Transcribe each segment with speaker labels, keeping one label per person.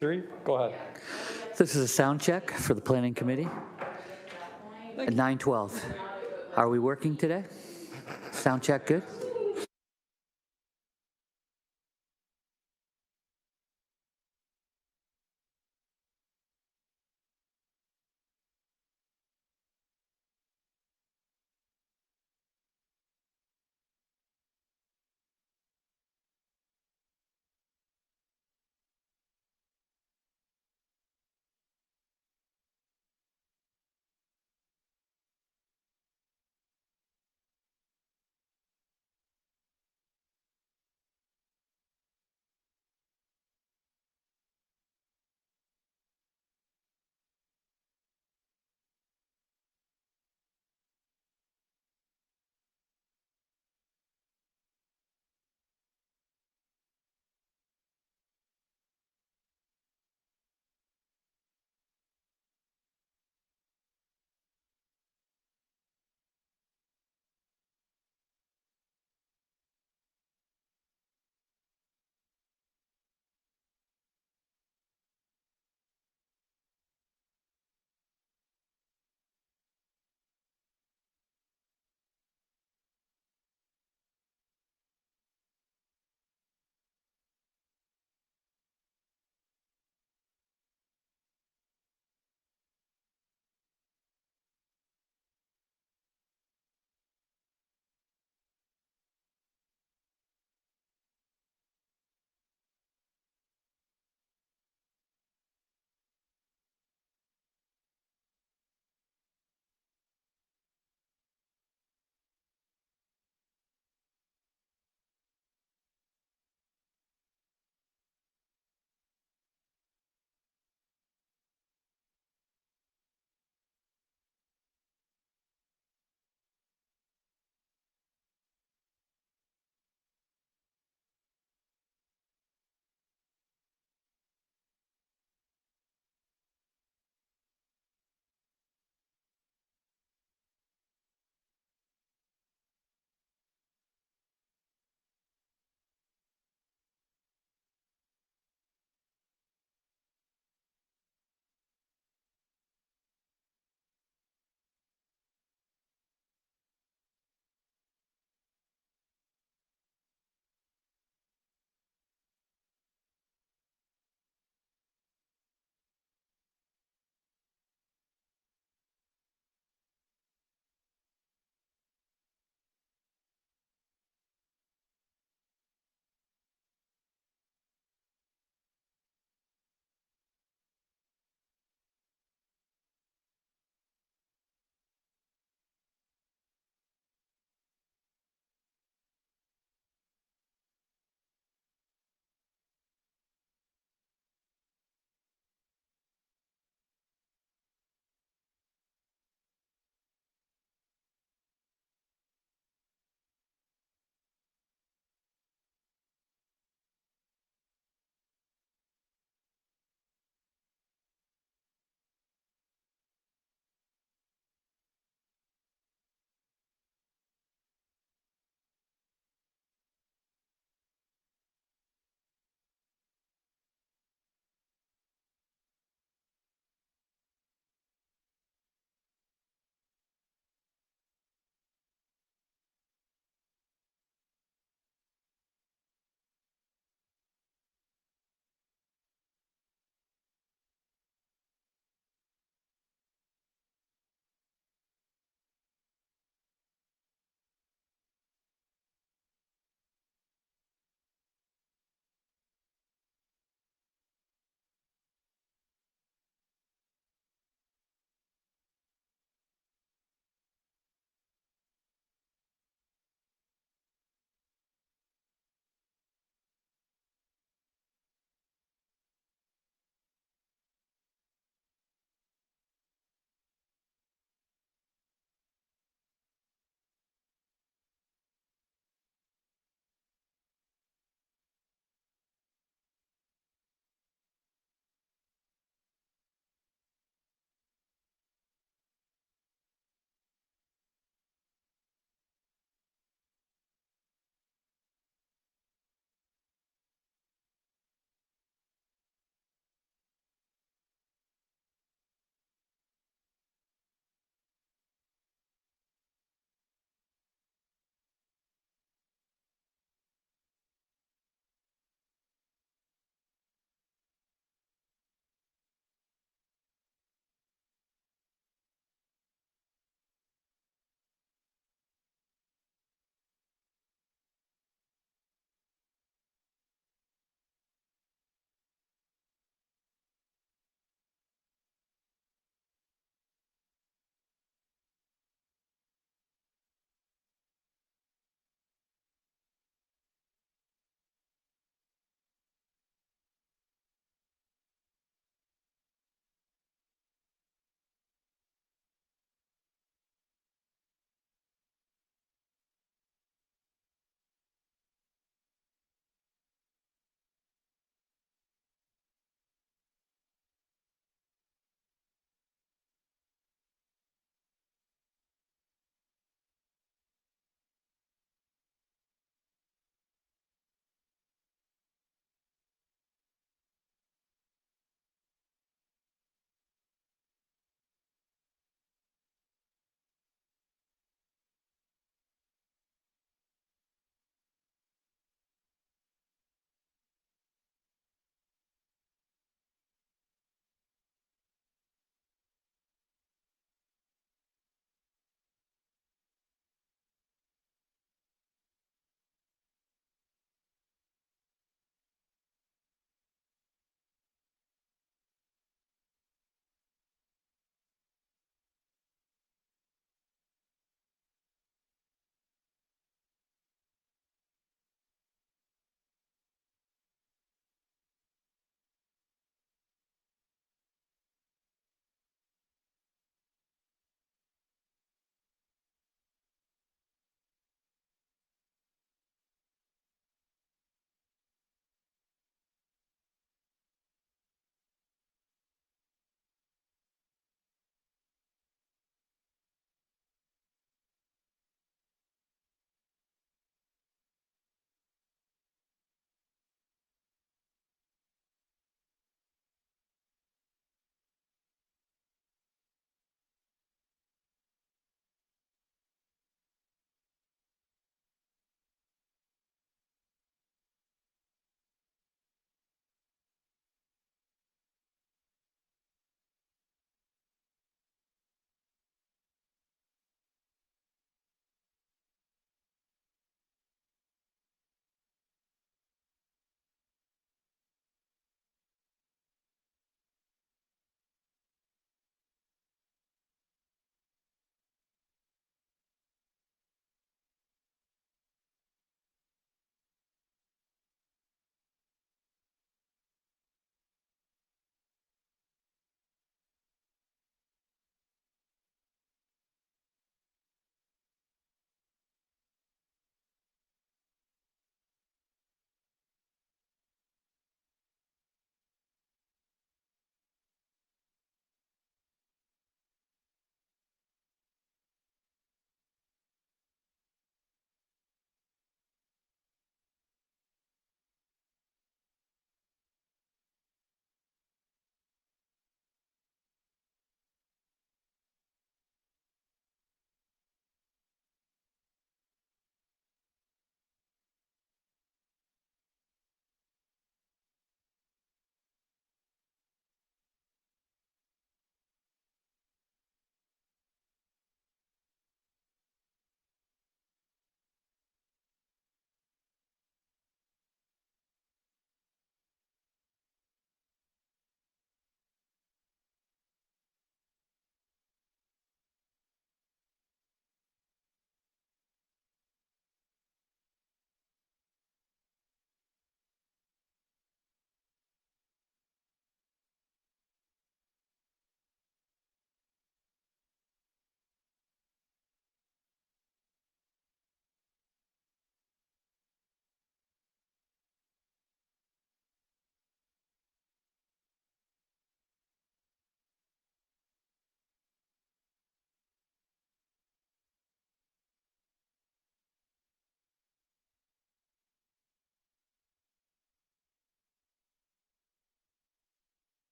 Speaker 1: Three, go ahead.
Speaker 2: This is a sound check for the planning committee at 9:12. Are we working today? Sound check good?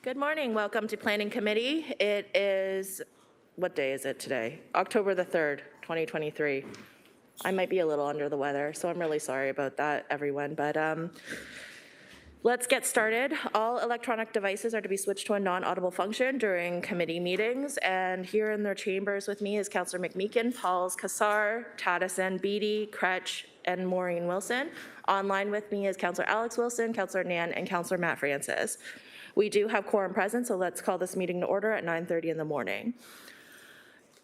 Speaker 1: Good morning. Welcome to Planning Committee. It is, what day is it today? October the 3rd, 2023. I might be a little under the weather, so I'm really sorry about that, everyone. But let's get started. All electronic devices are to be switched to a non-audible function during committee meetings. And here in their chambers with me is Councillor McMeekin, Pauls, Kassar, Taddison, Beattie, Kretsch, and Maureen Wilson. Online with me is Councillor Alex Wilson, Councillor Nan, and Councillor Matt Francis. We do have quorum present, so let's call this meeting to order at 9:30 in the morning.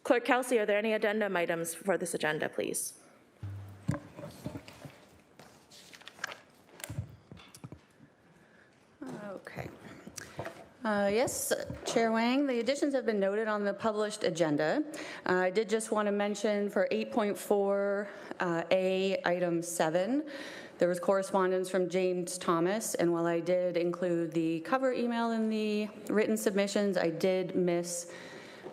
Speaker 1: Clerk Kelsey, are there any addendum items for this agenda, please?
Speaker 3: Okay. Yes, Chair Wang, the additions have been noted on the published agenda. I did just want to mention for 8.4A, item 7, there was correspondence from James Thomas, and while I did include the cover email in the written submissions, I did miss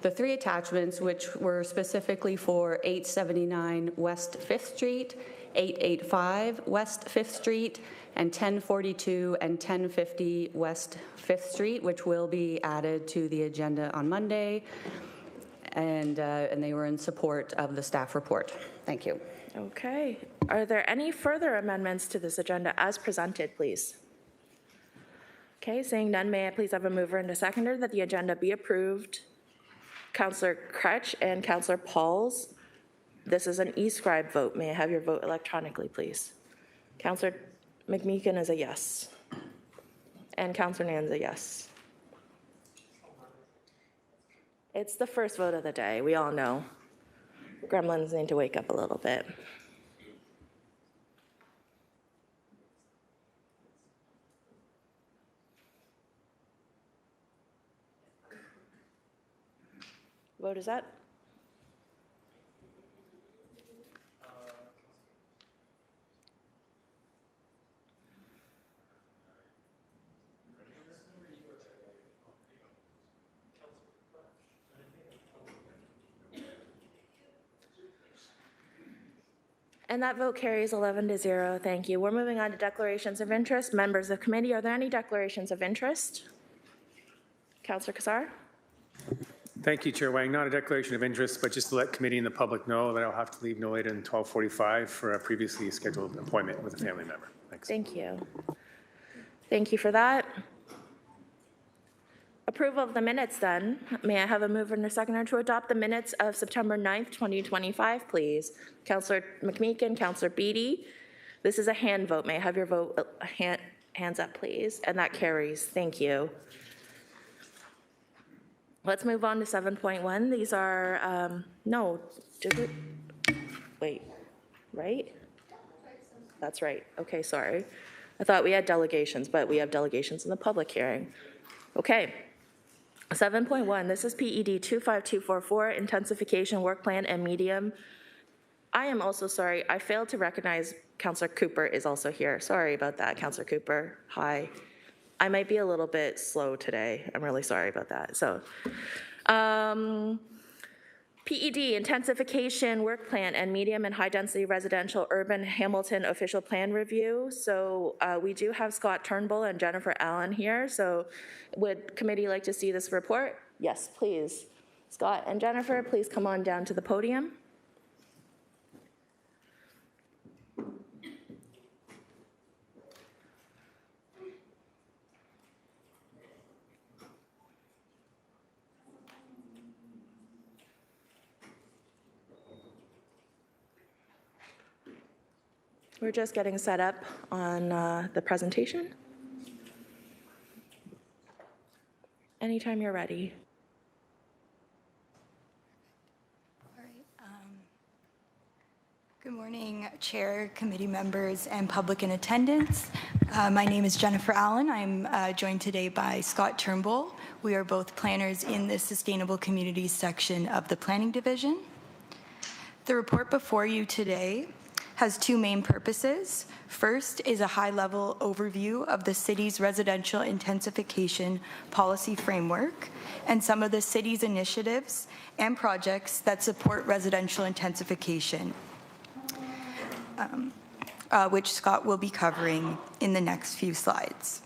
Speaker 3: the 3 attachments, which were specifically for 879 West 5th Street, 885 West 5th Street, and 1042 and 1050 West 5th Street, which will be added to the agenda on Monday, and they were in support of the staff report. Thank you.
Speaker 1: Okay. Are there any further amendments to this agenda as presented, please? Okay, seeing none, may I please have a mover and a seconder that the agenda be approved? Councillor Kretsch and Councillor Pauls. This is an e-scribe vote. May I have your vote electronically, please? Councillor McMeekin is a yes. And Councillor Nan's a yes. It's the first vote of the day. We all know. Gremlins need to wake up a little bit. Vote is up. And that vote carries 11-0. Thank you. We're moving on to declarations of interest. Members of committee, are there any declarations of interest? Councillor Kassar.
Speaker 4: Thank you, Chair Wang. Not a declaration of interest, but just to let committee and the public know that I'll have to leave no later than 12:45 for a previously scheduled appointment with a family member. Thanks.
Speaker 1: Thank you. Thank you for that. Approval of the minutes then. May I have a mover and a seconder to adopt the minutes of September 9th, 2025, please? Councillor McMeekin, Councillor Beattie. This is a hand vote. May I have your vote, hands up, please? And that carries. Thank you. Let's move on to 7.1. These are, no, wait, right? That's right. Okay, sorry. I thought we had delegations, but we have delegations in the public hearing. Okay. 7.1, this is PED 25244, Intensification Work Plan and Medium. I am also sorry, I failed to recognize Councillor Cooper is also here. Sorry about that, Councillor Cooper. Hi. I might be a little bit slow today. I'm really sorry about that. So, PED, Intensification Work Plan and Medium and High Density Residential Urban Hamilton Official Plan Review. So we do have Scott Turnbull and Jennifer Allen here. So would committee like to see this report? Yes, please. Scott and Jennifer, please come on down to the podium. We're just getting set up on the presentation. Anytime you're ready.
Speaker 5: All right. Good morning, Chair, committee members, and public in attendance. My name is Jennifer Allen. I'm joined today by Scott Turnbull. We are both planners in the Sustainable Communities section of the Planning Division. The report before you today has 2 main purposes. First is a high-level overview of the city's residential intensification policy framework and some of the city's initiatives and projects that support residential intensification, which Scott will be covering in the next few slides.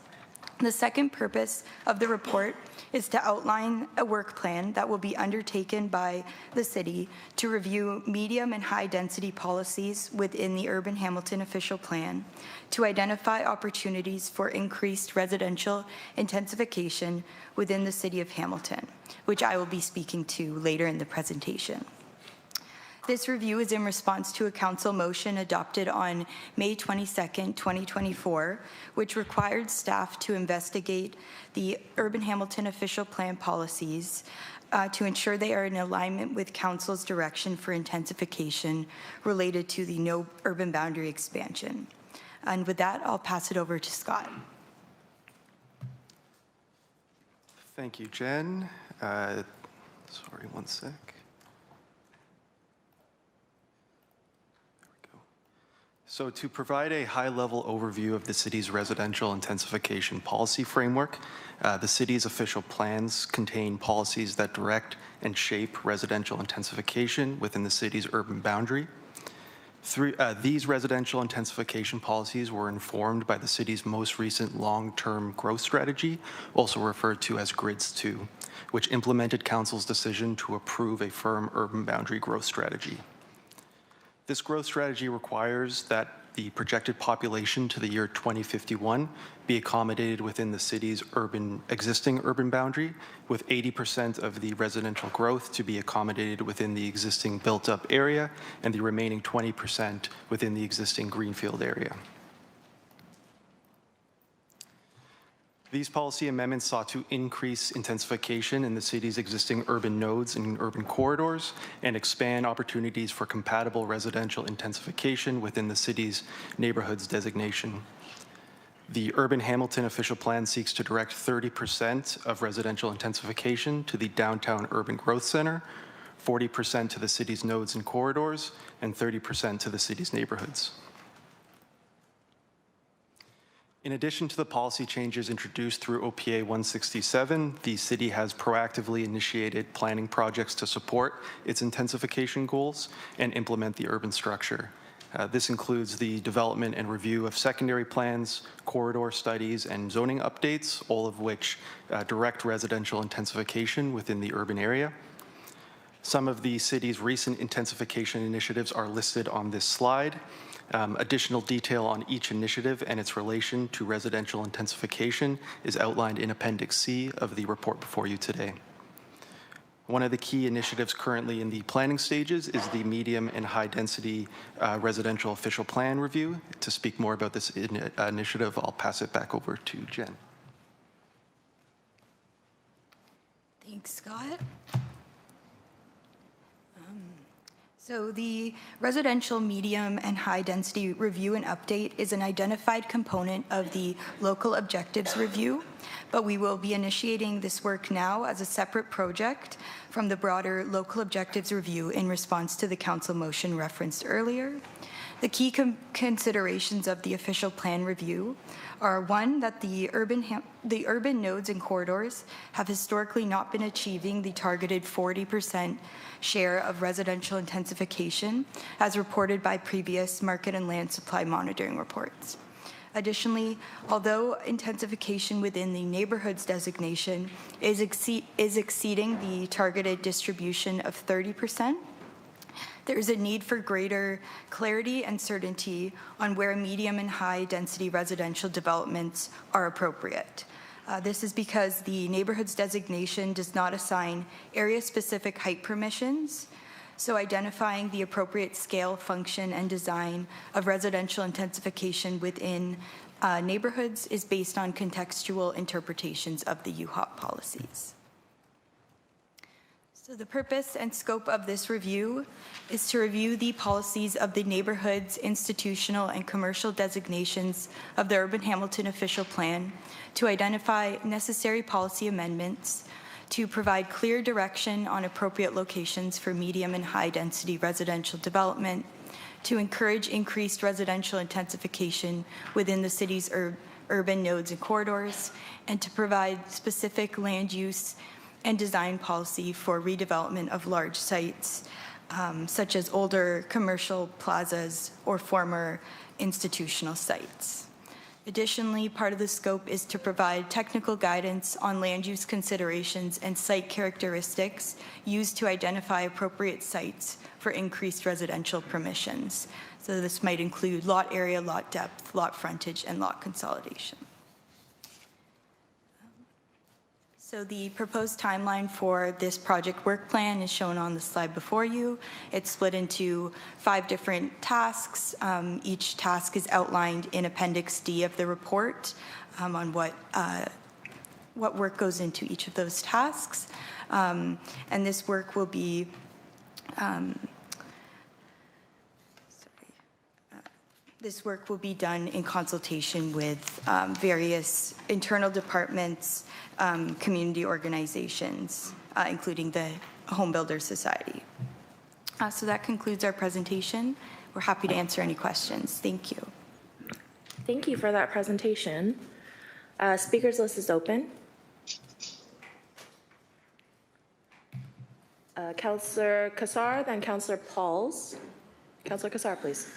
Speaker 5: The second purpose of the report is to outline a work plan that will be undertaken by the city to review medium and high density policies within the Urban Hamilton official plan, to identify opportunities for increased residential intensification within the city of Hamilton, which I will be speaking to later in the presentation. This review is in response to a council motion adopted on May 22nd, 2024, which required staff to investigate the Urban Hamilton official plan policies to ensure they are in alignment with council's direction for intensification related to the no urban boundary expansion. And with that, I'll pass it over to Scott.
Speaker 6: Thank you, Jen. Sorry, one sec. So to provide a high-level overview of the city's residential intensification policy framework, the city's official plans contain policies that direct and shape residential intensification within the city's urban boundary. These residential intensification policies were informed by the city's most recent long-term growth strategy, also referred to as GRIDS 2, which implemented council's decision to approve a firm urban boundary growth strategy. This growth strategy requires that the projected population to the year 2051 be accommodated within the city's existing urban boundary, with 80% of the residential growth to be accommodated within the existing built-up area and the remaining 20% within the existing greenfield area. These policy amendments sought to increase intensification in the city's existing urban nodes and urban corridors and expand opportunities for compatible residential intensification within the city's neighborhoods designation. The Urban Hamilton official plan seeks to direct 30% of residential intensification to the downtown urban growth center, 40% to the city's nodes and corridors, and 30% to the city's neighborhoods. In addition to the policy changes introduced through OPA 167, the city has proactively initiated planning projects to support its intensification goals and implement the urban structure. This includes the development and review of secondary plans, corridor studies, and zoning updates, all of which direct residential intensification within the urban area. Some of the city's recent intensification initiatives are listed on this slide. Additional detail on each initiative and its relation to residential intensification is outlined in Appendix C of the report before you today. One of the key initiatives currently in the planning stages is the medium and high density residential official plan review. To speak more about this initiative, I'll pass it back over to Jen.
Speaker 5: Thanks, Scott. So the residential medium and high density review and update is an identified component of the local objectives review, but we will be initiating this work now as a separate project from the broader local objectives review in response to the council motion referenced earlier. The key considerations of the official plan review are, one, that the urban nodes and corridors have historically not been achieving the targeted 40% share of residential intensification as reported by previous market and land supply monitoring reports. Additionally, although intensification within the neighborhoods designation is exceeding the targeted distribution of 30%, there is a need for greater clarity and certainty on where medium and high density residential developments are appropriate. This is because the neighborhoods designation does not assign area-specific height permissions, so identifying the appropriate scale, function, and design of residential intensification within neighborhoods is based on contextual interpretations of the UHOP policies. So the purpose and scope of this review is to review the policies of the neighborhoods, institutional, and commercial designations of the Urban Hamilton official plan, to identify necessary policy amendments, to provide clear direction on appropriate locations for medium and high density residential development, to encourage increased residential intensification within the city's urban nodes and corridors, and to provide specific land use and design policy for redevelopment of large sites, such as older commercial plazas or former institutional sites. Additionally, part of the scope is to provide technical guidance on land use considerations and site characteristics used to identify appropriate sites for increased residential permissions. So this might include lot area, lot depth, lot frontage, and lot consolidation. So the proposed timeline for this project work plan is shown on the slide before you. It's split into 5 different tasks. Each task is outlined in Appendix D of the report on what work goes into each of those tasks. And this work will be This work will be done in consultation with various internal departments, community organizations, including the Home Builders Society. So that concludes our presentation. We're happy to answer any questions. Thank you.
Speaker 1: Thank you for that presentation. Speakers list is open. Councillor Kassar, then Councillor Pauls. Councillor Kassar, please.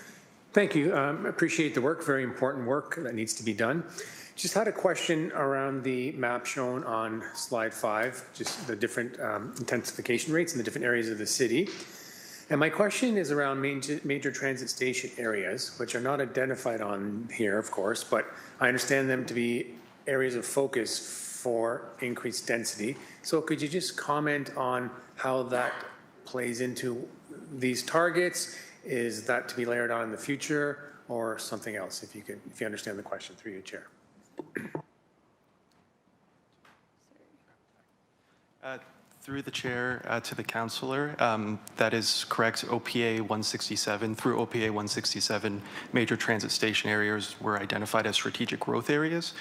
Speaker 4: Thank you. Appreciate the work, very important work that needs to be done. Just had a question around the map shown on slide 5, just the different intensification rates in the different areas of the city. And my question is around major transit station areas, which are not identified on here, of course, but I understand them to be areas of focus for increased density. So could you just comment on how that plays into these targets? Is that to be layered on in the future or something else, if you understand the question through your chair?
Speaker 6: Through the chair to the councillor, that is correct. OPA 167, through OPA 167, major transit station areas were identified as strategic growth areas.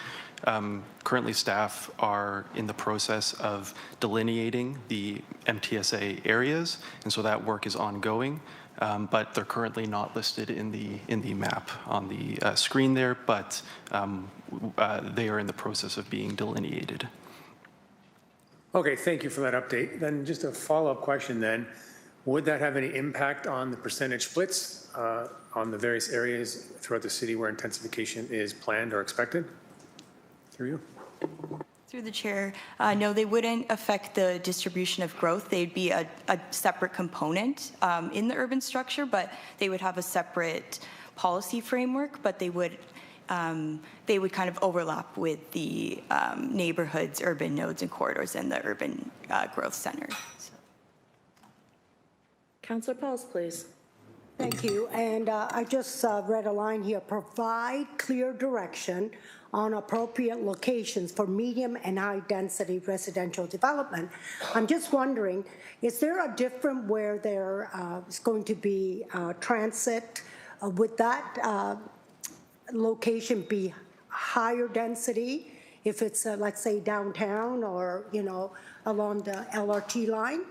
Speaker 6: Currently, staff are in the process of delineating the MTSA areas, and so that work is ongoing. But they're currently not listed in the map on the screen there, but they are in the process of being delineated.
Speaker 4: Okay, thank you for that update. Then just a follow-up question then. Would that have any impact on the percentage splits on the various areas throughout the city where intensification is planned or expected? Through you.
Speaker 5: Through the chair, no, they wouldn't affect the distribution of growth. They'd be a separate component in the urban structure, but they would have a separate policy framework, but they would kind of overlap with the neighborhoods, urban nodes and corridors, and the urban growth centers. So.
Speaker 1: Councillor Pauls, please.
Speaker 7: Thank you. And I just read a line here, provide clear direction on appropriate locations for medium and high density residential development. I'm just wondering, is there a different where there is going to be transit? Would that location be higher density if it's, let's say, downtown or, you know, along the LRT line?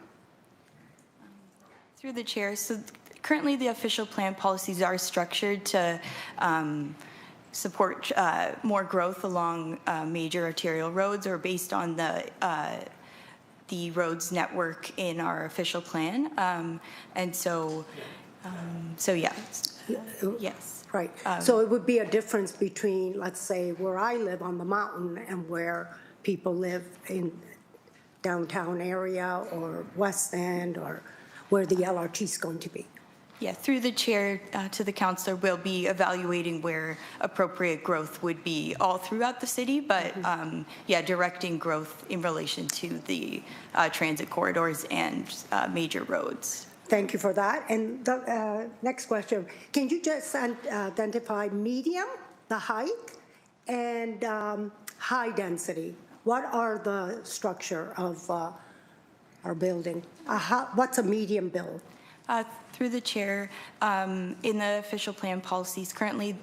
Speaker 5: Through the chair, so currently the official plan policies are structured to support more growth along major arterial roads or based on the roads network in our official plan. And so, yes.
Speaker 7: Right. So it would be a difference between, let's say, where I live on the mountain and where people live in downtown area or West End or where the LRT is going to be.
Speaker 5: Yeah, through the chair to the councillor, we'll be evaluating where appropriate growth would be all throughout the city, but yeah, directing growth in relation to the transit corridors and major roads.
Speaker 7: Thank you for that. And the next question, can you just identify medium, the height, and high density? What are the structure of our building? What's a medium build?
Speaker 5: Through the chair, in the official plan policies, currently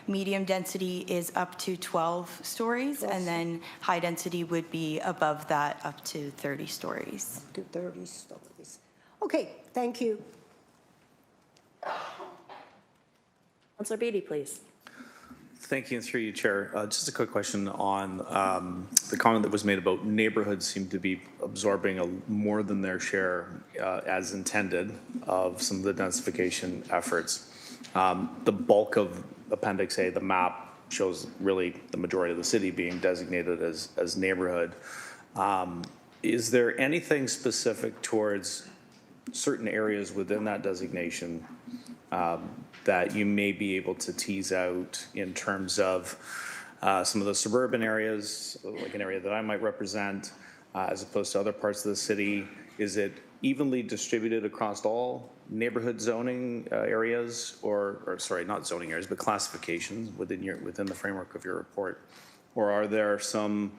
Speaker 5: medium density is up to 12 stories, yes. And then high density would be above that up to 30 stories.
Speaker 7: Up to 30 stories. Okay, thank you.
Speaker 1: Councillor Beatty, please.
Speaker 8: Thank you, and through you, Chair. Just a quick question on the comment that was made about neighborhoods seem to be absorbing more than their share as intended of some of the densification efforts. The bulk of Appendix A, the map, shows really the majority of the city being designated as neighborhood. Is there anything specific towards certain areas within that designation that you may be able to tease out in terms of some of the suburban areas, like an area that I might represent, as opposed to other parts of the city? Is it evenly distributed across all neighborhood zoning areas, or sorry, not zoning areas, but classifications within the framework of your report? Or are there some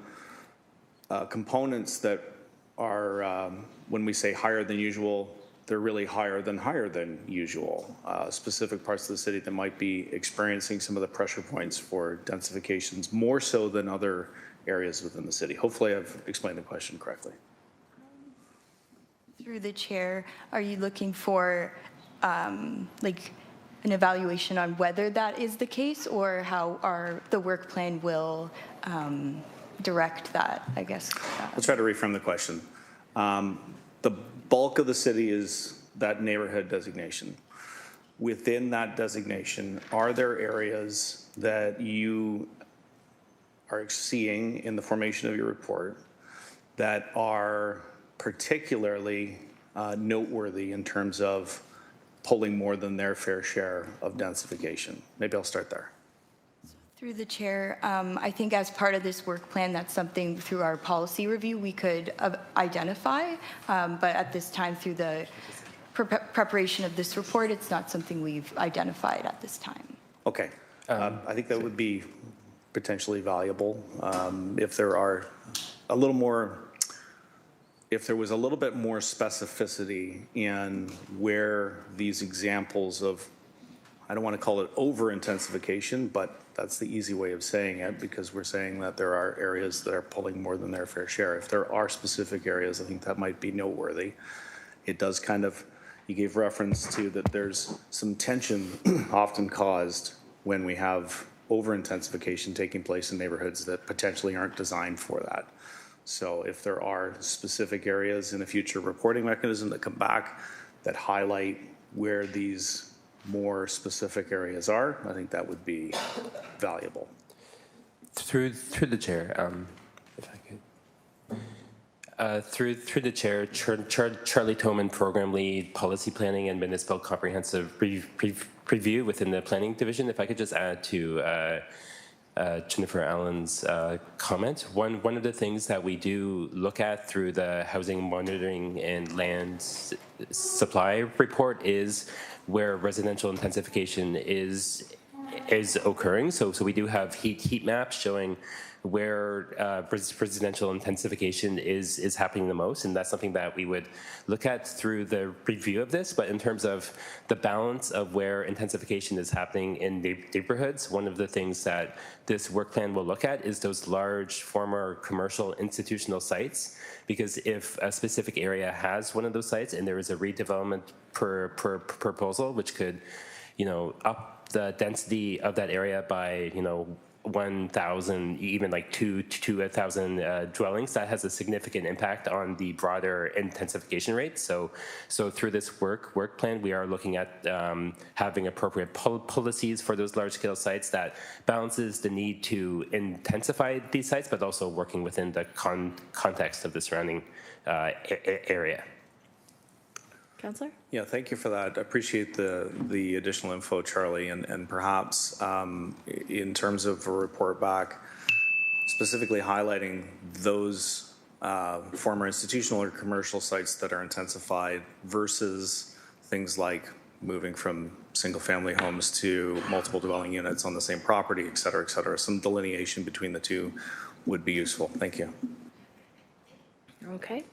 Speaker 8: components that are, when we say higher than usual, they're really higher than usual, specific parts of the city that might be experiencing some of the pressure points for densifications more so than other areas within the city? Hopefully I've explained the question correctly.
Speaker 5: Through the chair, are you looking for like an evaluation on whether that is the case, or how the work plan will direct that, I guess?
Speaker 8: I'll try to reframe the question. The bulk of the city is that neighborhood designation. Within that designation, are there areas that you are seeing in the formation of your report that are particularly noteworthy in terms of pulling more than their fair share of densification? Maybe I'll start there.
Speaker 5: Through the chair, I think as part of this work plan, that's something through our policy review we could identify, but at this time, through the preparation of this report, it's not something we've identified at this time.
Speaker 8: Okay. I think that would be potentially valuable if there are a little more, if there was a little bit more specificity in where these examples of, I don't want to call it over-intensification, but that's the easy way of saying it, because we're saying that there are areas that are pulling more than their fair share. If there are specific areas, I think that might be noteworthy. It does kind of, you gave reference to that there's some tension often caused when we have over-intensification taking place in neighborhoods that potentially aren't designed for that. So if there are specific areas in a future reporting mechanism that come back that highlight where these more specific areas are, I think that would be valuable.
Speaker 9: Through the chair, if I could. Through the chair, Charlie Toman, Program Lead, Policy Planning and Municipal Comprehensive Review within the Planning Division. If I could just add to Jennifer Allen's comment, one of the things that we do look at through the Housing Monitoring and Land Supply Report is where residential intensification is occurring. So we do have heat maps showing where residential intensification is happening the most, and that's something that we would look at through the review of this. But in terms of the balance of where intensification is happening in neighborhoods, one of the things that this work plan will look at is those large former commercial institutional sites, because if a specific area has one of those sites and there is a redevelopment proposal which could, up the density of that area by, 1,000, even like 2,000 dwellings, that has a significant impact on the broader intensification rate. So through this work plan, we are looking at having appropriate policies for those large-scale sites that balances the need to intensify these sites, but also working within the context of the surrounding area.
Speaker 1: Councillor?
Speaker 8: Yeah, thank you for that. I appreciate the additional info, Charlie, and perhaps in terms of a report back, specifically highlighting those former institutional or commercial sites that are intensified versus things like moving from single-family homes to multiple dwelling units on the same property, et cetera, et cetera. Some delineation between the two would be useful. Thank you.
Speaker 1: Okay.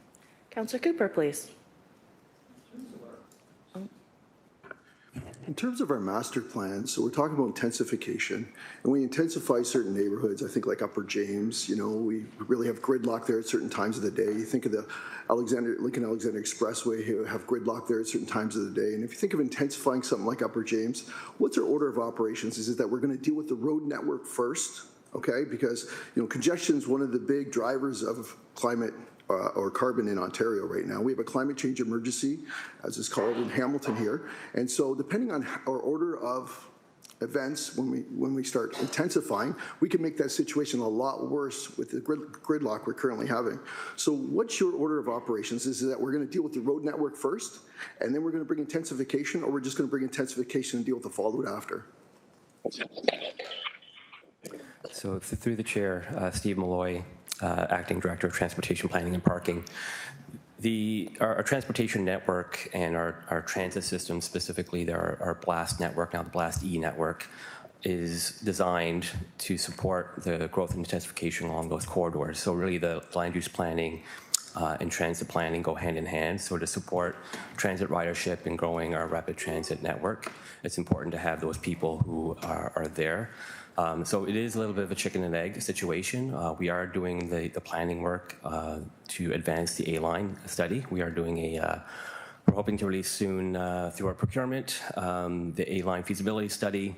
Speaker 1: Councillor Cooper, please.
Speaker 10: In terms of our master plan, so we're talking about intensification, and we intensify certain neighborhoods. I think like Upper James, we really have gridlock there at certain times of the day. You think of the Lincoln Alexander Expressway, you have gridlock there at certain times of the day. And if you think of intensifying something like Upper James, what's our order of operations? Is it that we're going to deal with the road network first? Okay, because congestion is one of the big drivers of climate or carbon in Ontario right now. We have a climate change emergency, as is called in Hamilton here. And so depending on our order of events, when we start intensifying, we can make that situation a lot worse with the gridlock we're currently having. So what's your order of operations? Is it that we're going to deal with the road network first, and then we're going to bring intensification, or we're just going to bring intensification and deal with the fallout after?
Speaker 11: So through the chair, Steve Malloy, Acting Director of Transportation Planning and Parking. Our transportation network and our transit system, specifically our BLAST network, now the BLAST E network, is designed to support the growth and intensification along those corridors. So really the land use planning and transit planning go hand in hand. So to support transit ridership and growing our rapid transit network, it's important to have those people who are there. So it is a little bit of a chicken and egg situation. We are doing the planning work to advance the A-line study. We are doing we're hoping to release soon through our procurement, the A-line feasibility study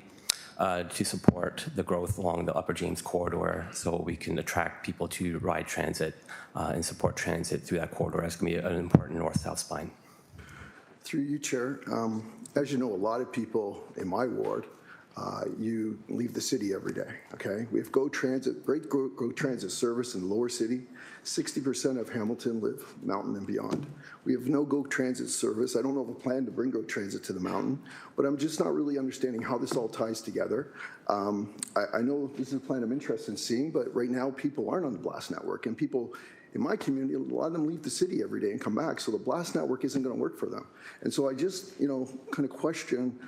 Speaker 11: to support the growth along the Upper James corridor so we can attract people to ride transit and support transit through that corridor. That's going to be an important north-south spine.
Speaker 10: Through you, Chair, as you know, a lot of people in my ward, you leave the city every day, okay? We have GO Transit, great GO Transit service in the lower city. 60% of Hamilton live mountain and beyond. We have no GO Transit service. I don't know of a plan to bring GO Transit to the mountain, but I'm just not really understanding how this all ties together. I know this is a plan I'm interested in seeing, but right now people aren't on the BLAST network, and people in my community, a lot of them leave the city every day and come back, so the BLAST network isn't going to work for them. And so I just, kind of question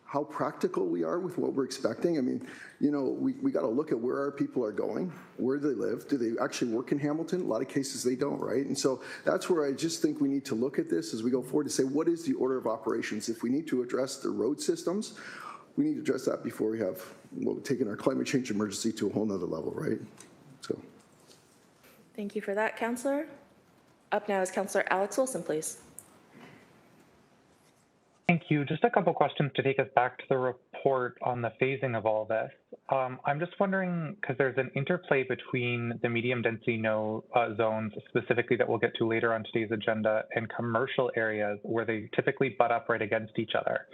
Speaker 10: how practical we are with what we're expecting. I mean, we got to look at where our people are going, where they live. Do they actually work in Hamilton? A lot of cases they don't, right? And so that's where I just think we need to look at this as we go forward to say, what is the order of operations? If we need to address the road systems, we need to address that before we have taken our climate change emergency to a whole nother level, right? So.
Speaker 1: Thank you for that, Councillor. Up now is Councillor Alex Wilson, please.
Speaker 12: Thank you. Just a couple questions to take us back to the report on the phasing of all this. I'm just wondering, because there's an interplay between the medium density zones, specifically that we'll get to later on today's agenda, and commercial areas where they typically butt up right against each other.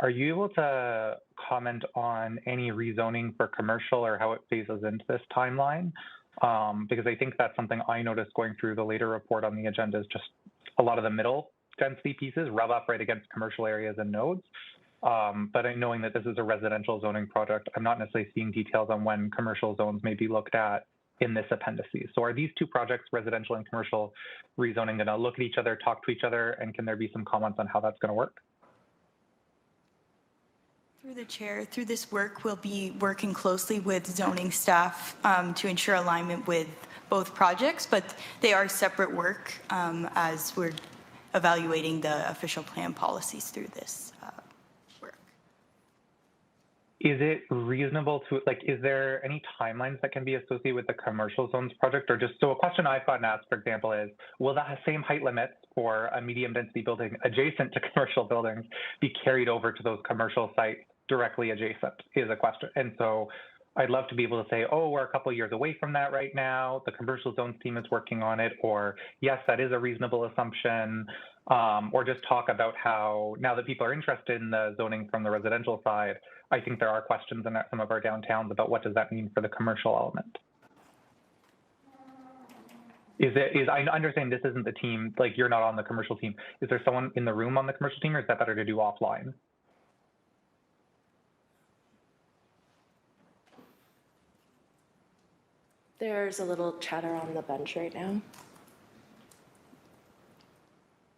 Speaker 12: Are you able to comment on any rezoning for commercial or how it phases into this timeline? Because I think that's something I noticed going through the later report on the agenda is just a lot of the middle density pieces rub up right against commercial areas and nodes. But knowing that this is a residential zoning project, I'm not necessarily seeing details on when commercial zones may be looked at in this appendices. So are these two projects, residential and commercial rezoning, going to look at each other, talk to each other, and can there be some comments on how that's going to work?
Speaker 5: Through the chair, through this work, we'll be working closely with zoning staff to ensure alignment with both projects, but they are separate work as we're evaluating the official plan policies through this work.
Speaker 12: Is it reasonable to, is there any timelines that can be associated with the commercial zones project? Or just, so a question I've gotten asked, for example, is, will the same height limits for a medium density building adjacent to commercial buildings be carried over to those commercial sites directly adjacent, is a question. And so I'd love to be able to say, oh, we're a couple of years away from that right now. The commercial zones team is working on it, or yes, that is a reasonable assumption, or just talk about how now that people are interested in the zoning from the residential side, I think there are questions in some of our downtowns about what does that mean for the commercial element. I understand this isn't the team, like you're not on the commercial team. Is there someone in the room on the commercial team, or is that better to do offline?
Speaker 1: There's a little chatter on the bench right now.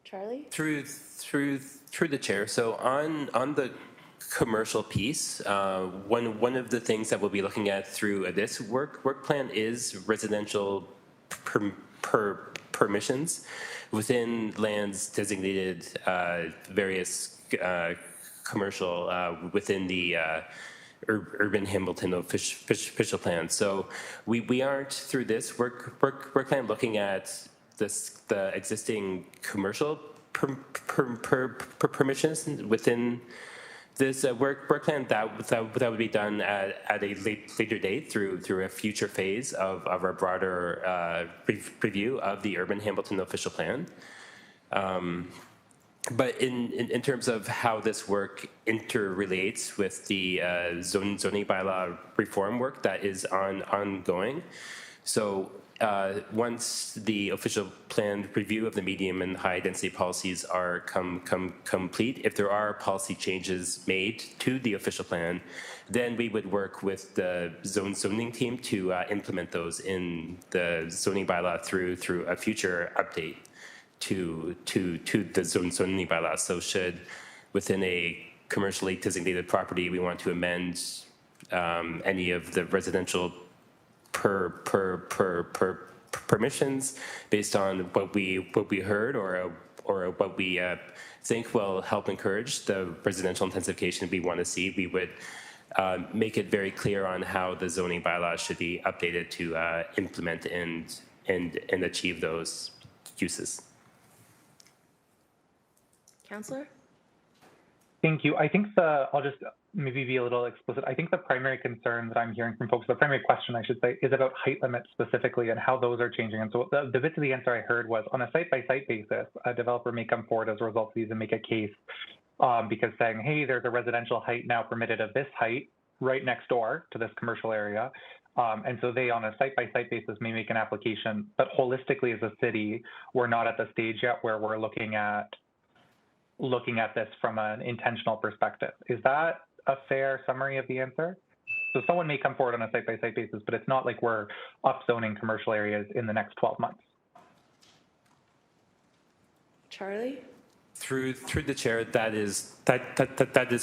Speaker 1: Charlie?
Speaker 9: Through the chair. So on the commercial piece, one of the things that we'll be looking at through this work plan is residential permissions within lands designated various commercial within the urban Hamilton official plan. So we aren't through this work plan looking at the existing commercial permissions within this work plan. That would be done at a later date through a future phase of our broader review of the urban Hamilton official plan. But in terms of how this work interrelates with the zoning bylaw reform work that is ongoing, so once the official plan review of the medium and high density policies are complete, if there are policy changes made to the official plan, then we would work with the zoning team to implement those in the zoning bylaw through a future update to the zoning bylaw. So should within a commercially designated property we want to amend any of the residential permissions based on what we heard or what we think will help encourage the residential intensification we want to see, we would make it very clear on how the zoning bylaw should be updated to implement and achieve those uses.
Speaker 1: Councillor?
Speaker 12: Thank you. I think I'll just maybe be a little explicit. I think the primary concern that I'm hearing from folks, the primary question I should say, is about height limits specifically and how those are changing. And so the bits of the answer I heard was on a site-by-site basis, a developer may come forward as a result of these and make a case because saying, hey, there's a residential height now permitted of this height right next door to this commercial area. And so they, on a site-by-site basis, may make an application. But holistically as a city, we're not at the stage yet where we're looking at this from an intentional perspective. Is that a fair summary of the answer? So someone may come forward on a site-by-site basis, but it's not like we're upzoning commercial areas in the next 12 months.
Speaker 1: Charlie?
Speaker 9: Through the chair, that is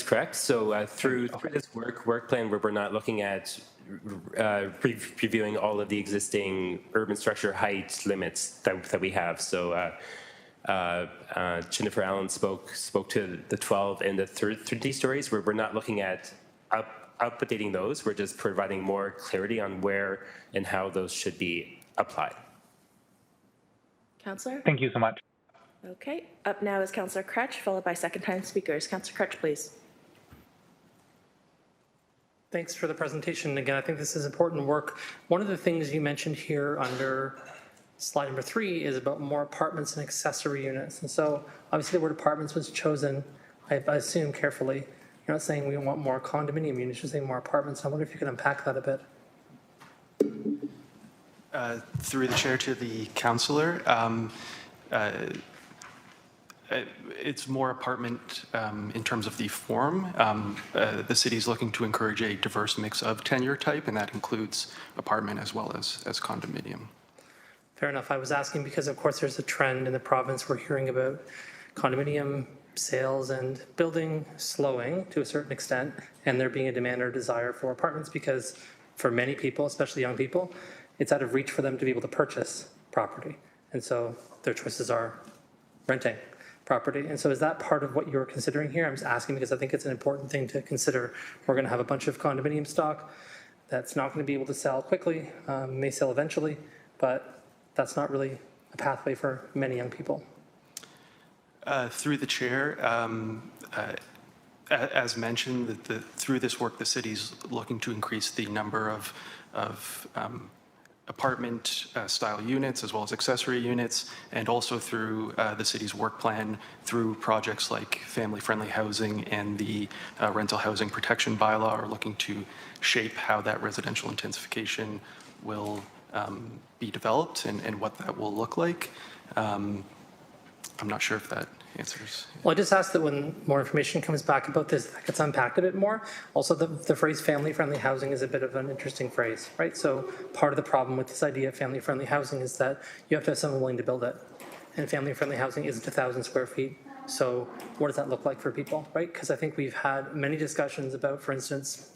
Speaker 9: correct. So through this work plan, where we're not looking at reviewing all of the existing urban structure height limits that we have. So Jennifer Allen spoke to the 12 and the 30 stories, where we're not looking at updating those. We're just providing more clarity on where and how those should be applied.
Speaker 1: Councillor?
Speaker 12: Thank you so much.
Speaker 1: Okay. Up now is Councillor Crutch, followed by second-time speakers. Councillor Crutch, please.
Speaker 13: Thanks for the presentation. Again, I think this is important work. One of the things you mentioned here under slide number 3 is about more apartments and accessory units. And so obviously the word apartments was chosen, I assume, carefully. You're not saying we want more condominium units, you're saying more apartments. I wonder if you could unpack that a bit.
Speaker 6: Through the chair to the councillor, it's more apartment in terms of the form. The city is looking to encourage a diverse mix of tenure type, and that includes apartment as well as condominium.
Speaker 13: Fair enough. I was asking because, of course, there's a trend in the province. We're hearing about condominium sales and building slowing to a certain extent, and there being a demand or desire for apartments because for many people, especially young people, it's out of reach for them to be able to purchase property. And so their choices are renting property. And so is that part of what you're considering here? I'm just asking because I think it's an important thing to consider. We're going to have a bunch of condominium stock that's not going to be able to sell quickly, may sell eventually, but that's not really a pathway for many young people.
Speaker 6: Through the chair, as mentioned, through this work, the city's looking to increase the number of apartment style units as well as accessory units, and also through the city's work plan through projects like family-friendly housing and the rental housing protection bylaw are looking to shape how that residential intensification will be developed and what that will look like. I'm not sure if that answers.
Speaker 13: Well, I just ask that when more information comes back about this, that gets unpacked a bit more. Also, the phrase family-friendly housing is a bit of an interesting phrase, right? So part of the problem with this idea of family-friendly housing is that you have to have someone willing to build it. And family-friendly housing isn't 1,000 square feet. So what does that look like for people, right? Because I think we've had many discussions about, for instance,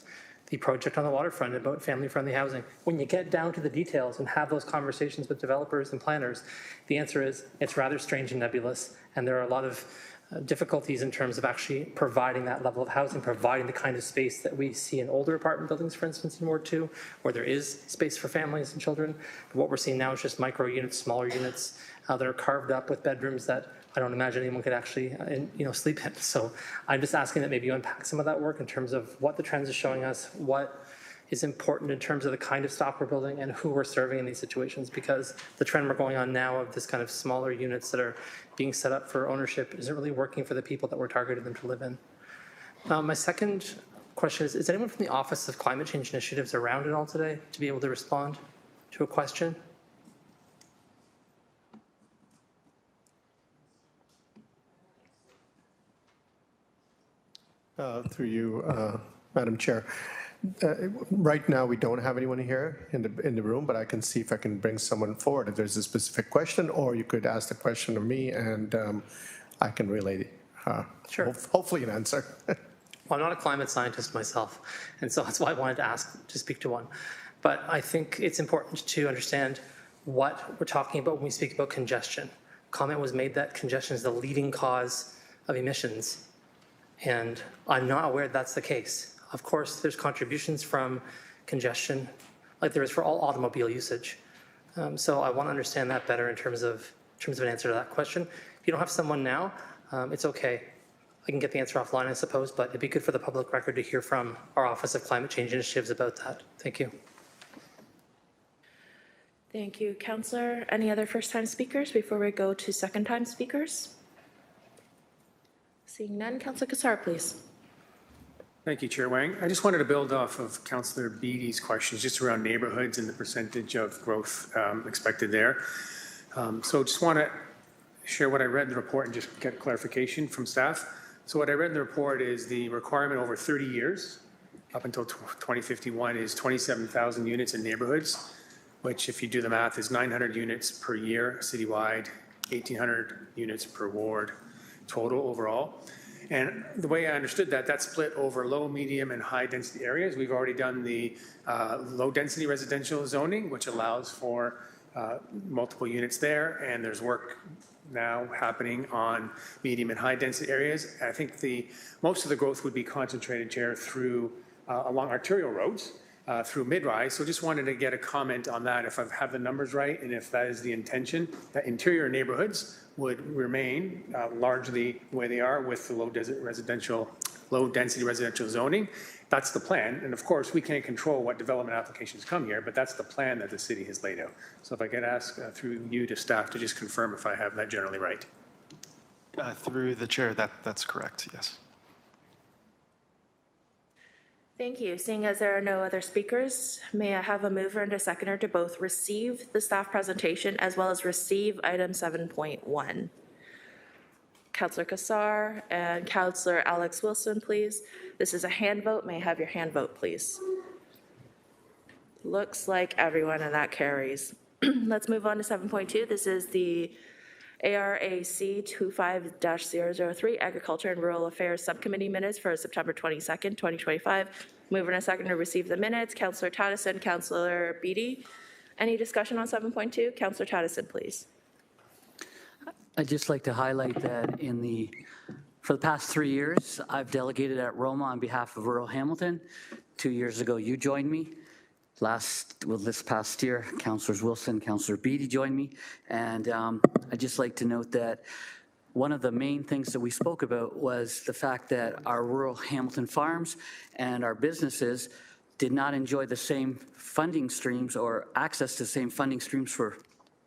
Speaker 13: the project on the waterfront about family-friendly housing. When you get down to the details and have those conversations with developers and planners, the answer is it's rather strange and nebulous, and there are a lot of difficulties in terms of actually providing that level of housing, providing the kind of space that we see in older apartment buildings, for instance, in Ward 2, where there is space for families and children. But what we're seeing now is just micro units, smaller units that are carved up with bedrooms that I don't imagine anyone could actually sleep in. So I'm just asking that maybe you unpack some of that work in terms of what the trends are showing us, what is important in terms of the kind of stock we're building and who we're serving in these situations, because the trend we're going on now of this kind of smaller units that are being set up for ownership isn't really working for the people that we're targeting them to live in. My second question is anyone from the Office of Climate Change Initiatives around at all today to be able to respond to a question?
Speaker 14: Through you, Madam Chair. Right now, we don't have anyone here in the room, but I can see if I can bring someone forward if there's a specific question, or you could ask the question of me and I can relay
Speaker 13: Sure.
Speaker 14: hopefully an answer.
Speaker 13: Well, I'm not a climate scientist myself, and so that's why I wanted to speak to one. But I think it's important to understand what we're talking about when we speak about congestion. Comment was made that congestion is the leading cause of emissions, and I'm not aware that's the case. Of course, there's contributions from congestion, like there is for all automobile usage. So I want to understand that better in terms of an answer to that question. If you don't have someone now, it's okay. I can get the answer offline, I suppose, but it'd be good for the public record to hear from our Office of Climate Change Initiatives about that. Thank you.
Speaker 1: Thank you, Councillor. Any other first-time speakers before we go to second-time speakers? Seeing none, Councillor Kassar, please.
Speaker 4: Thank you, Chair Wang. I just wanted to build off of Councillor Beatty's questions just around neighborhoods and the percentage of growth expected there. So just want to share what I read in the report and just get clarification from staff. So what I read in the report is the requirement over 30 years, up until 2051, is 27,000 units in neighborhoods, which if you do the math is 900 units per year citywide, 1,800 units per ward total overall. And the way I understood that, that's split over low, medium, and high density areas. We've already done the low density residential zoning, which allows for multiple units there, and there's work now happening on medium and high density areas. I think most of the growth would be concentrated, Chair, through along arterial roads, through mid-rise. So just wanted to get a comment on that, if I have the numbers right, and if that is the intention, that interior neighborhoods would remain largely the way they are with the low density residential zoning. That's the plan. And of course, we can't control what development applications come here, but that's the plan that the city has laid out. So if I could ask through you to staff to just confirm if I have that generally right.
Speaker 6: Through the chair, that's correct, yes.
Speaker 1: Thank you. Seeing as there are no other speakers, may I have a mover and a seconder to both receive the staff presentation as well as receive item 7.1? Councillor Kassar and Councillor Alex Wilson, please. This is a hand vote. May I have your hand vote, please? Looks like everyone, and that carries. Let's move on to 7.2. This is the ARAC 25-003 Agriculture and Rural Affairs Subcommittee minutes for September 22nd, 2025. Mover and a second to receive the minutes. Councillor Taddison, Councillor Beatty. Any discussion on 7.2? Councillor Taddison, please.
Speaker 2: I'd just like to highlight that for the past 3 years, I've delegated at Roma on behalf of rural Hamilton. 2 years ago, you joined me. This past year, Councillors Wilson, Councillor Beatty joined me. And I'd just like to note that one of the main things that we spoke about was the fact that our rural Hamilton farms and our businesses did not enjoy the same funding streams or access to the same funding streams for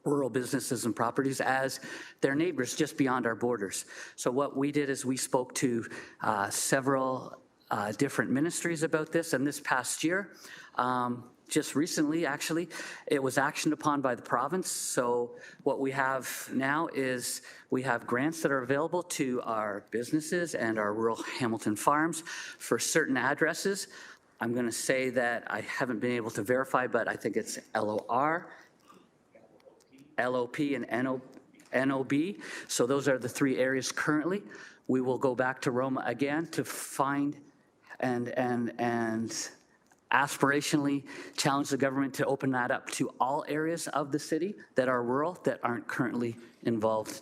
Speaker 2: rural businesses and properties as their neighbors just beyond our borders. So what we did is we spoke to several different ministries about this, and this past year, just recently, actually, it was actioned upon by the province. So what we have now is we have grants that are available to our businesses and our rural Hamilton farms for certain addresses. I'm going to say that I haven't been able to verify, but I think it's LOR, LOP, and NOB. So those are the 3 areas currently. We will go back to Roma again to find and aspirationally challenge the government to open that up to all areas of the city that are rural that aren't currently involved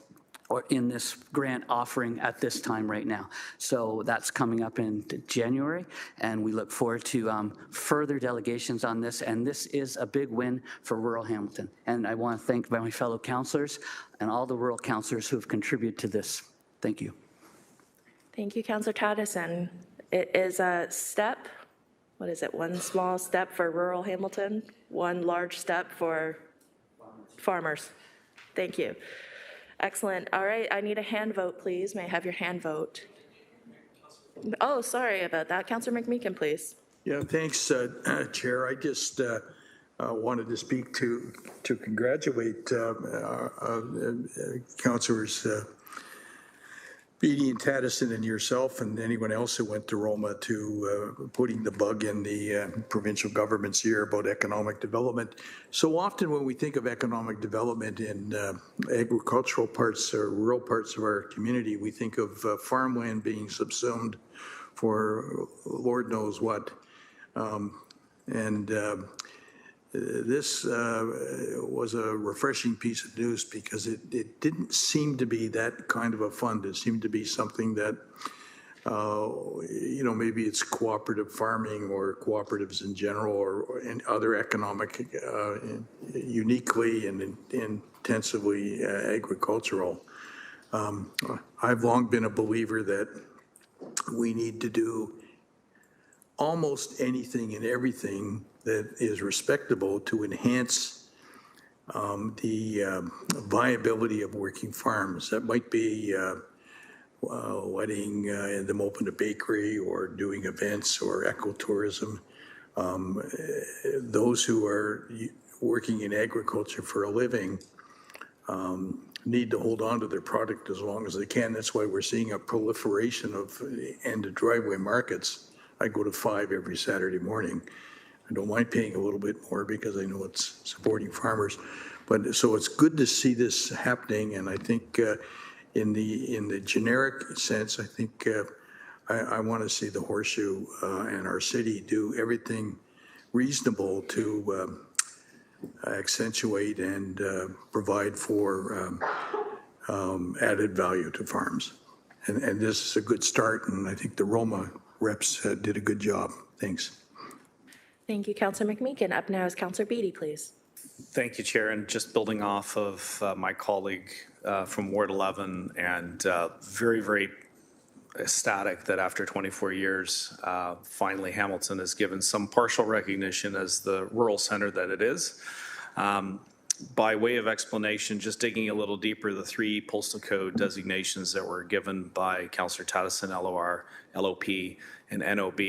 Speaker 2: or in this grant offering at this time right now. So that's coming up in January, and we look forward to further delegations on this, and this is a big win for rural Hamilton. And I want to thank my fellow councillors and all the rural councillors who have contributed to this. Thank you.
Speaker 1: Thank you, Councillor Taddison. It is a step what is it, one small step for rural Hamilton, one large step for farmers. Thank you. Excellent. All right, I need a hand vote, please. May I have your hand vote? Oh, sorry about that. Councillor McMeekin, please.
Speaker 15: Yeah, thanks, Chair. I just wanted to speak to congratulate Councillors Beatty and Taddison and yourself and anyone else who went to Roma to putting the bug in the provincial government's ear about economic development. So often when we think of economic development in agricultural parts or rural parts of our community, we think of farmland being subsumed for Lord knows what. This was a refreshing piece of news because it didn't seem to be that kind of a fund. It seemed to be something that, maybe it's cooperative farming or cooperatives in general or in other economic, uniquely and intensively agricultural. I've long been a believer that we need to do almost anything and everything that is respectable to enhance the viability of working farms. That might be letting them open a bakery or doing events or ecotourism. Those who are working in agriculture for a living need to hold on to their product as long as they can. That's why we're seeing a proliferation of end-of-driveway markets. I go to 5 every Saturday morning. I don't mind paying a little bit more because I know it's supporting farmers. But so it's good to see this happening, and I think in the generic sense, I think I want to see the Horseshoe and our city do everything reasonable to accentuate and provide for added value to farms. And this is a good start, and I think the Roma reps did a good job. Thanks.
Speaker 1: Thank you, Councillor McMeekin. Up now is Councillor Beatty, please.
Speaker 8: Thank you, Chair. And just building off of my colleague from Ward 11, and very, very ecstatic that after 24 years, finally Hamilton is given some partial recognition as the rural center that it is. By way of explanation, just digging a little deeper, the 3 postal code designations that were given by Councillor Taddison, LOR, LOP, and NOB,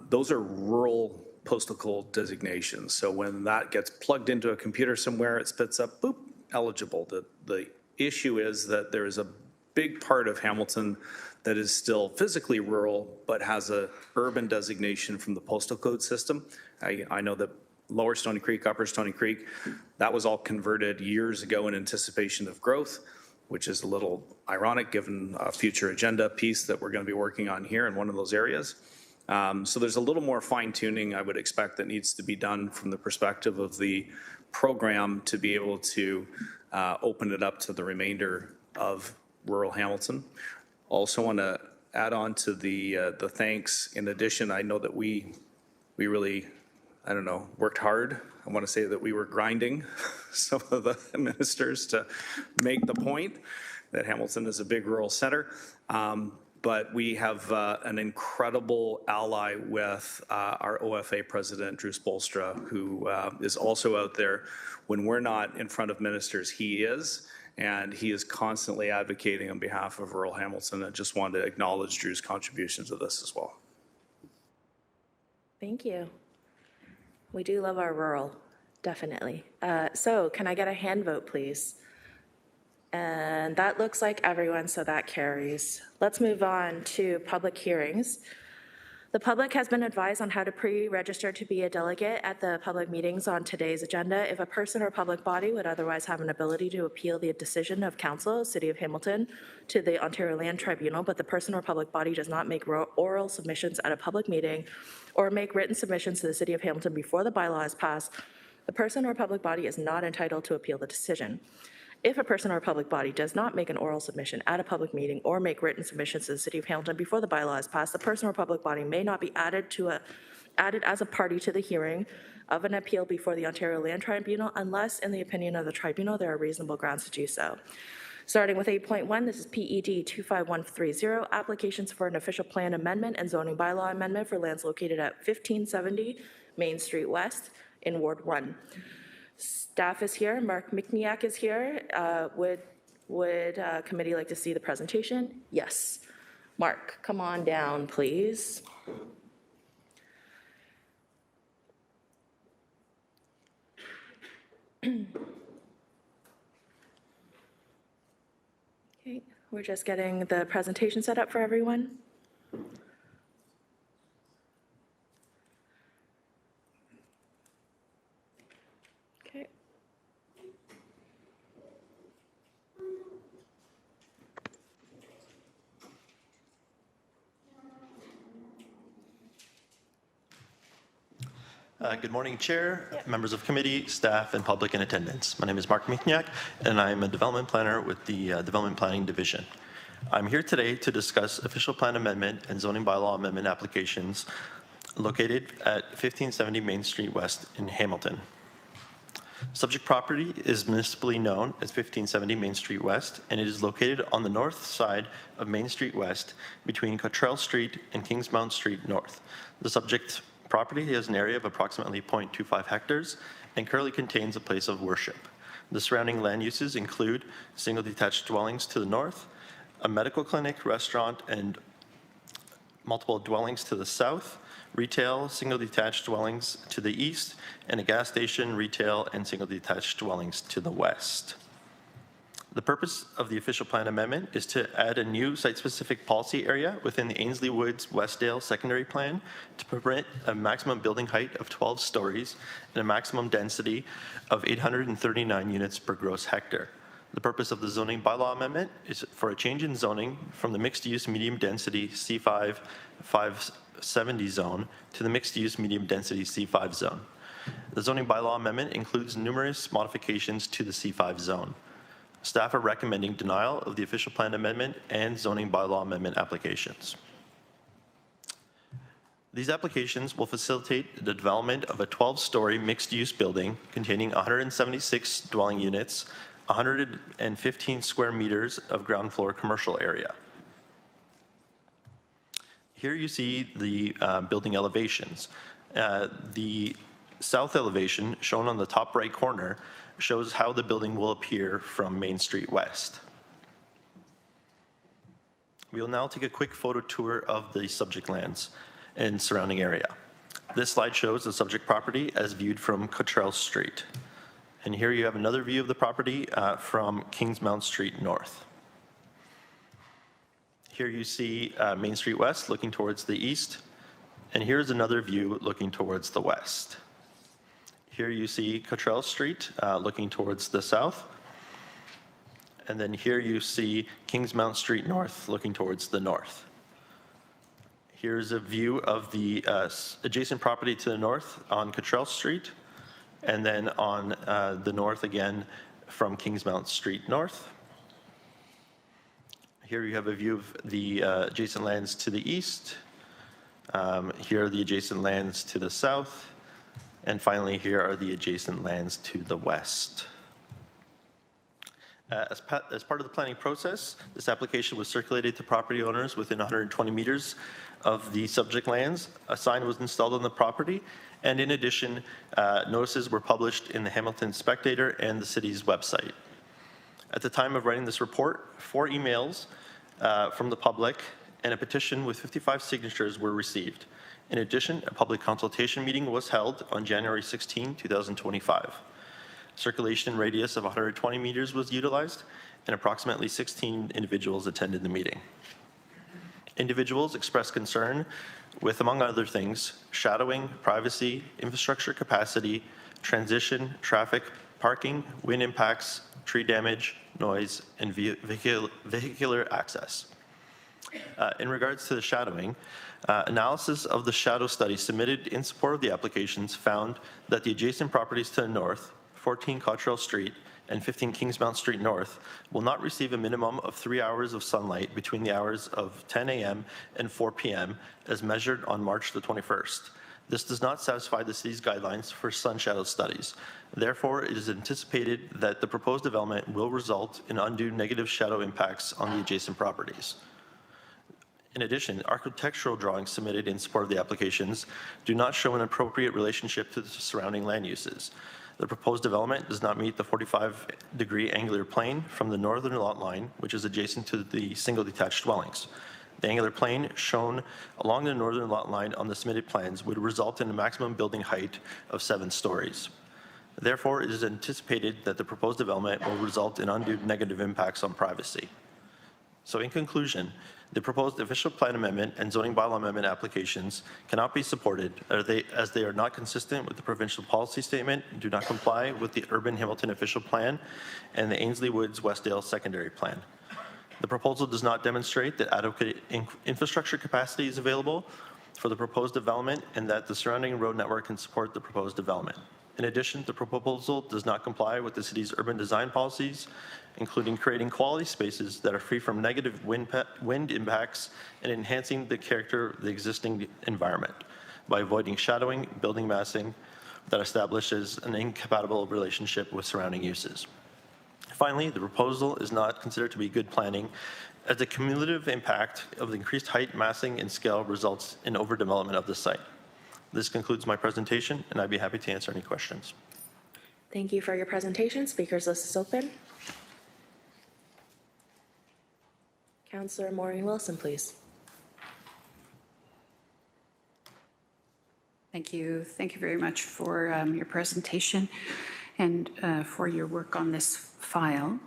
Speaker 8: those are rural postal code designations. So when that gets plugged into a computer somewhere, it spits up, boop, eligible. The issue is that there is a big part of Hamilton that is still physically rural, but has a urban designation from the postal code system. I know that Lower Stony Creek, Upper Stony Creek, that was all converted years ago in anticipation of growth, which is a little ironic given a future agenda piece that we're going to be working on here in one of those areas. So there's a little more fine tuning I would expect that needs to be done from the perspective of the program to be able to open it up to the remainder of rural Hamilton. Also want to add on to the thanks. In addition, I know that we really, worked hard. I want to say that we were grinding some of the ministers to make the point that Hamilton is a big rural center. But we have an incredible ally with our OFA president, Drew Spolstra, who is also out there. When we're not in front of ministers, he is, and he is constantly advocating on behalf of rural Hamilton. I just wanted to acknowledge Drew's contribution to this as well.
Speaker 1: Thank you. We do love our rural, definitely. So can I get a hand vote, please? And that looks like everyone, so that carries. Let's move on to public hearings. The public has been advised on how to pre-register to be a delegate at the public meetings on today's agenda. If a person or public body would otherwise have an ability to appeal the decision of Council, City of Hamilton, to the Ontario Land Tribunal, but the person or public body does not make oral submissions at a public meeting or make written submissions to the City of Hamilton before the bylaw is passed, the person or public body is not entitled to appeal the decision. If a person or public body does not make an oral submission at a public meeting or make written submissions to the City of Hamilton before the bylaw is passed, the person or public body may not be added as a party to the hearing of an appeal before the Ontario Land Tribunal unless, in the opinion of the tribunal, there are reasonable grounds to do so. Starting with 8.1, this is PED 25130, applications for an official plan amendment and zoning bylaw amendment for lands located at 1570 Main Street West in Ward 1. Staff is here, Mark Mikniak is here. Would committee like to see the presentation? Yes. Mark, come on down, please. Okay, we're just getting the presentation set up for everyone. Okay.
Speaker 16: Good morning, Chair, members of committee, staff, and public in attendance. My name is Mark Mikniak, and I'm a development planner with the Development Planning Division. I'm here today to discuss official plan amendment and zoning bylaw amendment applications located at 1570 Main Street West in Hamilton. Subject property is municipally known as 1570 Main Street West, and it is located on the north side of Main Street West between Cottrell Street and Kingsmount Street North. The subject property has an area of approximately 0.25 hectares and currently contains a place of worship. The surrounding land uses include single detached dwellings to the north, a medical clinic, restaurant, and multiple dwellings to the south, retail, single detached dwellings to the east, and a gas station, retail, and single detached dwellings to the west. The purpose of the official plan amendment is to add a new site-specific policy area within the Ainsley Woods Westdale secondary plan to permit a maximum building height of 12 stories and a maximum density of 839 units per gross hectare. The purpose of the zoning bylaw amendment is for a change in zoning from the mixed-use medium-density C5 570 zone to the mixed-use medium-density C5 zone. The zoning bylaw amendment includes numerous modifications to the C5 zone. Staff are recommending denial of the official plan amendment and zoning bylaw amendment applications. These applications will facilitate the development of a 12-story mixed-use building containing 176 dwelling units, 115 square meters of ground floor commercial area. Here you see the building elevations. The south elevation, shown on the top right corner, shows how the building will appear from Main Street West. We will now take a quick photo tour of the subject lands and surrounding area. This slide shows the subject property as viewed from Cottrell Street. And here you have another view of the property from Kingsmount Street North. Here you see Main Street West looking towards the east, and here's another view looking towards the west. Here you see Cottrell Street looking towards the south. And then here you see Kingsmount Street North looking towards the north. Here's a view of the adjacent property to the north on Cottrell Street. And then on the north again from Kingsmount Street North. Here you have a view of the adjacent lands to the east. Here are the adjacent lands to the south. And finally, here are the adjacent lands to the west. As part of the planning process, this application was circulated to property owners within 120 meters of the subject lands. A sign was installed on the property, and in addition, notices were published in the Hamilton Spectator and the city's website. At the time of writing this report, 4 emails from the public and a petition with 55 signatures were received. In addition, a public consultation meeting was held on January 16, 2025. Circulation radius of 120 meters was utilized, and approximately 16 individuals attended the meeting. Individuals expressed concern with, among other things, shadowing, privacy, infrastructure capacity, transition, traffic, parking, wind impacts, tree damage, noise, and vehicular access. In regards to the shadowing, analysis of the shadow study submitted in support of the applications found that the adjacent properties to the north, 14 Cottrell Street and 15 Kingsmount Street North, will not receive a minimum of 3 hours of sunlight between the hours of 10 a.m. and 4 p.m. as measured on March the 21st. This does not satisfy the city's guidelines for sun shadow studies. Therefore, it is anticipated that the proposed development will result in undue negative shadow impacts on the adjacent properties. In addition, architectural drawings submitted in support of the applications do not show an appropriate relationship to the surrounding land uses. The proposed development does not meet the 45-degree angular plane from the northern lot line, which is adjacent to the single detached dwellings. The angular plane shown along the northern lot line on the submitted plans would result in a maximum building height of 7 stories. Therefore, it is anticipated that the proposed development will result in undue negative impacts on privacy. So in conclusion, the proposed official plan amendment and zoning bylaw amendment applications cannot be supported as they are not consistent with the provincial policy statement, do not comply with the Urban Hamilton official plan and the Ainslie Woods Westdale secondary plan. The proposal does not demonstrate that adequate infrastructure capacity is available for the proposed development and that the surrounding road network can support the proposed development. In addition, the proposal does not comply with the city's urban design policies, including creating quality spaces that are free from negative wind impacts and enhancing the character of the existing environment by avoiding shadowing, building massing that establishes an incompatible relationship with surrounding uses. Finally, the proposal is not considered to be good planning as the cumulative impact of the increased height, massing, and scale results in overdevelopment of the site. This concludes my presentation, and I'd be happy to answer any questions.
Speaker 1: Thank you for your presentation. Speakers list is open. Councillor Maureen Wilson, please.
Speaker 17: Thank you. Thank you very much for your presentation and for your work on this file.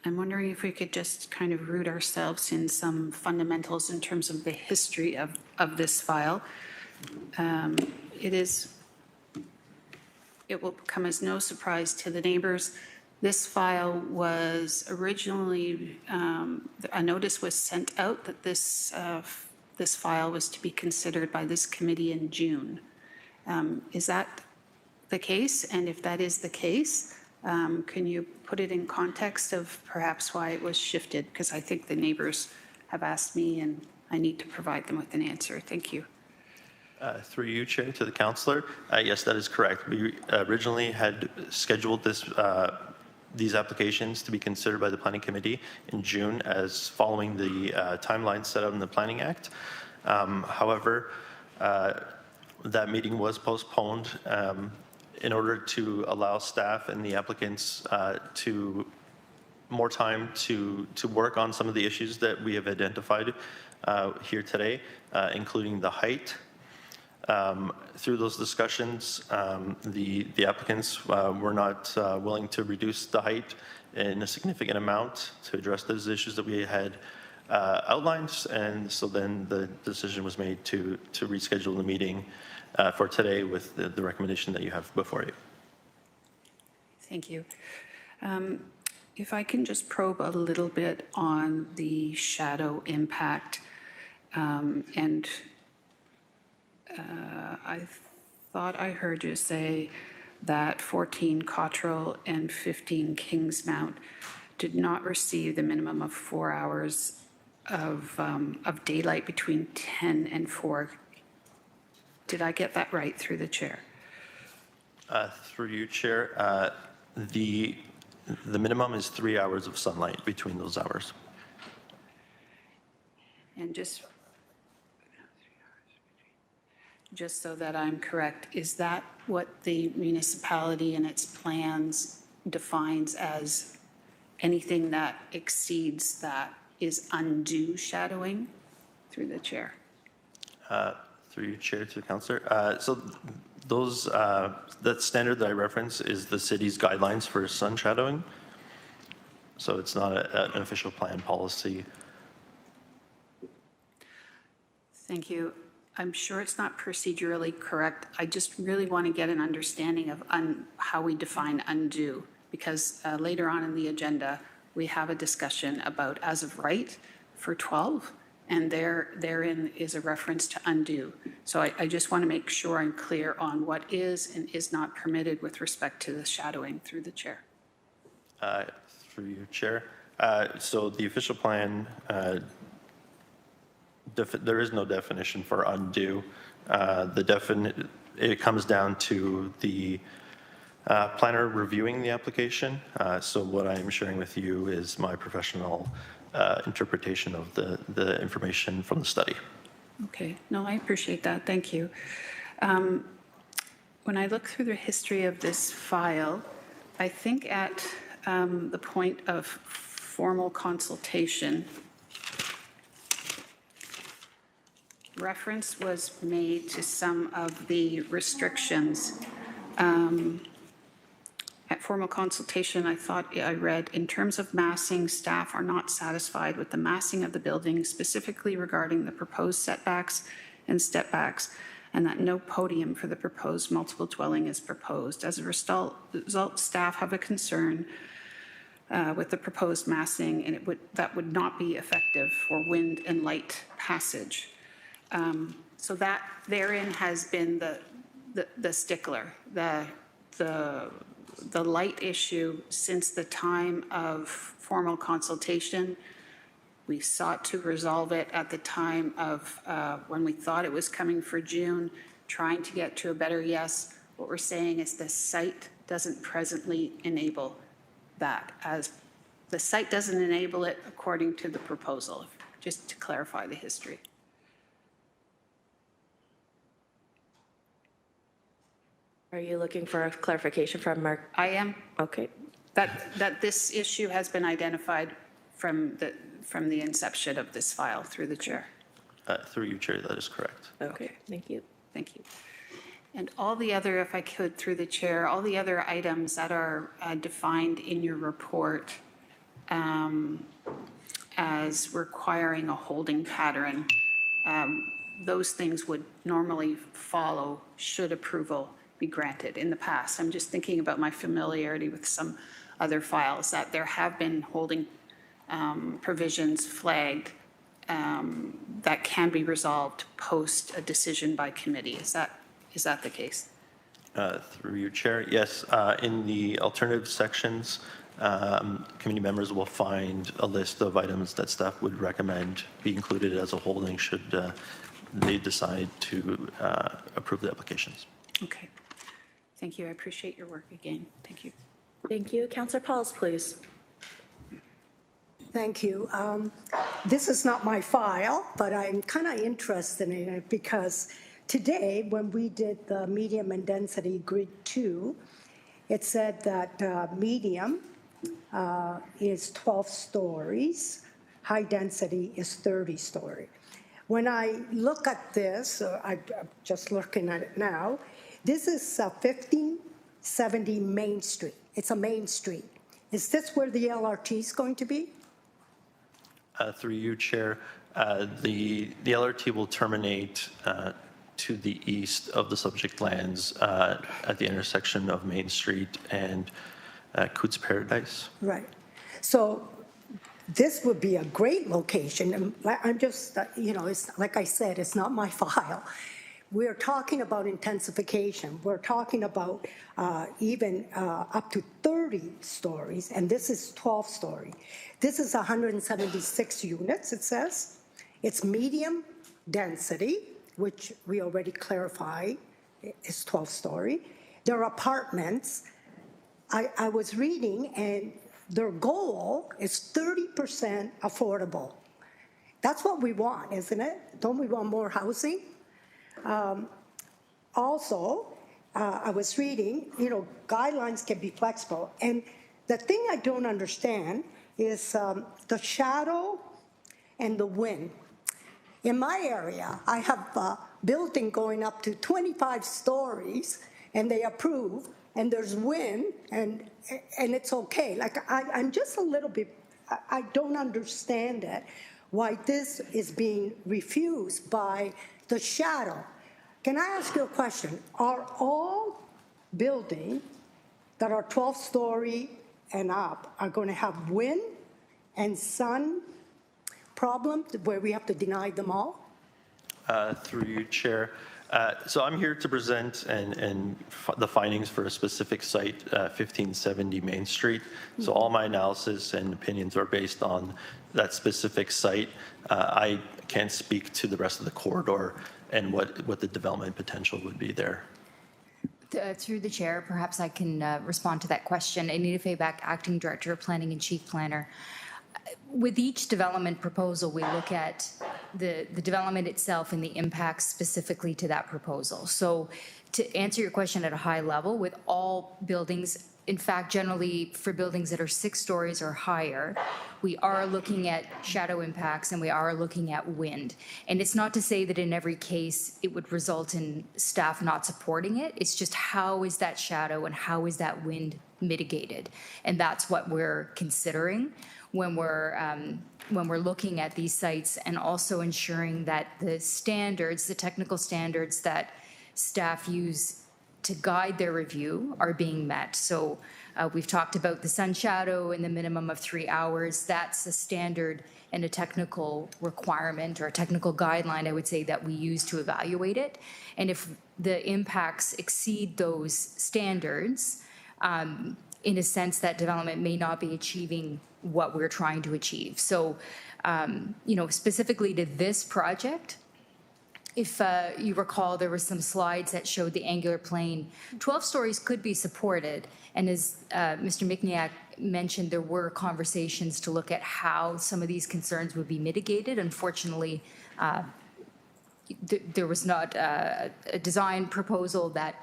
Speaker 17: I'm wondering if we could just kind of root ourselves in some fundamentals in terms of the history of this file. It will come as no surprise to the neighbors. This file was originally, a notice was sent out that this file was to be considered by this committee in June. Is that the case? And if that is the case, can you put it in context of perhaps why it was shifted? Because I think the neighbors have asked me and I need to provide them with an answer. Thank you.
Speaker 16: Through you, Chair, to the councillor. Yes, that is correct. We originally had scheduled these applications to be considered by the Planning Committee in June as following the timeline set out in the Planning Act. However, that meeting was postponed in order to allow staff and the applicants to more time to work on some of the issues that we have identified here today, including the height. Through those discussions, the applicants were not willing to reduce the height in a significant amount to address those issues that we had outlined, and so then the decision was made to reschedule the meeting for today with the recommendation that you have before you.
Speaker 17: Thank you. If I can just probe a little bit on the shadow impact, and I thought I heard you say that 14 Cottrell and 15 Kingsmount did not receive the minimum of 4 hours of daylight between 10 and 4. Did I get that right through the chair?
Speaker 16: Through you, Chair, the minimum is 3 hours of sunlight between those hours.
Speaker 17: And just so that I'm correct, is that what the municipality and its plans defines as anything that exceeds that is undue shadowing? Through the chair.
Speaker 16: Through you, Chair, to the councillor. So those, that standard that I reference is the city's guidelines for sun shadowing. So it's not an official plan policy.
Speaker 17: Thank you. I'm sure it's not procedurally correct. I just really want to get an understanding of how we define undue, because later on in the agenda, we have a discussion about as of right for 12, and therein is a reference to undue. So I just want to make sure I'm clear on what is and is not permitted with respect to the shadowing through the chair.
Speaker 16: Through you, Chair. So the official plan there is no definition for undue. It comes down to the planner reviewing the application. So what I'm sharing with you is my professional interpretation of the information from the study.
Speaker 17: Okay, no, I appreciate that, thank you. When I look through the history of this file, I think at the point of formal consultation, reference was made to some of the restrictions. At formal consultation, I thought I read, in terms of massing, staff are not satisfied with the massing of the building, specifically regarding the proposed setbacks and stepbacks, and that no podium for the proposed multiple dwelling is proposed. As a result, staff have a concern with the proposed massing, and that would not be effective for wind and light passage. So that therein has been the stickler, the light issue since the time of formal consultation. We sought to resolve it at the time of when we thought it was coming for June, trying to get to a better yes. What we're saying is the site doesn't presently enable that, as the site doesn't enable it according to the proposal, just to clarify the history.
Speaker 1: Are you looking for a clarification from Mark?
Speaker 17: I am.
Speaker 1: Okay.
Speaker 17: That this issue has been identified from the inception of this file through the chair.
Speaker 16: Through you, Chair, that is correct.
Speaker 1: Okay, thank you.
Speaker 17: Thank you. And all the other, if I could, through the chair, all the other items that are defined in your report as requiring a holding pattern, those things would normally follow should approval be granted in the past. I'm just thinking about my familiarity with some other files that there have been holding provisions flagged that can be resolved post a decision by committee. Is that the case?
Speaker 16: Through you, Chair, yes. In the alternative sections, committee members will find a list of items that staff would recommend be included as a holding should they decide to approve the applications.
Speaker 17: Okay. Thank you. I appreciate your work again. Thank you.
Speaker 1: Thank you. Councillor Pauls, please.
Speaker 7: Thank you. This is not my file, but I'm kind of interested in it because today, when we did the medium and density grid 2, it said that medium is 12 stories, high density is 30 story. When I look at this, I'm just looking at it now, this is 1570 Main Street. It's a main street. Is this where the LRT is going to be?
Speaker 16: Through you, Chair, the LRT will terminate to the east of the subject lands at the intersection of Main Street and Coots Paradise.
Speaker 7: Right. So this would be a great location. And I'm just, it's like I said, it's not my file. We're talking about intensification. We're talking about even up to 30 stories, and this is 12 story. This is 176 units, it says. It's medium density, which we already clarified is 12 story. There are apartments. I was reading, and their goal is 30% affordable. That's what we want, isn't it? Don't we want more housing? Also, I was reading, guidelines can be flexible. And the thing I don't understand is the shadow and the wind. In my area, I have a building going up to 25 stories, and they approve, and there's wind, and it's okay. Like, I'm just a little bit, I don't understand it, why this is being refused by the shadow. Can I ask you a question? Are all buildings that are 12-story and up are going to have wind and sun problems where we have to deny them all?
Speaker 16: Through you, Chair. So I'm here to present the findings for a specific site, 1570 Main Street. So all my analysis and opinions are based on that specific site. I can't speak to the rest of the corridor and what the development potential would be there.
Speaker 18: Through the chair, perhaps I can respond to that question. Anita Fayback, Acting Director of Planning and Chief Planner. With each development proposal, we look at the development itself and the impacts specifically to that proposal. So to answer your question at a high level, with all buildings, in fact, generally for buildings that are 6 stories or higher, we are looking at shadow impacts and we are looking at wind. And it's not to say that in every case it would result in staff not supporting it. It's just how is that shadow and how is that wind mitigated? And that's what we're considering when we're looking at these sites, and also ensuring that the standards, the technical standards that staff use to guide their review are being met. So we've talked about the sun shadow and the minimum of 3 hours. That's a standard and a technical requirement, or a technical guideline, I would say, that we use to evaluate it. And if the impacts exceed those standards, in a sense, that development may not be achieving what we're trying to achieve. So, specifically to this project, if you recall, there were some slides that showed the angular plane. 12 stories could be supported. And as Mr. Mikniak mentioned, there were conversations to look at how some of these concerns would be mitigated. Unfortunately, there was not a design proposal that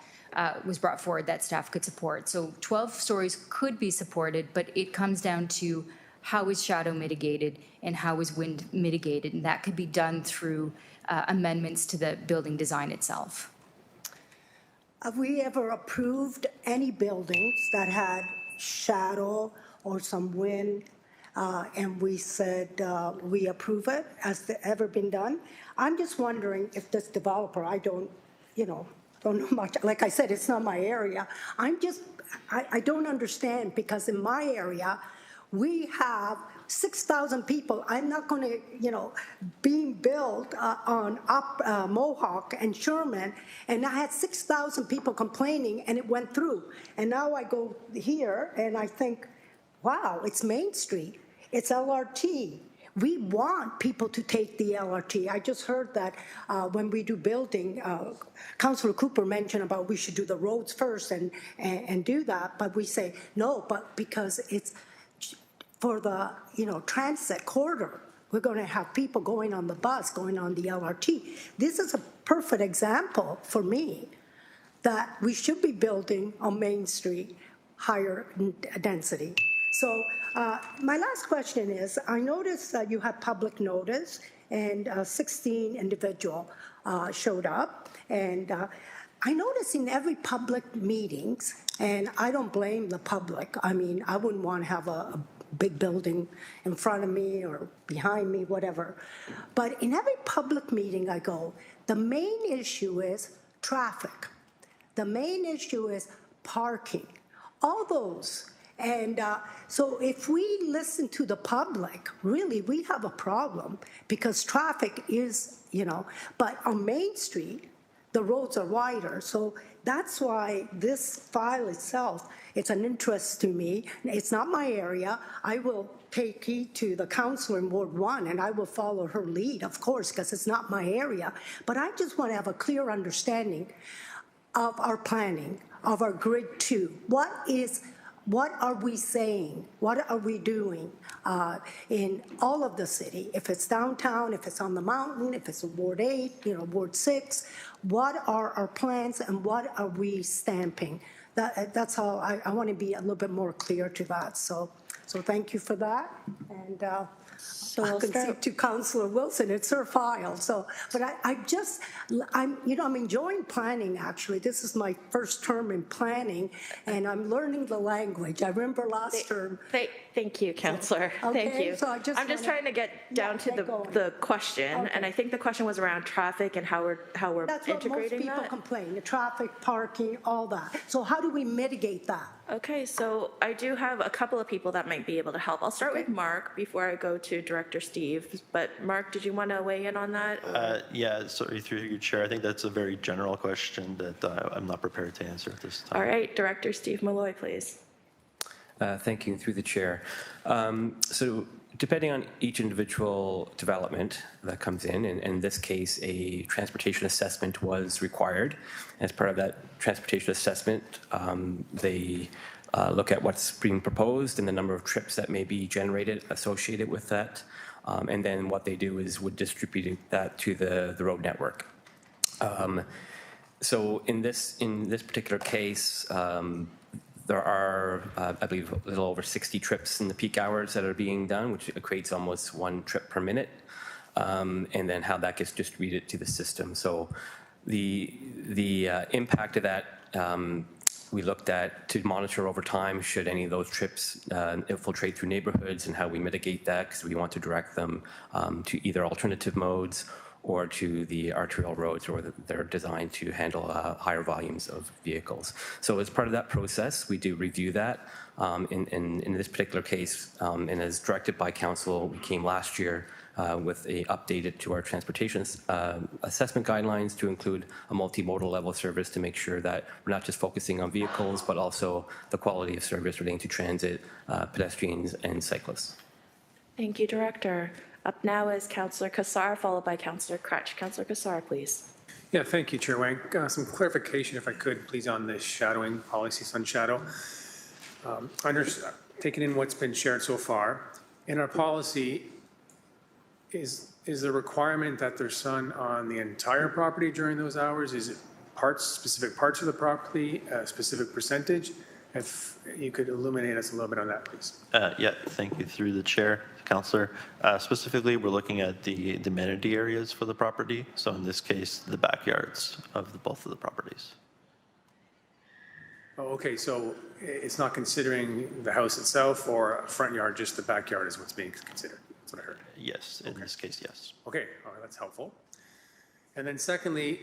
Speaker 18: was brought forward that staff could support. So 12 stories could be supported, but it comes down to how is shadow mitigated and how is wind mitigated. And that could be done through amendments to the building design itself.
Speaker 7: Have we ever approved any buildings that had shadow or some wind, and we said we approve it? Has it ever been done? I'm just wondering if this developer, I don't know much. Like I said, it's not my area. I don't understand, because in my area, we have 6,000 people. I'm not going to, being built on up Mohawk and Sherman, and I had 6,000 people complaining, and it went through. And now I go here, and I think, wow, it's Main Street. It's LRT. We want people to take the LRT. I just heard that when we do building, Councillor Cooper mentioned about we should do the roads first and do that, but we say no, but because it's for the transit corridor, we're going to have people going on the bus, going on the LRT. This is a perfect example for me that we should be building on Main Street higher density. So my last question is, I noticed that you had public notice and 16 individuals showed up. And I noticed in every public meetings, and I don't blame the public. I mean, I wouldn't want to have a big building in front of me or behind me, whatever. But in every public meeting I go, the main issue is traffic. The main issue is parking, all those. And so if we listen to the public, really, we have a problem, because traffic is, but on Main Street, the roads are wider. So that's why this file itself, it's an interest to me. It's not my area. I will take heed to the councillor in Ward 1, and I will follow her lead, of course, because it's not my area. But I just want to have a clear understanding of our planning, of our Grid 2. What are we saying? What are we doing in all of the city? If it's downtown, if it's on the mountain, if it's in Ward 8, Ward 6, what are our plans and what are we stamping? That's all. I want to be a little bit more clear to that. So thank you for that. And I can speak to Councillor Wilson. It's her file. So, but I'm enjoying planning, actually. This is my first term in planning, and I'm learning the language. I remember last term.
Speaker 1: Thank you, Councillor.
Speaker 7: Okay,
Speaker 1: Thank you.
Speaker 7: so
Speaker 1: I'm just trying to get down to the question,
Speaker 7: Okay.
Speaker 1: and I think the question was around traffic and how we're
Speaker 7: That's what most
Speaker 1: integrating
Speaker 7: people
Speaker 1: that.
Speaker 7: complain, the traffic, parking, all that. So how do we mitigate that?
Speaker 1: Okay, so I do have a couple of people that might be able to help. I'll start with Mark before I go to Director Steve. But Mark, did you want to weigh in on that?
Speaker 16: Yeah, sorry, through your chair. I think that's a very general question that I'm not prepared to answer at this time.
Speaker 1: All right, Director Steve Malloy, please.
Speaker 11: Thank you, through the chair. So Depending on each individual development that comes in this case, a transportation assessment was required. As part of that transportation assessment, they look at what's being proposed and the number of trips that may be generated associated with that. And then what they do is would distribute that to the road network. So in this particular case, there are, I believe, a little over 60 trips in the peak hours that are being done, which equates almost 1 trip per minute, and then how that gets distributed to the system. So the impact of that we looked at to monitor over time should any of those trips infiltrate through neighborhoods and how we mitigate that, because we want to direct them to either alternative modes or to the arterial roads, or they're designed to handle higher volumes of vehicles. So as part of that process, we do review that. In this particular case, and as directed by council, we came last year with a updated to our transportation assessment guidelines to include a multimodal level service to make sure that we're not just focusing on vehicles, but also the quality of service relating to transit, pedestrians, and cyclists.
Speaker 1: Thank you, Director. Up now is Councillor Kassar, followed by Councillor Crutch. Councillor Kassar, please.
Speaker 4: Yeah, thank you, Chair Wang. Some clarification, if I could, please, on this shadowing policy, sun shadow. Taking in what's been shared so far, in our policy, is the requirement that there's sun on the entire property during those hours? Is it specific parts of the property, a specific percentage? If you could illuminate us a little bit on that, please.
Speaker 16: Yeah, thank you through the chair, Councillor. Specifically, we're looking at the amenity areas for the property. So in this case, the backyards of both of the properties.
Speaker 4: Oh, okay, so it's not considering the house itself or a front yard, just the backyard is what's being considered. That's what I heard.
Speaker 16: Yes, in this case, yes.
Speaker 4: Okay, all right, that's helpful. And then secondly,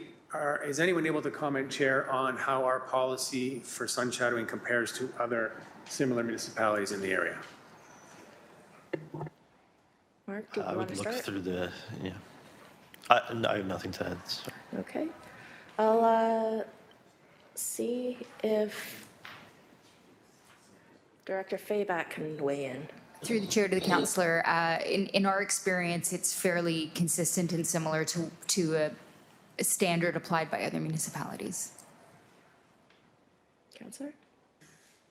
Speaker 4: is anyone able to comment, Chair, on how our policy for sun shadowing compares to other similar municipalities in the area?
Speaker 1: Mark, do you
Speaker 16: I
Speaker 1: want
Speaker 16: would
Speaker 1: to
Speaker 16: look
Speaker 1: start?
Speaker 16: through the, yeah. I have nothing to add, sorry.
Speaker 1: Okay. I'll see if Director Fayback can weigh in.
Speaker 18: Through the chair to the councillor, in our experience, it's fairly consistent and similar to a standard applied by other municipalities.
Speaker 1: Councillor?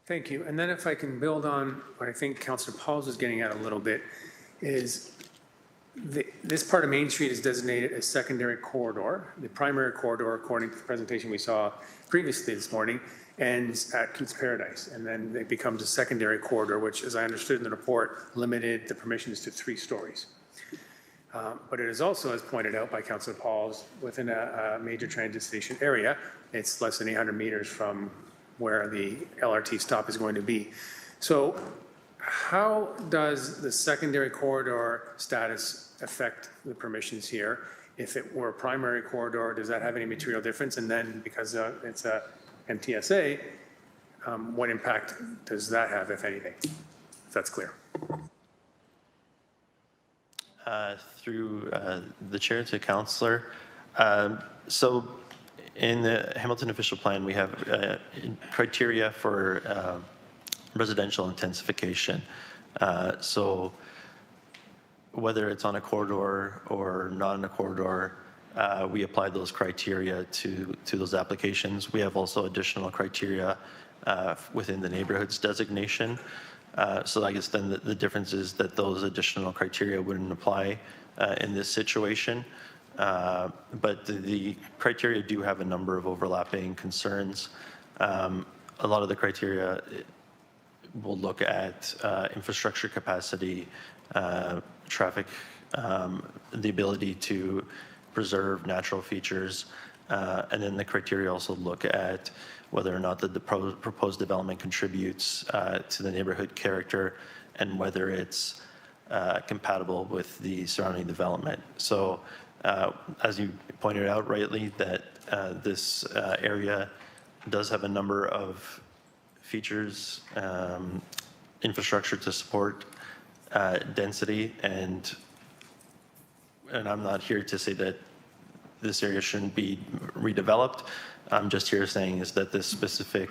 Speaker 4: Thank you. And then if I can build on what I think Councillor Pauls was getting at a little bit, is this part of Main Street is designated as secondary corridor. The primary corridor, according to the presentation we saw previously this morning, ends at Keats Paradise, and then it becomes a secondary corridor, which, as I understood in the report, limited the permissions to 3 stories. But it is also, as pointed out by Councillor Pauls, within a major transit station area. It's less than 800 meters from where the LRT stop is going to be. So how does the secondary corridor status affect the permissions here? If it were a primary corridor, does that have any material difference? And then because it's a MTSA, what impact does that have, if anything? If that's clear.
Speaker 16: Through the chair to councillor. So in the Hamilton official plan, we have criteria for residential intensification. So whether it's on a corridor or not on a corridor, we applied those criteria to those applications. We have also additional criteria within the neighborhoods designation. So I guess then the difference is that those additional criteria wouldn't apply in this situation. But the criteria do have a number of overlapping concerns. A lot of the criteria will look at infrastructure capacity, traffic, the ability to preserve natural features, and then the criteria also look at whether or not the proposed development contributes to the neighborhood character and whether it's compatible with the surrounding development. So as you pointed out rightly, that this area does have a number of features, infrastructure to support density, and I'm not here to say that this area shouldn't be redeveloped. I'm just here saying is that this specific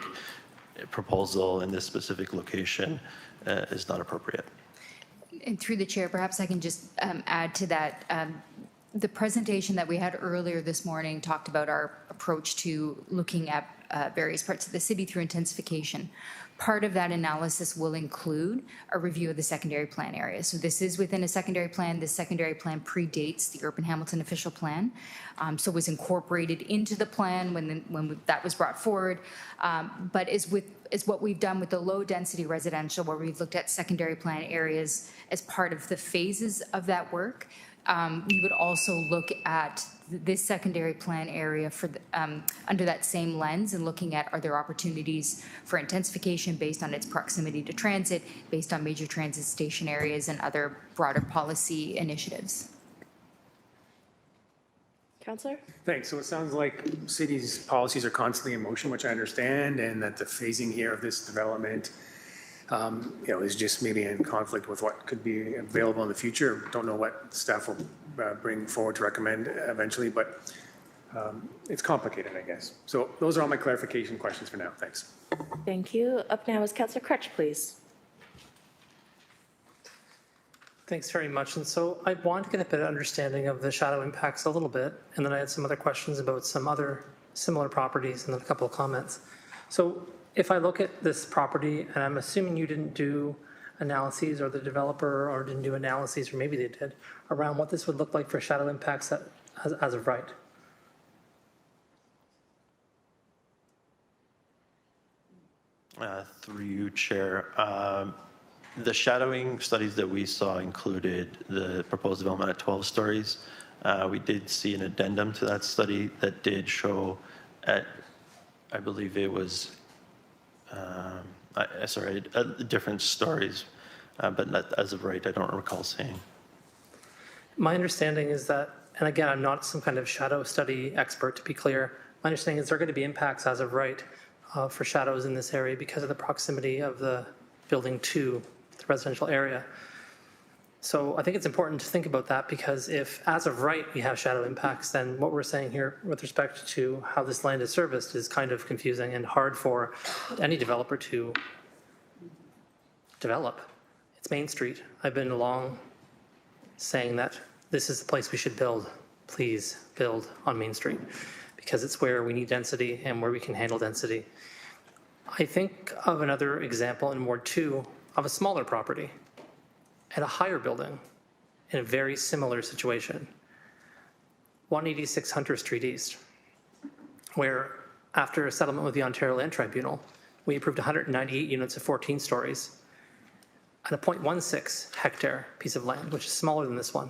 Speaker 16: proposal in this specific location is not appropriate.
Speaker 18: And through the chair, perhaps I can just add to that. The presentation that we had earlier this morning talked about our approach to looking at various parts of the city through intensification. Part of that analysis will include a review of the secondary plan area. So this is within a secondary plan. This secondary plan predates the Urban Hamilton official plan. So was incorporated into the plan when that was brought forward. But is what we've done with the low density residential, where we've looked at secondary plan areas as part of the phases of that work. We would also look at this secondary plan area for under that same lens and looking at, are there opportunities for intensification based on its proximity to transit, based on major transit station areas and other broader policy initiatives.
Speaker 1: Councillor?
Speaker 4: Thanks. So it sounds like cities' policies are constantly in motion, which I understand, and that the phasing here of this development is just maybe in conflict with what could be available in the future. Don't know what staff will bring forward to recommend eventually, but it's complicated, I guess. So those are all my clarification questions for now. Thanks.
Speaker 1: Thank you. Up now is Councillor Crutch, please.
Speaker 13: Thanks very much. And so I wanted to get a better understanding of the shadow impacts a little bit, and then I had some other questions about some other similar properties and then a couple of comments. So if I look at this property, and I'm assuming you didn't do analyses, or the developer or didn't do analyses, or maybe they did, around what this would look like for shadow impacts as of right.
Speaker 16: Through you, Chair. The shadowing studies that we saw included the proposed development at 12 stories. We did see an addendum to that study that did show at, I believe it was, different stories, but not as of right, I don't recall seeing.
Speaker 13: My understanding is that, and again, I'm not some kind of shadow study expert to be clear, my understanding is there are going to be impacts as of right for shadows in this area because of the proximity of the building to the residential area. So I think it's important to think about that, because if as of right we have shadow impacts, then what we're saying here with respect to how this land is serviced is kind of confusing and hard for any developer to develop. It's Main Street. I've been along saying that this is the place we should build. Please build on Main Street, because it's where we need density and where we can handle density. I think of another example in Ward 2 of a smaller property and a higher building in a very similar situation. 186 Hunter Street East, where after a settlement with the Ontario Land Tribunal, we approved 198 units of 14 stories and a 0.16 hectare piece of land, which is smaller than this one.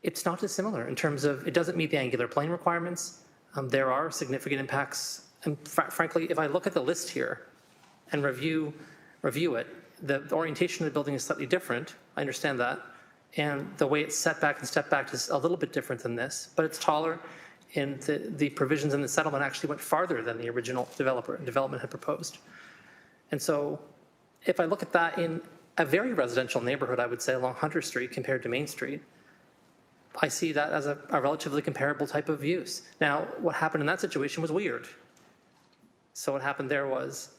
Speaker 13: It's not dissimilar in terms of it doesn't meet the angular plane requirements. There are significant impacts. And frankly, if I look at the list here and review it, the orientation of the building is slightly different. I understand that. And the way it's set back and stepped back is a little bit different than this, but it's taller, and the provisions in the settlement actually went farther than the original development had proposed. And so if I look at that in a very residential neighborhood, I would say along Hunter Street compared to Main Street, I see that as a relatively comparable type of use. Now, what happened in that situation was weird. So what happened there was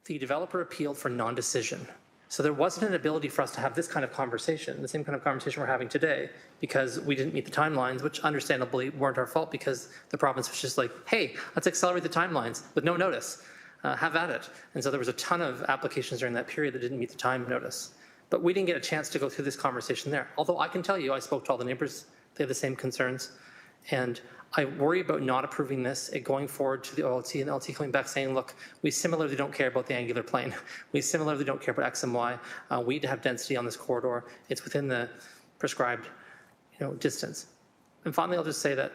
Speaker 13: the developer appealed for non-decision. So there wasn't an ability for us to have this kind of conversation, the same kind of conversation we're having today, because we didn't meet the timelines, which understandably weren't our fault, because the province was just like, hey, let's accelerate the timelines with no notice. Have at it. And so there was a ton of applications during that period that didn't meet the time notice. But we didn't get a chance to go through this conversation there. Although I can tell you, I spoke to all the neighbors, they have the same concerns. And I worry about not approving this, it going forward to the OLT, and the OLT coming back saying, look, we similarly don't care about the angular plane. We similarly don't care about X and Y. We need to have density on this corridor. It's within the prescribed distance. And finally, I'll just say that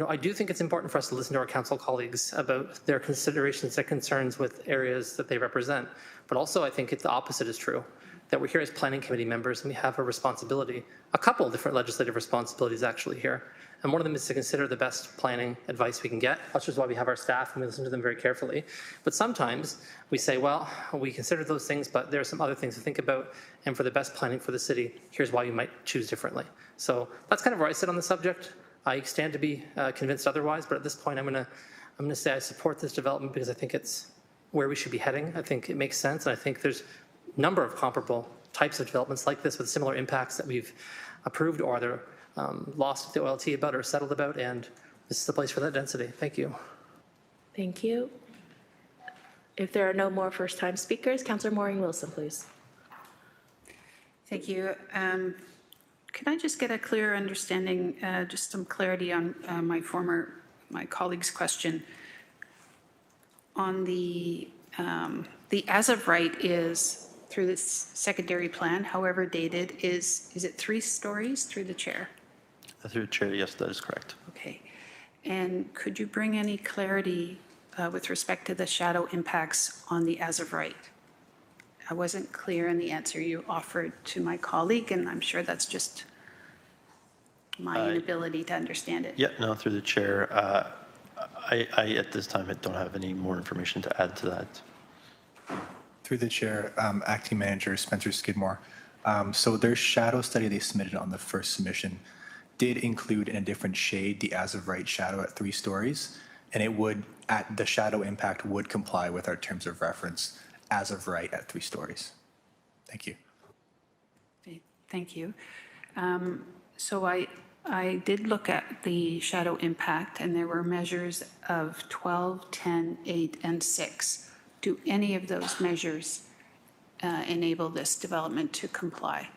Speaker 13: I do think it's important for us to listen to our council colleagues about their considerations, their concerns with areas that they represent. But also, I think the opposite is true, that we're here as planning committee members and we have a responsibility, a couple of different legislative responsibilities actually here. And one of them is to consider the best planning advice we can get, which is why we have our staff and we listen to them very carefully. But sometimes we say, well, we consider those things, but there are some other things to think about. And for the best planning for the city, here's why you might choose differently. So that's kind of where I sit on the subject. I stand to be convinced otherwise, but at this point, I'm going to say I support this development because I think it's where we should be heading. I think it makes sense, and I think there's number of comparable types of developments like this with similar impacts that we've approved or they're lost the OLT about or settled about, and this is the place for that density. Thank you.
Speaker 1: Thank you. If there are no more first-time speakers, Councillor Maureen Wilson, please.
Speaker 17: Thank you. Can I just get a clear understanding, just some clarity on my colleague's question? On the as of right is through this secondary plan, however dated, is it 3 stories through the chair?
Speaker 16: Through the chair, yes, that is correct.
Speaker 17: Okay. And could you bring any clarity with respect to the shadow impacts on the as of right? I wasn't clear in the answer you offered to my colleague, and I'm sure that's just my inability to understand it.
Speaker 16: Yeah, no, through the chair. I at this time, I don't have any more information to add to that.
Speaker 19: Through the chair, Acting Manager Spencer Skidmore. So their shadow study they submitted on the first submission did include in a different shade the as of right shadow at 3 stories, and it would, at the shadow impact would comply with our terms of reference as of right at 3 stories. Thank you.
Speaker 17: Okay, thank you. So I did look at the shadow impact, and there were measures of 12, 10, 8, and 6. Do any of those measures enable this development to comply?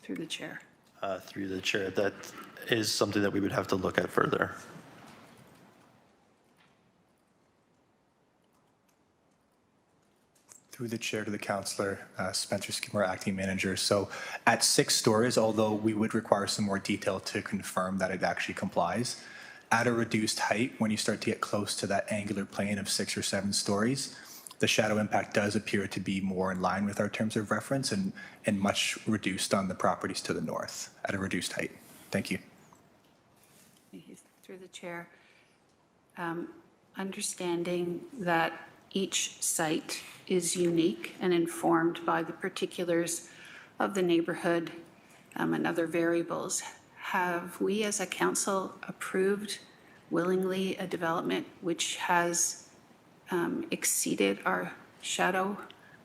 Speaker 17: Through the chair.
Speaker 16: Through the chair, that is something that we would have to look at further.
Speaker 19: Through the chair to the councillor, Spencer Skidmore, Acting Manager. So at 6 stories, although we would require some more detail to confirm that it actually complies, at a reduced height, when you start to get close to that angular plane of 6 or 7 stories, the shadow impact does appear to be more in line with our terms of reference and much reduced on the properties to the north at a reduced height. Thank you.
Speaker 17: Through the chair. Understanding that each site is unique and informed by the particulars of the neighborhood and other variables. Have we as a council approved willingly a development which has exceeded our shadow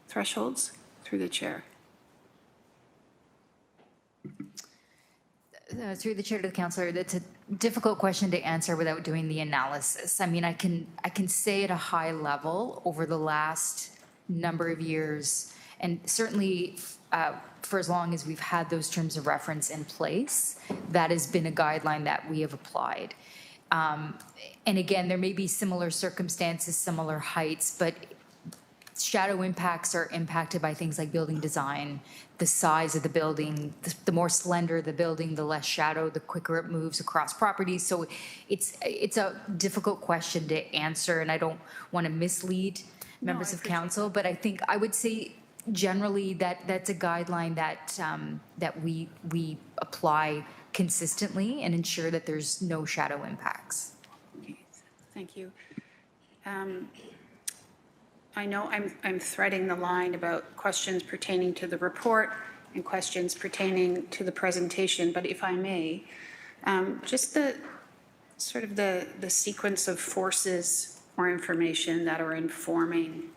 Speaker 17: thresholds? Through the chair.
Speaker 18: Through the chair to the councillor, that's a difficult question to answer without doing the analysis. I mean, I can say at a high level over the last number of years, and certainly for as long as we've had those terms of reference in place, that has been a guideline that we have applied. And again, there may be similar circumstances, similar heights, but shadow impacts are impacted by things like building design, the size of the building, the more slender the building, the less shadow, the quicker it moves across properties. So it's a difficult question to answer, and I don't want to mislead members of council, but I think I would say generally that's a guideline that that we apply consistently and ensure that there's no shadow impacts.
Speaker 17: Okay, thank you. I know I'm threading the line about questions pertaining to the report and questions pertaining to the presentation, but if I may, just the sort of the sequence of forces or information that are informing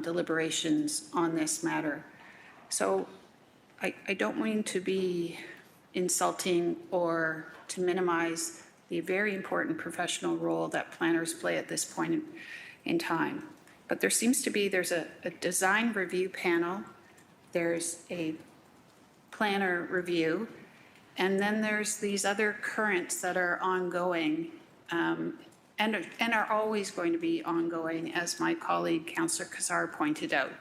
Speaker 17: deliberations on this matter. So I don't mean to be insulting or to minimize the very important professional role that planners play at this point in time. But there seems to be, there's a design review panel, there's a planner review, and then there's these other currents that are ongoing and are always going to be ongoing, as my colleague, Councillor Kazar, pointed out.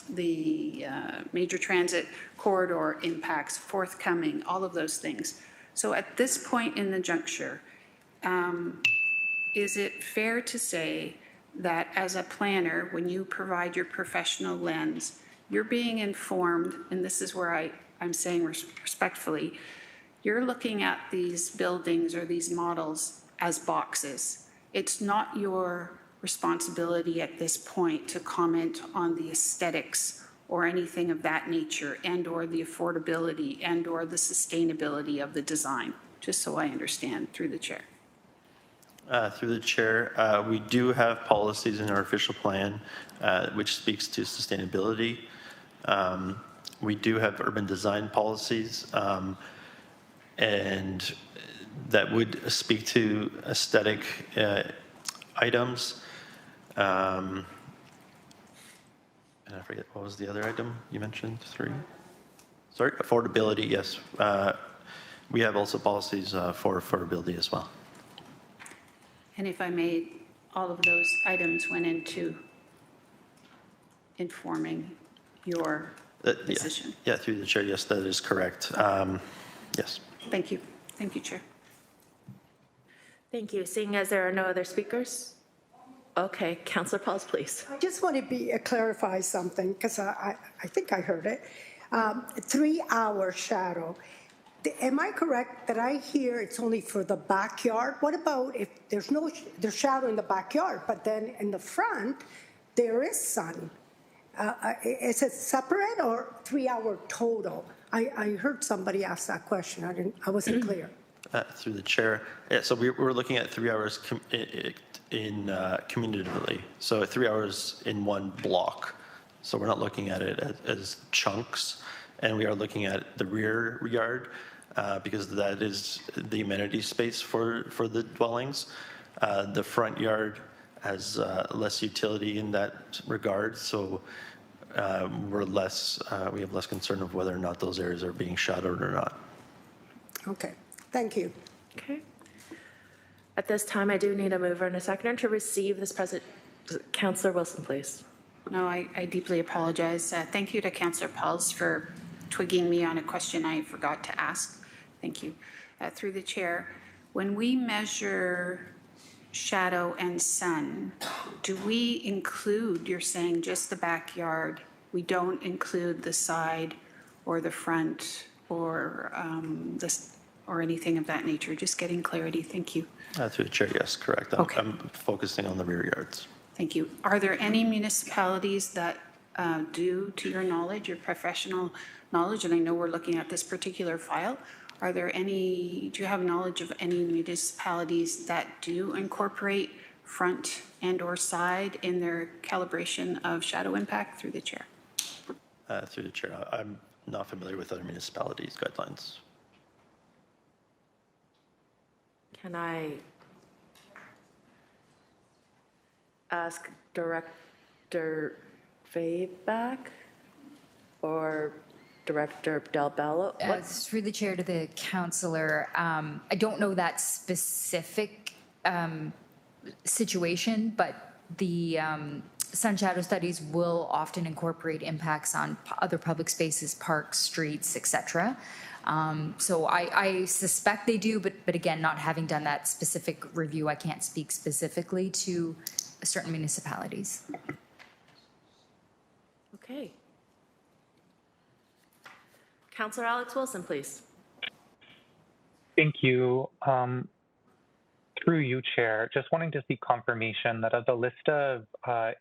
Speaker 17: The major transit corridor impacts forthcoming, all of those things. So at this point in the juncture, is it fair to say that as a planner, when you provide your professional lens, you're being informed, and this is where I'm saying respectfully, you're looking at these buildings or these models as boxes. It's not your responsibility at this point to comment on the aesthetics or anything of that nature, and or the affordability and or the sustainability of the design, just so I understand through the chair.
Speaker 16: Through the chair, we do have policies in our official plan which speaks to sustainability. We do have urban design policies, and that would speak to aesthetic items. And I forget, what was the other item you mentioned? 3? Sorry, affordability, yes. We have also policies for affordability as well.
Speaker 17: And if I may, all of those items went into informing your position.
Speaker 16: Yeah, through the chair, yes, that is correct. Yes.
Speaker 17: Thank you. Thank you, Chair.
Speaker 1: Thank you. Seeing as there are no other speakers? Okay, Councillor Pauls, please.
Speaker 7: I just want to clarify something, because I think I heard it. 3-hour shadow. Am I correct that I hear it's only for the backyard? What about if there's shadow in the backyard, but then in the front, there is sun? Is it separate or 3-hour total? I heard somebody ask that question. I wasn't clear.
Speaker 16: Through the chair. Yeah, so we're looking at 3 hours cumulatively. So 3 hours in one block. So we're not looking at it as chunks. And we are looking at the rear yard because that is the amenity space for the dwellings. The front yard has less utility in that regard. So we have less concern of whether or not those areas are being shadowed or not.
Speaker 7: Okay, thank you.
Speaker 1: Okay. At this time, I do need a mover and a seconder to receive this present. Councillor Wilson, please.
Speaker 17: No, I deeply apologize. Thank you to Councillor Pauls for twigging me on a question I forgot to ask. Thank you. Through the chair, when we measure shadow and sun, do we include, you're saying just the backyard, we don't include the side or the front or or anything of that nature? Just getting clarity. Thank you.
Speaker 16: Through the chair, yes, correct.
Speaker 17: Okay.
Speaker 16: I'm focusing on the rear yards.
Speaker 17: Thank you. Are there any municipalities that do, to your knowledge, your professional knowledge, and I know we're looking at this particular file, do you have knowledge of any municipalities that do incorporate front and or side in their calibration of shadow impact? Through the chair.
Speaker 16: Through the chair, I'm not familiar with other municipalities' guidelines.
Speaker 1: Can I ask Director Fabeck or Director Del Bello?
Speaker 18: Through the chair to the councillor, I don't know that specific situation, but the sun shadow studies will often incorporate impacts on other public spaces, parks, streets, etc. So I suspect they do, but again, not having done that specific review, I can't speak specifically to certain municipalities.
Speaker 1: Okay. Councillor Alex Wilson, please.
Speaker 12: Thank you. Through you, Chair, just wanting to seek confirmation that of the list of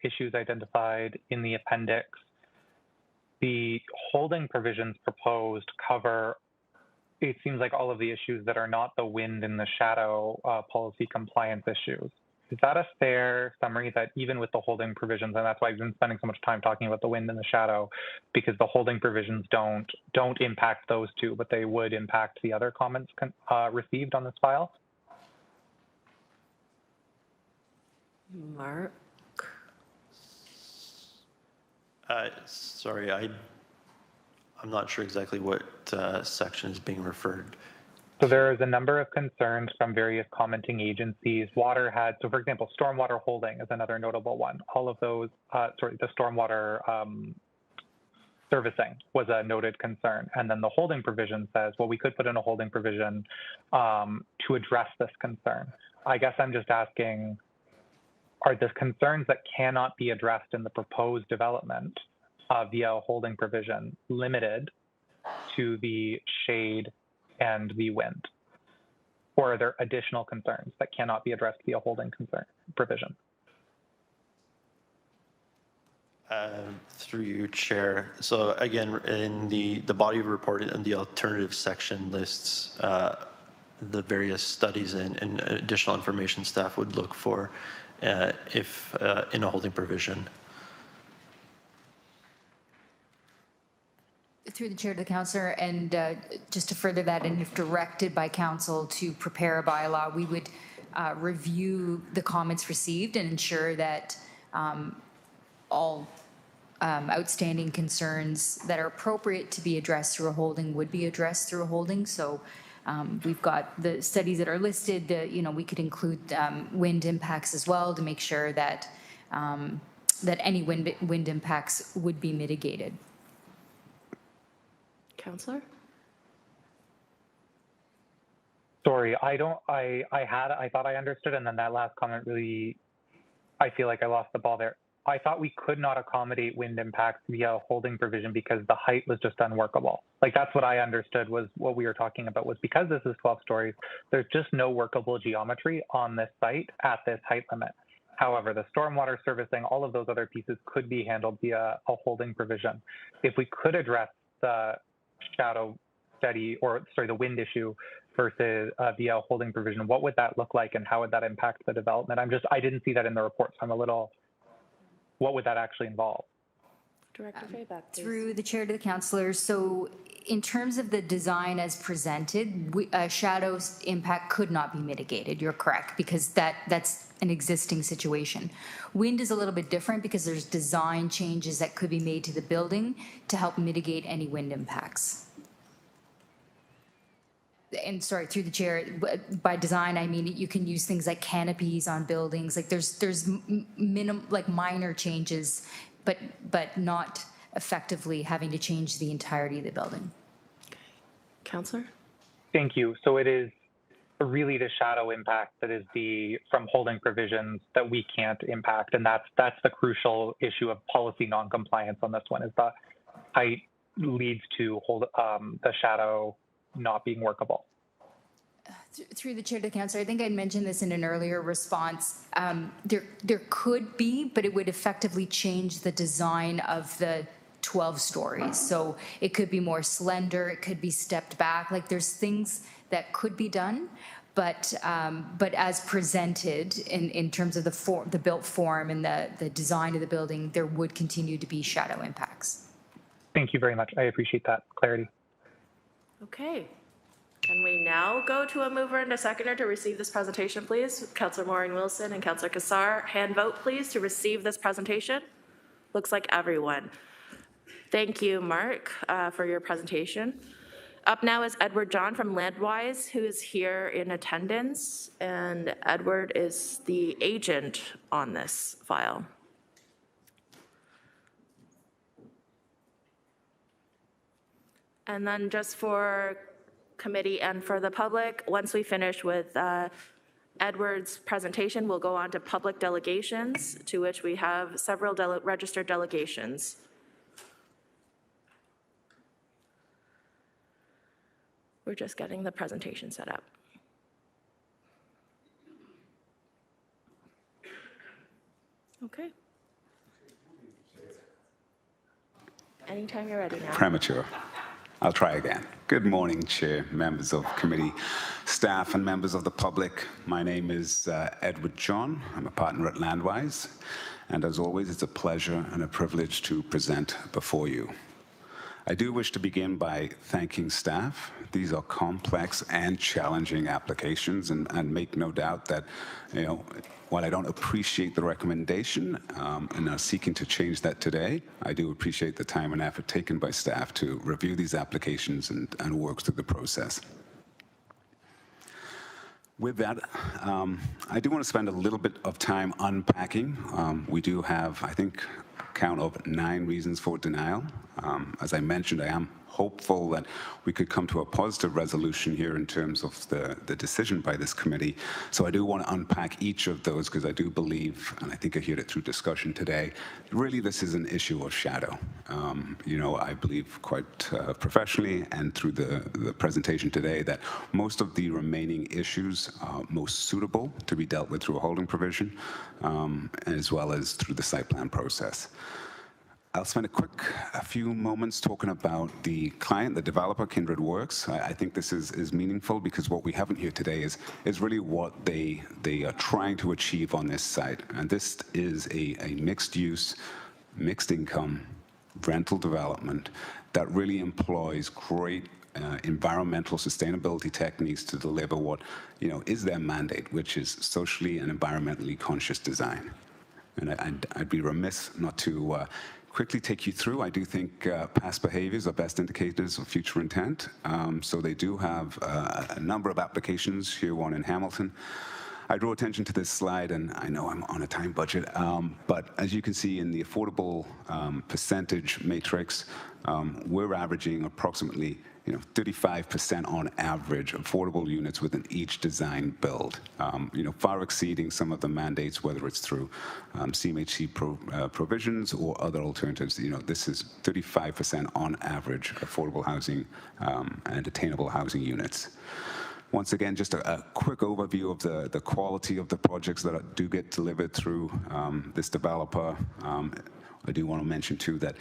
Speaker 12: issues identified in the appendix, the holding provisions proposed cover, it seems like, all of the issues that are not the wind and the shadow policy compliance issues. Is that a fair summary, that even with the holding provisions, and that's why I've been spending so much time talking about the wind and the shadow, because the holding provisions don't impact those two, but they would impact the other comments received on this file?
Speaker 1: Mark?
Speaker 16: Sorry, I'm not sure exactly what section is being referred.
Speaker 12: So there is a number of concerns from various commenting agencies. Water had, so for example, stormwater holding is another notable one. All of those, the stormwater servicing was a noted concern. And then the holding provision says, well, we could put in a holding provision to address this concern. I guess I'm just asking, are the concerns that cannot be addressed in the proposed development via a holding provision limited to the shade and the wind? Or are there additional concerns that cannot be addressed via holding provision?
Speaker 16: Through you, Chair. So again, in the body of report in the alternative section lists the various studies and additional information staff would look for if in a holding provision.
Speaker 18: Through the chair to the councillor, and just to further that, and if directed by council to prepare a bylaw, we would review the comments received and ensure that all outstanding concerns that are appropriate to be addressed through a holding would be addressed through a holding. So we've got the studies that are listed. We could include wind impacts as well to make sure that that any wind impacts would be mitigated.
Speaker 1: Councillor?
Speaker 12: Sorry, I thought I understood, and then that last comment really, I feel like I lost the ball there. I thought we could not accommodate wind impacts via a holding provision because the height was just unworkable. Like, that's what I understood was what we were talking about, was because this is 12 stories, there's just no workable geometry on this site at this height limit. However, the stormwater servicing, all of those other pieces could be handled via a holding provision. If we could address the shadow study, or sorry, the wind issue versus via a holding provision, what would that look like and how would that impact the development? I didn't see that in the report, so I'm a little, what would that actually involve?
Speaker 1: Director Fayback, please.
Speaker 18: Through the chair to the councillors, so in terms of the design as presented, shadow impact could not be mitigated. You're correct, because that's an existing situation. Wind is a little bit different because there's design changes that could be made to the building to help mitigate any wind impacts. And sorry, through the chair, by design, I mean you can use things like canopies on buildings. Like there's minor changes, but not effectively having to change the entirety of the building.
Speaker 1: Councillor?
Speaker 12: Thank you. So it is really the shadow impact that is from holding provisions that we can't impact, and that's the crucial issue of policy non-compliance on this one, is the height leads to the shadow not being workable.
Speaker 18: Through the chair to the councillor, I think I'd mentioned this in an earlier response. There could be, but it would effectively change the design of the 12 stories. So it could be more slender, it could be stepped back. Like, there's things that could be done, but as presented in terms of the built form and the design of the building, there would continue to be shadow impacts.
Speaker 12: Thank you very much. I appreciate that clarity.
Speaker 1: Okay. Can we now go to a mover and a seconder to receive this presentation, please? Councillor Maureen Wilson and Councillor Cassar. Hand vote, please, to receive this presentation. Looks like everyone. Thank you, Mark, for your presentation. Up now is Edward John from Landwise, who is here in attendance, and Edward is the agent on this file. And then just for committee and for the public, once we finish with Edward's presentation, we'll go on to public delegations, to which we have several registered delegations. We're just getting the presentation set up. Okay. Anytime you're ready now.
Speaker 20: Premature. I'll try again. Good morning, Chair, members of committee, staff, and members of the public. My name is Edward John. I'm a partner at Landwise. And as always, it's a pleasure and a privilege to present before you. I do wish to begin by thanking staff. These are complex and challenging applications, and make no doubt that, while I don't appreciate the recommendation and are seeking to change that today, I do appreciate the time and effort taken by staff to review these applications and work through the process. With that, I do want to spend a little bit of time unpacking. We do have, I think, count of 9 reasons for denial. As I mentioned, I am hopeful that we could come to a positive resolution here in terms of the decision by this committee. So I do want to unpack each of those, because I do believe, and I think I heard it through discussion today, really this is an issue of shadow. I believe quite professionally and through the presentation today that most of the remaining issues are most suitable to be dealt with through a holding provision, as well as through the site plan process. I'll spend a few moments talking about the client, the developer, Kindred Works. I think this is meaningful because what we haven't here today is really what they are trying to achieve on this site. And this is a mixed use, mixed income rental development that really employs great environmental sustainability techniques to deliver what is their mandate, which is socially and environmentally conscious design. And I'd be remiss not to quickly take you through. I do think past behaviors are best indicators of future intent. So they do have a number of applications, here one in Hamilton. I draw attention to this slide, and I know I'm on a time budget, but as you can see in the affordable percentage matrix, we're averaging approximately 35% on average affordable units within each design build, far exceeding some of the mandates, whether it's through CMHC provisions or other alternatives. This is 35% on average affordable housing and attainable housing units. Once again, just a quick overview of the quality of the projects that do get delivered through this developer. I do want to mention, too, that,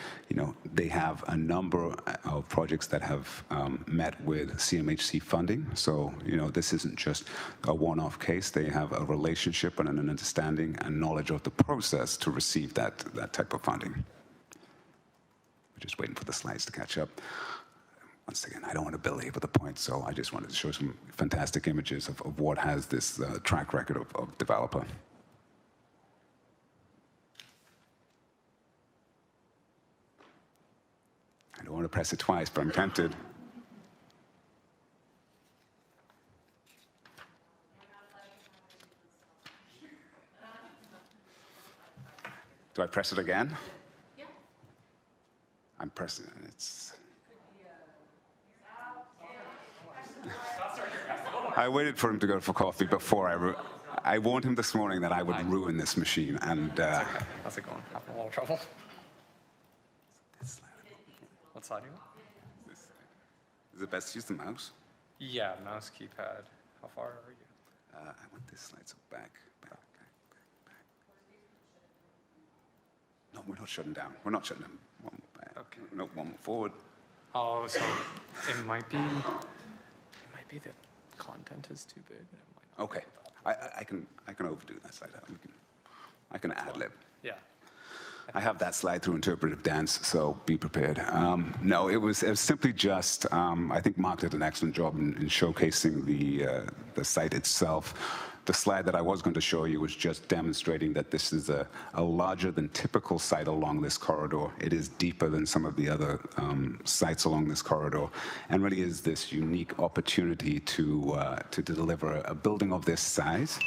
Speaker 20: they have a number of projects that have met with CMHC funding. So, this isn't just a one-off case. They have a relationship and an understanding and knowledge of the process to receive that type of funding. We're just waiting for the slides to catch up. Once again, I don't want to belabor the point, so I just wanted to show some fantastic images of what has this track record of developer. I don't want to press it twice, but I'm tempted. Do I press it again? Yeah. I'm pressing it. It's. I waited for him to go for coffee before I warned him this morning that I would ruin this machine, and.
Speaker 21: That's okay. How's it going? Having a little trouble. What side do you want?
Speaker 20: Is it best to use the mouse?
Speaker 21: Yeah, mouse keypad. How far are you?
Speaker 20: I want this slide so back. No, we're not shutting down. We're not shutting down. One more back. Okay. No, one more forward.
Speaker 21: Oh, so it might be the content is too big.
Speaker 20: Okay. I can overdo that slide. I can ad lib.
Speaker 21: Yeah.
Speaker 20: I have that slide through interpretive dance, so be prepared. No, it was simply just, I think Mark did an excellent job in showcasing the site itself. The slide that I was going to show you was just demonstrating that this is a larger than typical site along this corridor. It is deeper than some of the other sites along this corridor, and really is this unique opportunity to deliver a building of this size.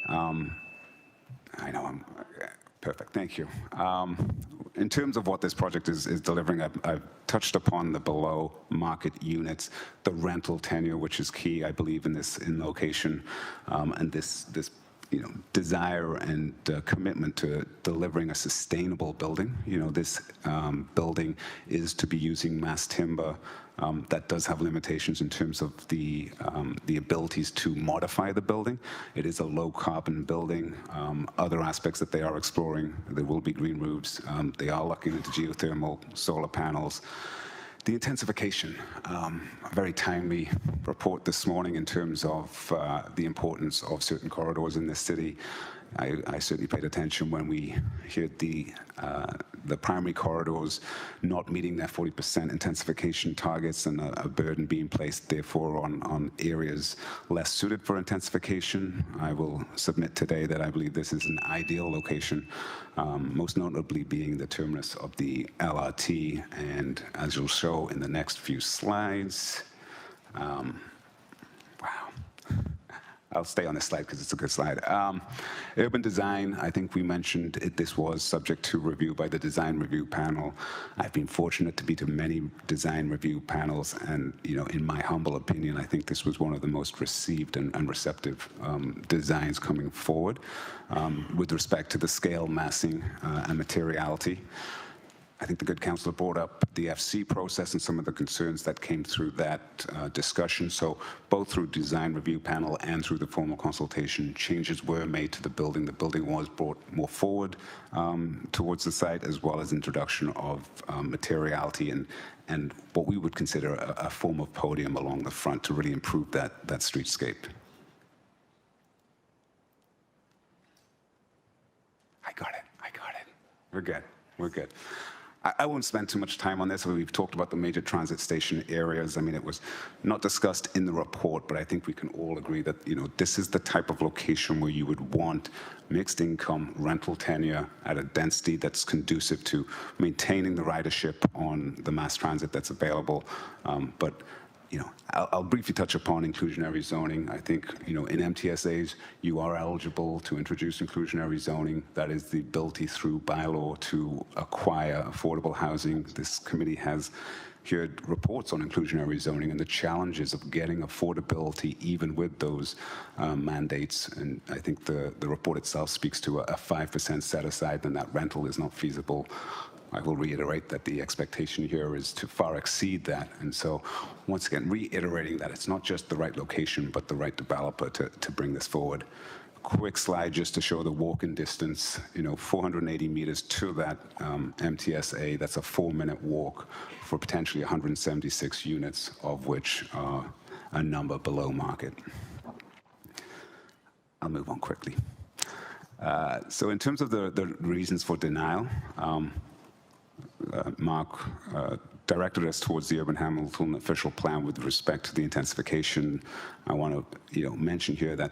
Speaker 20: I know I'm... Perfect, thank you. In terms of what this project is delivering, I've touched upon the below market units, the rental tenure, which is key, I believe, in location, and this desire and commitment to delivering a sustainable building. This building is to be using mass timber. That does have limitations in terms of the abilities to modify the building. It is a low carbon building. Other aspects that they are exploring, there will be green roofs. They are looking into geothermal solar panels. The intensification, a very timely report this morning in terms of the importance of certain corridors in this city. I certainly paid attention when we heard the primary corridors not meeting their 40% intensification targets and a burden being placed, therefore, on areas less suited for intensification. I will submit today that I believe this is an ideal location, most notably being the terminus of the LRT, and as you'll show in the next few slides, wow. I'll stay on this slide because it's a good slide. Urban design, I think we mentioned this was subject to review by the design review panel. I've been fortunate to be to many design review panels, and in my humble opinion, I think this was one of the most received and receptive designs coming forward with respect to the scale, massing, and materiality. I think the good councillor brought up the FC process and some of the concerns that came through that discussion. So both through design review panel and through the formal consultation, changes were made to the building. The building was brought more forward towards the site, as well as introduction of materiality and what we would consider a form of podium along the front to really improve that streetscape. I got it. We're good. We're good. I won't spend too much time on this. We've talked about the major transit station areas. I mean, it was not discussed in the report, but I think we can all agree that, this is the type of location where you would want mixed income rental tenure at a density that's conducive to maintaining the ridership on the mass transit that's available. But I'll briefly touch upon inclusionary zoning. I think, in MTSAs, you are eligible to introduce inclusionary zoning. That is the ability through bylaw to acquire affordable housing. This committee has heard reports on inclusionary zoning and the challenges of getting affordability even with those mandates. And I think the report itself speaks to a 5% set aside, and that rental is not feasible. I will reiterate that the expectation here is to far exceed that. And so, once again, reiterating that it's not just the right location, but the right developer to bring this forward. Quick slide just to show the walk-in distance, 480 meters to that MTSA. That's a 4-minute walk for potentially 176 units, of which are a number below market. I'll move on quickly. So in terms of the reasons for denial, Mark directed us towards the Urban Hamilton official plan with respect to the intensification. I want to mention here that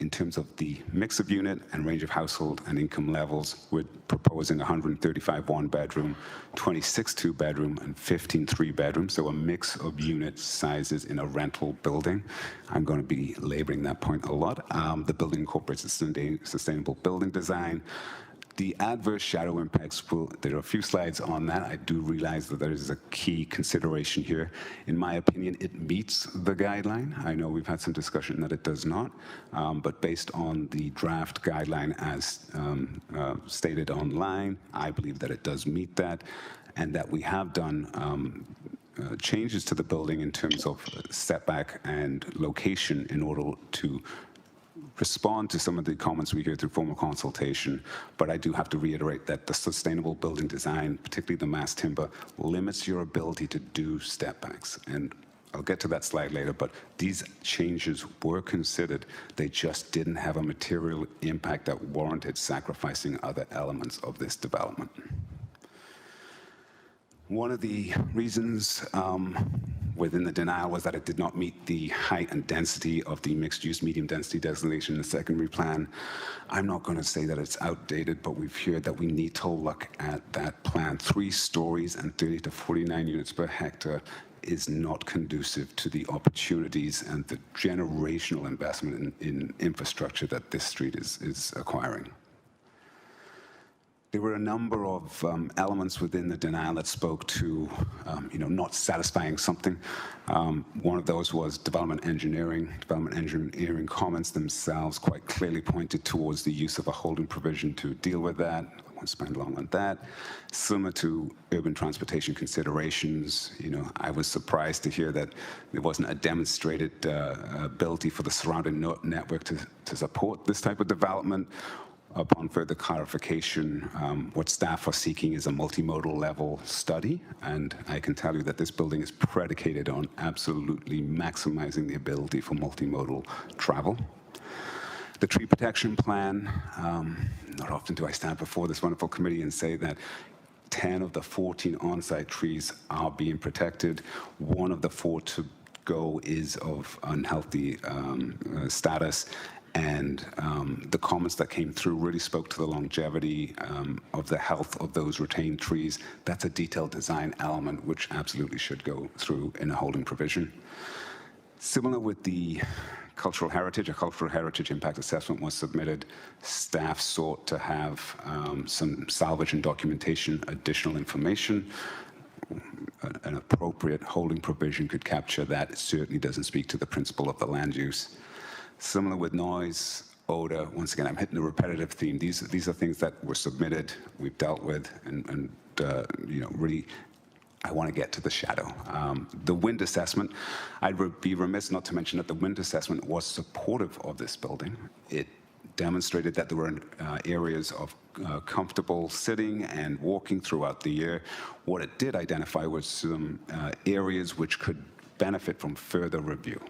Speaker 20: in terms of the mix of unit and range of household and income levels, we're proposing 135 one-bedroom, 26 two-bedroom, and 15 three-bedroom, so a mix of unit sizes in a rental building. I'm going to be laboring that point a lot. The building incorporates a sustainable building design. The adverse shadow impacts, there are a few slides on that. I do realize that there is a key consideration here. In my opinion, it meets the guideline. I know we've had some discussion that it does not, but based on the draft guideline as stated online, I believe that it does meet that, and that we have done changes to the building in terms of setback and location in order to respond to some of the comments we hear through formal consultation, but I do have to reiterate that the sustainable building design, particularly the mass timber, limits your ability to do step backs. And I'll get to that slide later, but these changes were considered. They just didn't have a material impact that warranted sacrificing other elements of this development. One of the reasons within the denial was that it did not meet the height and density of the mixed-use medium-density designation in the secondary plan. I'm not going to say that it's outdated, but we've heard that we need to look at that plan. 3 stories and 30 to 49 units per hectare is not conducive to the opportunities and the generational investment in infrastructure that this street is acquiring. There were a number of elements within the denial that spoke to, not satisfying something. One of those was development engineering. Development engineering comments themselves quite clearly pointed towards the use of a holding provision to deal with that. I won't spend long on that. Similar to urban transportation considerations, I was surprised to hear that there wasn't a demonstrated ability for the surrounding network to support this type of development. Upon further clarification, what staff are seeking is a multimodal level study, and I can tell you that this building is predicated on absolutely maximizing the ability for multimodal travel. The tree protection plan, not often do I stand before this wonderful committee and say that 10 of the 14 on-site trees are being protected. 1 of the 4 to go is of unhealthy status. And the comments that came through really spoke to the longevity of the health of those retained trees. That's a detailed design element which absolutely should go through in a holding provision. Similar with the cultural heritage, a cultural heritage impact assessment was submitted. Staff sought to have some salvage and documentation additional information. An appropriate holding provision could capture that. It certainly doesn't speak to the principle of the land use. Similar with noise, odor. Once again, I'm hitting a repetitive theme. These are things that were submitted, we've dealt with, and really, I want to get to the shadow. The wind assessment, I'd be remiss not to mention that the wind assessment was supportive of this building. It demonstrated that there were areas of comfortable sitting and walking throughout the year. What it did identify was some areas which could benefit from further review.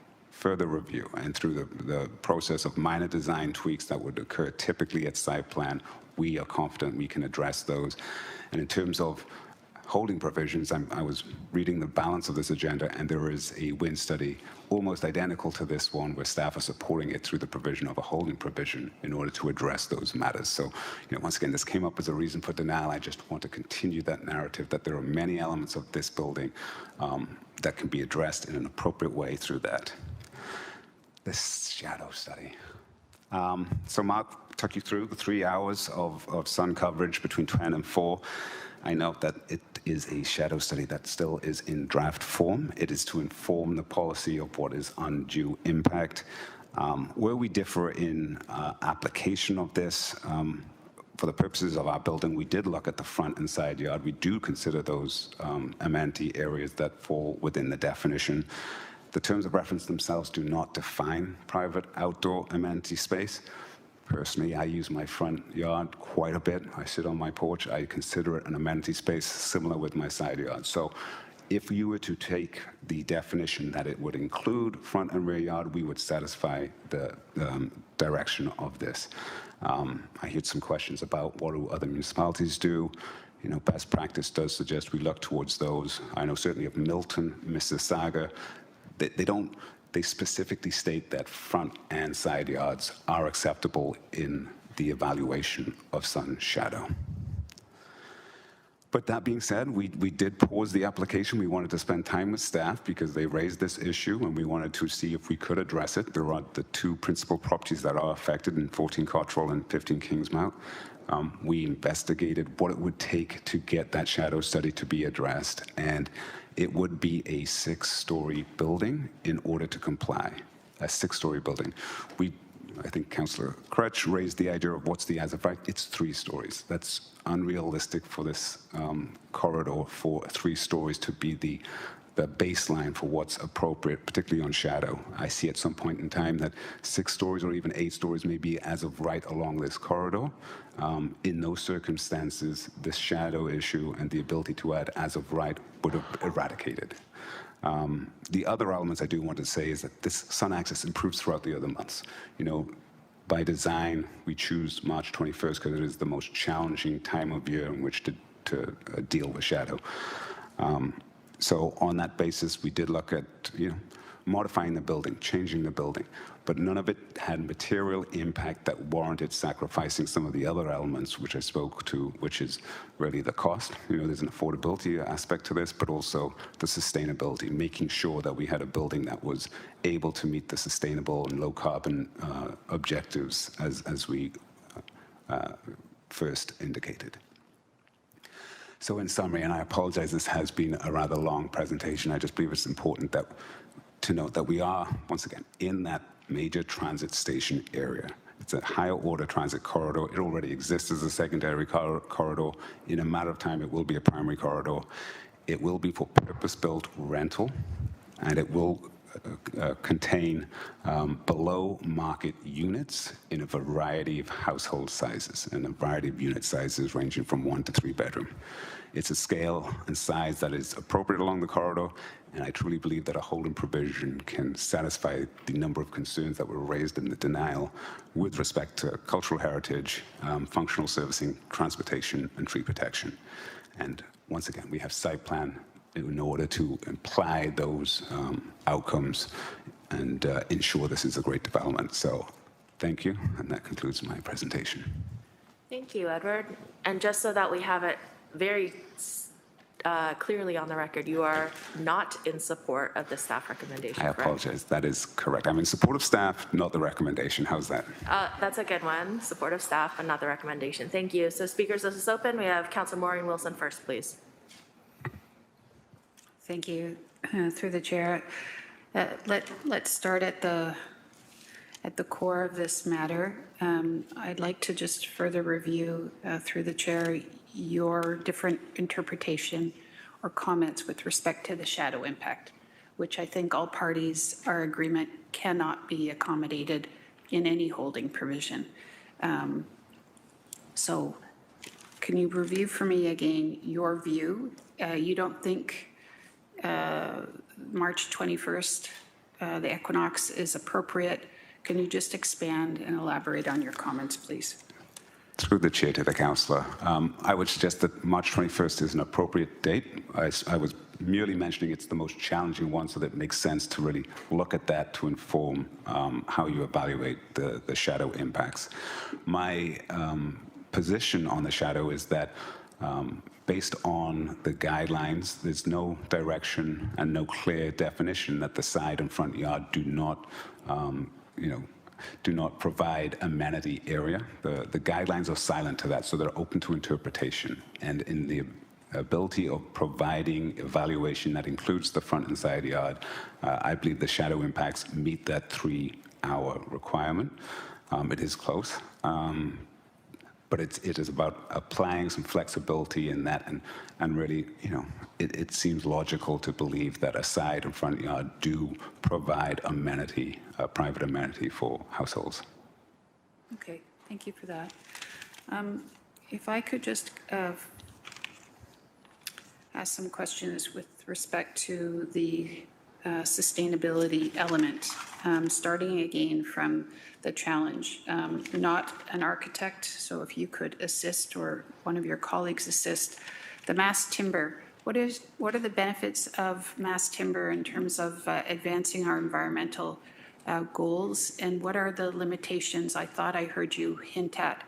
Speaker 20: And through the process of minor design tweaks that would occur typically at site plan, we are confident we can address those. And in terms of holding provisions, I was reading the balance of this agenda, and there is a wind study almost identical to this one where staff are supporting it through the provision of a holding provision in order to address those matters. So, once again, this came up as a reason for denial. I just want to continue that narrative that there are many elements of this building that can be addressed in an appropriate way through that. This shadow study. So Mark took you through the 3 hours of sun coverage between 10 and 4. I note that it is a shadow study that still is in draft form. It is to inform the policy of what is undue impact. Where we differ in application of this, for the purposes of our building, we did look at the front and side yard. We do consider those amenity areas that fall within the definition. The terms of reference themselves do not define private outdoor amenity space. Personally, I use my front yard quite a bit. I sit on my porch. I consider it an amenity space similar with my side yard. So if you were to take the definition that it would include front and rear yard, we would satisfy the direction of this. I heard some questions about what do other municipalities do. Best practice does suggest we look towards those. I know certainly of Milton, Mississauga, they specifically state that front and side yards are acceptable in the evaluation of sun shadow. But that being said, we did pause the application. We wanted to spend time with staff because they raised this issue, and we wanted to see if we could address it. There are the two principal properties that are affected in 14 Cottrell and 15 Kingsmount. We investigated what it would take to get that shadow study to be addressed, and it would be a 6-story building in order to comply. A 6-story building. I think Councillor Crutch raised the idea of what's the as of right. It's 3 stories. That's unrealistic for this corridor for 3 stories to be the baseline for what's appropriate, particularly on shadow. I see at some point in time that 6 stories or even 8 stories may be as of right along this corridor. In those circumstances, this shadow issue and the ability to add as of right would have eradicated. The other elements I do want to say is that this sun access improves throughout the other months. By design, we choose March 21st because it is the most challenging time of year in which to deal with shadow. So on that basis, we did look at modifying the building, changing the building, but none of it had material impact that warranted sacrificing some of the other elements which I spoke to, which is really the cost. There's an affordability aspect to this, but also the sustainability, making sure that we had a building that was able to meet the sustainable and low carbon objectives as we first indicated. So in summary, and I apologize, this has been a rather long presentation. I just believe it's important to note that we are, once again, in that major transit station area. It's a higher order transit corridor. It already exists as a secondary corridor. In a matter of time, it will be a primary corridor. It will be for purpose-built rental, and it will contain below market units in a variety of household sizes and a variety of unit sizes ranging from 1 to 3 bedroom. It's a scale and size that is appropriate along the corridor, and I truly believe that a holding provision can satisfy the number of concerns that were raised in the denial with respect to cultural heritage, functional servicing, transportation, and tree protection. And once again, we have site plan in order to imply those outcomes and ensure this is a great development. So thank you, and that concludes my presentation.
Speaker 1: Thank you, Edward. And just so that we have it very clearly on the record, you are not in support of the staff recommendation,
Speaker 20: I apologize. That is correct. I'm in support of staff, not the recommendation. How's that?
Speaker 1: That's a good one. Support of staff, but not the recommendation. Thank you. So speakers, this is open. We have Councilor Maureen Wilson first, please.
Speaker 17: Thank you. Through the chair. Let's start at the at the core of this matter. I'd like to just further review through the chair your different interpretation or comments with respect to the shadow impact, which I think all parties are agreement cannot be accommodated in any holding provision. So can you review for me again your view? You don't think March 21st, the equinox is appropriate? Can you just expand and elaborate on your comments, please?
Speaker 20: Through the chair to the councillor, I would suggest that March 21st is an appropriate date. I was merely mentioning it's the most challenging one, so that it makes sense to really look at that to inform how you evaluate the shadow impacts. My position on the shadow is that based on the guidelines, there's no direction and no clear definition that the side and front yard do not provide amenity area. The guidelines are silent to that, so they're open to interpretation. And in the ability of providing evaluation that includes the front and side yard, I believe the shadow impacts meet that 3-hour requirement. It is close. But it is about applying some flexibility in that, and really, it seems logical to believe that a side and front yard do provide amenity, private amenity for households.
Speaker 17: Okay, thank you for that. If I could just ask some questions with respect to the sustainability element, starting again from the challenge. Not an architect, so if you could assist or one of your colleagues assist. The mass timber, what are the benefits of mass timber in terms of advancing our environmental goals, and what are the limitations I thought I heard you hint at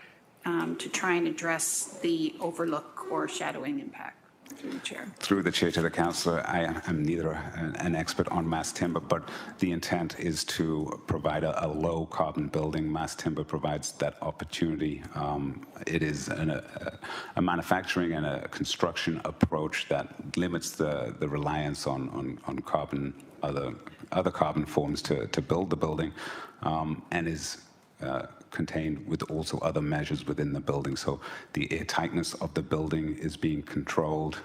Speaker 17: to try and address the overlook or shadowing impact? Through the chair.
Speaker 20: Through the chair to the councillor, I am neither an expert on mass timber, but the intent is to provide a low carbon building. Mass timber provides that opportunity. It is a manufacturing and a construction approach that limits the reliance on carbon, other carbon forms to build the building, and is contained with also other measures within the building. So the air tightness of the building is being controlled.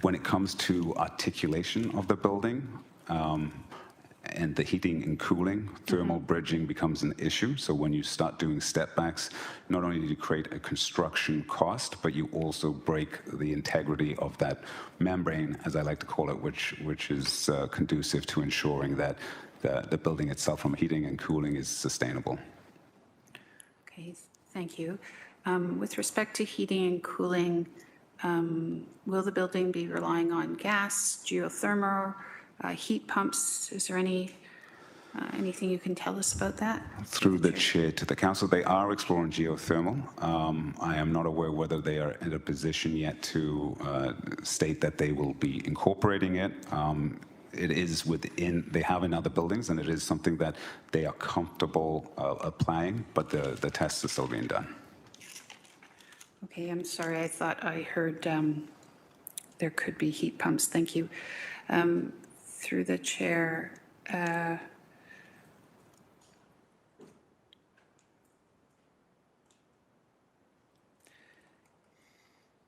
Speaker 20: When it comes to articulation of the building and the heating and cooling, thermal bridging becomes an issue. So when you start doing step backs, not only do you create a construction cost, but you also break the integrity of that membrane, as I like to call it, which is conducive to ensuring that the building itself from heating and cooling is sustainable.
Speaker 17: Okay, thank you. With respect to heating and cooling, will the building be relying on gas, geothermal, heat pumps? Is there anything you can tell us about that?
Speaker 20: Through the chair to the council, they are exploring geothermal. I am not aware whether they are in a position yet to state that they will be incorporating it. It is within, they have in other buildings, and it is something that they are comfortable applying, but the tests are still being done.
Speaker 17: Okay, I'm sorry, I thought I heard there could be heat pumps. Thank you. Through the chair,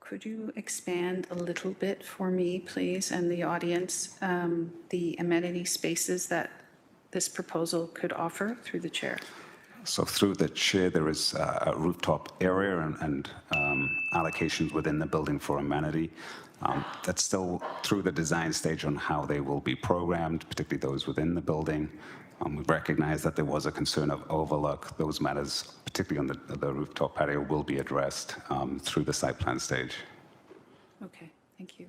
Speaker 17: could you expand a little bit for me, please, and the audience, the amenity spaces that this proposal could offer through the chair?
Speaker 20: So through the chair, there is a rooftop area and allocations within the building for amenity. That's still through the design stage on how they will be programmed, particularly those within the building. We recognize that there was a concern of overlook. Those matters, particularly on the rooftop patio, will be addressed through the site plan stage.
Speaker 17: Okay, thank you.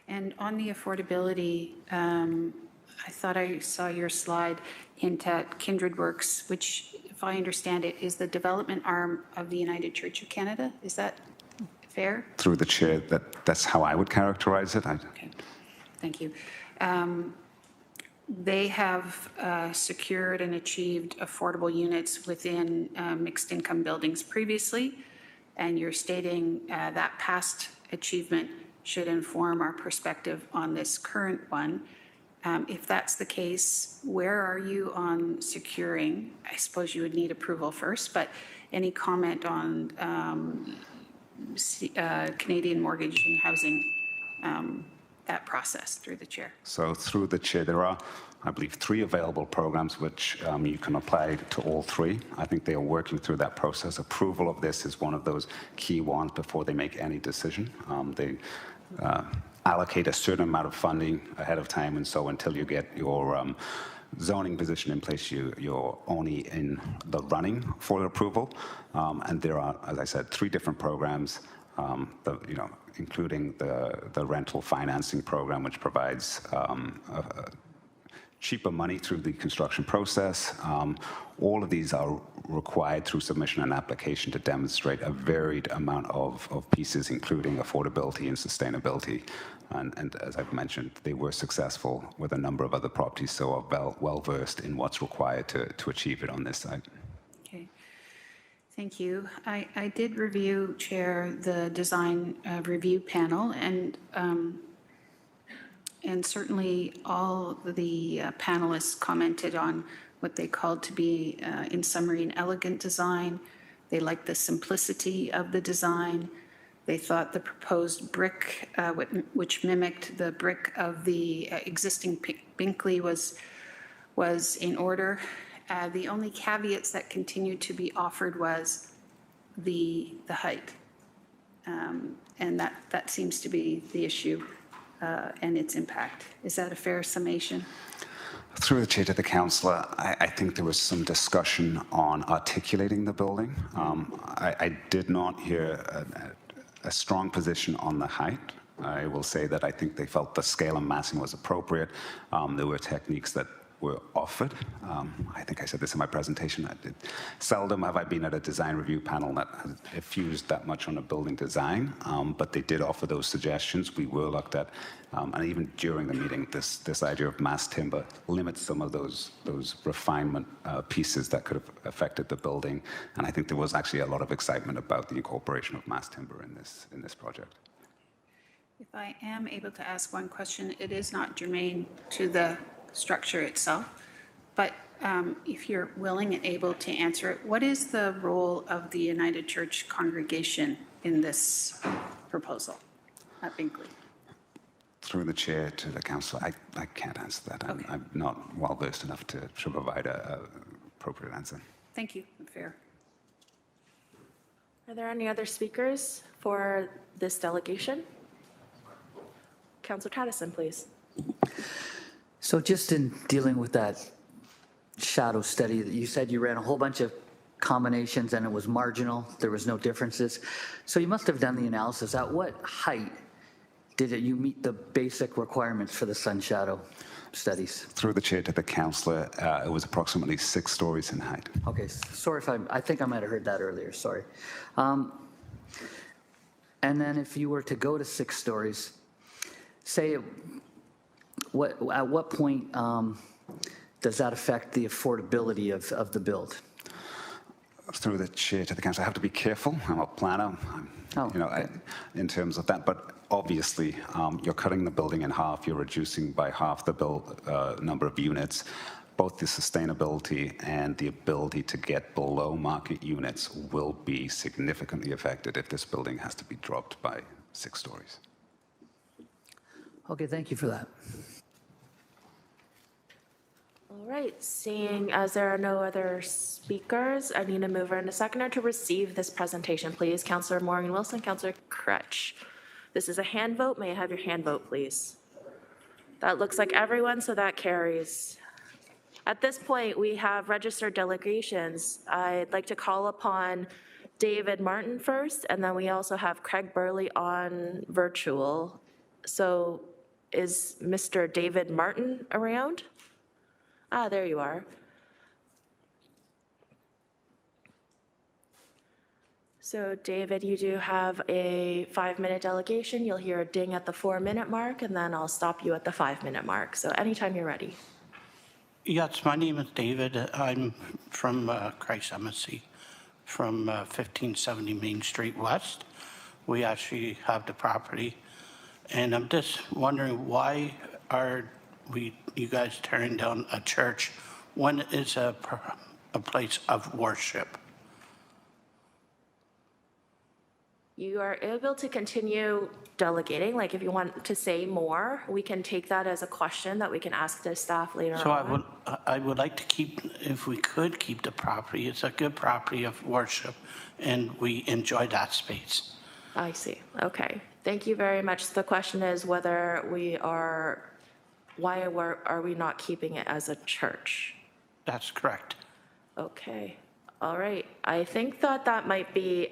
Speaker 17: And on the affordability, I thought I saw your slide hint at Kindred Works, which, if I understand it, is the development arm of the United Church of Canada. Is that fair?
Speaker 20: Through the chair, that's how I would characterize it.
Speaker 17: Okay, thank you. They have secured and achieved affordable units within mixed income buildings previously, and you're stating that past achievement should inform our perspective on this current one. If that's the case, where are you on securing? I suppose you would need approval first, but any comment on Canadian Mortgage and Housing, that process through the chair?
Speaker 20: So through the chair, there are, I believe, 3 available programs which you can apply to all 3. I think they are working through that process. Approval of this is one of those key ones before they make any decision. They allocate a certain amount of funding ahead of time, and so until you get your zoning position in place, you're only in the running for approval. And there are, as I said, 3 different programs, including the rental financing program, which provides cheaper money through the construction process. All of these are required through submission and application to demonstrate a varied amount of pieces, including affordability and sustainability. And as I've mentioned, they were successful with a number of other properties, so are well versed in what's required to achieve it on this site.
Speaker 17: Okay, thank you. I did review, Chair, the design review panel, and certainly all the panelists commented on what they called to be, in summary, an elegant design. They liked the simplicity of the design. They thought the proposed brick, which mimicked the brick of the existing Binkley, was in order. The only caveats that continued to be offered was the height. And that seems to be the issue and its impact. Is that a fair summation?
Speaker 20: Through the chair to the councillor, I think there was some discussion on articulating the building. I did not hear a strong position on the height. I will say that I think they felt the scale and massing was appropriate. There were techniques that were offered. I think I said this in my presentation. Seldom have I been at a design review panel that has fused that much on a building design, but they did offer those suggestions. We were looked at, and even during the meeting, this idea of mass timber limits some of those refinement pieces that could have affected the building. And I think there was actually a lot of excitement about the incorporation of mass timber in this project.
Speaker 17: If I am able to ask one question, it is not germane to the structure itself, but if you're willing and able to answer it, what is the role of the United Church congregation in this proposal at Binkley?
Speaker 20: Through the chair to the council, I can't answer that. Okay. I'm not well versed enough to provide an appropriate answer.
Speaker 17: Thank you. Fair.
Speaker 1: Are there any other speakers for this delegation? Councillor Pattison, please.
Speaker 2: So just in dealing with that shadow study, that you said you ran a whole bunch of combinations and it was marginal, there was no differences. So you must have done the analysis. At what height did you meet the basic requirements for the sun shadow studies? Through the chair to the councillor, it was approximately 6 stories in height. Okay, sorry if I think I might have heard that earlier, sorry. And then if you were to go to 6 stories, say, at what point does that affect the affordability of the build? Through the chair to the council, I have to be careful. I'm a planner, in terms of that. But obviously, you're cutting the building in half. You're reducing by half the number of units. Both the sustainability and the ability to get below market units will be significantly affected if this building has to be dropped by 6 stories. Okay, thank you for that.
Speaker 1: All right, seeing as there are no other speakers, I need a mover and a seconder to receive this presentation, please. Councillor Morgan Wilson, Councillor Crutch. This is a hand vote. May I have your hand vote, please? That looks like everyone, so that carries. At this point, we have registered delegations. I'd like to call upon David Martin first, and then we also have Craig Burley on virtual. So is Mr. David Martin around? Ah, there you are. So David, you do have a 5-minute delegation. You'll hear a ding at the 4-minute mark, and then I'll stop you at the 5-minute mark. So anytime you're ready.
Speaker 3: Yes, my name is David. I'm from Christ Embassy, from 1570 Main Street West. We actually have the property. And I'm just wondering, why are you guys tearing down a church. When is a place of worship?
Speaker 1: You are able to continue delegating, like if you want to say more, we can take that as a question that we can ask the staff later
Speaker 3: So
Speaker 1: on.
Speaker 3: I would like to keep, if we could keep the property, it's a good property of worship, and we enjoy that space.
Speaker 1: I see, okay. Thank you very much. The question is whether why are we not keeping it as a church?
Speaker 3: That's correct.
Speaker 1: Okay, all right. I think that might be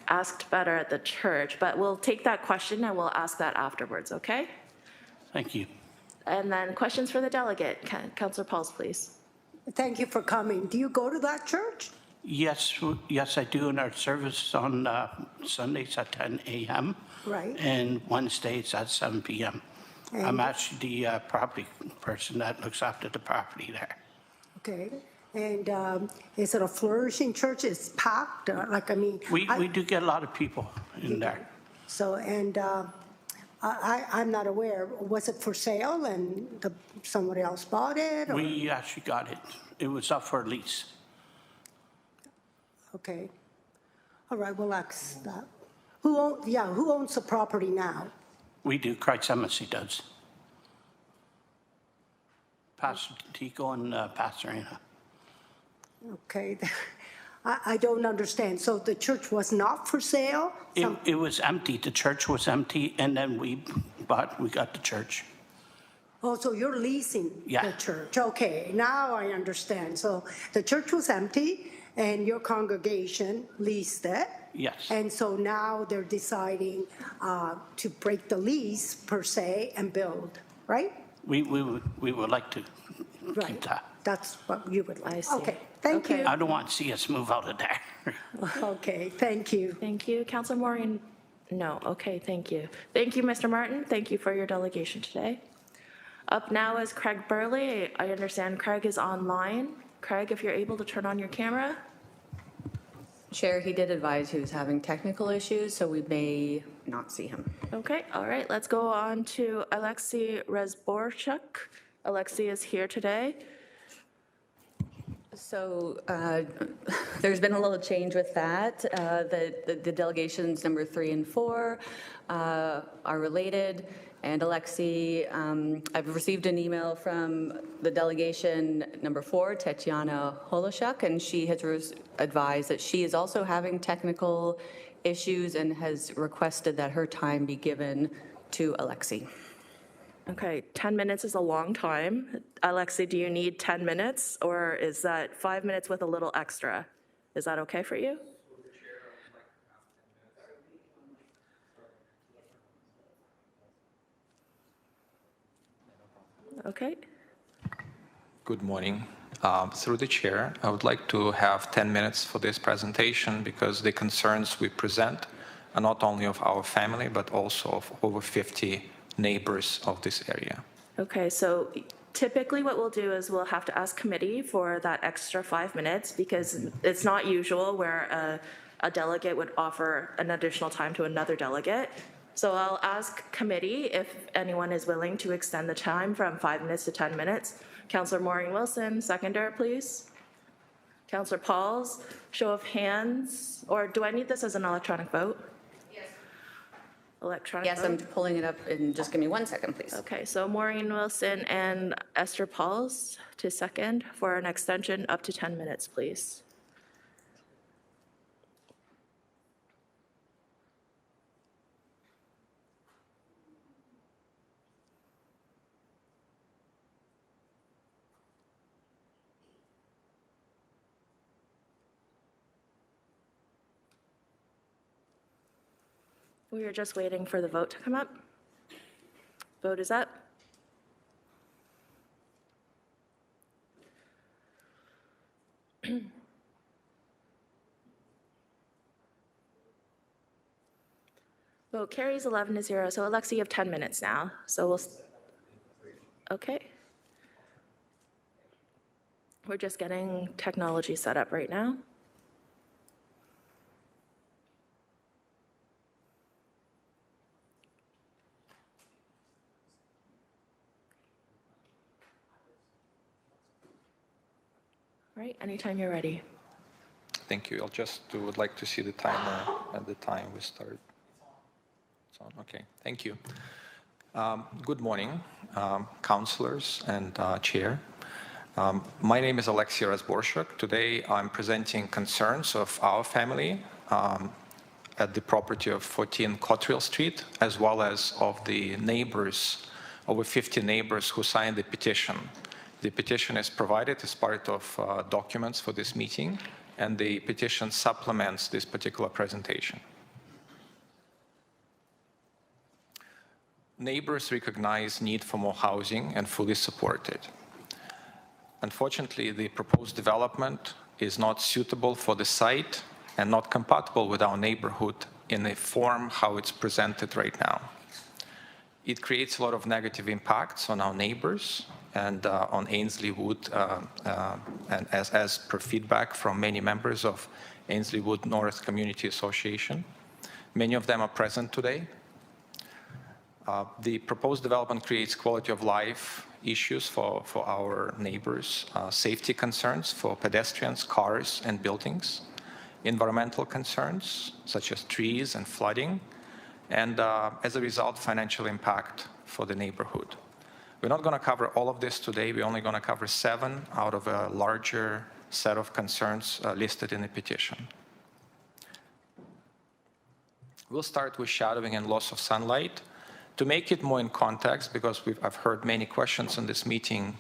Speaker 1: asked better at the church, but we'll take that question and we'll ask that afterwards, okay?
Speaker 3: Thank you.
Speaker 1: And then questions for the delegate. Councillor Pauls, please.
Speaker 7: Thank you for coming. Do you go to that church?
Speaker 3: Yes, I do. In our service on Sundays at 10 a.m.
Speaker 7: Right.
Speaker 3: And Wednesdays at 7 p.m.
Speaker 7: And-
Speaker 3: I'm actually the property person that looks after the property there.
Speaker 7: Okay. And is it a flourishing church? It's packed?
Speaker 3: We do get a lot of people in there.
Speaker 7: So, and I'm not aware. Was it for sale and somebody else bought it? Or?
Speaker 3: We actually got it. It was up for lease.
Speaker 7: Okay. All right, we'll ask that. Who owns the property now?
Speaker 3: We do. Christ Embassy does. Pastor Tico and Pastor Anna.
Speaker 7: Okay. I don't understand. So the church was not for sale?
Speaker 3: It was empty. The church was empty, and then we got the church.
Speaker 7: Oh, so you're leasing
Speaker 3: Yeah.
Speaker 7: the church. Okay, now I understand. So the church was empty, and your congregation leased it.
Speaker 3: Yes.
Speaker 7: And so now they're deciding to break the lease, per se, and build, right?
Speaker 3: We would like to
Speaker 7: Right.
Speaker 3: keep that.
Speaker 7: That's what you would like.
Speaker 1: I see.
Speaker 7: Okay, thank you.
Speaker 3: I don't want to see us move out of there.
Speaker 7: Okay, thank you.
Speaker 1: Thank you. Councillor Maureen? No, okay, thank you. Thank you, Mr. Martin. Thank you for your delegation today. Up now is Craig Burley. I understand Craig is online. Craig, if you're able to turn on your camera.
Speaker 10: Chair, he did advise he was having technical issues, so we may not see him.
Speaker 1: Okay, all right, let's go on to Alexei Rezborchuk. Alexei is here today.
Speaker 10: So there's been a little change with that. The delegations number 3 and 4 are related. And Alexei, I've received an email from the delegation number 4, Tetiana Holoshuk, and she has advised that she is also having technical issues and has requested that her time be given to Alexei.
Speaker 1: Okay, 10 minutes is a long time. Alexei, do you need 10 minutes or is that 5 minutes with a little extra? Is that okay for you? Okay.
Speaker 22: Good morning. Through the chair, I would like to have 10 minutes for this presentation because the concerns we present are not only of our family, but also of over 50 neighbors of this area.
Speaker 1: Okay, so typically what we'll do is we'll have to ask committee for that extra 5 minutes because it's not usual where a delegate would offer an additional time to another delegate. So I'll ask committee if anyone is willing to extend the time from 5 minutes to 10 minutes. Councillor Maureen Wilson, seconder, please. Councillor Pauls, show of hands, or do I need this as an electronic vote?
Speaker 10: Yes.
Speaker 1: Electronic
Speaker 10: Yes,
Speaker 1: vote?
Speaker 10: I'm pulling it up, and just give me 1 second, please.
Speaker 1: Okay, so Maureen Wilson and Esther Pauls to second for an extension up to 10 minutes, please. We are just waiting for the vote to come up. Vote is up. Vote carries 11-0. So Alexei, you have 10 minutes now. So we'll, okay. We're just getting technology set up right now. right, anytime you're ready.
Speaker 22: Thank you. Would like to see the timer at the time we start. It's on. Okay. Thank you. Good morning, councillors and chair. My name is Alexei Razborshuk. Today I'm presenting concerns of our family at the property of 14 Cottrell Street, as well as of the neighbors, over 50 neighbors who signed the petition. The petition is provided as part of documents for this meeting, and the petition supplements this particular presentation. Neighbors recognize need for more housing and fully support it. Unfortunately, the proposed development is not suitable for the site and not compatible with our neighborhood in the form how it's presented right now. It creates a lot of negative impacts on our neighbors and on Ainslie Wood, and as per feedback from many members of Ainslie Wood North Community Association. Many of them are present today. The proposed development creates quality of life issues for our neighbors, safety concerns for pedestrians, cars, and buildings, environmental concerns such as trees and flooding, and as a result, financial impact for the neighborhood. We're not going to cover all of this today. We're only going to cover 7 out of a larger set of concerns listed in the petition. We'll start with shadowing and loss of sunlight. To make it more in context, because I've heard many questions in this meeting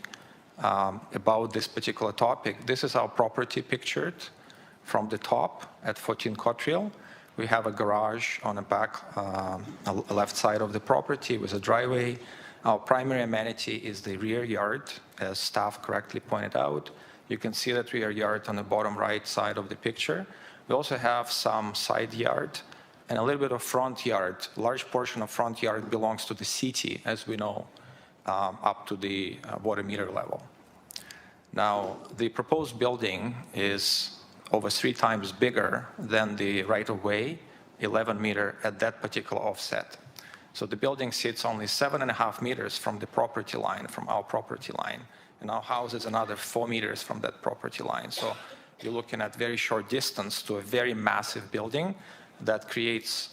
Speaker 22: about this particular topic, this is our property pictured from the top at 14 Cottrell. We have a garage on the back, left side of the property with a driveway. Our primary amenity is the rear yard, as staff correctly pointed out. You can see that rear yard on the bottom right side of the picture. We also have some side yard and a little bit of front yard. A large portion of front yard belongs to the city, as we know, up to the water meter level. Now, the proposed building is over 3 times bigger than the right-of-way, 11 meter at that particular offset. So the building sits only 7.5 meters from the property line, from our property line. And our house is another 4 meters from that property line. So you're looking at very short distance to a very massive building that creates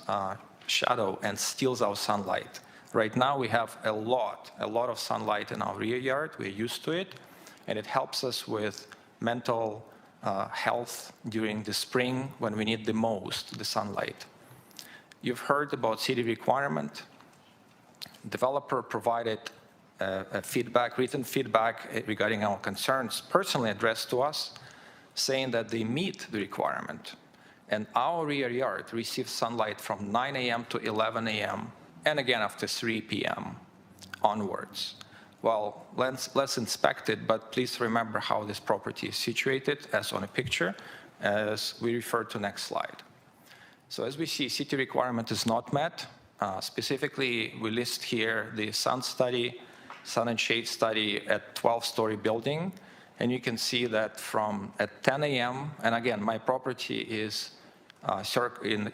Speaker 22: shadow and steals our sunlight. Right now we have a lot of sunlight in our rear yard. We're used to it, and it helps us with mental health during the spring when we need the most the sunlight. You've heard about city requirement. Developer provided written feedback regarding our concerns, personally addressed to us, saying that they meet the requirement. And our rear yard receives sunlight from 9 a.m. to 11 a.m. and again after 3 p.m. onwards. Well, let's inspect it, but please remember how this property is situated, as on a picture, as we refer to next slide. So as we see, city requirement is not met. Specifically, we list here the sun and shade study at 12-story building. And you can see that from at 10 a.m., and again, my property is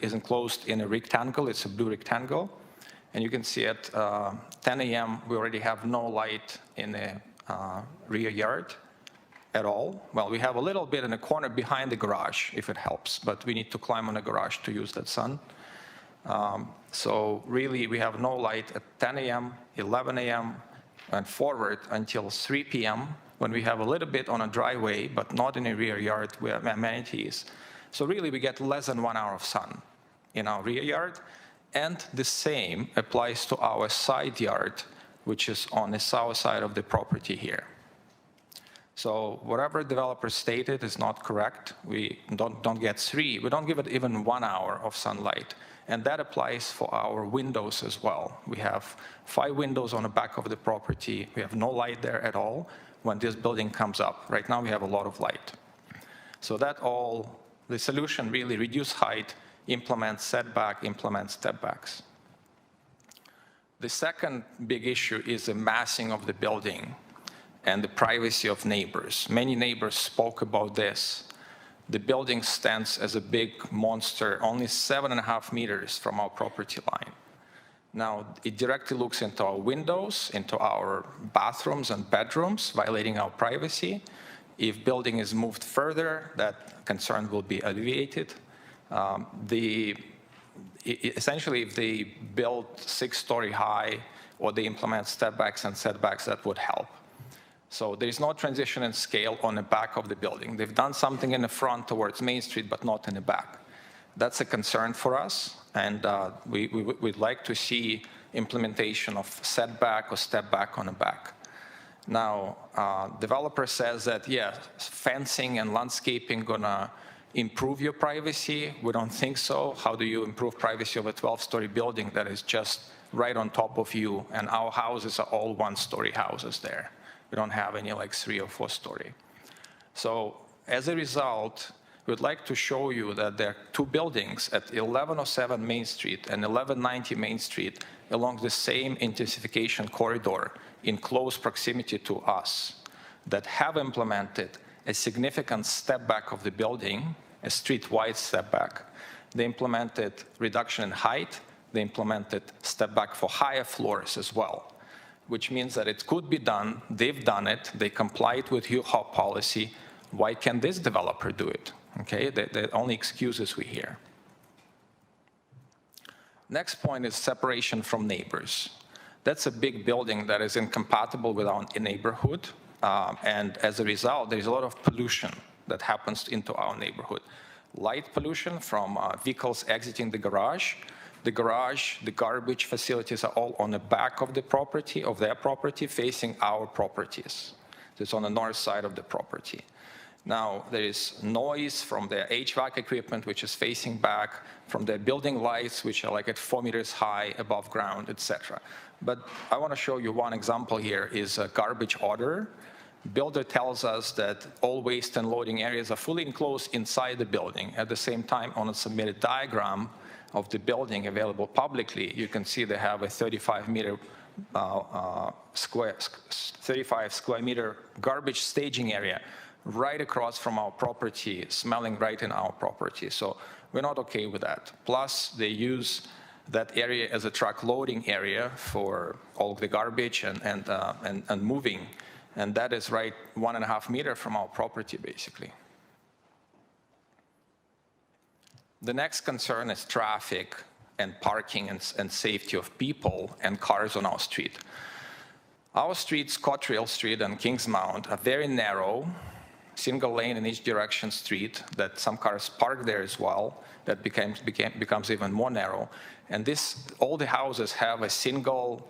Speaker 22: enclosed in a rectangle. It's a blue rectangle. And you can see at 10 a.m., we already have no light in the rear yard at all. Well, we have a little bit in the corner behind the garage, if it helps, but we need to climb on the garage to use that sun. So really, we have no light at 10 a.m., 11 a.m., and forward until 3 p.m., when we have a little bit on a driveway, but not in a rear yard where amenities. So really, we get less than 1 hour of sun in our rear yard. And the same applies to our side yard, which is on the south side of the property here. So whatever developer stated is not correct. We don't get 3. We don't give it even 1 hour of sunlight. And that applies for our windows as well. We have 5 windows on the back of the property. We have no light there at all when this building comes up. Right now we have a lot of light. So the solution really reduce height, implement setback, implement step backs. The second big issue is the massing of the building and the privacy of neighbors. Many neighbors spoke about this. The building stands as a big monster, only 7.5 meters from our property line. Now, it directly looks into our windows, into our bathrooms and bedrooms, violating our privacy. If building is moved further, that concern will be alleviated. Essentially, if they build 6-story high or they implement step backs and setbacks, that would help. So there is no transition in scale on the back of the building. They've done something in the front towards Main Street, but not in the back. That's a concern for us, and we'd like to see implementation of setback or step back on the back. Now, developer says that, yeah, fencing and landscaping gonna improve your privacy. We don't think so. How do you improve privacy of a 12-story building that is just right on top of you? And our houses are all 1-story houses there. We don't have any like 3 or 4-story. So as a result, we'd like to show you that there are 2 buildings at 1107 Main Street and 1190 Main Street along the same intensification corridor in close proximity to us that have implemented a significant step back of the building, a street-wide step back. They implemented reduction in height. They implemented step back for higher floors as well, which means that it could be done. They've done it. They complied with UHOP policy. Why can't this developer do it? Okay, the only excuses we hear. Next point is separation from neighbors. That's a big building that is incompatible with our neighborhood. And as a result, there's a lot of pollution that happens into our neighborhood. Light pollution from vehicles exiting the garage. The garage, the garbage facilities are all on the back of the property, of their property, facing our properties. So it's on the north side of the property. Now, there is noise from their HVAC equipment, which is facing back, from their building lights, which are like at 4 meters high above ground, etc. But I want to show you one example here is a garbage order. Builder tells us that all waste and loading areas are fully enclosed inside the building. At the same time, on a submitted diagram of the building available publicly, you can see they have a 35 square meter garbage staging area right across from our property, smelling right in our property. So we're not okay with that. Plus, they use that area as a truck loading area for all of the garbage and moving. And that is right 1.5 meters from our property, basically. The next concern is traffic and parking and safety of people and cars on our street. Our streets, Cottrell Street and Kingsmount, are very narrow, single lane in each direction street that some cars park there as well. That becomes even more narrow. And all the houses have a single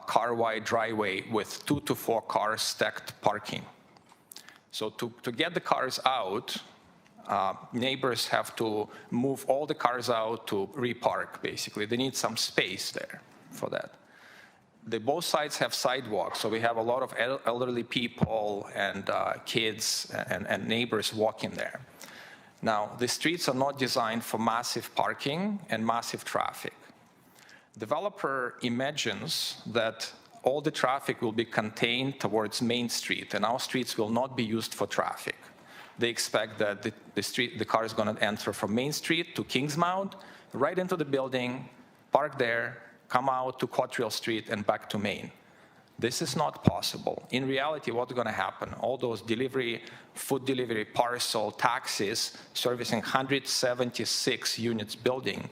Speaker 22: car-wide driveway with 2 to 4 cars stacked parking. So to get the cars out, neighbors have to move all the cars out to repark, basically. They need some space there for that. Both sides have sidewalks, so we have a lot of elderly people and kids and neighbors walking there. Now, the streets are not designed for massive parking and massive traffic. Developer imagines that all the traffic will be contained towards Main Street, and our streets will not be used for traffic. They expect that the car is going to enter from Main Street to Kingsmount, right into the building, park there, come out to Cottrell Street and back to Main. This is not possible. In reality, what's going to happen? All those food delivery, parcel, taxis servicing 176 units building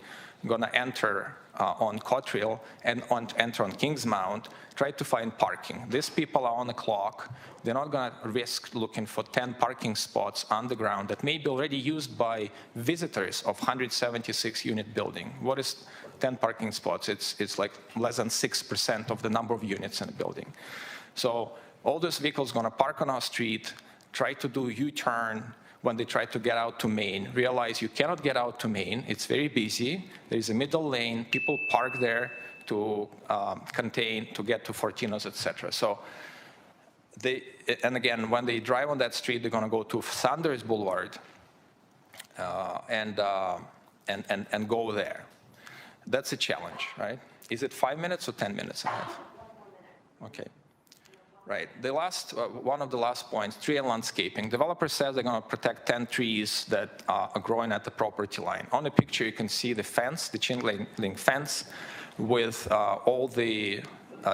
Speaker 22: going to enter on Cottrell and enter on Kingsmount, try to find parking. These people are on the clock. They're not going to risk looking for 10 parking spots underground that may be already used by visitors of 176 unit building. What is 10 parking spots? It's like less than 6% of the number of units in the building. So all those vehicles going to park on our street, try to do U-turn when they try to get out to Main, realize you cannot get out to Main. It's very busy. There is a middle lane. People park there to to get to Fortino's, etc. So and again, when they drive on that street, they're going to go to Sanders Boulevard and go there. That's a challenge, right? Is it 5 minutes or 10 minutes I have? Okay. Right. The last, one of the last points, tree and landscaping. Developer says they're going to protect 10 trees that are growing at the property line. On the picture, you can see the fence, the chain link fence, with all the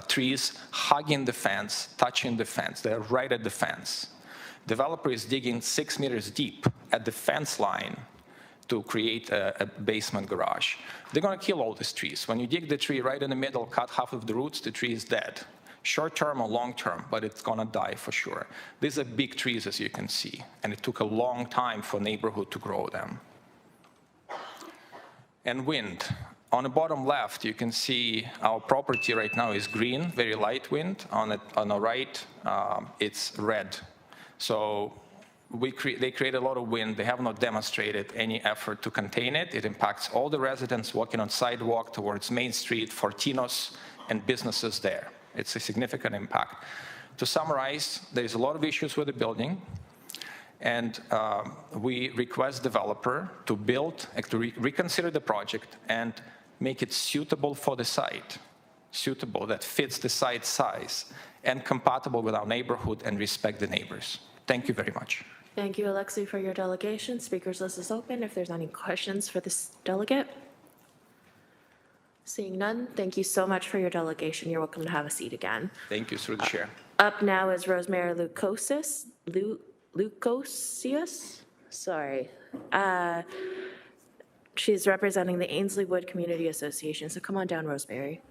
Speaker 22: trees hugging the fence, touching the fence. They're right at the fence. Developer is digging 6 meters deep at the fence line to create a basement garage. They're going to kill all these trees. When you dig the tree right in the middle, cut half of the roots, the tree is dead. Short-term or long-term, but it's going to die for sure. These are big trees, as you can see, and it took a long time for neighborhood to grow them. And wind. On the bottom left, you can see our property right now is green, very light wind. On the right, it's red. So they create a lot of wind. They have not demonstrated any effort to contain it. It impacts all the residents walking on sidewalk towards Main Street, Fortinos, and businesses there. It's a significant impact. To summarize, there's a lot of issues with the building, and we request developer to reconsider the project and make it suitable for the site, suitable, that fits the site size, and compatible with our neighborhood and respect the neighbors. Thank you very much.
Speaker 1: Thank you, Alexei, for your delegation. Speakers list is open. If there's any questions for this delegate. Seeing none, thank you so much for your delegation. You're welcome to have a seat again.
Speaker 22: Thank you, through the chair.
Speaker 1: Up now is Rosemary Lukosius. Sorry. She's representing the Ainslie Wood Community Association. So come on down, Rosemary.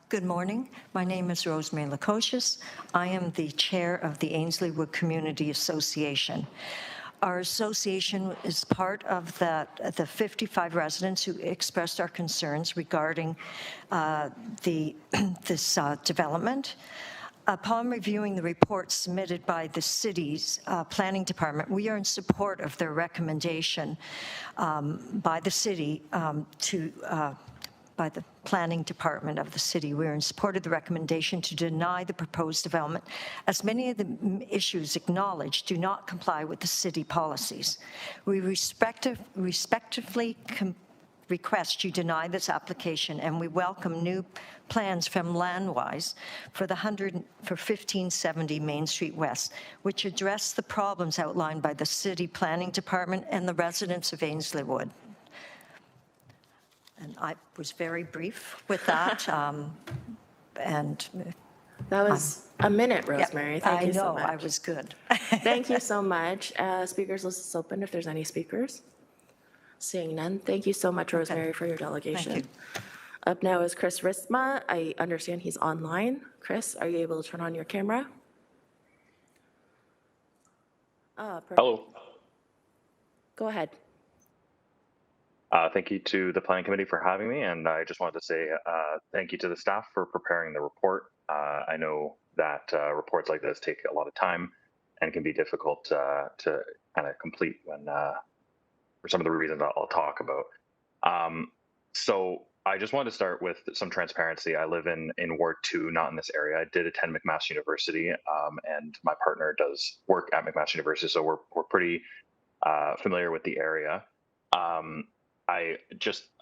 Speaker 5: Good morning. My name is Rosemary Lukosius. I am the chair of the Ainslie Wood Community Association. Our association is part of the 55 residents who expressed our concerns regarding this development. Upon reviewing the report submitted by the city's planning department, we are in support of their recommendation by the city by the planning department of the city. We're in support of the recommendation to deny the proposed development, as many of the issues acknowledged do not comply with the city policies. We respectively request you deny this application, and we welcome new plans from Landwise for 1570 Main Street West, which address the problems outlined by the city planning department and the residents of Ainslie Wood. And I was very brief with that. And
Speaker 1: that was a minute, Rosemary. Thank you so much.
Speaker 5: I know, I was good.
Speaker 1: Thank you so much. Speakers list is open if there's any speakers. Seeing none, thank you so much, Rosemary, for your delegation.
Speaker 5: Thank you.
Speaker 1: Up now is Chris Ristma. I understand he's online. Chris, are you able to turn on your camera?
Speaker 9: Hello.
Speaker 1: Go ahead.
Speaker 9: Thank you to the Planning Committee for having me, and I just wanted to say thank you to the staff for preparing the report. I know that reports like this take a lot of time and can be difficult to kind of complete when, for some of the reasons I'll talk about. So I just wanted to start with some transparency. I live in Ward 2, not in this area. I did attend McMaster University, and my partner does work at McMaster University, so we're pretty familiar with the area. I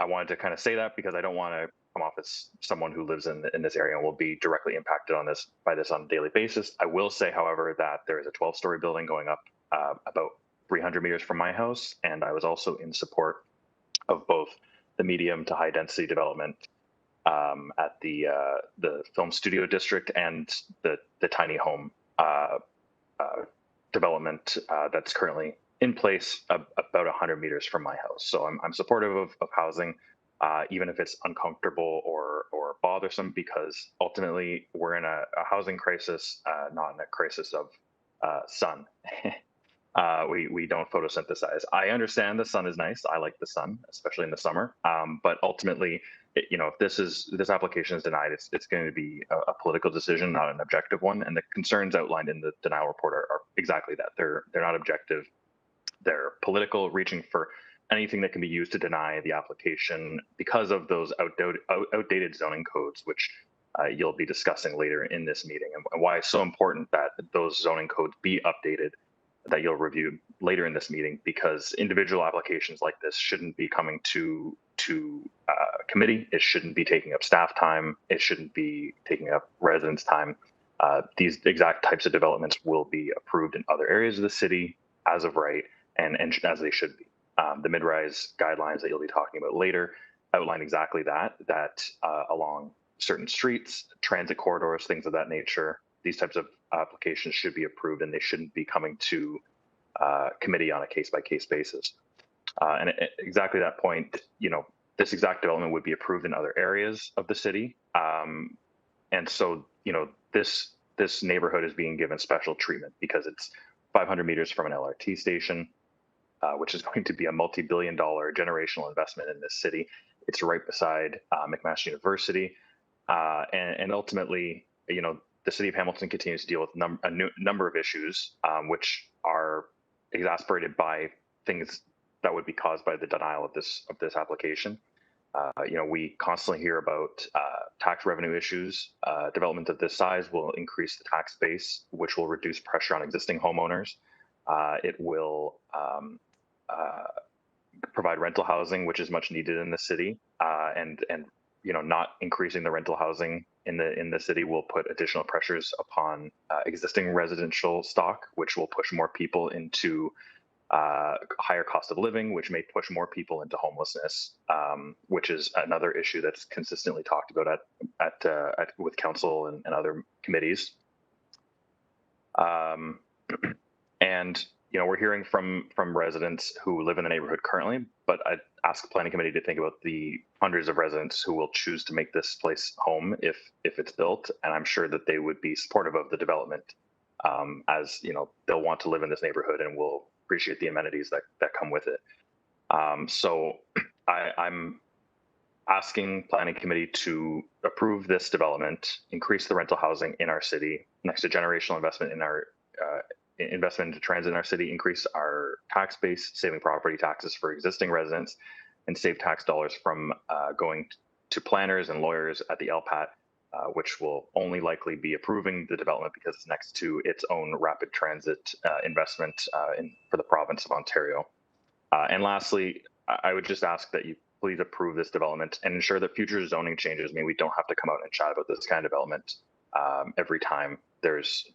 Speaker 9: wanted to kind of say that because I don't want to come off as someone who lives in this area and will be directly impacted by this on a daily basis. I will say, however, that there is a 12-story building going up about 300 meters from my house, and I was also in support of both the medium to high density development at the film studio district and the tiny home development that's currently in place about 100 meters from my house. So I'm supportive of housing, even if it's uncomfortable or bothersome, because ultimately we're in a housing crisis, not in a crisis of sun. We don't photosynthesize. I understand the sun is nice. I like the sun, especially in the summer. But ultimately, if this application is denied, it's going to be a political decision, not an objective one. And the concerns outlined in the denial report are exactly that. They're not objective. They're political, reaching for anything that can be used to deny the application because of those outdated zoning codes, which you'll be discussing later in this meeting, and why it's so important that those zoning codes be updated, that you'll review later in this meeting, because individual applications like this shouldn't be coming to committee. It shouldn't be taking up staff time. It shouldn't be taking up residents' time. These exact types of developments will be approved in other areas of the city as of right, and as they should be. The mid-rise guidelines that you'll be talking about later outline exactly that along certain streets, transit corridors, things of that nature. These types of applications should be approved, and they shouldn't be coming to committee on a case-by-case basis. And at exactly that point, this exact development would be approved in other areas of the city. And so, this neighborhood is being given special treatment because it's 500 meters from an LRT station, which is going to be a multi-billion-dollar generational investment in this city. It's right beside McMaster University. And ultimately, the city of Hamilton continues to deal with a number of issues, which are exasperated by things that would be caused by the denial of this application. We constantly hear about tax revenue issues. Development of this size will increase the tax base, which will reduce pressure on existing homeowners. It will provide rental housing, which is much needed in the city, and not increasing the rental housing in the city will put additional pressures upon existing residential stock, which will push more people into higher cost of living, which may push more people into homelessness, which is another issue that's consistently talked about with council and other committees. And we're hearing from residents who live in the neighborhood currently, but I'd ask the planning committee to think about the hundreds of residents who will choose to make this place home if it's built, and I'm sure that they would be supportive of the development, as they'll want to live in this neighborhood and will appreciate the amenities that come with it. So I'm asking planning committee to approve this development, increase the rental housing in our city, next to generational investment in our investment into transit in our city, increase our tax base, saving property taxes for existing residents, and save tax dollars from going to planners and lawyers at the LPAT, which will only likely be approving the development because it's next to its own rapid transit investment for the province of Ontario. And lastly, I would just ask that you please approve this development and ensure that future zoning changes mean we don't have to come out and chat about this kind of development every time there's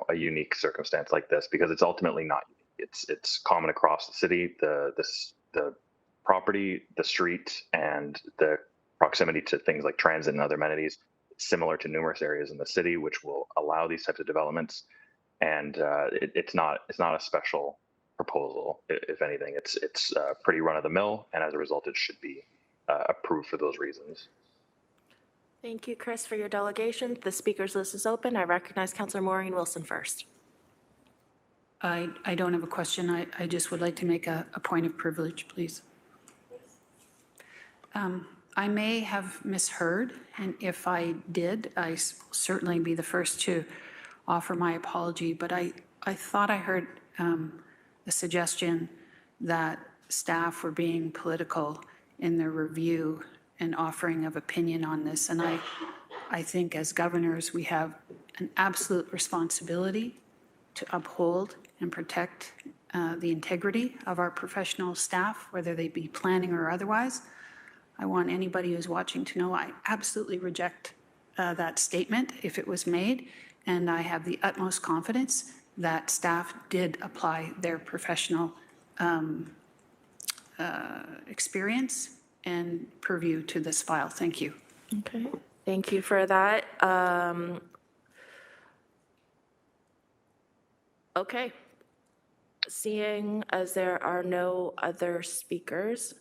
Speaker 9: a unique circumstance like this, because it's ultimately not unique. It's common across the city. The property, the street, and the proximity to things like transit and other amenities, similar to numerous areas in the city, which will allow these types of developments. And it's not a special proposal. If anything, it's pretty run of the mill, and as a result, it should be approved for those reasons.
Speaker 1: Thank you, Chris, for your delegation. The speakers list is open. I recognize Councillor Maureen Wilson first.
Speaker 17: I don't have a question. I just would like to make a point of privilege, please. I may have misheard, and if I did, I certainly be the first to offer my apology, but I thought I heard a suggestion that staff were being political in their review and offering of opinion on this. And I think as governors, we have an absolute responsibility to uphold and protect the integrity of our professional staff, whether they be planning or otherwise. I want anybody who's watching to know I absolutely reject that statement if it was made, and I have the utmost confidence that staff did apply their professional experience and purview to this file. Thank you.
Speaker 1: Okay, thank you for that. Okay, seeing as there are no other speakers,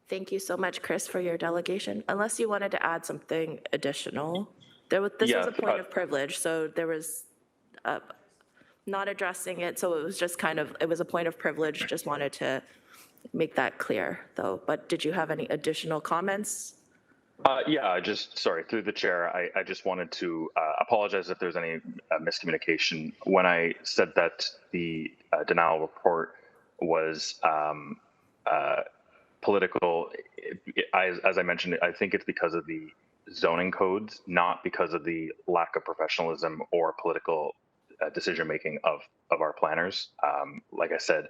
Speaker 1: thank you so much, Chris, for your delegation. Unless you wanted to add something additional. This was a point of privilege, so there was not addressing it, so it was just it was a point of privilege. Just wanted to make that clear, though. But did you have any additional comments?
Speaker 9: Yeah, sorry, through the chair, I just wanted to apologize if there's any miscommunication. When I said that the denial report was political, as I mentioned, I think it's because of the zoning codes, not because of the lack of professionalism or political decision-making of our planners. Like I said,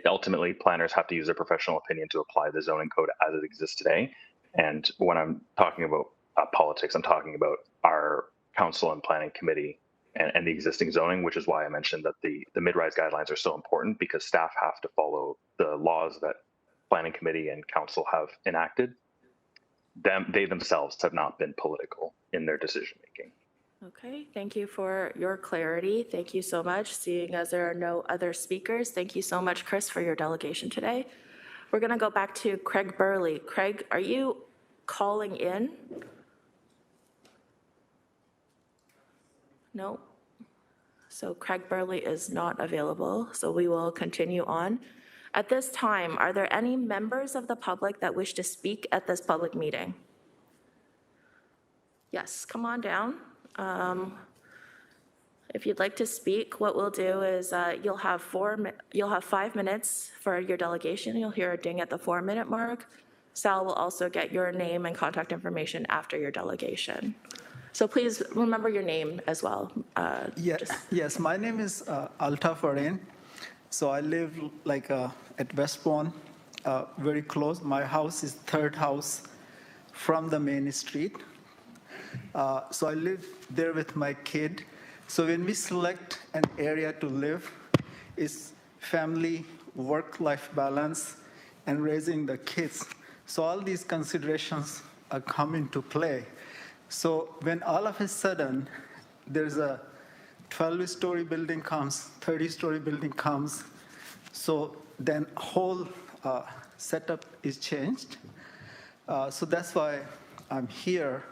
Speaker 9: ultimately planners have to use their professional opinion to apply the zoning code as it exists today. And when I'm talking about politics, I'm talking about our council and planning committee and the existing zoning, which is why I mentioned that the mid-rise guidelines are so important, because staff have to follow the laws that planning committee and council have enacted. They themselves have not been political in their decision making.
Speaker 1: Okay, thank you for your clarity. Thank you so much. Seeing as there are no other speakers, thank you so much, Chris, for your delegation today. We're going to go back to Craig Burley. Craig, are you calling in? No. So Craig Burley is not available, so we will continue on. At this time, are there any members of the public that wish to speak at this public meeting? Yes, come on down. If you'd like to speak, what we'll do is you'll have 5 minutes for your delegation. You'll hear a ding at the 4-minute mark. Sal will also get your name and contact information after your delegation. So please remember your name as well.
Speaker 6: Yes, my name is Altaf Arain. So I live at Westbourne, very close. My house is third house from the main street. So I live there with my kid. So when we select an area to live, it's family, work-life balance, and raising the kids. So all these considerations come into play. So when all of a sudden there's a 12-story building comes, 30-story building comes, so then whole setup is changed. So that's why I'm here,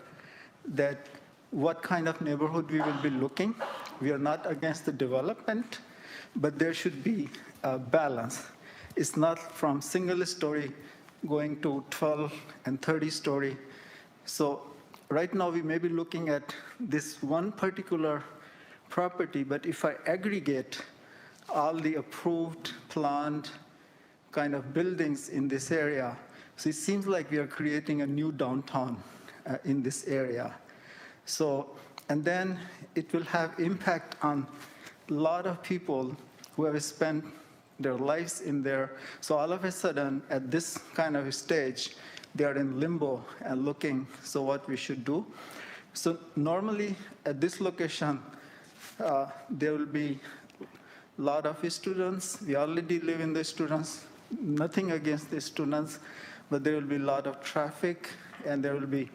Speaker 6: that what kind of neighborhood we will be looking. We are not against the development, but there should be a balance. It's not from single story going to 12 and 30 story. So right now we may be looking at this one particular property, but if I aggregate all the approved, planned kind of buildings in this area, so it seems like we are creating a new downtown in this area. So, and then it will have impact on a lot of people who have spent their lives in there. So all of a sudden, at this kind of stage, they are in limbo and looking, so what we should do. So normally at this location, there will be a lot of students. We already live in the students, nothing against the students, but there will be a lot of traffic, and there will be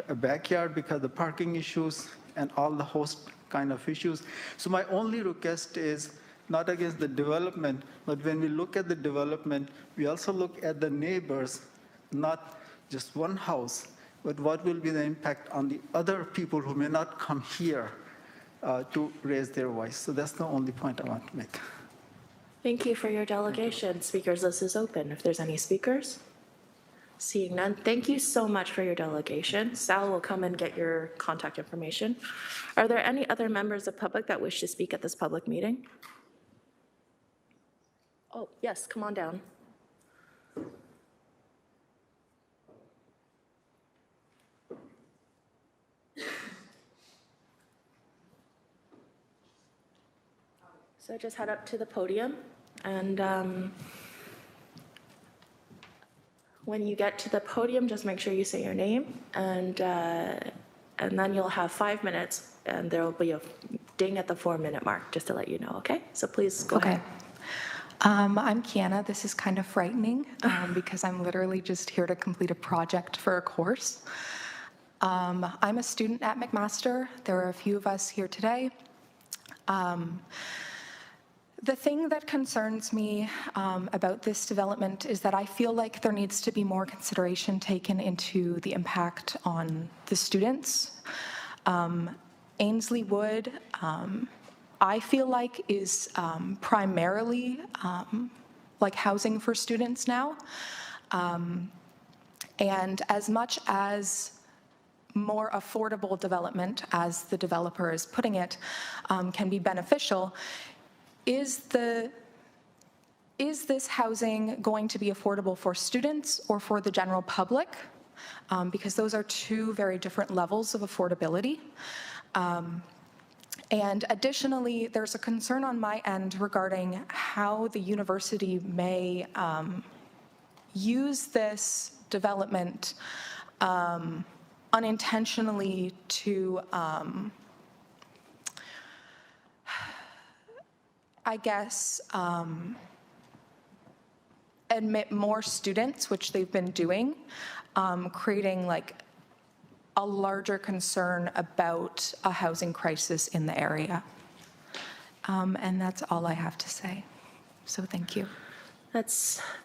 Speaker 6: a backyard because of the parking issues and all the host kind of issues. So my only request is not against the development, but when we look at the development, we also look at the neighbors, not just one house, but what will be the impact on the other people who may not come here to raise their voice. So that's the only point I want to make.
Speaker 1: Thank you for your delegation. Speakers list is open. If there's any speakers? Seeing none, thank you so much for your delegation. Sal will come and get your contact information. Are there any other members of public that wish to speak at this public meeting? Oh, yes, come on down. So just head up to the podium, and when you get to the podium, just make sure you say your name, and then you'll have 5 minutes, and there will be a ding at the 4-minute mark, just to let you know, okay? So please go ahead.
Speaker 14: I'm Kiana. This is kind of frightening because I'm literally just here to complete a project for a course. I'm a student at McMaster. There are a few of us here today. The thing that concerns me about this development is that I feel like there needs to be more consideration taken into the impact on the students. Ainsley Wood, I feel like is primarily like housing for students now. And as much as more affordable development, as the developer is putting it, can be beneficial, is this housing going to be affordable for students or for the general public? Because those are two very different levels of affordability. And additionally, there's a concern on my end regarding how the university may use this development unintentionally to, I guess, admit more students, which they've been doing, creating like a larger concern about a housing crisis in the area. And that's all I have to say. So thank you.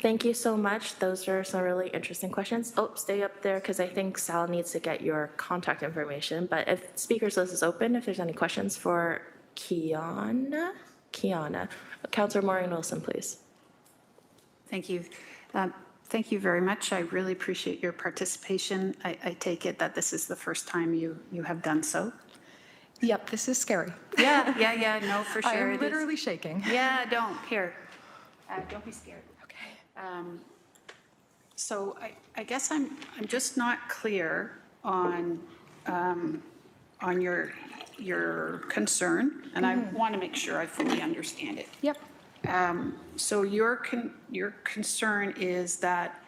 Speaker 1: Thank you so much. Those are some really interesting questions. Oh, stay up there because I think Sal needs to get your contact information. But if speakers list is open, if there's any questions for Kiana. Councillor Maureen Wilson, please.
Speaker 17: Thank you. Thank you very much. I really appreciate your participation. I take it that this is the first time you have done so.
Speaker 14: Yep, this is scary.
Speaker 17: Yeah, no, for sure.
Speaker 14: I am literally shaking.
Speaker 17: Yeah, don't. Here. Don't be scared. Okay. So I guess I'm just not clear on your concern, and I want to make sure I fully understand it.
Speaker 14: Yep.
Speaker 17: So your concern is that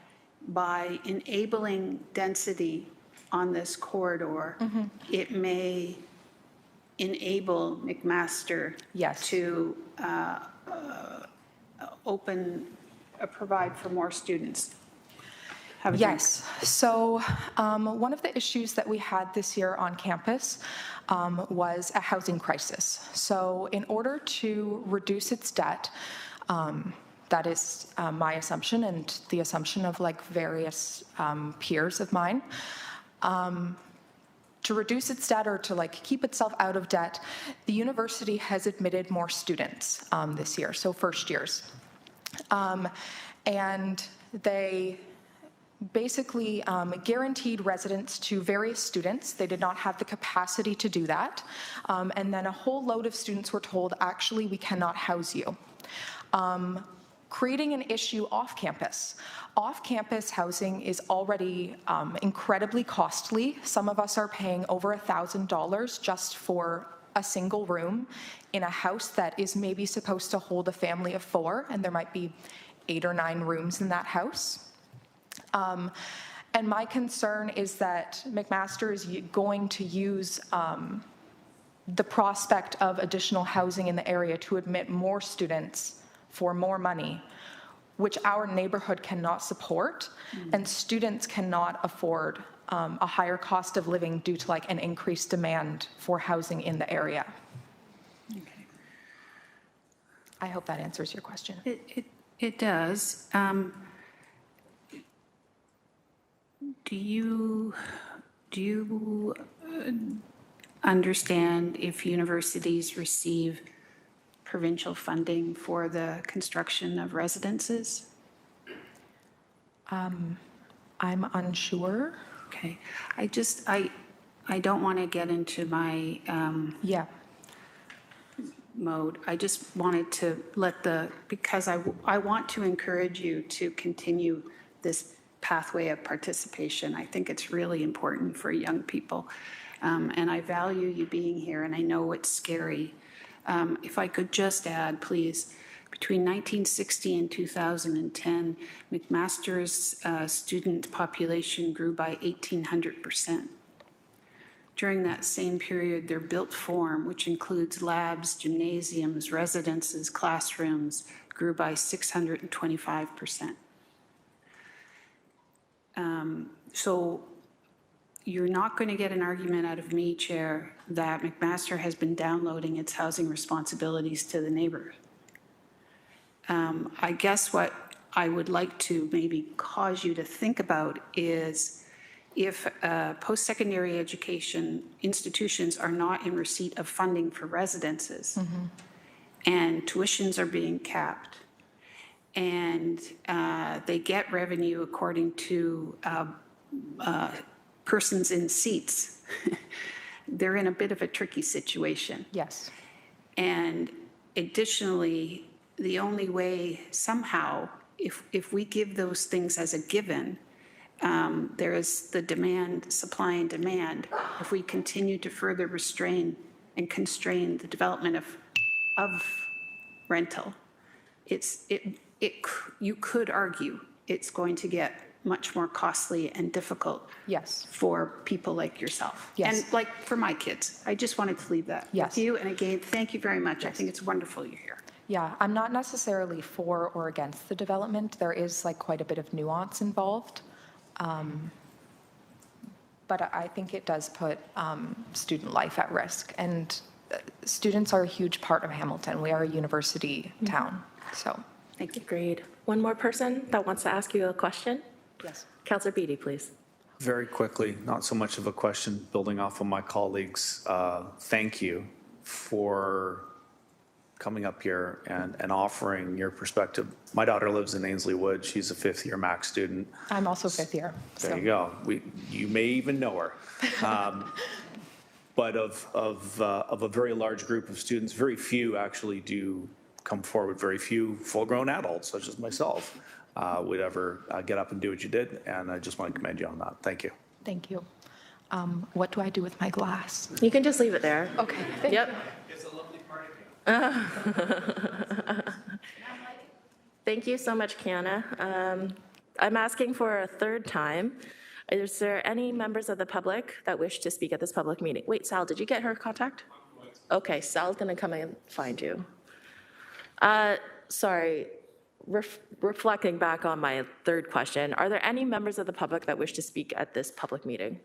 Speaker 17: by enabling density on this corridor, it may enable McMaster to provide for more students.
Speaker 14: Yes. So one of the issues that we had this year on campus was a housing crisis. So in order to reduce its debt, that is my assumption and the assumption of like various peers of mine, to reduce its debt or to like keep itself out of debt, the university has admitted more students this year, so first years. And they basically guaranteed residence to various students. They did not have the capacity to do that. And then a whole load of students were told, actually, we cannot house you. Creating an issue off campus. Off-campus housing is already incredibly costly. Some of us are paying over $1,000 just for a single room in a house that is maybe supposed to hold a family of 4, and there might be 8 or 9 rooms in that house. And my concern is that McMaster is going to use the prospect of additional housing in the area to admit more students for more money, which our neighborhood cannot support, and students cannot afford a higher cost of living due to like an increased demand for housing in the area.
Speaker 17: Okay.
Speaker 14: I hope that answers your question.
Speaker 17: It does. Do you understand if universities receive provincial funding for the construction of residences?
Speaker 14: I'm unsure.
Speaker 17: Okay. I don't want to get into my mode. I just wanted to because I want to encourage you to continue this pathway of participation. I think it's really important for young people. And I value you being here, and I know it's scary. If I could just add, please, between 1960 and 2010, McMaster's student population grew by 1,800%. During that same period, their built form, which includes labs, gymnasiums, residences, classrooms, grew by 625%. So you're not going to get an argument out of me, Chair, that McMaster has been downloading its housing responsibilities to the neighbors. I guess what I would like to maybe cause you to think about is if post-secondary education institutions are not in receipt of funding for residences and tuitions are being capped and they get revenue according to persons in seats, they're in a bit of a tricky situation.
Speaker 14: Yes.
Speaker 17: And additionally, the only way somehow, if we give those things as a given, there is the demand, supply and demand. If we continue to further restrain and constrain the development of rental, you could argue it's going to get much more costly and difficult.
Speaker 14: Yes.
Speaker 17: For people like yourself.
Speaker 14: Yes.
Speaker 17: And like for my kids. I just wanted to leave that
Speaker 14: Yes.
Speaker 17: with you. And again, thank you very much. I think it's wonderful you're here.
Speaker 14: Yeah, I'm not necessarily for or against the development. There is like quite a bit of nuance involved. But I think it does put student life at risk. And students are a huge part of Hamilton. We are a university town, so.
Speaker 1: Thank you. Agreed. One more person that wants to ask you a question?
Speaker 14: Yes.
Speaker 1: Councillor Beatty, please.
Speaker 8: Very quickly, not so much of a question, building off of my colleagues. Thank you for coming up here and offering your perspective. My daughter lives in Ainsley Wood. She's a fifth-year Mac student.
Speaker 14: I'm also fifth year.
Speaker 8: There you go. You may even know her. But of a very large group of students, very few actually do come forward. Very few full-grown adults, such as myself, would ever get up and do what you did. And I just want to commend you on that. Thank you.
Speaker 14: Thank you. What do I do with my glass?
Speaker 1: You can just leave it there.
Speaker 14: Okay.
Speaker 1: Yep.
Speaker 8: It's a lovely party.
Speaker 1: Thank you so much, Kiana. I'm asking for a third time. Is there any members of the public that wish to speak at this public meeting? Wait, Sal, did you get her contact? Okay, Sal's going to come and find you. Sorry, reflecting back on my third question, are there any members of the public that wish to speak at this public meeting?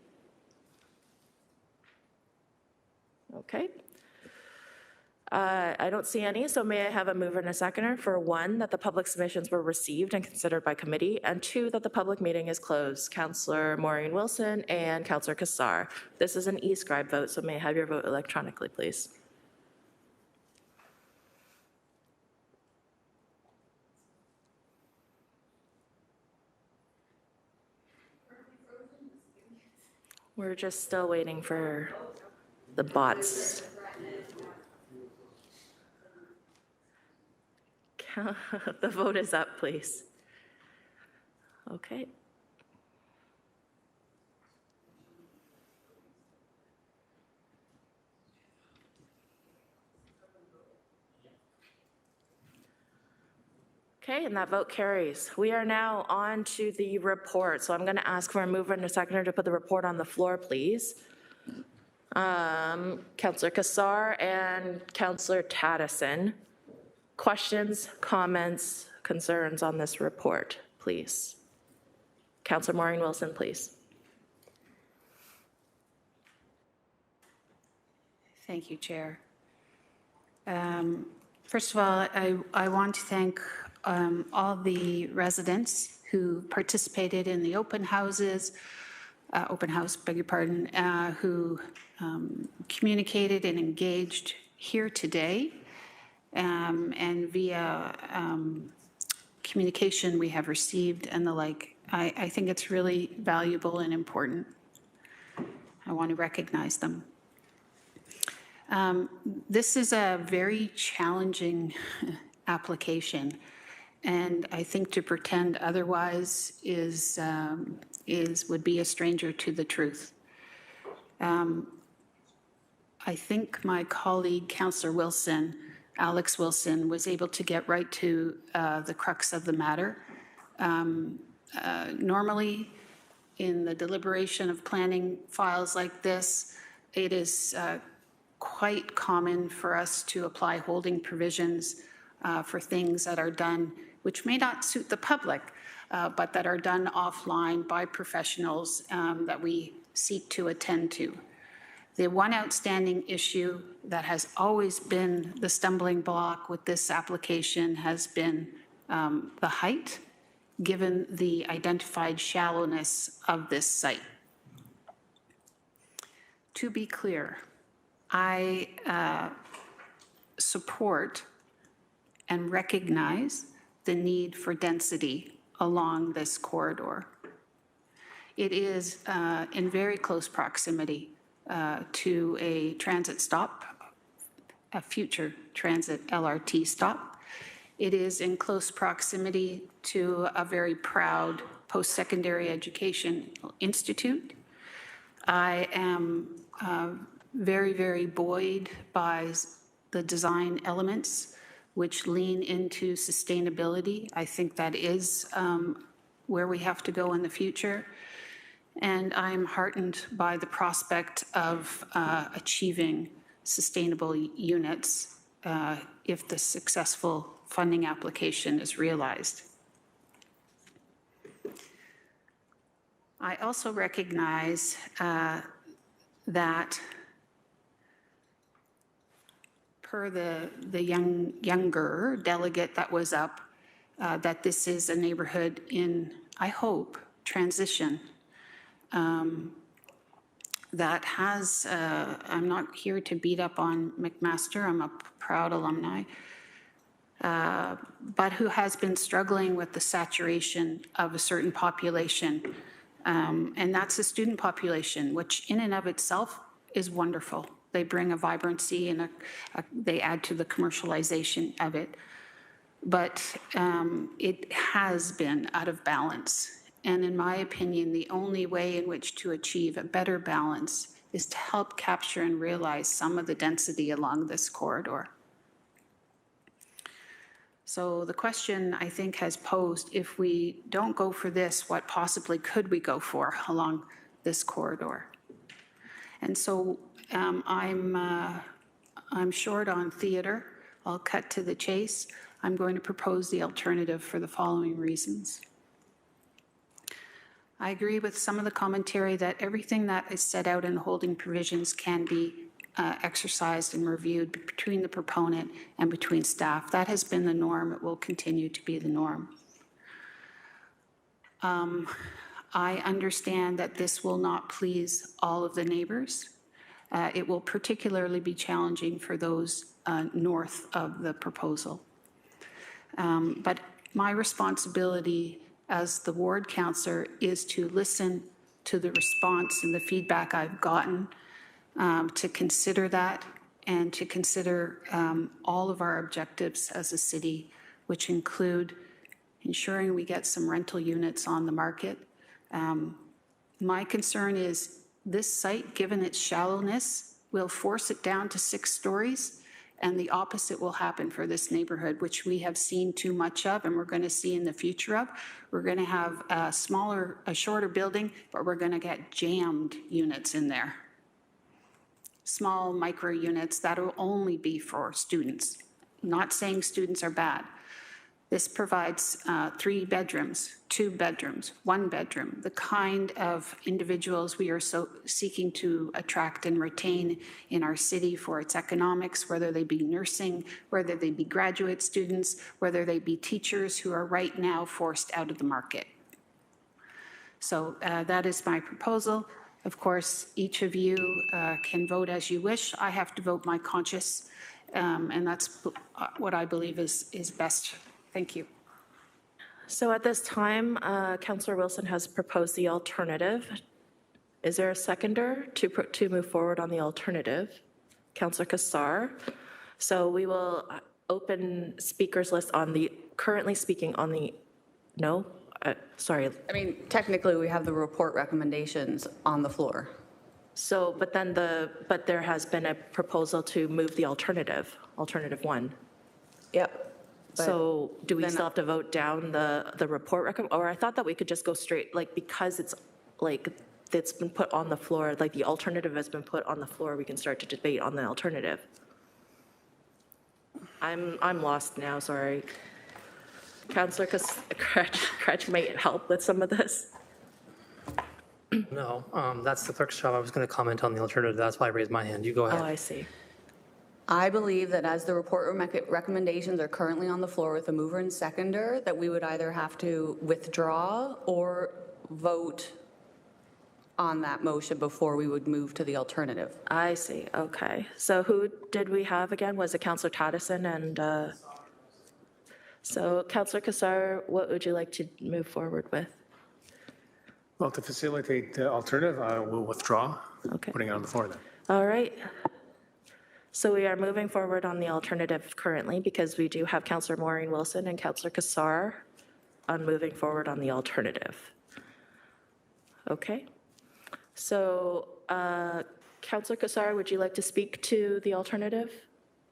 Speaker 1: Okay. I don't see any, so may I have a mover and a seconder for one, that the public submissions were received and considered by committee, and two, that the public meeting is closed. Councillor Maureen Wilson and Councillor Kassar. This is an e-scribe vote, so may I have your vote electronically, please? We're just still waiting for the bots. The vote is up, please. Okay. Okay, and that vote carries. We are now on to the report. So I'm going to ask for a mover and a seconder to put the report on the floor, please. Councillor Kassar and Councillor Taddison. Questions, comments, concerns on this report, please. Councillor Maureen Wilson, please.
Speaker 17: Thank you, Chair. First of all, I want to thank all the residents who participated in the open house, beg your pardon, who communicated and engaged here today. And via communication we have received and the like. I think it's really valuable and important. I want to recognize them. This is a very challenging application, and I think to pretend otherwise would be a stranger to the truth. I think my colleague, Councillor Wilson, Alex Wilson, was able to get right to the crux of the matter. Normally, in the deliberation of planning files like this, it is quite common for us to apply holding provisions for things that are done, which may not suit the public, but that are done offline by professionals that we seek to attend to. The one outstanding issue that has always been the stumbling block with this application has been the height, given the identified shallowness of this site. To be clear, I support and recognize the need for density along this corridor. It is in very close proximity to a transit stop, a future transit LRT stop. It is in close proximity to a very proud post-secondary education institute. I am very, very buoyed by the design elements which lean into sustainability. I think that is where we have to go in the future. And I'm heartened by the prospect of achieving sustainable units if the successful funding application is realized. I also recognize that per the younger delegate that was up, that this is a neighborhood in, I hope, transition. That has, I'm not here to beat up on McMaster, I'm a proud alumni, but who has been struggling with the saturation of a certain population. And that's the student population, which in and of itself is wonderful. They bring a vibrancy and they add to the commercialization of it. But it has been out of balance. And in my opinion, the only way in which to achieve a better balance is to help capture and realize some of the density along this corridor. So the question, I think, has posed, if we don't go for this, what possibly could we go for along this corridor? And so I'm short on theater. I'll cut to the chase. I'm going to propose the alternative for the following reasons. I agree with some of the commentary that everything that is set out in the holding provisions can be exercised and reviewed between the proponent and between staff. That has been the norm. It will continue to be the norm. I understand that this will not please all of the neighbors. It will particularly be challenging for those north of the proposal. But my responsibility as the ward councillor is to listen to the response and the feedback I've gotten, to consider that and to consider all of our objectives as a city, which include ensuring we get some rental units on the market. My concern is this site, given its shallowness, will force it down to 6 stories, and the opposite will happen for this neighborhood, which we have seen too much of and we're going to see in the future of. We're going to have a shorter building, but we're going to get jammed units in there. Small micro units that will only be for students. Not saying students are bad. This provides 3 bedrooms, 2 bedrooms, 1 bedroom, the kind of individuals we are so seeking to attract and retain in our city for its economics, whether they be nursing, whether they be graduate students, whether they be teachers who are right now forced out of the market. So that is my proposal. Of course, each of you can vote as you wish. I have to vote my conscience, and that's what I believe is best. Thank you.
Speaker 1: So at this time, Councillor Wilson has proposed the alternative. Is there a seconder to move forward on the alternative? Councillor Cassar. So we will open speakers list on the, currently speaking on the, no? Sorry.
Speaker 10: I mean, technically, we have the report recommendations on the floor.
Speaker 1: So, but then but there has been a proposal to move the alternative 1.
Speaker 10: Yep.
Speaker 1: So do we still have to vote down the report or I thought that we could just go straight, like, because it's like, it's been put on the floor, like the alternative has been put on the floor, we can start to debate on the alternative. I'm lost now, sorry. Councillor Kretsch might help with some of this.
Speaker 13: No, that's the clerk's job. I was going to comment on the alternative. That's why I raised my hand. You go ahead.
Speaker 1: Oh, I see.
Speaker 10: I believe that as the report recommendations are currently on the floor with a mover and seconder, that we would either have to withdraw or vote on that motion before we would move to the alternative.
Speaker 1: I see, okay. So who did we have again? Was it Councillor Taddison and, so Councillor Cassar, what would you like to move forward with?
Speaker 4: Well, to facilitate the alternative, I will withdraw.
Speaker 1: Okay.
Speaker 4: Putting it on the floor then.
Speaker 1: All right. So we are moving forward on the alternative currently because we do have Councillor Maureen Wilson and Councillor Cassar on moving forward on the alternative. Okay. So Councillor Kassar, would you like to speak to the alternative?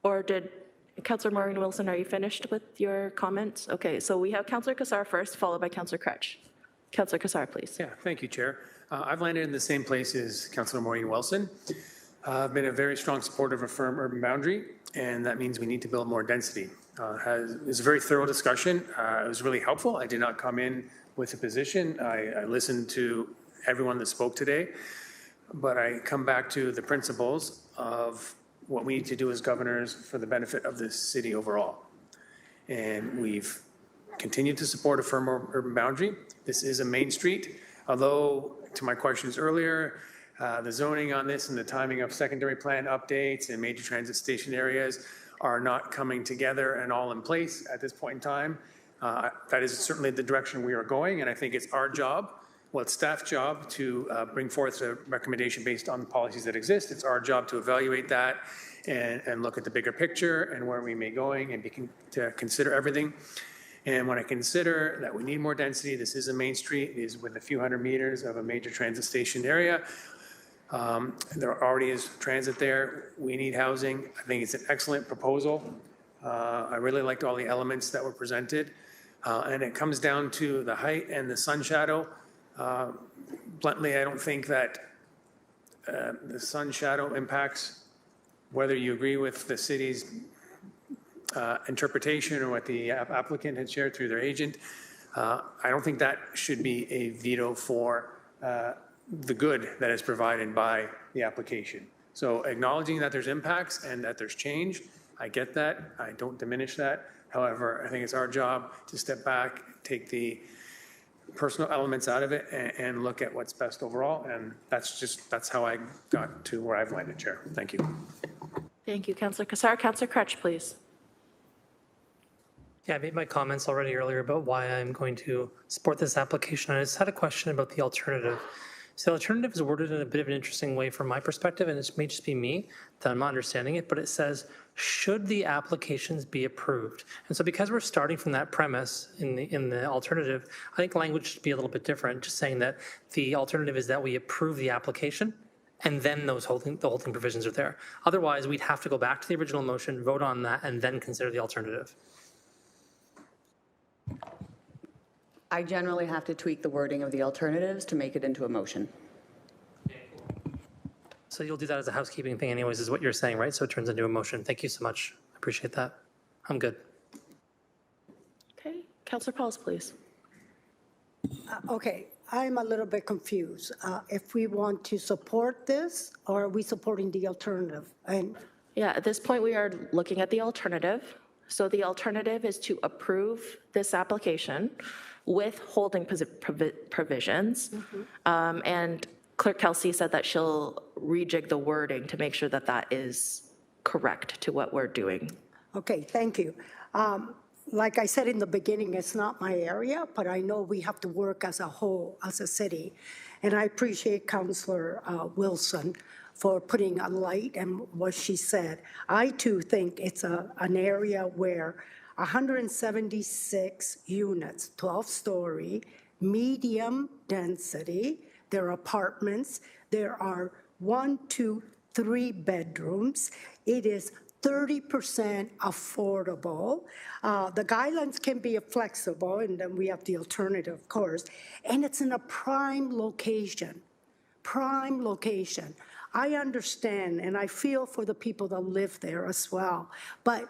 Speaker 1: Or did, Councillor Maureen Wilson, are you finished with your comments? Okay, so we have Councillor Kassar first, followed by Councillor Crutch. Councillor Kassar, please.
Speaker 4: Yeah, thank you, Chair. I've landed in the same place as Councillor Maureen Wilson. I've been a very strong supporter of a firm urban boundary, and that means we need to build more density. It was a very thorough discussion. It was really helpful. I did not come in with a position. I listened to everyone that spoke today, but I come back to the principles of what we need to do as governors for the benefit of the city overall. And we've continued to support a firm urban boundary. This is a main street, although to my questions earlier, the zoning on this and the timing of secondary plan updates and major transit station areas are not coming together and all in place at this point in time. That is certainly the direction we are going, and I think it's our job, well, it's staff's job to bring forth a recommendation based on the policies that exist. It's our job to evaluate that and look at the bigger picture and where we may be going and to consider everything. And when I consider that we need more density, this is a main street, it is within a few hundred meters of a major transit station area. There already is transit there. We need housing. I think it's an excellent proposal. I really liked all the elements that were presented. And it comes down to the height and the sun shadow. Bluntly, I don't think that the sun shadow impacts whether you agree with the city's interpretation or what the applicant had shared through their agent. I don't think that should be a veto for the good that is provided by the application. So acknowledging that there's impacts and that there's change, I get that. I don't diminish that. However, I think it's our job to step back, take the personal elements out of it and look at what's best overall. And that's how I got to where I've landed, Chair. Thank you.
Speaker 1: Thank you, Councillor Kassar. Councillor Crutch, please.
Speaker 13: Yeah, I made my comments already earlier about why I'm going to support this application. I just had a question about the alternative. So the alternative is worded in a bit of an interesting way from my perspective, and it may just be me that I'm not understanding it, but it says, should the applications be approved? And so because we're starting from that premise in the alternative, I think language should be a little bit different, just saying that the alternative is that we approve the application and then the holding provisions are there. Otherwise, we'd have to go back to the original motion, vote on that, and then consider the alternative.
Speaker 10: I generally have to tweak the wording of the alternatives to make it into a motion.
Speaker 13: So you'll do that as a housekeeping thing anyways, is what you're saying, right? So it turns into a motion. Thank you so much. I appreciate that. I'm good.
Speaker 1: Okay, Councillor Pauls, please.
Speaker 7: Okay, I'm a little bit confused. If we want to support this, or are we supporting the alternative?
Speaker 1: Yeah, at this point, we are looking at the alternative. So the alternative is to approve this application with holding provisions. And Clerk Kelsey said that she'll rejig the wording to make sure that that is correct to what we're doing.
Speaker 7: Okay, thank you. Like I said in the beginning, it's not my area, but I know we have to work as a whole, as a city. And I appreciate Councillor Wilson for putting a light and what she said. I too think it's an area where 176 units, 12-story, medium density, there are apartments, there are 1, 2, 3 bedrooms. It is 30% affordable. The guidelines can be flexible, and then we have the alternative, of course. And it's in a prime location, prime location. I understand, and I feel for the people that live there as well. But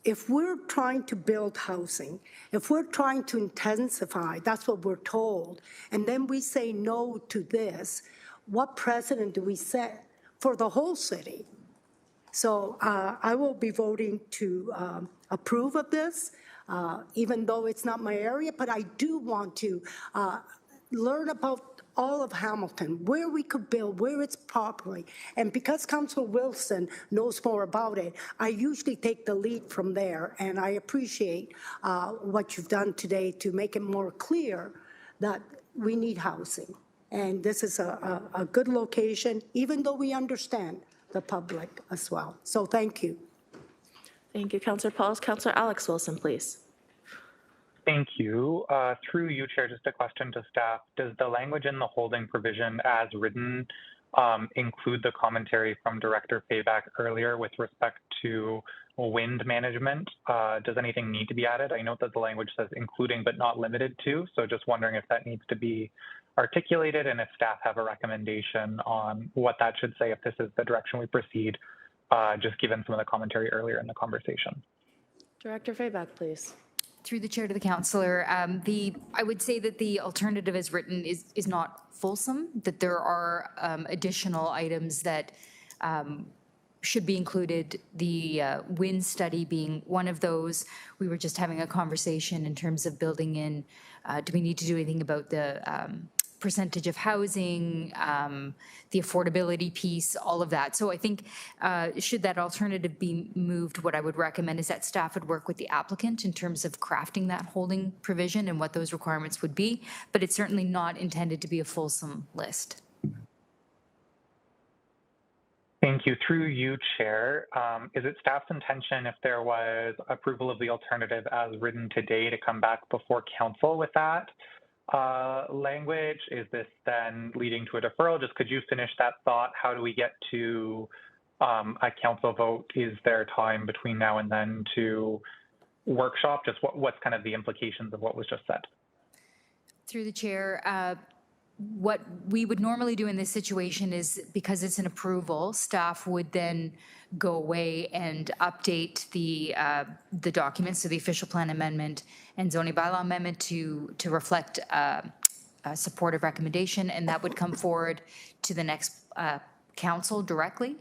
Speaker 7: if we're trying to build housing, if we're trying to intensify, that's what we're told, and then we say no to this, what precedent do we set for the whole city? So I will be voting to approve of this, even though it's not my area, but I do want to learn about all of Hamilton, where we could build, where it's properly. And because Councilor Wilson knows more about it, I usually take the lead from there, and I appreciate what you've done today to make it more clear that we need housing. And this is a good location, even though we understand the public as well. So thank you.
Speaker 1: Thank you, Councillor Pauls. Councillor Alex Wilson, please.
Speaker 12: Thank you. Through you, Chair, just a question to staff. Does the language in the holding provision as written include the commentary from Director Payback earlier with respect to wind management. Does anything need to be added? I note that the language says including but not limited to, so just wondering if that needs to be articulated and if staff have a recommendation on what that should say if this is the direction we proceed, just given some of the commentary earlier in the conversation.
Speaker 1: Director Fayback, please.
Speaker 18: Through the chair to the councillor, I would say that the alternative as written is not fulsome, that there are additional items that should be included, the wind study being one of those. We were just having a conversation in terms of building in, do we need to do anything about the percentage of housing, the affordability piece, all of that. So I think should that alternative be moved, what I would recommend is that staff would work with the applicant in terms of crafting that holding provision and what those requirements would be, but it's certainly not intended to be a fulsome list.
Speaker 12: Thank you. Through you, Chair, is it staff's intention, if there was approval of the alternative as written today, to come back before council with that language? Is this then leading to a deferral? Just could you finish that thought? How do we get to a council vote? Is there time between now and then to workshop? Just what's kind of the implications of what was just said?
Speaker 18: Through the chair, what we would normally do in this situation is, because it's an approval, staff would then go away and update the documents, so the official plan amendment and zoning bylaw amendment to reflect a supportive recommendation, and that would come forward to the next council directly.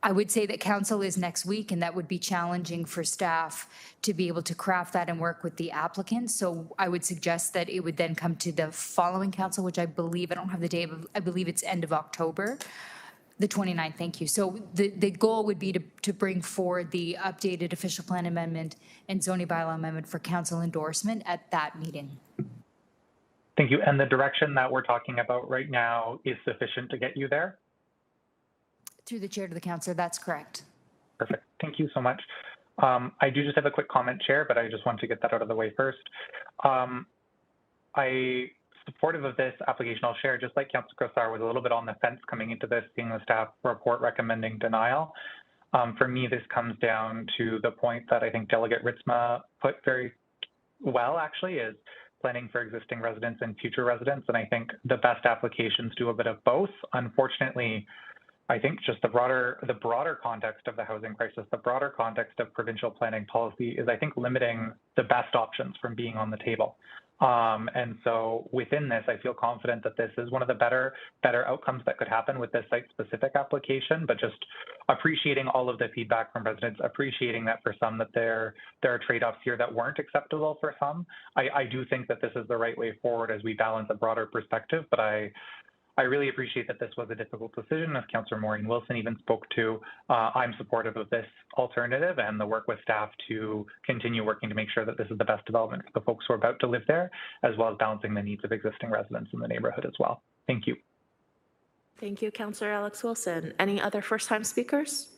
Speaker 18: I would say that council is next week, and that would be challenging for staff to be able to craft that and work with the applicant. So I would suggest that it would then come to the following council, which I believe, I don't have the date, but I believe it's end of October, the 29th, thank you. So the goal would be to bring forward the updated official plan amendment and zoning bylaw amendment for council endorsement at that meeting.
Speaker 12: Thank you. And the direction that we're talking about right now is sufficient to get you there?
Speaker 18: Through the chair to the councillor, that's correct.
Speaker 12: Perfect. Thank you so much. I do just have a quick comment, Chair, but I just want to get that out of the way first. I supportive of this application. I'll share, just like Councillor Cossar was a little bit on the fence coming into this, seeing the staff report recommending denial. For me, this comes down to the point that I think Delegate Ritzma put very well, actually, is planning for existing residents and future residents. And I think the best applications do a bit of both. Unfortunately, I think just the broader context of the housing crisis, the broader context of provincial planning policy is, I think, limiting the best options from being on the table. And so within this, I feel confident that this is one of the better outcomes that could happen with this site-specific application, but just appreciating all of the feedback from residents, appreciating that for some that there are trade-offs here that weren't acceptable for some. I do think that this is the right way forward as we balance a broader perspective, but I really appreciate that this was a difficult decision, as Councillor Maureen Wilson even spoke to. I'm supportive of this alternative and the work with staff to continue working to make sure that this is the best development for the folks who are about to live there, as well as balancing the needs of existing residents in the neighborhood as well. Thank you.
Speaker 1: Thank you, Councillor Alex Wilson. Any other first-time speakers?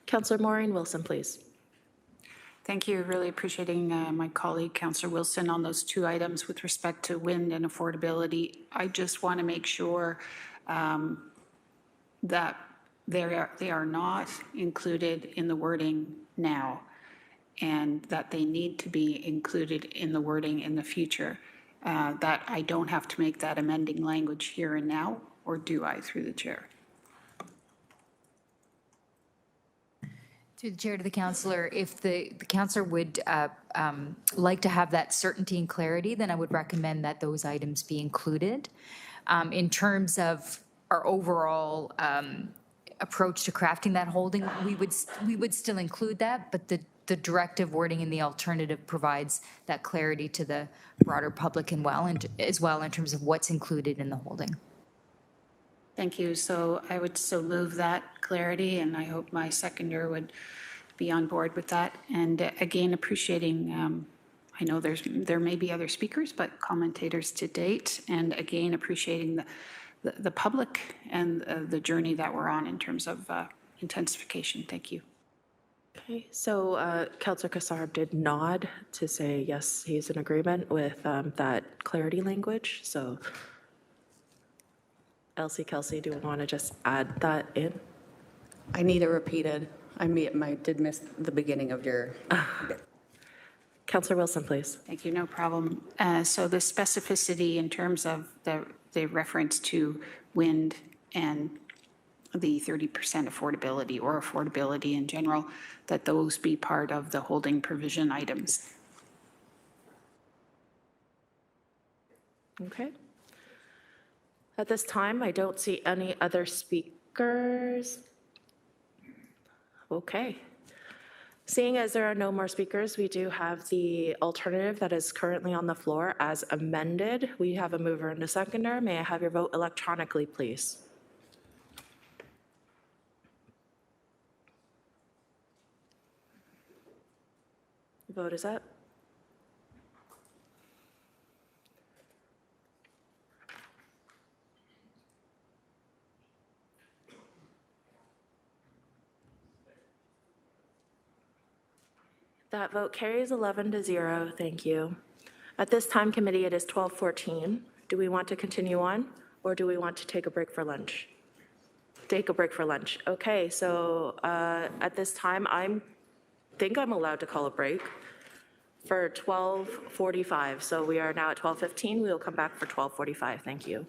Speaker 1: Councillor Maureen Wilson, please.
Speaker 17: Thank you. Really appreciating my colleague, Councillor Wilson, on those two items with respect to wind and affordability. I just want to make sure that they are not included in the wording now, and that they need to be included in the wording in the future. That I don't have to make that amending language here and now, or do I, through the chair?
Speaker 18: Through the chair to the councillor, if the councillor would like to have that certainty and clarity, then I would recommend that those items be included. In terms of our overall approach to crafting that holding, we would still include that, but the directive wording in the alternative provides that clarity to the broader public as well in terms of what's included in the holding.
Speaker 17: Thank you. So I would still move that clarity, and I hope my seconder would be on board with that. And again, appreciating, I know there may be other speakers, but commentators to date, and again, appreciating the public and the journey that we're on in terms of intensification. Thank you.
Speaker 1: Okay, so Councillor Cossar did nod to say yes, he's in agreement with that clarity language. So Elsie Kelsey, do we want to just add that in?
Speaker 10: I need it repeated. I did miss the beginning of your.
Speaker 1: Councillor Wilson, please.
Speaker 17: Thank you, no problem. So the specificity in terms of the reference to wind and the 30% affordability or affordability in general, that those be part of the holding provision items.
Speaker 1: Okay. At this time, I don't see any other speakers. Okay. Seeing as there are no more speakers, we do have the alternative that is currently on the floor as amended. We have a mover and a seconder. May I have your vote electronically, please? Vote is up. That vote carries 11-0. Thank you. At this time, committee, it is 12:14. Do we want to continue on, or do we want to take a break for lunch? Take a break for lunch. Okay, so at this time, think I'm allowed to call a break for 12:45. So we are now at 12:15. We will come back for 12:45. Thank you.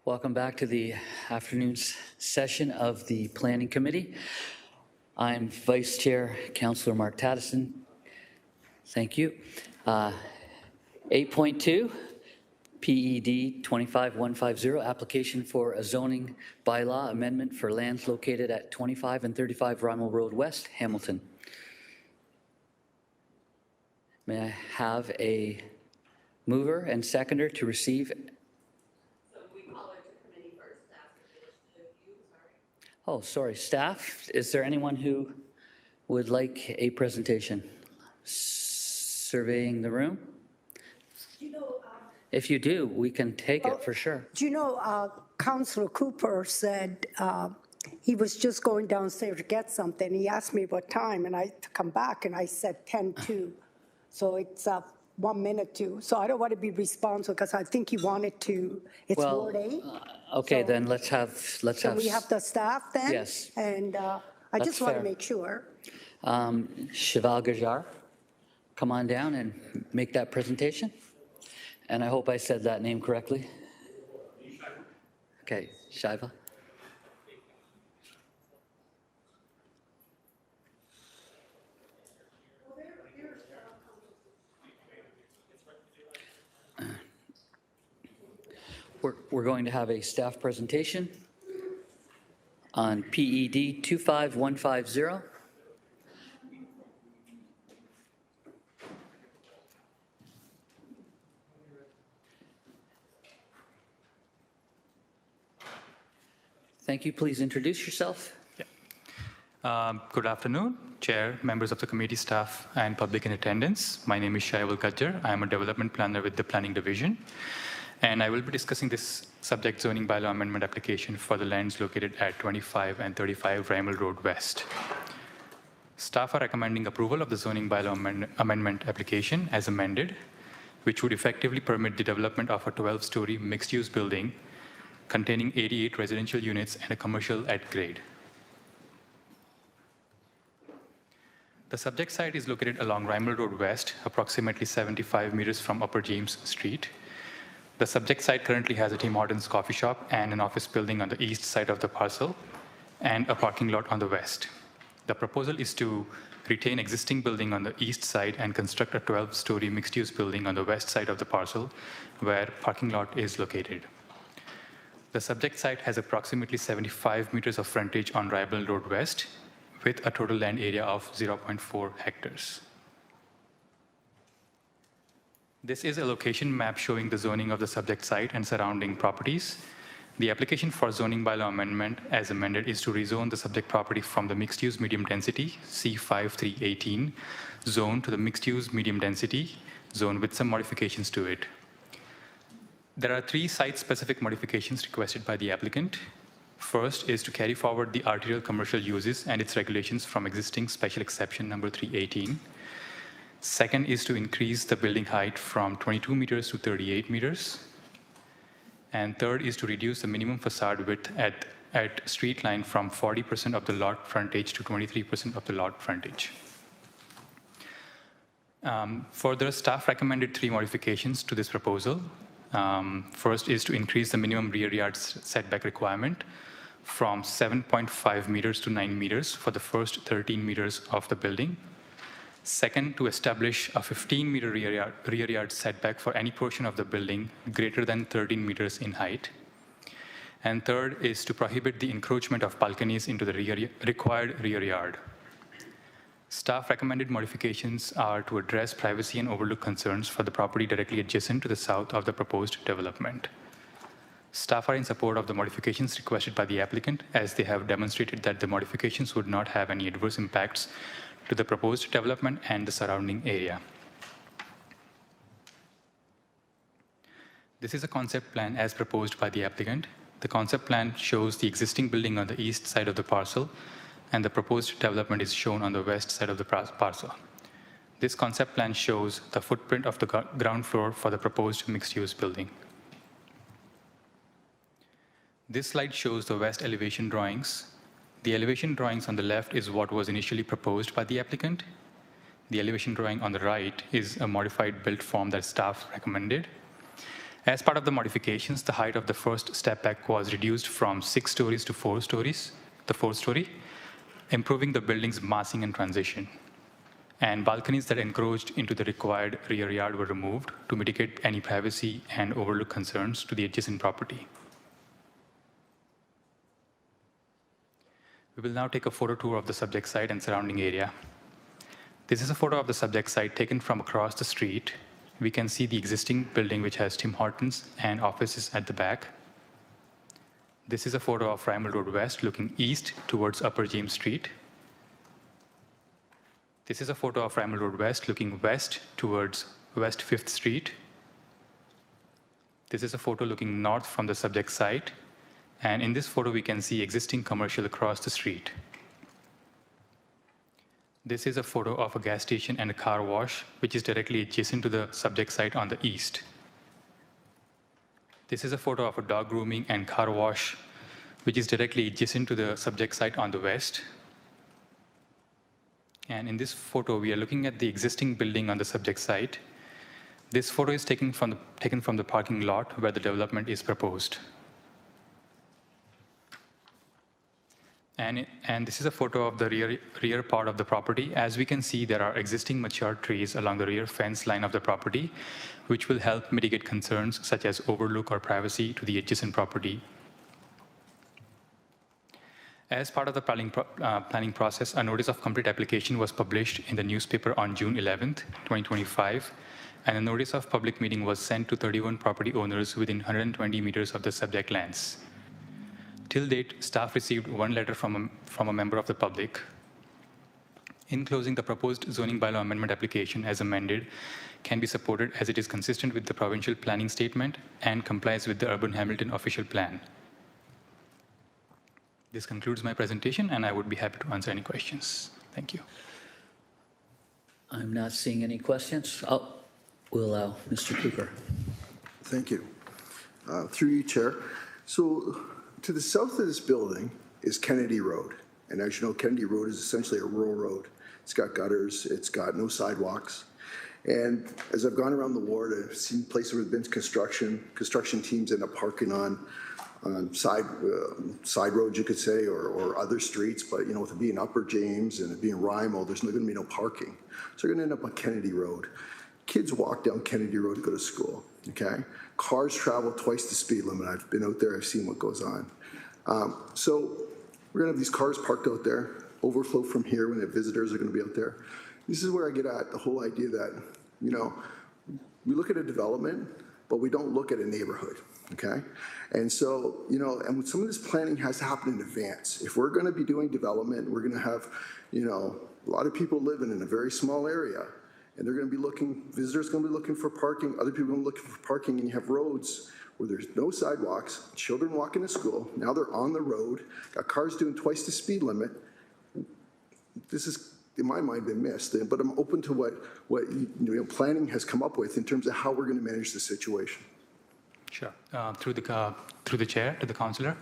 Speaker 2: Welcome back to the afternoon's session of the Planning Committee. I'm Vice Chair, Councillor Mark Tattison. Thank you. 8.2, PED 25150, application for a zoning bylaw amendment for lands located at 25 and 35 Rymal Road West, Hamilton. May I have a mover and seconder to receive? Oh, sorry, staff, is there anyone who would like a presentation? Surveying the room? If you do, we can take it for sure.
Speaker 7: Do you know, Councillor Cooper said he was just going downstairs to get something. He asked me what time, and to come back, and I said 10:02. So it's 1 minute to. So I don't want to be responsible because I think he wanted to. It's Ward 8.
Speaker 2: Okay,
Speaker 7: so,
Speaker 2: then let's have.
Speaker 7: So we have the staff then.
Speaker 2: Yes.
Speaker 7: And I just want to make sure.
Speaker 2: Cheval Gajar, come on down and make that presentation. And I hope I said that name correctly. Okay, Shiva. We're going to have a staff presentation on PED 25150. Thank you. Please introduce yourself.
Speaker 11: Good afternoon, Chair, members of the committee, staff, and public in attendance. My name is Shaival Gajjar. I am a development planner with the Planning Division, and I will be discussing this subject zoning bylaw amendment application for the lands located at 25 and 35 Rymal Road West. Staff are recommending approval of the zoning bylaw amendment application as amended, which would effectively permit the development of a 12-story mixed-use building containing 88 residential units and a commercial at grade. The subject site is located along Rymal Road West, approximately 75 meters from Upper James Street. The subject site currently has a Tim Hortons coffee shop and an office building on the east side of the parcel and a parking lot on the west. The proposal is to retain existing building on the east side and construct a 12-story mixed-use building on the west side of the parcel where parking lot is located. The subject site has approximately 75 meters of frontage on Rymal Road West with a total land area of 0.4 hectares. This is a location map showing the zoning of the subject site and surrounding properties. The application for zoning bylaw amendment as amended is to rezone the subject property from the mixed-use medium density C5318 zone to the mixed-use medium density zone with some modifications to it. There are 3 site-specific modifications requested by the applicant. First is to carry forward the arterial commercial uses and its regulations from existing special exception number 318. Second is to increase the building height from 22 meters to 38 meters. And third is to reduce the minimum facade width at street line from 40% of the lot frontage to 23% of the lot frontage. Further, staff recommended 3 modifications to this proposal. First is to increase the minimum rear yard setback requirement from 7.5 meters to 9 meters for the first 13 meters of the building. Second, to establish a 15-meter rear yard setback for any portion of the building greater than 13 meters in height. And third is to prohibit the encroachment of balconies into the required rear yard. Staff recommended modifications are to address privacy and overlook concerns for the property directly adjacent to the south of the proposed development. Staff are in support of the modifications requested by the applicant, as they have demonstrated that the modifications would not have any adverse impacts to the proposed development and the surrounding area. This is a concept plan as proposed by the applicant. The concept plan shows the existing building on the east side of the parcel, and the proposed development is shown on the west side of the parcel. This concept plan shows the footprint of the ground floor for the proposed mixed-use building. This slide shows the west elevation drawings. The elevation drawings on the left is what was initially proposed by the applicant. The elevation drawing on the right is a modified built form that staff recommended. As part of the modifications, the height of the first step deck was reduced from 6 stories to 4 stories, the 4th story, improving the building's massing and transition. And balconies that encroached into the required rear yard were removed to mitigate any privacy and overlook concerns to the adjacent property. We will now take a photo tour of the subject site and surrounding area. This is a photo of the subject site taken from across the street. We can see the existing building, which has Tim Hortons and offices at the back. This is a photo of Rymal Road West looking east towards Upper James Street. This is a photo of Rymal Road West looking west towards West 5th Street. This is a photo looking north from the subject site. And in this photo, we can see existing commercial across the street. This is a photo of a gas station and a car wash, which is directly adjacent to the subject site on the east. This is a photo of a dog grooming and car wash, which is directly adjacent to the subject site on the west. And in this photo, we are looking at the existing building on the subject site. This photo is taken from the parking lot where the development is proposed. And this is a photo of the rear part of the property. As we can see, there are existing mature trees along the rear fence line of the property, which will help mitigate concerns such as overlook or privacy to the adjacent property. As part of the planning process, a notice of complete application was published in the newspaper on June 11th, 2025, and a notice of public meeting was sent to 31 property owners within 120 meters of the subject lands. Till date, staff received one letter from a member of the public. In closing, the proposed zoning bylaw amendment application as amended can be supported as it is consistent with the provincial planning statement and complies with the Urban Hamilton official plan. This concludes my presentation, and I would be happy to answer any questions. Thank you.
Speaker 2: I'm not seeing any questions. We'll allow Mr. Cooper.
Speaker 15: Thank you. Through you, Chair. So to the south of this building is Kennedy Road. And as you know, Kennedy Road is essentially a rural road. It's got gutters, it's got no sidewalks. And as I've gone around the ward, I've seen places where there's been construction teams end up parking on side roads, you could say, or other streets. But, you know, with it being Upper James and it being Rymal, there's going to be no parking. So you're going to end up on Kennedy Road. Kids walk down Kennedy Road to go to school, okay? Cars travel twice the speed limit. I've been out there, I've seen what goes on. So we're going to have these cars parked out there, overflow from here when the visitors are going to be out there. This is where I get at the whole idea that, you know, we look at a development, but we don't look at a neighborhood, okay? And so, you know, and some of this planning has to happen in advance. If we're going to be doing development, we're going to have, you know, a lot of people living in a very small area, and they're going to be looking, visitors are going to be looking for parking, other people are going to be looking for parking, and you have roads where there's no sidewalks, children walking to school, now they're on the road, got cars doing twice the speed limit. This is, in my mind, been missed, but I'm open to what you know, planning has come up with in terms of how we're going to manage the situation.
Speaker 11: Sure. Through the chair to the councillor.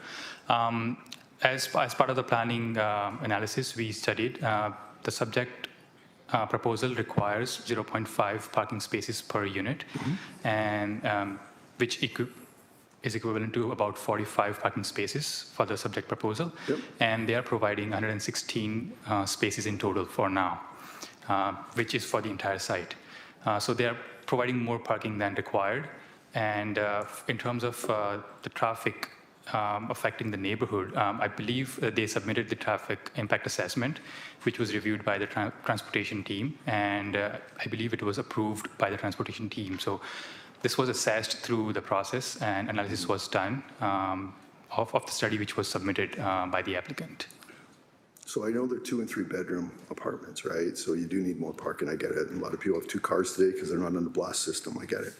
Speaker 11: As part of the planning analysis, we studied the subject proposal requires 0.5 parking spaces per unit, and which is equivalent to about 45 parking spaces for the subject proposal. Yep. And they are providing 116 spaces in total for now, which is for the entire site. So they are providing more parking than required. And in terms of the traffic affecting the neighborhood, I believe they submitted the traffic impact assessment, which was reviewed by the transportation team, and I believe it was approved by the transportation team. So this was assessed through the process, and analysis was done of the study which was submitted by the applicant.
Speaker 15: So I know they're 2 and 3 bedroom apartments, right? So you do need more parking, I get it. And a lot of people have 2 cars today because they're not on the blast system, I get it.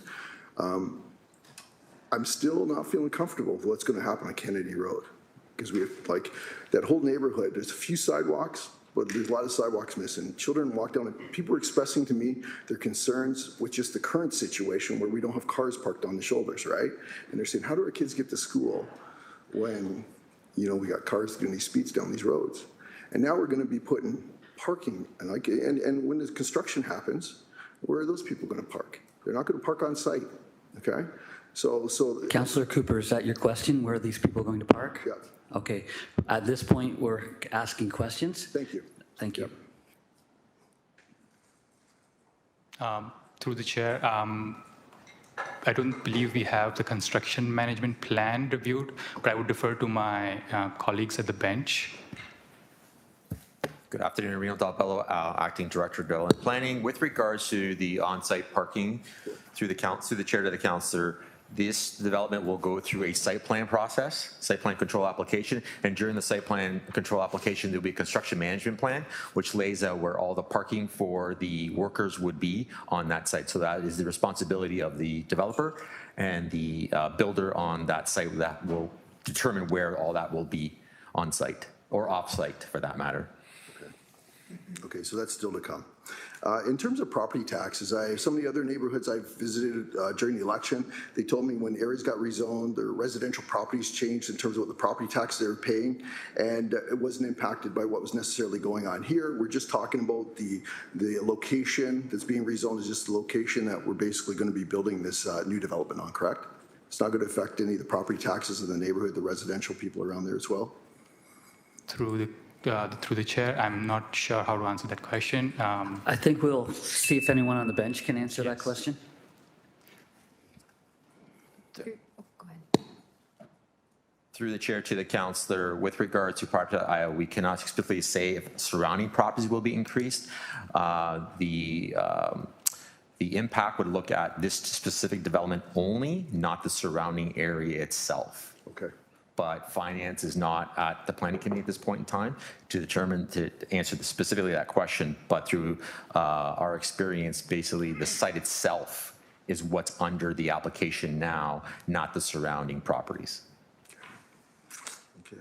Speaker 15: I'm still not feeling comfortable with what's going to happen on Kennedy Road, because we have, like, that whole neighborhood, there's a few sidewalks, but there's a lot of sidewalks missing. Children walk down, and people are expressing to me their concerns with just the current situation where we don't have cars parked on the shoulders, right? And they're saying, how do our kids get to school when, you know, we got cars doing these speeds down these roads? And now we're going to be putting parking, and when the construction happens, where are those people going to park? They're not going to park on site, okay? So
Speaker 2: Councillor Cooper, is that your question? Where are these people going to park?
Speaker 15: Yeah.
Speaker 2: Okay. At this point, we're asking questions.
Speaker 15: Thank you.
Speaker 2: Thank you.
Speaker 11: Through the chair, I don't believe we have the construction management plan reviewed, but I would defer to my colleagues at the bench.
Speaker 16: Good afternoon, Reno Dalbello, Acting Director of Development Planning. With regards to the on-site parking, through the chair to the councillor, this development will go through a site plan process, site plan control application, and during the site plan control application, there'll be a construction management plan, which lays out where all the parking for the workers would be on that site. So that is the responsibility of the developer and the builder on that site that will determine where all that will be on site or off site for that matter.
Speaker 15: Okay, so that's still to come. In terms of property taxes, some of the other neighborhoods I've visited during the election, they told me when areas got rezoned, their residential properties changed in terms of what the property tax they were paying, and it wasn't impacted by what was necessarily going on here. We're just talking about the location that's being rezoned is just the location that we're basically going to be building this new development on, correct? It's not going to affect any of the property taxes in the neighborhood, the residential people around there as well?
Speaker 11: Through the chair, I'm not sure how to answer that question.
Speaker 2: I think we'll see if anyone on the bench can answer that question.
Speaker 16: Through the chair to the councillor, with regard to property, we cannot explicitly say if surrounding properties will be increased. The impact would look at this specific development only, not the surrounding area itself.
Speaker 15: Okay.
Speaker 16: But finance is not at the planning committee at this point in time to answer specifically that question. But through our experience, basically the site itself is what's under the application now, not the surrounding properties.
Speaker 15: Okay.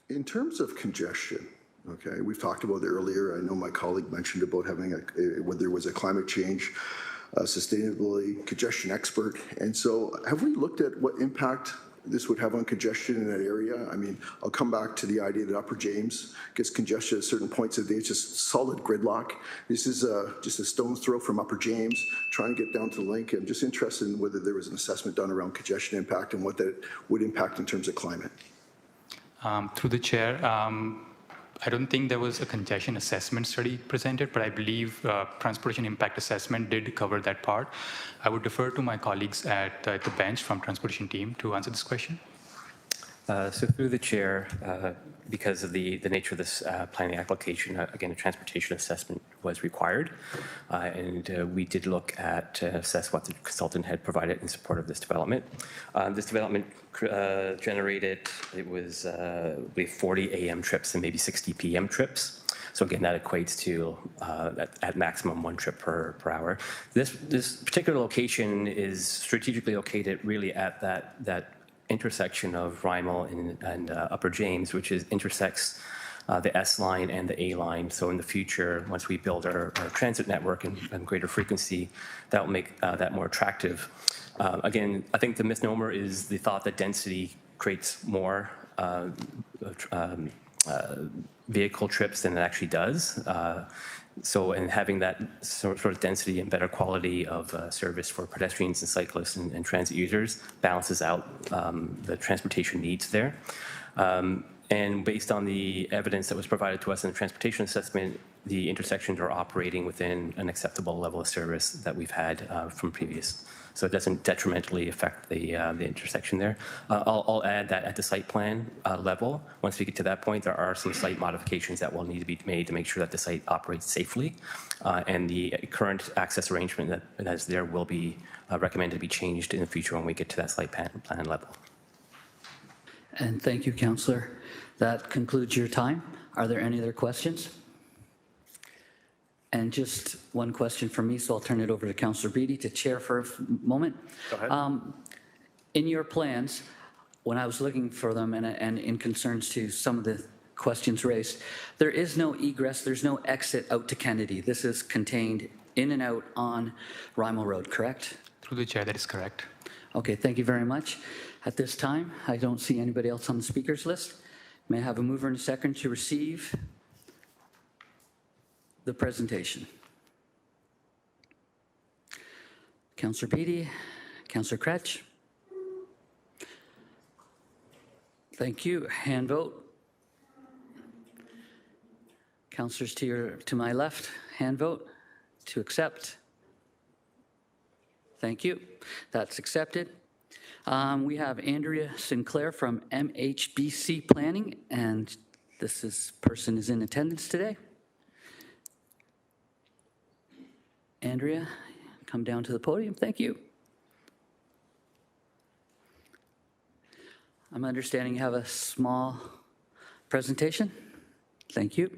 Speaker 15: In terms of congestion, okay, we've talked about it earlier. I know my colleague mentioned about having when there was a climate change sustainability congestion expert. And so have we looked at what impact this would have on congestion in that area? I mean, I'll come back to the idea that Upper James gets congestion at certain points of the day. It's just solid gridlock. This is just a stone's throw from Upper James, trying to get down to the link. I'm just interested in whether there was an assessment done around congestion impact and what that would impact in terms of climate.
Speaker 11: Through the chair, I don't think there was a congestion assessment study presented, but I believe transportation impact assessment did cover that part. I would defer to my colleagues at the bench from transportation team to answer this question.
Speaker 19: So through the chair, because of the nature of this planning application, again, a transportation assessment was required. And we did look at assess what the consultant had provided in support of this development. This development generated, it was, I believe, 40 AM trips and maybe 60 PM trips. So again, that equates to at maximum 1 trip per hour. This particular location is strategically located really at that intersection of Rymal and Upper James, which intersects the S line and the A line. So in the future, once we build our transit network and greater frequency, that will make that more attractive. Again, I think the misnomer is the thought that density creates more vehicle trips than it actually does. So, and having that sort of density and better quality of service for pedestrians and cyclists and transit users balances out the transportation needs there. And based on the evidence that was provided to us in the transportation assessment, the intersections are operating within an acceptable level of service that we've had from previous. So it doesn't detrimentally affect the intersection there. I'll add that at the site plan level, once we get to that point, there are some site modifications that will need to be made to make sure that the site operates safely. And the current access arrangement that is there will be recommended to be changed in the future when we get to that site plan level.
Speaker 2: And thank you, Councillor. That concludes your time. Are there any other questions? And just one question from me, so I'll turn it over to Councillor Beattie to chair for a moment.
Speaker 8: Go ahead.
Speaker 2: In your plans, when I was looking for them and in concerns to some of the questions raised, there is no egress, there's no exit out to Kennedy. This is contained in and out on Rymal Road, correct?
Speaker 11: Through the chair, that is correct.
Speaker 2: Okay, thank you very much. At this time, I don't see anybody else on the speakers list. May I have a mover and a second to receive the presentation? Councillor Beattie, Councillor Kretsch. Thank you. Hand vote. Councillors to my left, hand vote to accept. Thank you. That's accepted. We have Andrea Sinclair from MHBC Planning, and this person is in attendance today. Andrea, come down to the podium. Thank you. I'm understanding you have a small presentation. Thank you.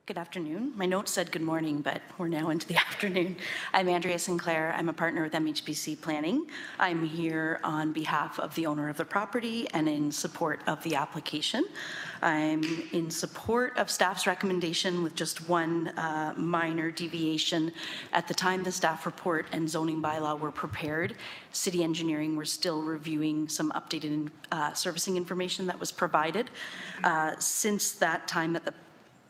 Speaker 20: Good afternoon. My note said good morning, but we're now into the afternoon. I'm Andrea Sinclair. I'm a partner with MHBC Planning. I'm here on behalf of the owner of the property and in support of the application. I'm in support of staff's recommendation with just one minor deviation. At the time the staff report and zoning bylaw were prepared, city engineering were still reviewing some updated servicing information that was provided. Since that time that the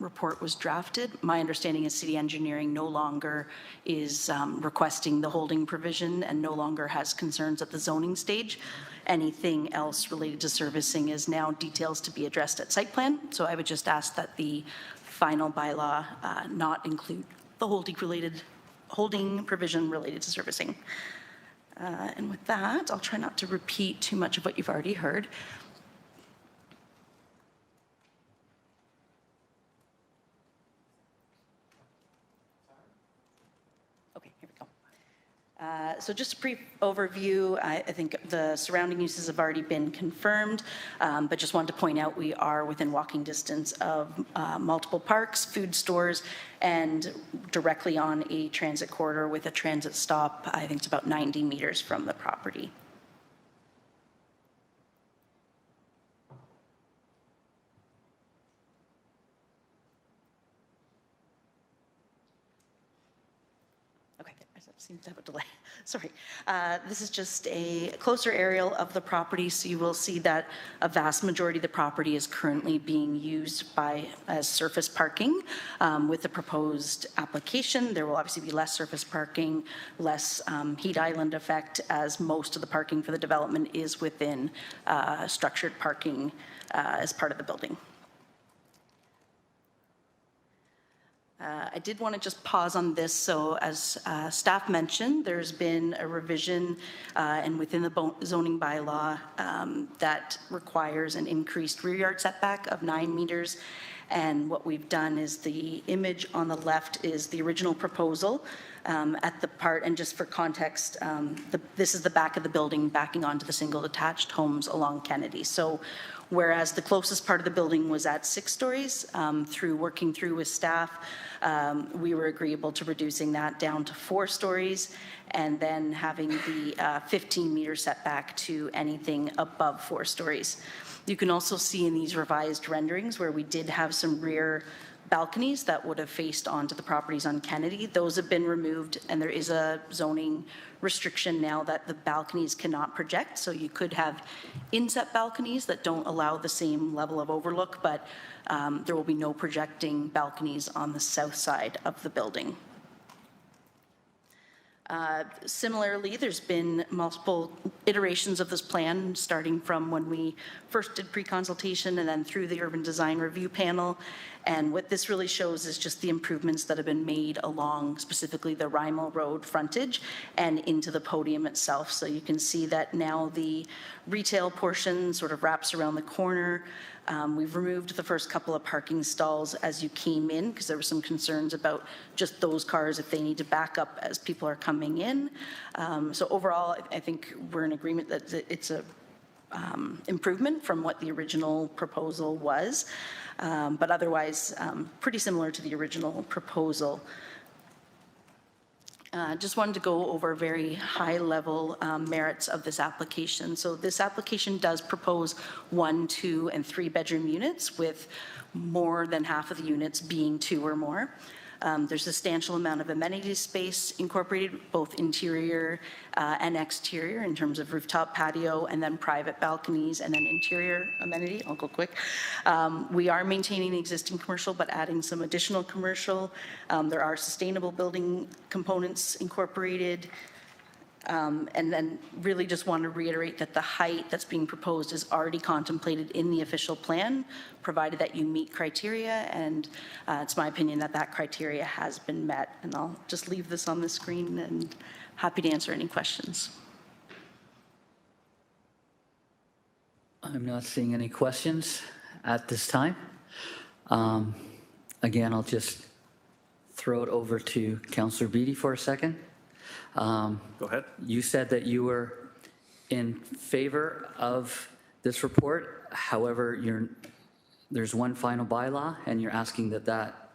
Speaker 20: report was drafted, my understanding is city engineering no longer is requesting the holding provision and no longer has concerns at the zoning stage. Anything else related to servicing is now details to be addressed at site plan. So I would just ask that the final bylaw not include the holding provision related to servicing. And with that, I'll try not to repeat too much of what you've already heard. So just a brief overview, I think the surrounding uses have already been confirmed, but just wanted to point out we are within walking distance of multiple parks, food stores, and directly on a transit corridor with a transit stop. I think it's about 90 meters from the property. Seems to have a delay. Sorry. This is just a closer aerial of the property, so you will see that a vast majority of the property is currently being used as surface parking. With the proposed application, there will obviously be less surface parking, less heat island effect, as most of the parking for the development is within structured parking as part of the building. I did want to just pause on this. So as staff mentioned, there's been a revision and within the zoning bylaw that requires an increased rear yard setback of 9 meters. And what we've done is the image on the left is the original proposal at the part, and just for context, this is the back of the building backing onto the single detached homes along Kennedy. So whereas the closest part of the building was at 6 stories, through working through with staff, we were agreeable to reducing that down to 4 stories and then having the 15-meter setback to anything above 4 stories. You can also see in these revised renderings where we did have some rear balconies that would have faced onto the properties on Kennedy. Those have been removed, and there is a zoning restriction now that the balconies cannot project. So you could have inset balconies that don't allow the same level of overlook, but there will be no projecting balconies on the south side of the building. Similarly, there's been multiple iterations of this plan, starting from when we first did pre-consultation and then through the urban design review panel. And what this really shows is just the improvements that have been made along specifically the Rymal Road frontage and into the podium itself. So you can see that now the retail portion sort of wraps around the corner. We've removed the first couple of parking stalls as you came in because there were some concerns about just those cars if they need to back up as people are coming in. So overall, I think we're in agreement that it's a improvement from what the original proposal was, but otherwise pretty similar to the original proposal. Just wanted to go over very high-level merits of this application. So this application does propose 1, 2, and 3-bedroom units, with more than half of the units being 2 or more. There's a substantial amount of amenity space incorporated, both interior and exterior, in terms of rooftop patio, and then private balconies, and then interior amenity. I'll go quick. We are maintaining the existing commercial, but adding some additional commercial. There are sustainable building components incorporated. And then really just want to reiterate that the height that's being proposed is already contemplated in the official plan, provided that you meet criteria, and it's my opinion that that criteria has been met. And I'll just leave this on the screen and happy to answer any questions.
Speaker 2: I'm not seeing any questions at this time. Again, I'll just throw it over to Councillor Beattie for a second.
Speaker 8: Go ahead.
Speaker 2: You said that you were in favor of this report. However, there's one final bylaw, and you're asking that that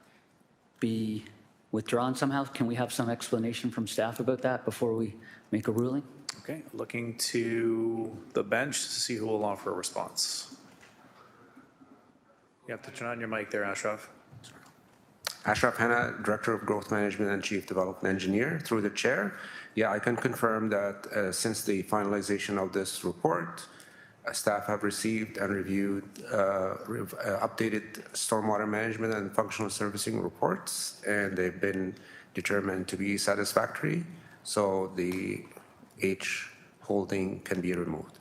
Speaker 2: be withdrawn somehow. Can we have some explanation from staff about that before we make a ruling?
Speaker 8: Okay, looking to the bench to see who will offer a response. You have to turn on your mic there, Ashraf.
Speaker 3: Ashraf Hanna, Director of Growth Management and Chief Development Engineer. Through the chair, yeah, I can confirm that since the finalization of this report, staff have received and reviewed updated stormwater management and functional servicing reports, and they've been determined to be satisfactory. So the H holding can be removed.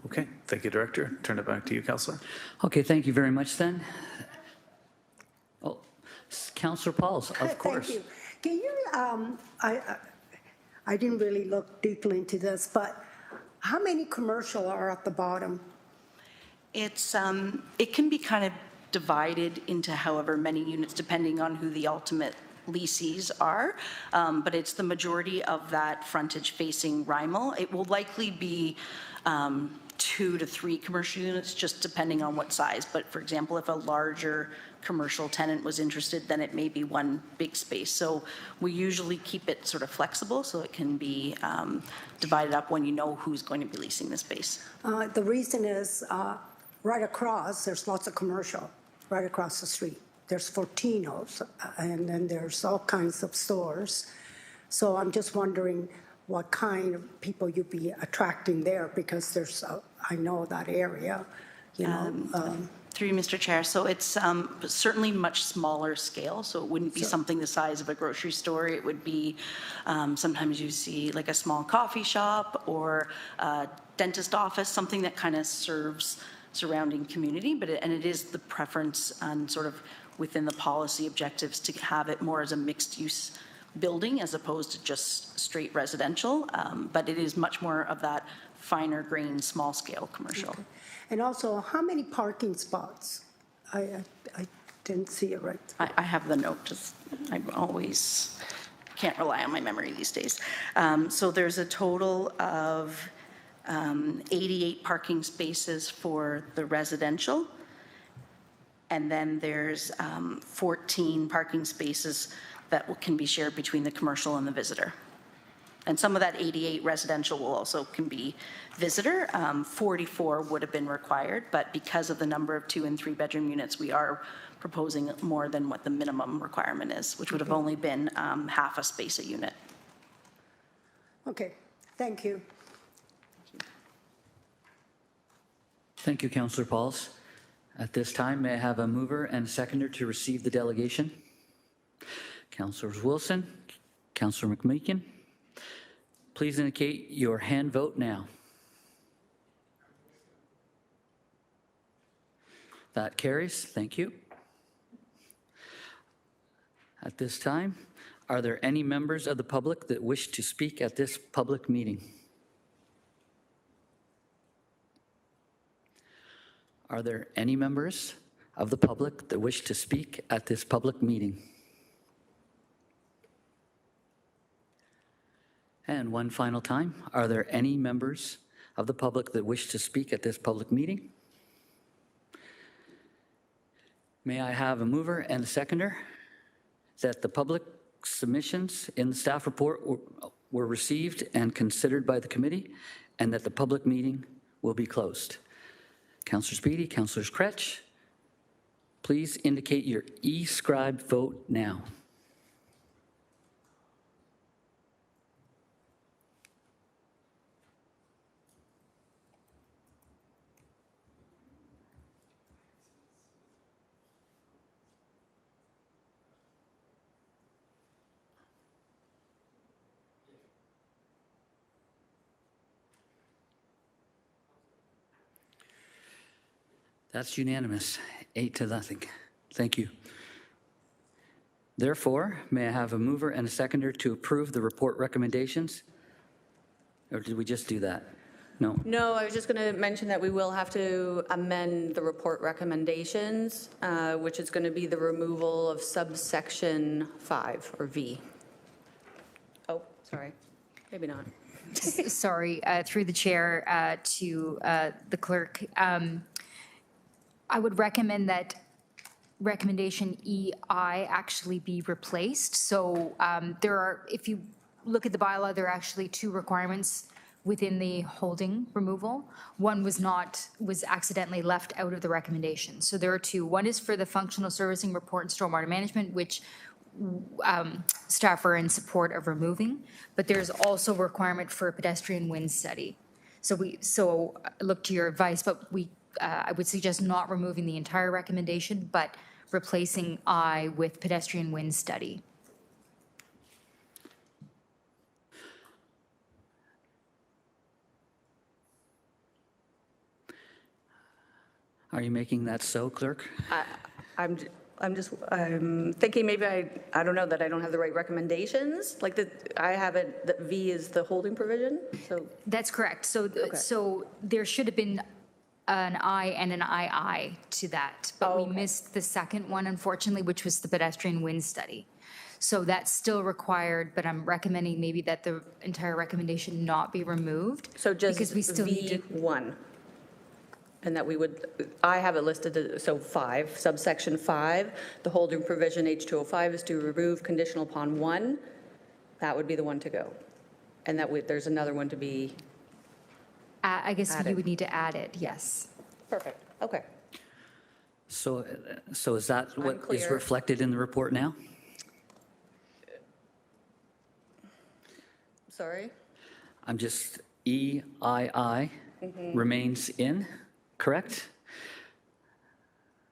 Speaker 8: Okay, thank you, Director. Turn it back to you, Councillor.
Speaker 2: Okay, thank you very much then. Oh, Councillor Pauls, of course.
Speaker 7: Thank you. Can you, I didn't really look deeply into this, but how many commercial are at the bottom?
Speaker 20: It's, it can be kind of divided into however many units, depending on who the ultimate leases are, but it's the majority of that frontage facing Rymal. It will likely be 2 to 3 commercial units, just depending on what size. But for example, if a larger commercial tenant was interested, then it may be one big space. So we usually keep it sort of flexible so it can be divided up when you know who's going to be leasing the space.
Speaker 7: The reason is right across, there's lots of commercial right across the street. There's Fortino's, and then there's all kinds of stores. So I'm just wondering what kind of people you'd be attracting there, because there's, I know that area, you know.
Speaker 20: Through you, Mr. Chair. So it's certainly much smaller scale. So it wouldn't be something the size of a grocery store. It would be, sometimes you see like a small coffee shop or a dentist office, something that kind of serves surrounding community. But and it is the preference and sort of within the policy objectives to have it more as a mixed use building as opposed to just straight residential. But it is much more of that finer grain, small scale commercial.
Speaker 7: Okay. And also, how many parking spots? I didn't see it right.
Speaker 20: I have the note, just I always can't rely on my memory these days. So there's a total of 88 parking spaces for the residential. And then there's 14 parking spaces that can be shared between the commercial and the visitor. And some of that 88 residential will also can be visitor. 44 would have been required, but because of the number of 2 and 3 bedroom units, we are proposing more than what the minimum requirement is, which would have only been half a space a unit.
Speaker 7: Okay, thank you.
Speaker 2: Thank you, Councillor Pauls. At this time, may I have a mover and seconder to receive the delegation? Councillors Wilson, Councillor McMeekin. Please indicate your hand vote now. That carries. Thank you. At this time, are there any members of the public that wish to speak at this public meeting? Are there any members of the public that wish to speak at this public meeting? And one final time, are there any members of the public that wish to speak at this public meeting? May I have a mover and a seconder that the public submissions in the staff report were received and considered by the committee, and that the public meeting will be closed. Councillor Speedy, Councillor Kretsch, please indicate your e-scribe vote now. That's unanimous, 8-0. Thank you. Therefore, may I have a mover and a seconder to approve the report recommendations? Or did we just do that? No.
Speaker 10: No, I was just going to mention that we will have to amend the report recommendations, which is going to be the removal of subsection 5, or V. Oh, sorry. Maybe not.
Speaker 18: Sorry, through the chair to the clerk. I would recommend that recommendation EI actually be replaced. So there are, if you look at the bylaw, there are actually 2 requirements within the holding removal. One was accidentally left out of the recommendation. So there are 2. One is for the functional servicing report and stormwater management, which staff are in support of removing, but there's also a requirement for a pedestrian wind study. So look to your advice, but I would suggest not removing the entire recommendation, but replacing I with pedestrian wind study.
Speaker 2: Are you making that so, clerk?
Speaker 10: I'm thinking maybe I don't know that I don't have the right recommendations. Like I have it that V is the holding provision. So
Speaker 18: that's correct. So so there should have been an I and an II to that, but we missed the second one, unfortunately, which was the pedestrian wind study. So that's still required, but I'm recommending maybe that the entire recommendation not be removed.
Speaker 10: So just
Speaker 18: because we still need to,
Speaker 10: V1. And that we would, I have it listed, so 5, subsection 5, the holding provision H205 is to remove conditional upon 1. That would be the one to go. And that there's another one to be
Speaker 18: I guess
Speaker 10: added.
Speaker 18: you would need to add it, yes.
Speaker 10: Perfect, okay.
Speaker 2: So is that what is
Speaker 10: Unclear.
Speaker 2: reflected in the report now?
Speaker 10: Sorry?
Speaker 2: I'm just, EII remains in, correct?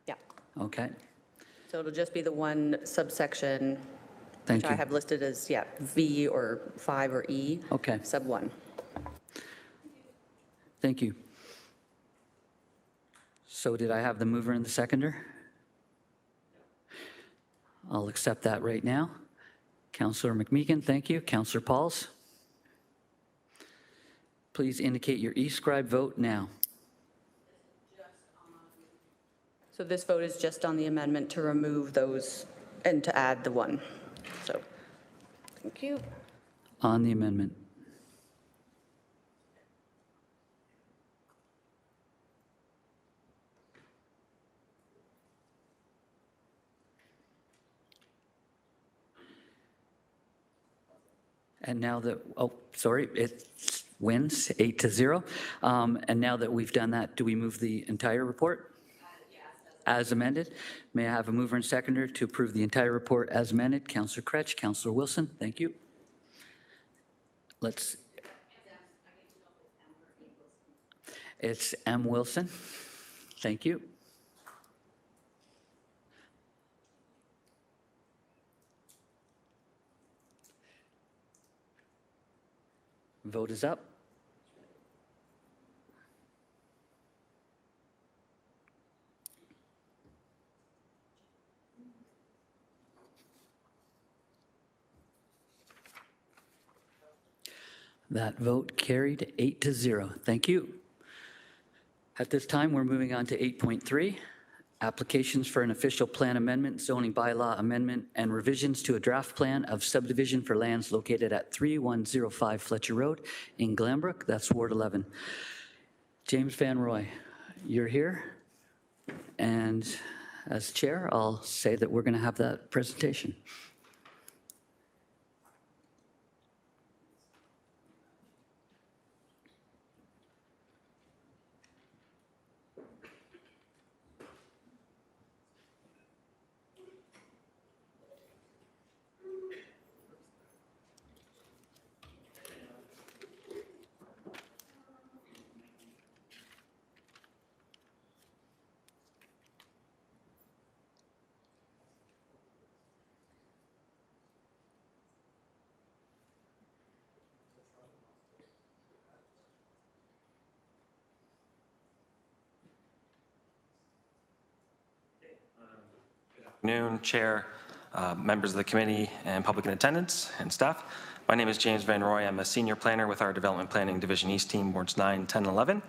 Speaker 10: Yeah.
Speaker 2: Okay,
Speaker 10: So it'll just be the one subsection,
Speaker 2: thank
Speaker 10: which I
Speaker 2: you.
Speaker 10: have listed as, V or 5 or E.
Speaker 2: Okay.
Speaker 10: Sub 1.
Speaker 2: Thank you. So did I have the mover and the seconder? I'll accept that right now. Councillor McMeekin, thank you. Councillor Pauls? Please indicate your e-scribe vote now.
Speaker 10: So this vote is just on the amendment to remove those and to add the 1. So, thank you.
Speaker 2: On the amendment. And now that, it wins 8-0. And now that we've done that, do we move the entire report? As amended? May I have a mover and seconder to approve the entire report as amended? Councillor Kretsch, Councillor Wilson, thank you. It's M. Wilson. Thank you. Vote is up. That vote carried 8-0. Thank you. At this time, we're moving on to 8.3, applications for an official plan amendment, zoning bylaw amendment, and revisions to a draft plan of subdivision for lands located at 3105 Fletcher Road in Glanbrook. That's Ward 11. James Van Roy, you're here. And as chair, I'll say that we're going to have that presentation.
Speaker 21: Noon, Chair, members of the committee, and public in attendance, and staff. My name is James Van Roy. I'm a senior planner with our Development Planning Division East team, wards 9, 10, and 11,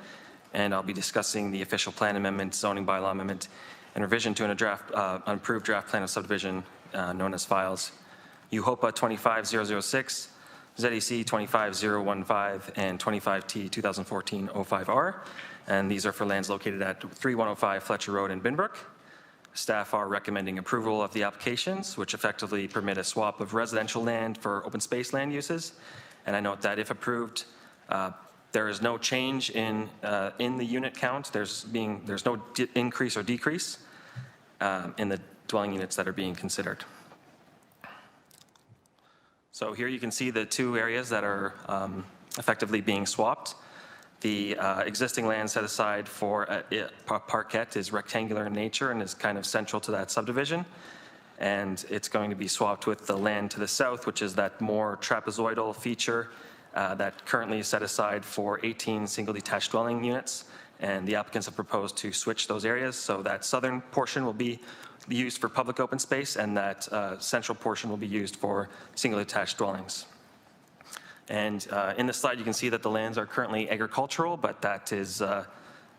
Speaker 21: and I'll be discussing the official plan amendment, zoning bylaw amendment, and revision to an approved draft plan of subdivision known as files UHOPA 25006, ZEC 25015, and 25T 2014-05R, and these are for lands located at 3105 Fletcher Road in Binbrook. Staff are recommending approval of the applications, which effectively permit a swap of residential land for open space land uses. And I note that if approved, there is no change in the unit count. There's no increase or decrease in the dwelling units that are being considered. So here you can see the two areas that are effectively being swapped. The existing land set aside for parquet is rectangular in nature and is kind of central to that subdivision. And it's going to be swapped with the land to the south, which is that more trapezoidal feature that currently is set aside for 18 single detached dwelling units. And the applicants have proposed to switch those areas. So that southern portion will be used for public open space, and that central portion will be used for single detached dwellings. And in this slide, you can see that the lands are currently agricultural, but that is a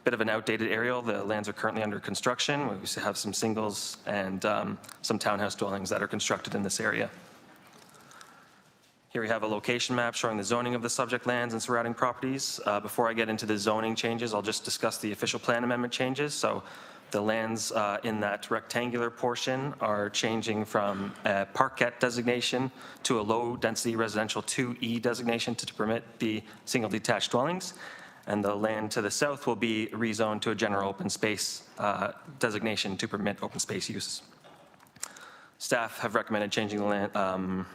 Speaker 21: bit of an outdated aerial. The lands are currently under construction. We used to have some singles and some townhouse dwellings that are constructed in this area. Here we have a location map showing the zoning of the subject lands and surrounding properties. Before I get into the zoning changes, I'll just discuss the official plan amendment changes. So the lands in that rectangular portion are changing from a parquet designation to a low-density residential 2E designation to permit the single detached dwellings. And the land to the south will be rezoned to a general open space designation to permit open space use. Staff have recommended changing the land.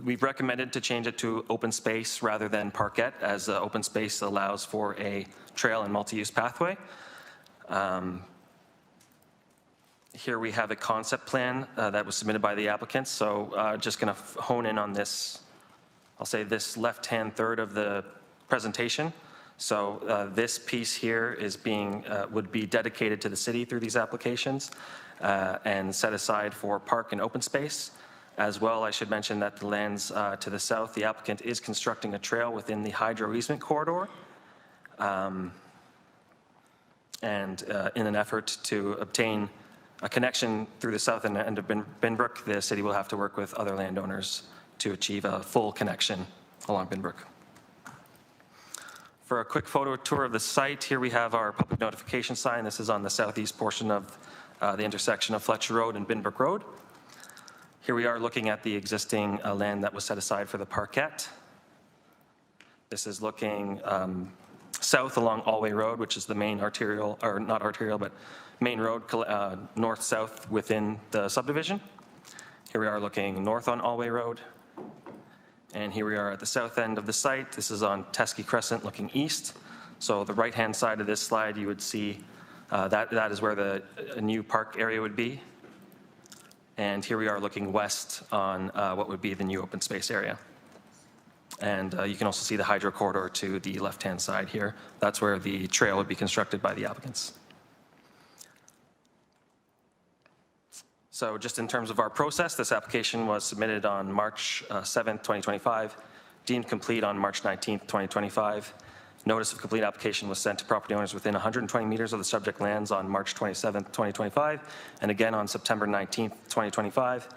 Speaker 21: We've recommended to change it to open space rather than parquet, as open space allows for a trail and multi-use pathway. Here we have a concept plan that was submitted by the applicants. So just going to hone in on this, I'll say this left-hand third of the presentation. So this piece here is would be dedicated to the city through these applications and set aside for park and open space. As well, I should mention that the lands to the south, the applicant is constructing a trail within the hydro easement corridor. And in an effort to obtain a connection through the south end of Binbrook, the city will have to work with other landowners to achieve a full connection along Binbrook. For a quick photo tour of the site, here we have our public notification sign. This is on the southeast portion of the intersection of Fletcher Road and Binbrook Road. Here we are looking at the existing land that was set aside for the parquet. This is looking south along Allway Road, which is the main arterial, or not arterial, but main road north-south within the subdivision. Here we are looking north on Allway Road. And here we are at the south end of the site. This is on Teskey Crescent looking east. So the right-hand side of this slide, you would see that is where the new park area would be. And here we are looking west on what would be the new open space area. And you can also see the hydro corridor to the left-hand side here. That's where the trail would be constructed by the applicants. So just in terms of our process, this application was submitted on March 7th, 2025, deemed complete on March 19th, 2025. Notice of complete application was sent to property owners within 120 meters of the subject lands on March 27th, 2025, and again on September 19th, 2025.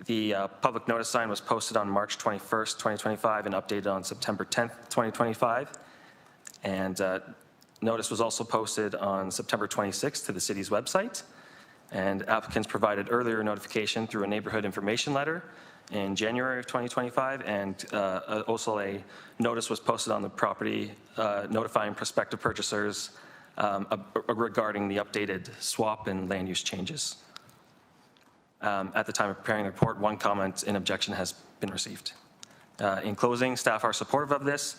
Speaker 21: The public notice sign was posted on March 21st, 2025, and updated on September 10th, 2025. And notice was also posted on September 26th to the city's website. And applicants provided earlier notification through a neighborhood information letter in January of 2025, and also a notice was posted on the property notifying prospective purchasers regarding the updated swap and land use changes. At the time of preparing the report, one comment in objection has been received. In closing, staff are supportive of this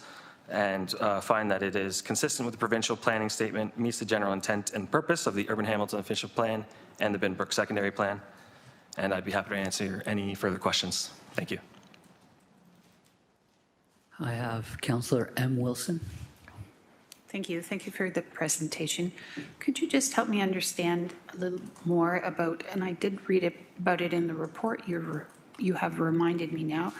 Speaker 21: and find that it is consistent with the provincial planning statement, meets the general intent and purpose of the Urban Hamilton Official Plan and the Binbrook Secondary Plan. And I'd be happy to answer any further questions. Thank you.
Speaker 2: I have Councillor M. Wilson.
Speaker 17: Thank you. Thank you for the presentation. Could you just help me understand a little more about, and I did read about it in the report, you have reminded me now,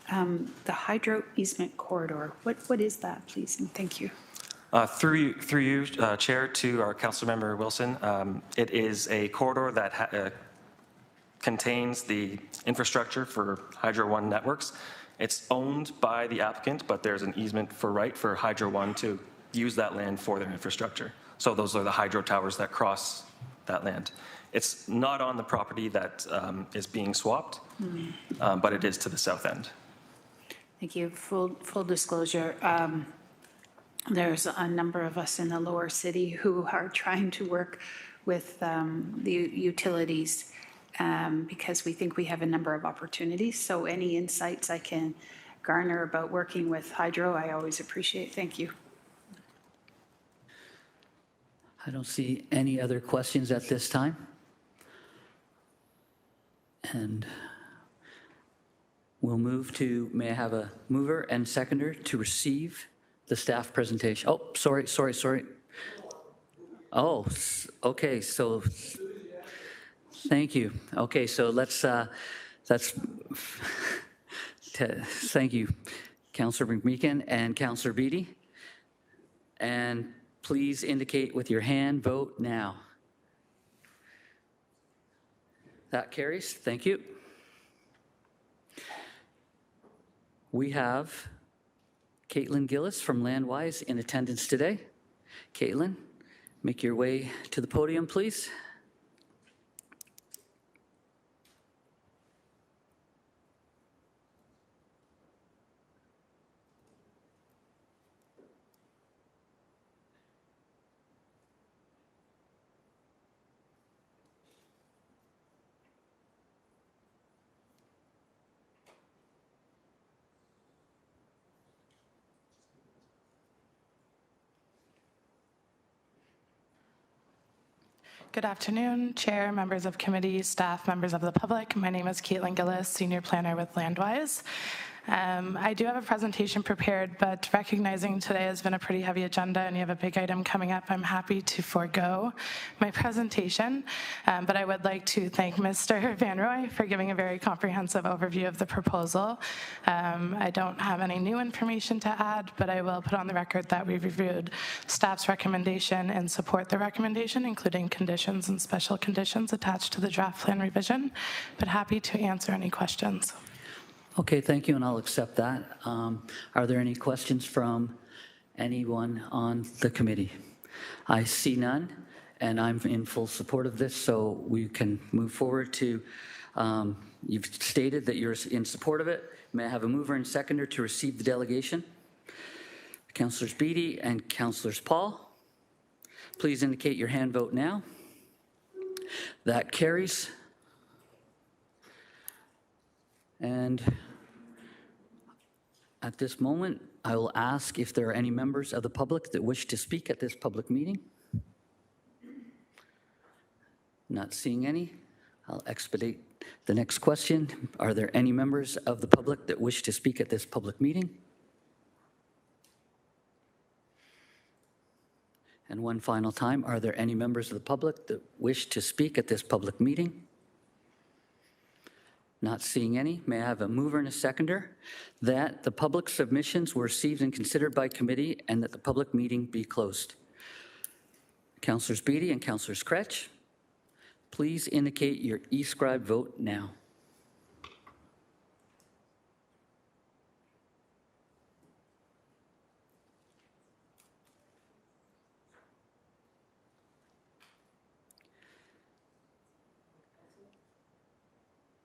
Speaker 17: the hydro easement corridor. What is that, please? And thank you.
Speaker 21: Through you, Chair, to our Councilmember Wilson, it is a corridor that contains the infrastructure for Hydro One networks. It's owned by the applicant, but there's an easement for Hydro One to use that land for their infrastructure. So those are the hydro towers that cross that land. It's not on the property that is being swapped, but it is to the south end.
Speaker 17: Thank you. Full disclosure, there's a number of us in the lower city who are trying to work with the utilities because we think we have a number of opportunities. So any insights I can garner about working with hydro, I always appreciate. Thank you.
Speaker 2: I don't see any other questions at this time. And we'll move to, may I have a mover and seconder to receive the staff presentation? Oh, sorry. Oh, okay, so, thank you. Okay, so let's thank you, Councillor McMeekin and Councillor Beattie. And please indicate with your hand, vote now. That carries, thank you. We have Caitlin Gillis from Landwise in attendance today. Caitlin, make your way to the podium, please.
Speaker 5: Good afternoon, Chair, members of committee, staff, members of the public. My name is Caitlin Gillis, Senior Planner with Landwise. I do have a presentation prepared, but recognizing today has been a pretty heavy agenda and you have a big item coming up, I'm happy to forego my presentation. But I would like to thank Mr. Van Roy for giving a very comprehensive overview of the proposal. I don't have any new information to add, but I will put on the record that we've reviewed staff's recommendation and support the recommendation, including conditions and special conditions attached to the draft plan revision, but happy to answer any questions.
Speaker 2: Okay, thank you, and I'll accept that. Are there any questions from anyone on the committee? I see none, and I'm in full support of this, so we can move forward to, you've stated that you're in support of it. May I have a mover and seconder to receive the delegation? Councillors Beattie and Councillors Paul. Please indicate your hand vote now. That carries. And at this moment, I will ask if there are any members of the public that wish to speak at this public meeting. Not seeing any. I'll expedite the next question. Are there any members of the public that wish to speak at this public meeting? And one final time, are there any members of the public that wish to speak at this public meeting? Not seeing any. May I have a mover and a seconder that the public submissions were received and considered by committee and that the public meeting be closed? Councillors Beattie and Councillors Kretsch, please indicate your e-scribe vote now.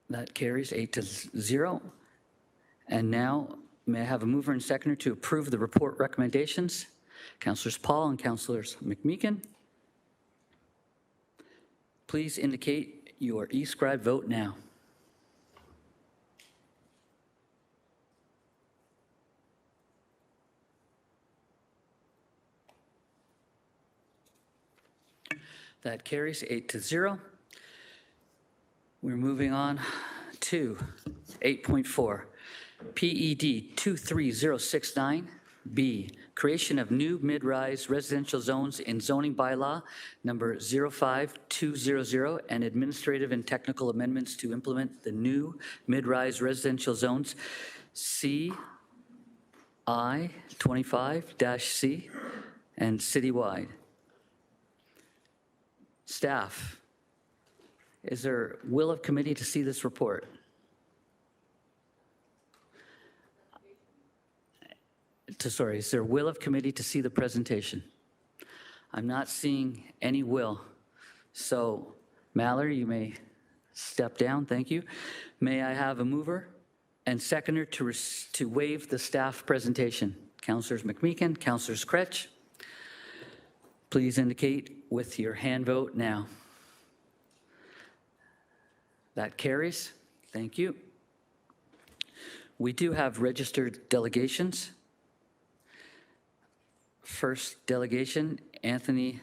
Speaker 2: That carries 8-0. And now, may I have a mover and seconder to approve the report recommendations? Councillors Paul and Councillors McMeekin. Please indicate your e-scribe vote now. That carries 8-0. We're moving on to 8.4, PED 23069B, creation of new mid-rise residential zones in zoning bylaw number 05200 and administrative and technical amendments to implement the new mid-rise residential zones CI 25-C and citywide. Staff, is there will of committee to see this report? Is there will of committee to see the presentation? I'm not seeing any will. So, Mallory, you may step down. Thank you. May I have a mover and seconder to waive the staff presentation? Councillors McMeekin, Councillor Scretch, please indicate with your hand vote now. That carries. Thank you. We do have registered delegations. First delegation, Anthony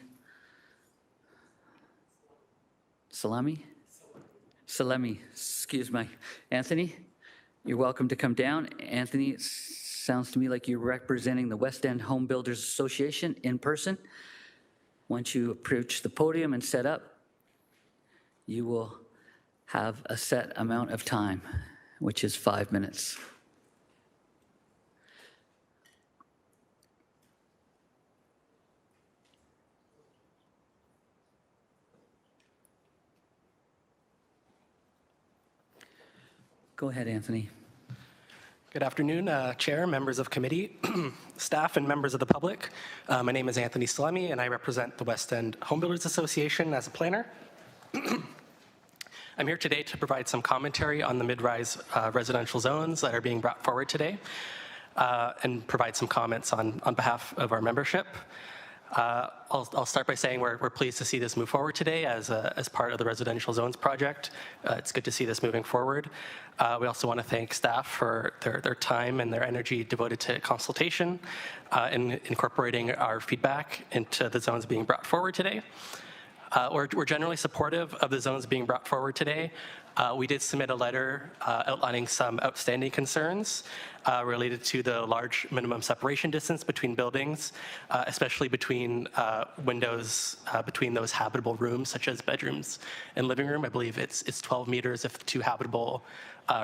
Speaker 2: Salemi, excuse me. Anthony, you're welcome to come down. Anthony, it sounds to me like you're representing the West End Home Builders Association in person. Once you approach the podium and set up, you will have a set amount of time, which is 5 minutes. Go ahead, Anthony.
Speaker 9: Good afternoon, Chair, members of committee, staff, and members of the public. My name is Anthony Salemi, and I represent the West End Home Builders Association as a planner. I'm here today to provide some commentary on the mid-rise residential zones that are being brought forward today, and provide some comments on behalf of our membership. I'll start by saying we're pleased to see this move forward today as part of the residential zones project. It's good to see this moving forward. We also want to thank staff for their time and their energy devoted to consultation and incorporating our feedback into the zones being brought forward today. We're generally supportive of the zones being brought forward today. We did submit a letter outlining some outstanding concerns related to the large minimum separation distance between buildings, especially between windows between those habitable rooms, such as bedrooms and living room. I believe it's 12 meters if two habitable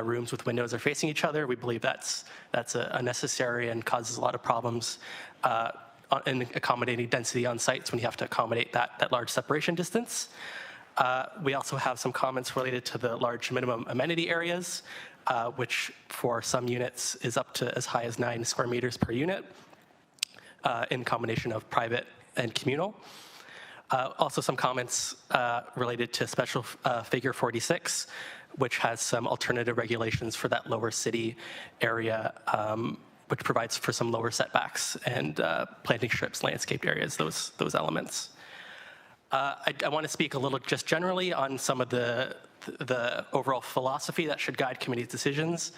Speaker 9: rooms with windows are facing each other. We believe that's unnecessary and causes a lot of problems in accommodating density on sites when you have to accommodate that large separation distance. We also have some comments related to the large minimum amenity areas, which for some units is up to as high as 9 square meters per unit in combination of private and communal. Also some comments related to special figure 46, which has some alternative regulations for that lower city area, which provides for some lower setbacks and planting strips, landscaped areas, those elements. I want to speak a little just generally on some of the overall philosophy that should guide committee's decisions.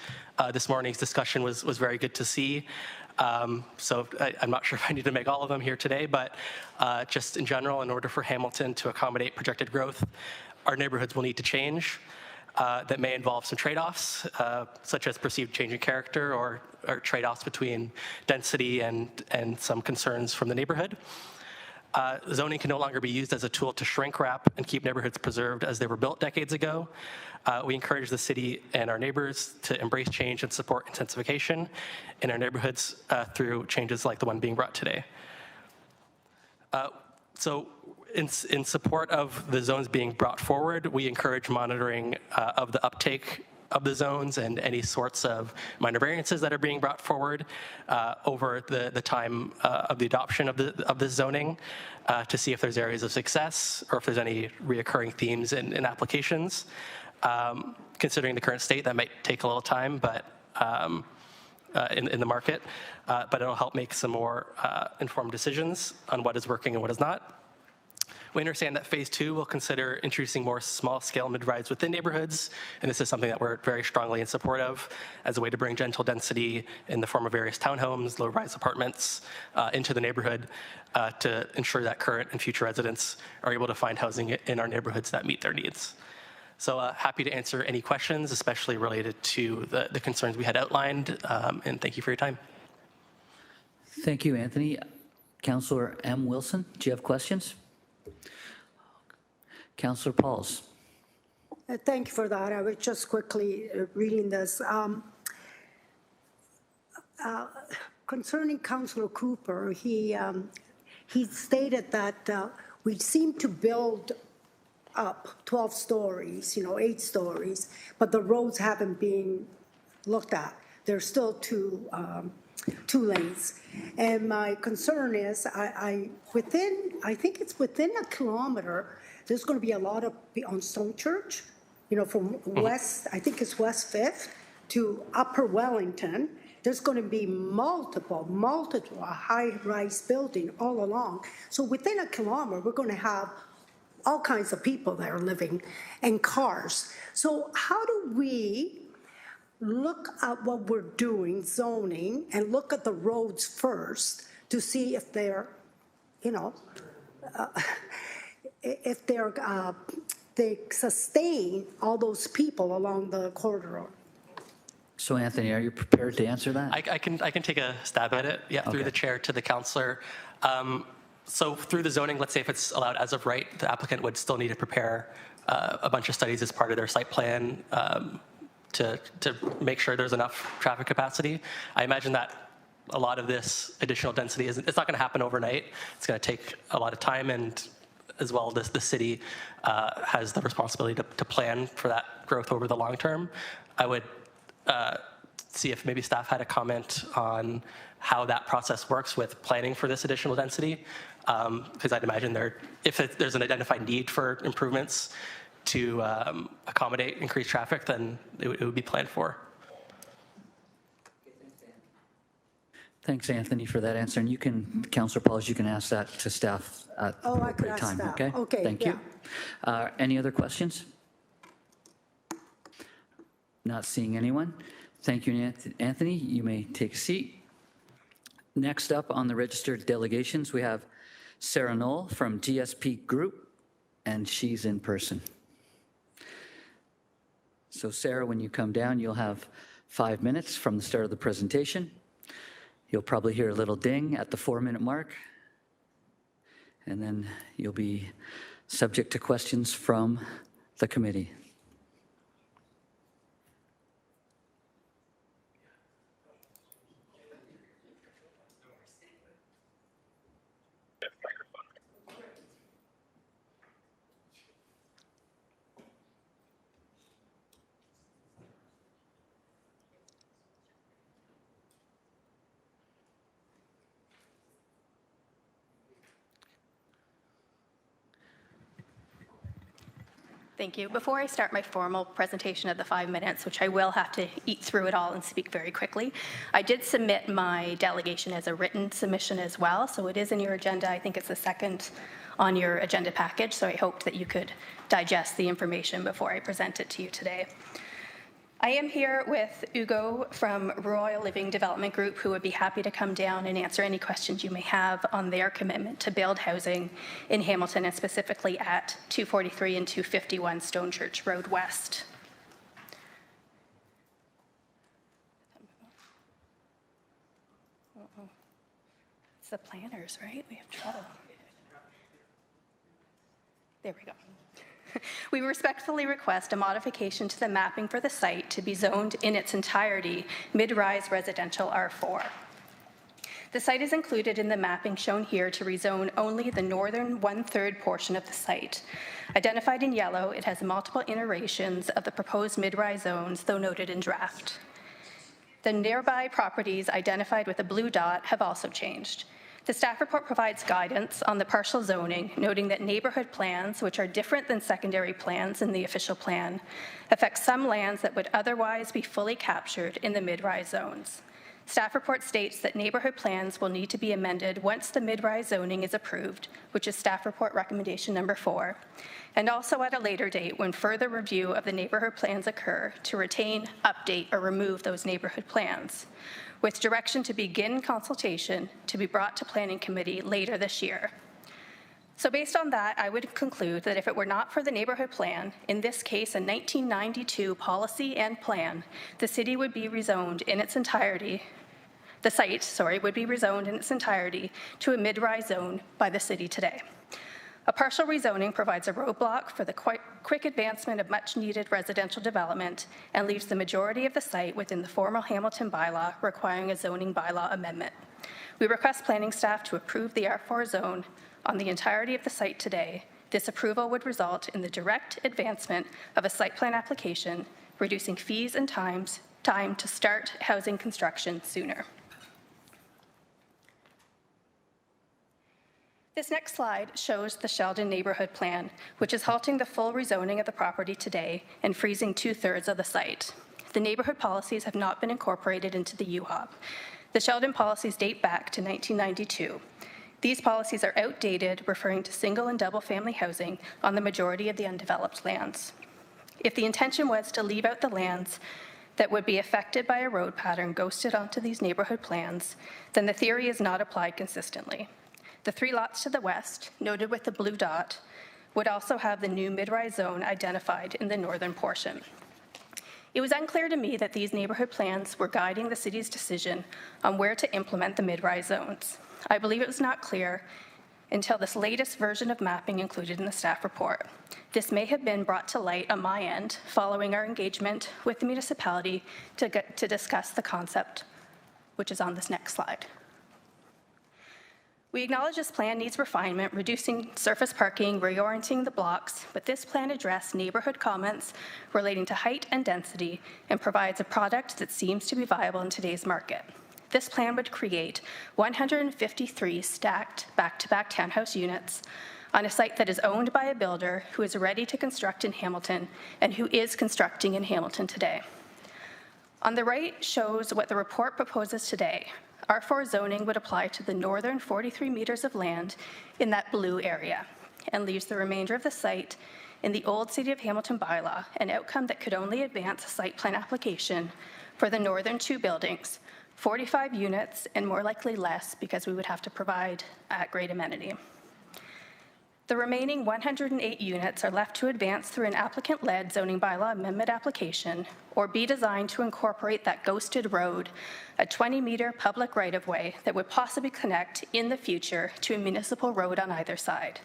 Speaker 9: This morning's discussion was very good to see. So I'm not sure if I need to make all of them here today, but just in general, in order for Hamilton to accommodate projected growth, our neighborhoods will need to change. That may involve some trade-offs, such as perceived change in character or trade-offs between density and some concerns from the neighborhood. Zoning can no longer be used as a tool to shrink wrap and keep neighborhoods preserved as they were built decades ago. We encourage the city and our neighbors to embrace change and support intensification in our neighborhoods through changes like the one being brought today. So in support of the zones being brought forward, we encourage monitoring of the uptake of the zones and any sorts of minor variances that are being brought forward over the time of the adoption of the zoning to see if there's areas of success or if there's any reoccurring themes in applications. Considering the current state, that might take a little time, but in the market, but it'll help make some more informed decisions on what is working and what is not. We understand that phase 2 will consider introducing more small-scale mid-rise within neighborhoods, and this is something that we're very strongly in support of as a way to bring gentle density in the form of various townhomes, low-rise apartments into the neighborhood to ensure that current and future residents are able to find housing in our neighborhoods that meet their needs. So happy to answer any questions, especially related to the concerns we had outlined, and thank you for your time.
Speaker 2: Thank you, Anthony. Councillor M. Wilson, do you have questions? Councillor Pauls.
Speaker 7: Thank you for that. I was just quickly reading this. Concerning Councillor Cooper, he stated that we seem to build up 12 stories, 8 stories, but the roads haven't been looked at. There's still two lanes. And my concern is, I think it's within a kilometer, there's going to be a lot of, on Stone Church, from west, I think it's West 5th to Upper Wellington, there's going to be multiple high-rise building all along. So within a kilometer, we're going to have all kinds of people there living and cars. So how do we look at what we're doing, zoning, and look at the roads first to see if they're, if they sustain all those people along the corridor?
Speaker 2: So Anthony, are you prepared to answer that?
Speaker 9: I can take a stab at it, through the chair to the councillor. So through the zoning, let's say if it's allowed as of right, the applicant would still need to prepare a bunch of studies as part of their site plan to make sure there's enough traffic capacity. I imagine that a lot of this additional density it's not going to happen overnight. It's going to take a lot of time, and as well the city has the responsibility to plan for that growth over the long term. I would see if maybe staff had a comment on how that process works with planning for this additional density, because I'd imagine if there's an identified need for improvements to accommodate increased traffic, then it would be planned for.
Speaker 2: Thanks, Anthony, for that answer. And you can, Councillor Pauls, you can ask that to staff at the appropriate time, okay?
Speaker 7: Okay,
Speaker 2: thank you. Any other questions? Not seeing anyone. Thank you, Anthony. You may take a seat. Next up on the registered delegations, we have Sarah Knoll from GSP Group, and she's in person. So Sarah, when you come down, you'll have 5 minutes from the start of the presentation. You'll probably hear a little ding at the 4-minute mark, and then you'll be subject to questions from the committee.
Speaker 6: Thank you. Before I start my formal presentation of the 5 minutes, which I will have to eat through it all and speak very quickly, I did submit my delegation as a written submission as well, so it is in your agenda. I think it's the second on your agenda package, so I hoped that you could digest the information before I present it to you today. I am here with Ugo from Royal Living Development Group, who would be happy to come down and answer any questions you may have on their commitment to build housing in Hamilton, and specifically at 243 and 251 Stone Church Road West. It's the planners, right? We have trouble. There we go. We respectfully request a modification to the mapping for the site to be zoned in its entirety mid-rise residential R4. The site is included in the mapping shown here to rezone only the northern 1/3 portion of the site. Identified in yellow, it has multiple iterations of the proposed mid-rise zones, though noted in draft. The nearby properties identified with a blue dot have also changed. The staff report provides guidance on the partial zoning, noting that neighborhood plans, which are different than secondary plans in the official plan, affect some lands that would otherwise be fully captured in the mid-rise zones. Staff report states that neighborhood plans will need to be amended once the mid-rise zoning is approved, which is staff report recommendation number 4, and also at a later date when further review of the neighborhood plans occur to retain, update, or remove those neighborhood plans, with direction to begin consultation to be brought to Planning Committee later this year. So based on that, I would conclude that if it were not for the neighborhood plan, in this case a 1992 policy and plan, the city would be rezoned in its entirety The site, would be rezoned in its entirety to a mid-rise zone by the city today. A partial rezoning provides a roadblock for the quick advancement of much-needed residential development and leaves the majority of the site within the formal Hamilton bylaw, requiring a zoning bylaw amendment. We request planning staff to approve the R4 zone on the entirety of the site today. This approval would result in the direct advancement of a site plan application, reducing fees and time to start housing construction sooner. This next slide shows the Sheldon neighborhood plan, which is halting the full rezoning of the property today and freezing 2/3 of the site. The neighborhood policies have not been incorporated into the UHOP. The Sheldon policies date back to 1992. These policies are outdated, referring to single and double family housing on the majority of the undeveloped lands. If the intention was to leave out the lands that would be affected by a road pattern ghosted onto these neighborhood plans, then the theory is not applied consistently. The 3 lots to the west, noted with the blue dot, would also have the new mid-rise zone identified in the northern portion. It was unclear to me that these neighborhood plans were guiding the city's decision on where to implement the mid-rise zones. I believe it was not clear until this latest version of mapping included in the staff report. This may have been brought to light on my end following our engagement with the municipality to discuss the concept, which is on this next slide. We acknowledge this plan needs refinement, reducing surface parking, reorienting the blocks, but this plan addressed neighborhood comments relating to height and density and provides a product that seems to be viable in today's market. This plan would create 153 stacked back-to-back townhouse units on a site that is owned by a builder who is ready to construct in Hamilton and who is constructing in Hamilton today. On the right shows what the report proposes today. R4 zoning would apply to the northern 43 meters of land in that blue area and leaves the remainder of the site in the old City of Hamilton bylaw, an outcome that could only advance a site plan application for the northern 2 buildings, 45 units and more likely less because we would have to provide great amenity. The remaining 108 units are left to advance through an applicant-led zoning bylaw amendment application or be designed to incorporate that ghosted road, a 20-meter public right-of-way that would possibly connect in the future to a municipal road on either side.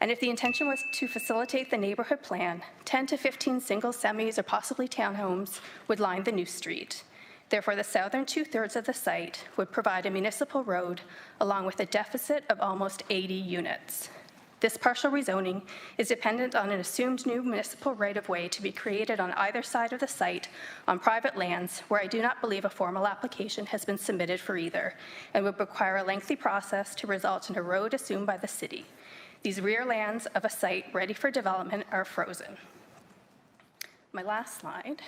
Speaker 6: And if the intention was to facilitate the neighborhood plan, 10 to 15 single semis or possibly townhomes would line the new street. Therefore, the southern 2/3 of the site would provide a municipal road along with a deficit of almost 80 units. This partial rezoning is dependent on an assumed new municipal right-of-way to be created on either side of the site on private lands where I do not believe a formal application has been submitted for either and would require a lengthy process to result in a road assumed by the city. These rear lands of a site ready for development are frozen. My last slide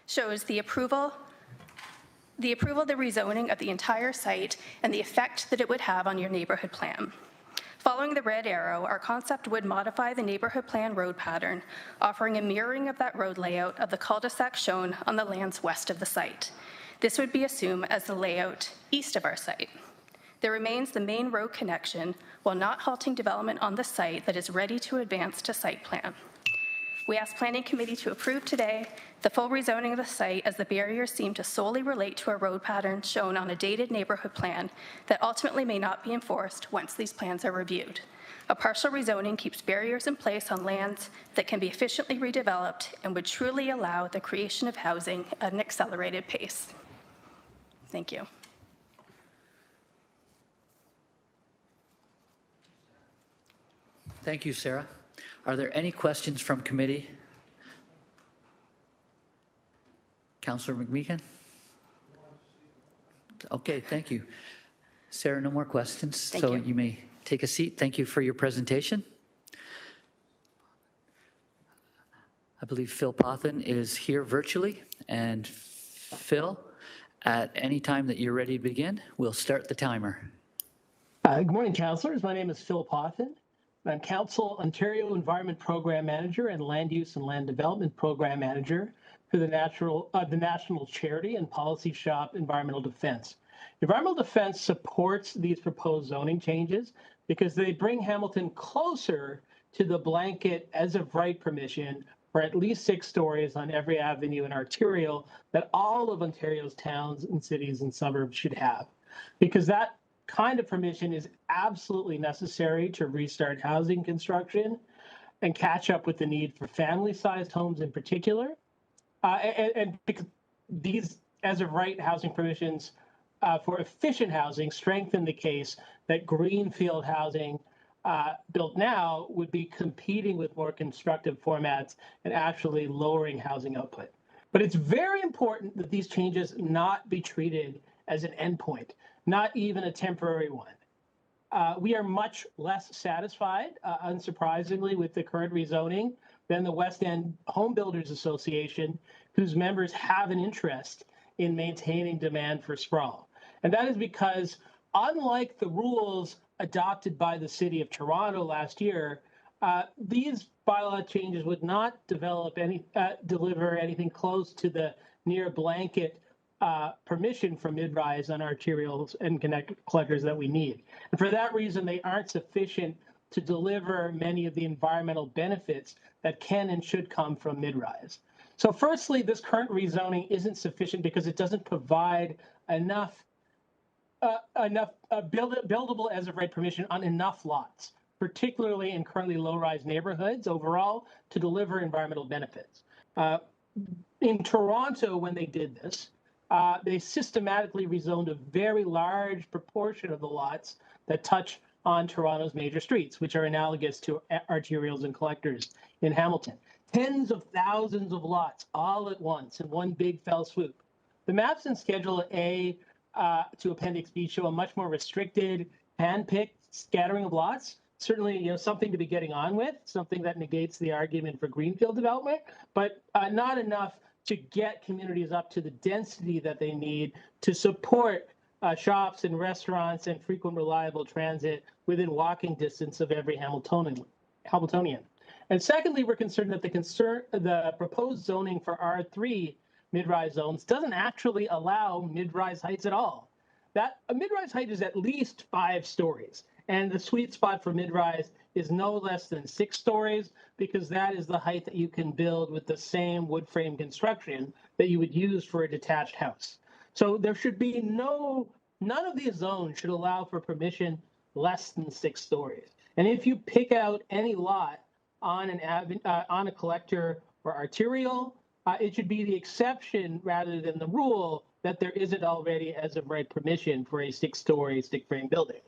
Speaker 6: shows the approval of the rezoning of the entire site and the effect that it would have on your neighborhood plan. Following the red arrow, our concept would modify the neighborhood plan road pattern, offering a mirroring of that road layout of the cul-de-sac shown on the lands west of the site. This would be assumed as the layout east of our site. There remains the main road connection while not halting development on the site that is ready to advance to site plan. We ask Planning Committee to approve today the full rezoning of the site as the barriers seem to solely relate to a road pattern shown on a dated neighborhood plan that ultimately may not be enforced once these plans are reviewed. A partial rezoning keeps barriers in place on lands that can be efficiently redeveloped and would truly allow the creation of housing at an accelerated pace. Thank you.
Speaker 2: Thank you, Sarah. Are there any questions from committee? Councillor McMeekin? Okay, thank you. Sarah, no more questions. So you may take a seat. Thank you for your presentation. I believe Phil Pothen is here virtually. And Phil, at any time that you're ready to begin, we'll start the timer.
Speaker 14: Good morning, councillors. My name is Phil Pothen. I'm Council Ontario Environment Program Manager and Land Use and Land Development Program Manager for the National Charity and Policy Shop Environmental Defense. Environmental Defense supports these proposed zoning changes because they bring Hamilton closer to the blanket as of right permission or at least 6 stories on every avenue and arterial that all of Ontario's towns and cities and suburbs should have. Because that kind of permission is absolutely necessary to restart housing construction and catch up with the need for family-sized homes in particular. And because these as of right housing permissions for efficient housing strengthen the case that greenfield housing built now would be competing with more constructive formats and actually lowering housing output. But it's very important that these changes not be treated as an endpoint, not even a temporary one. We are much less satisfied, unsurprisingly, with the current rezoning than the West End Home Builders Association, whose members have an interest in maintaining demand for sprawl. And that is because, unlike the rules adopted by the City of Toronto last year, these bylaw changes would not deliver anything close to the near blanket permission for mid-rise on arterials and collectors that we need. And for that reason, they aren't sufficient to deliver many of the environmental benefits that can and should come from mid-rise. So firstly, this current rezoning isn't sufficient because it doesn't provide enough buildable as of right permission on enough lots, particularly in currently low-rise neighborhoods overall, to deliver environmental benefits. In Toronto, when they did this, they systematically rezoned a very large proportion of the lots that touch on Toronto's major streets, which are analogous to arterials and collectors in Hamilton. Tens of thousands of lots all at once in one big fell swoop. The maps in Schedule A to Appendix B show a much more restricted, hand-picked scattering of lots. Certainly, something to be getting on with, something that negates the argument for greenfield development, but not enough to get communities up to the density that they need to support shops and restaurants and frequent reliable transit within walking distance of every Hamiltonian. And secondly, we're concerned that the proposed zoning for R3 mid-rise zones doesn't actually allow mid-rise heights at all. That a mid-rise height is at least 5 stories, and the sweet spot for mid-rise is no less than 6 stories, because that is the height that you can build with the same wood frame construction that you would use for a detached house. So there should be none of these zones should allow for permission less than 6 stories. And if you pick out any lot on a collector or arterial, it should be the exception rather than the rule that there isn't already as of right permission for a 6-story stick frame building.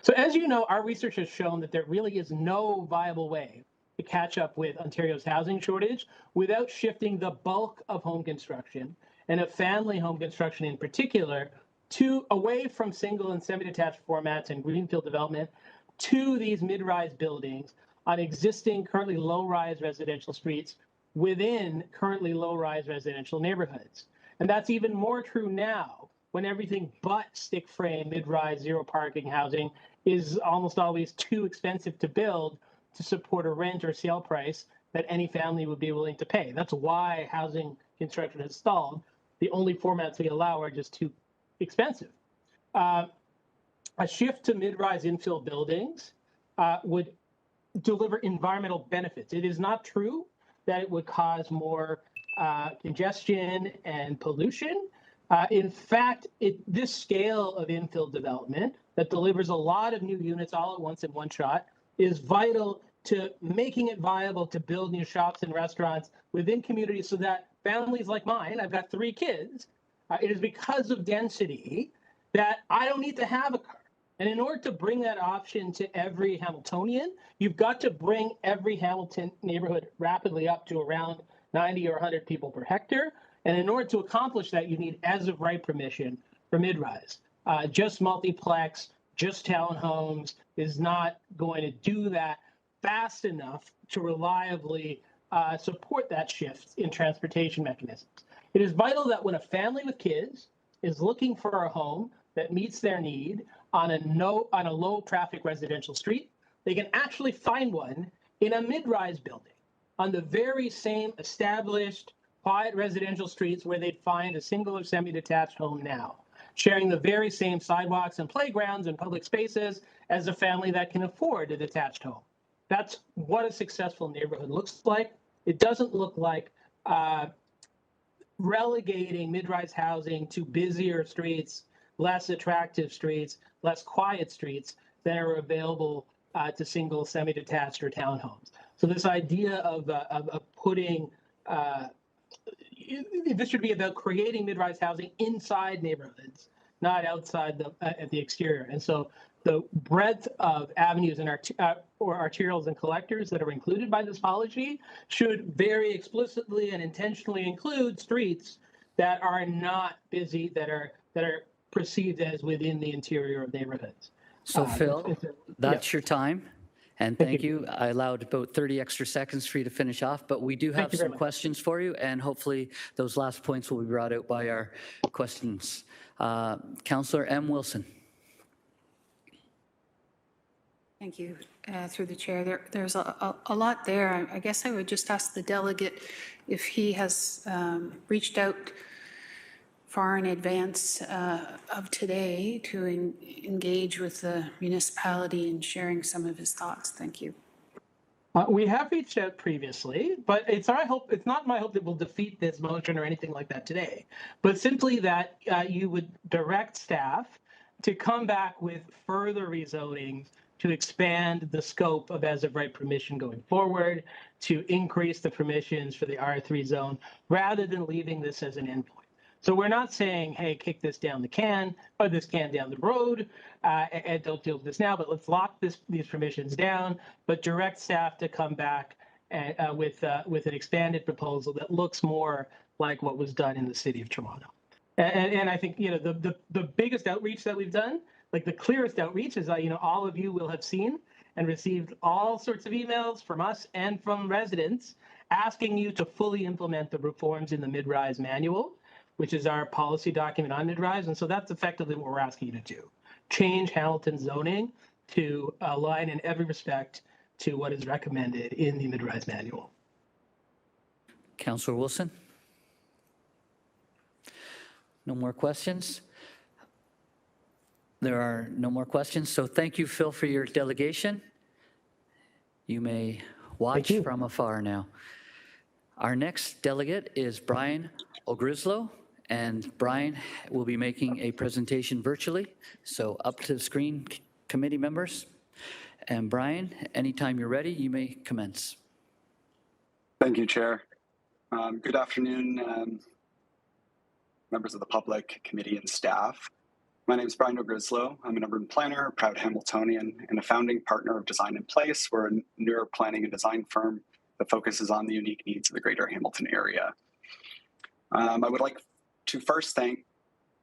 Speaker 14: So as you know, our research has shown that there really is no viable way to catch up with Ontario's housing shortage without shifting the bulk of home construction, and of family home construction in particular, away from single and semi-detached formats and greenfield development to these mid-rise buildings on existing currently low-rise residential streets within currently low-rise residential neighborhoods. And that's even more true now, when everything but stick frame mid-rise zero parking housing is almost always too expensive to build to support a rent or sale price that any family would be willing to pay. That's why housing construction has stalled. The only formats we allow are just too expensive. A shift to mid-rise infill buildings would deliver environmental benefits. It is not true that it would cause more congestion and pollution. In fact, this scale of infill development that delivers a lot of new units all at once in one shot is vital to making it viable to build new shops and restaurants within communities so that families like mine, I've got 3 kids, it is because of density that I don't need to have a car. And in order to bring that option to every Hamiltonian, you've got to bring every Hamilton neighborhood rapidly up to around 90 or 100 people per hectare. And in order to accomplish that, you need as of right permission for mid-rise. Just multiplex, just townhomes is not going to do that fast enough to reliably support that shift in transportation mechanisms. It is vital that when a family with kids is looking for a home that meets their need on a low traffic residential street, they can actually find one in a mid-rise building on the very same established quiet residential streets where they'd find a single or semi-detached home now, sharing the very same sidewalks and playgrounds and public spaces as a family that can afford a detached home. That's what a successful neighborhood looks like. it doesn't look like relegating mid-rise housing to busier streets, less attractive streets, less quiet streets that are available to single, semi-detached, or townhomes. So this idea of putting this should be about creating mid-rise housing inside neighborhoods, not outside at the exterior. And so the breadth of avenues and or arterials and collectors that are included by this policy should very explicitly and intentionally include streets that are not busy, that are perceived as within the interior of neighborhoods.
Speaker 2: So Phil, that's your time. And thank you. I allowed about 30 extra seconds for you to finish off, but we do have some questions for you, and hopefully those last points will be brought out by our questions. Councillor M. Wilson.
Speaker 17: Thank you. Through the chair, there's a lot there. I guess I would just ask the delegate if he has reached out far in advance of today to engage with the municipality in sharing some of his thoughts. Thank you.
Speaker 14: We have reached out previously, but it's not my hope that we'll defeat this motion or anything like that today, but simply that you would direct staff to come back with further rezonings to expand the scope of as-of-right permission going forward, to increase the permissions for the R3 zone, rather than leaving this as an endpoint. So we're not saying, hey, kick this down the can, or this can down the road, and don't deal with this now, but let's lock these permissions down, but direct staff to come back with an expanded proposal that looks more like what was done in the city of Toronto. And I think, the biggest outreach that we've done, like the clearest outreach, is all of you will have seen and received all sorts of emails from us and from residents asking you to fully implement the reforms in the mid-rise manual, which is our policy document on mid-rise. And so that's effectively what we're asking you to do. Change Hamilton zoning to align in every respect to what is recommended in the mid-rise manual.
Speaker 2: Councillor Wilson? No more questions? There are no more questions. So thank you, Phil, for your delegation. You may watch from afar now. Our next delegate is Brian O'Grislow, and Brian will be making a presentation virtually. So up to the screen, committee members. And Brian, anytime you're ready, you may commence.
Speaker 4: Thank you, Chair. Good afternoon, members of the public, committee, and staff. My name is Brian O'Grislow. I'm an urban planner, a proud Hamiltonian, and a founding partner of Design in Place. We're a newer planning and design firm that focuses on the unique needs of the greater Hamilton area. I would like to first thank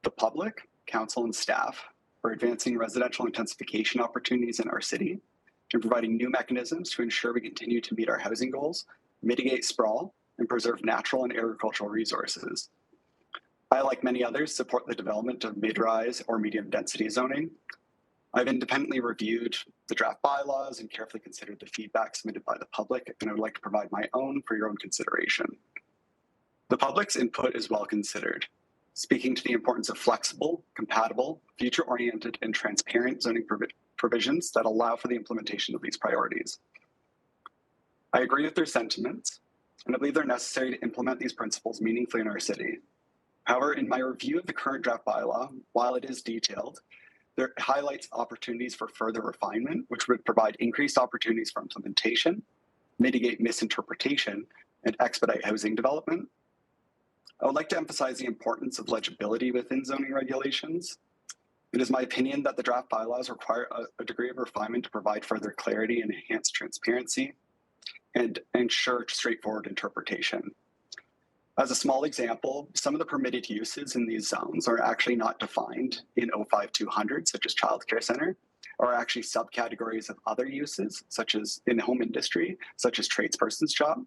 Speaker 4: the public, council, and staff for advancing residential intensification opportunities in our city and providing new mechanisms to ensure we continue to meet our housing goals, mitigate sprawl, and preserve natural and agricultural resources. I, like many others, support the development of mid-rise or medium-density zoning. I've independently reviewed the draft bylaws and carefully considered the feedback submitted by the public, and I would like to provide my own for your own consideration. The public's input is well considered, speaking to the importance of flexible, compatible, future-oriented, and transparent zoning provisions that allow for the implementation of these priorities. I agree with their sentiments, and I believe they're necessary to implement these principles meaningfully in our city. However, in my review of the current draft bylaw, while it is detailed, there highlights opportunities for further refinement, which would provide increased opportunities for implementation, mitigate misinterpretation, and expedite housing development. I would like to emphasize the importance of legibility within zoning regulations. It is my opinion that the draft bylaws require a degree of refinement to provide further clarity and enhance transparency and ensure straightforward interpretation. As a small example, some of the permitted uses in these zones are actually not defined in 05200, such as childcare center, or are actually subcategories of other uses, such as in home industry, such as tradesperson's job.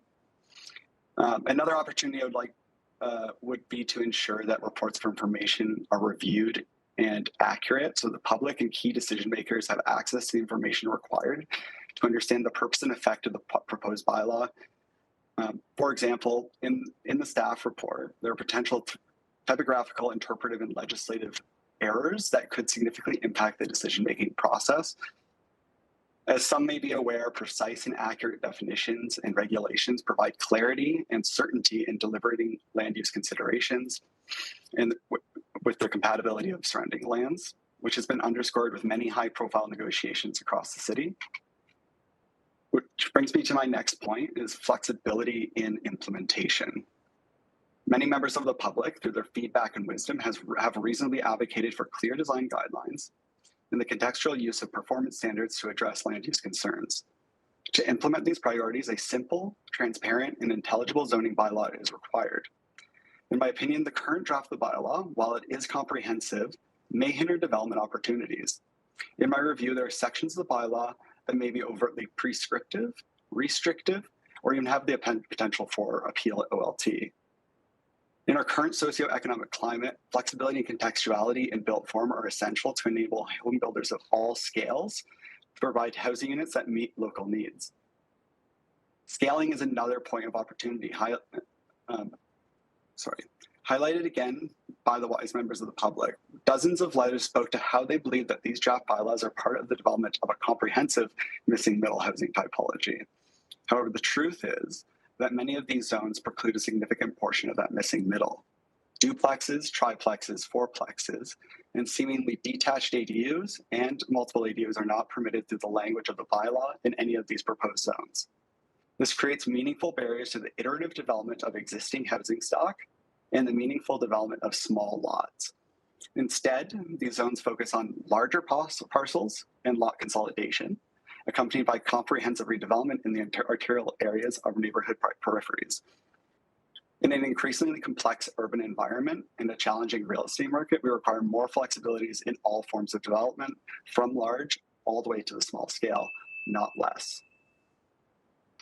Speaker 4: Another opportunity I would like would be to ensure that reports for information are reviewed and accurate, so the public and key decision makers have access to the information required to understand the purpose and effect of the proposed bylaw. For example, in the staff report, there are potential typographical, interpretive, and legislative errors that could significantly impact the decision-making process. As some may be aware, precise and accurate definitions and regulations provide clarity and certainty in deliberating land use considerations and with the compatibility of surrounding lands, which has been underscored with many high-profile negotiations across the city. Which brings me to my next point, is flexibility in implementation. Many members of the public, through their feedback and wisdom, have reasonably advocated for clear design guidelines and the contextual use of performance standards to address land use concerns. To implement these priorities, a simple, transparent, and intelligible zoning bylaw is required. In my opinion, the current draft of the bylaw, while it is comprehensive, may hinder development opportunities. In my review, there are sections of the bylaw that may be overtly prescriptive, restrictive, or even have the potential for appeal at OLT. In our current socioeconomic climate, flexibility and contextuality in built form are essential to enable home builders of all scales to provide housing units that meet local needs. Scaling is another point of opportunity, highlighted again by the wise members of the public. Dozens of letters spoke to how they believe that these draft bylaws are part of the development of a comprehensive missing middle housing typology. However, the truth is that many of these zones preclude a significant portion of that missing middle. Duplexes, triplexes, fourplexes, and seemingly detached ADUs and multiple ADUs are not permitted through the language of the bylaw in any of these proposed zones. This creates meaningful barriers to the iterative development of existing housing stock and the meaningful development of small lots. Instead, these zones focus on larger parcels and lot consolidation, accompanied by comprehensive redevelopment in the arterial areas of neighborhood peripheries. In an increasingly complex urban environment and a challenging real estate market, we require more flexibilities in all forms of development, from large all the way to the small scale, not less.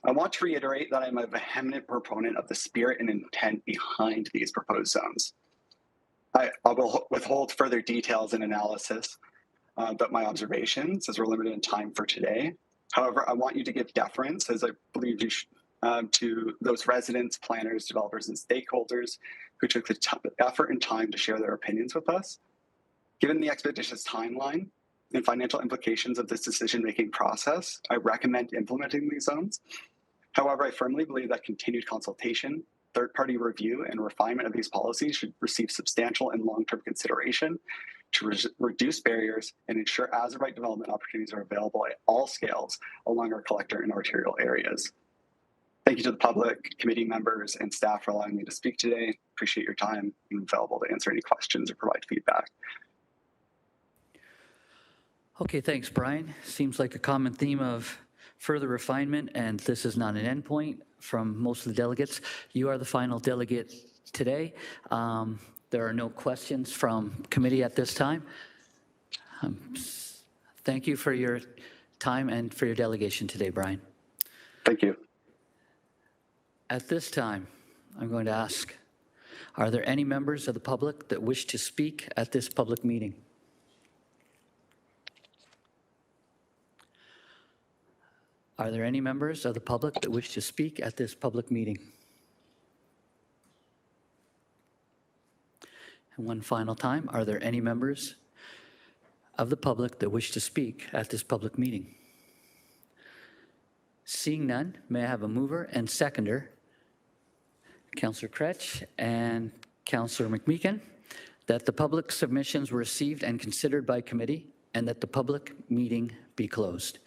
Speaker 4: I want to reiterate that I'm a vehement proponent of the spirit and intent behind these proposed zones. I will withhold further details and analysis but my observations, as we're limited in time for today. However, I want you to give deference, as I believe you should, to those residents, planners, developers, and stakeholders who took the effort and time to share their opinions with us. Given the expeditious timeline and financial implications of this decision-making process, I recommend implementing these zones. However, I firmly believe that continued consultation, third-party review, and refinement of these policies should receive substantial and long-term consideration to reduce barriers and ensure as-of-right development opportunities are available at all scales along our collector and arterial areas. Thank you to the public, committee members, and staff for allowing me to speak today. Appreciate your time and available to answer any questions or provide feedback.
Speaker 2: Okay, thanks, Brian. Seems like a common theme of further refinement, and this is not an endpoint from most of the delegates. You are the final delegate today. There are no questions from committee at this time. Thank you for your time and for your delegation today, Brian.
Speaker 4: Thank you.
Speaker 2: At this time, I'm going to ask, are there any members of the public that wish to speak at this public meeting? Are there any members of the public that wish to speak at this public meeting? And one final time, are there any members of the public that wish to speak at this public meeting? Seeing none, may I have a mover and seconder, Councillor Kretsch and Councillor McMeekin, that the public submissions were received and considered by committee and that the public meeting be closed.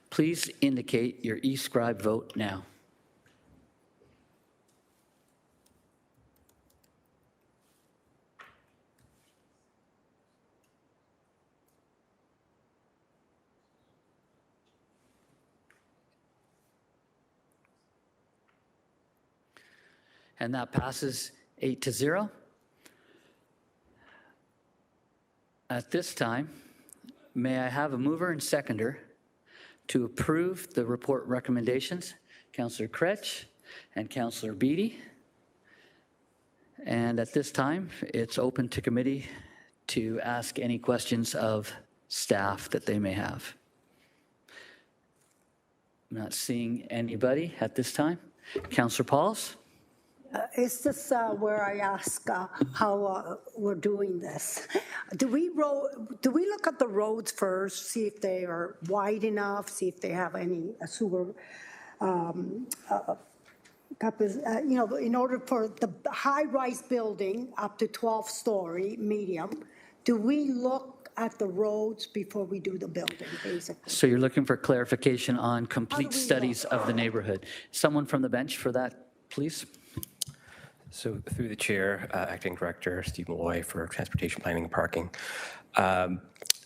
Speaker 2: Please indicate your e-scribe vote now. And that passes 8-0. At this time, may I have a mover and seconder to approve the report recommendations? Councillor Kretsch and Councillor Beattie. And at this time, it's open to committee to ask any questions of staff that they may have. I'm not seeing anybody at this time. Councillor Pauls?
Speaker 7: Is this where I ask how we're doing this? Do we look at the roads first, see if they are wide enough, see if they have any sewer, in order for the high-rise building up to 12-story medium, do we look at the roads before we do the building, basically?
Speaker 2: So you're looking for clarification on complete studies of the neighborhood. Someone from the bench for that, please.
Speaker 19: So through the chair, Acting Director Steve Malloy for Transportation Planning and Parking.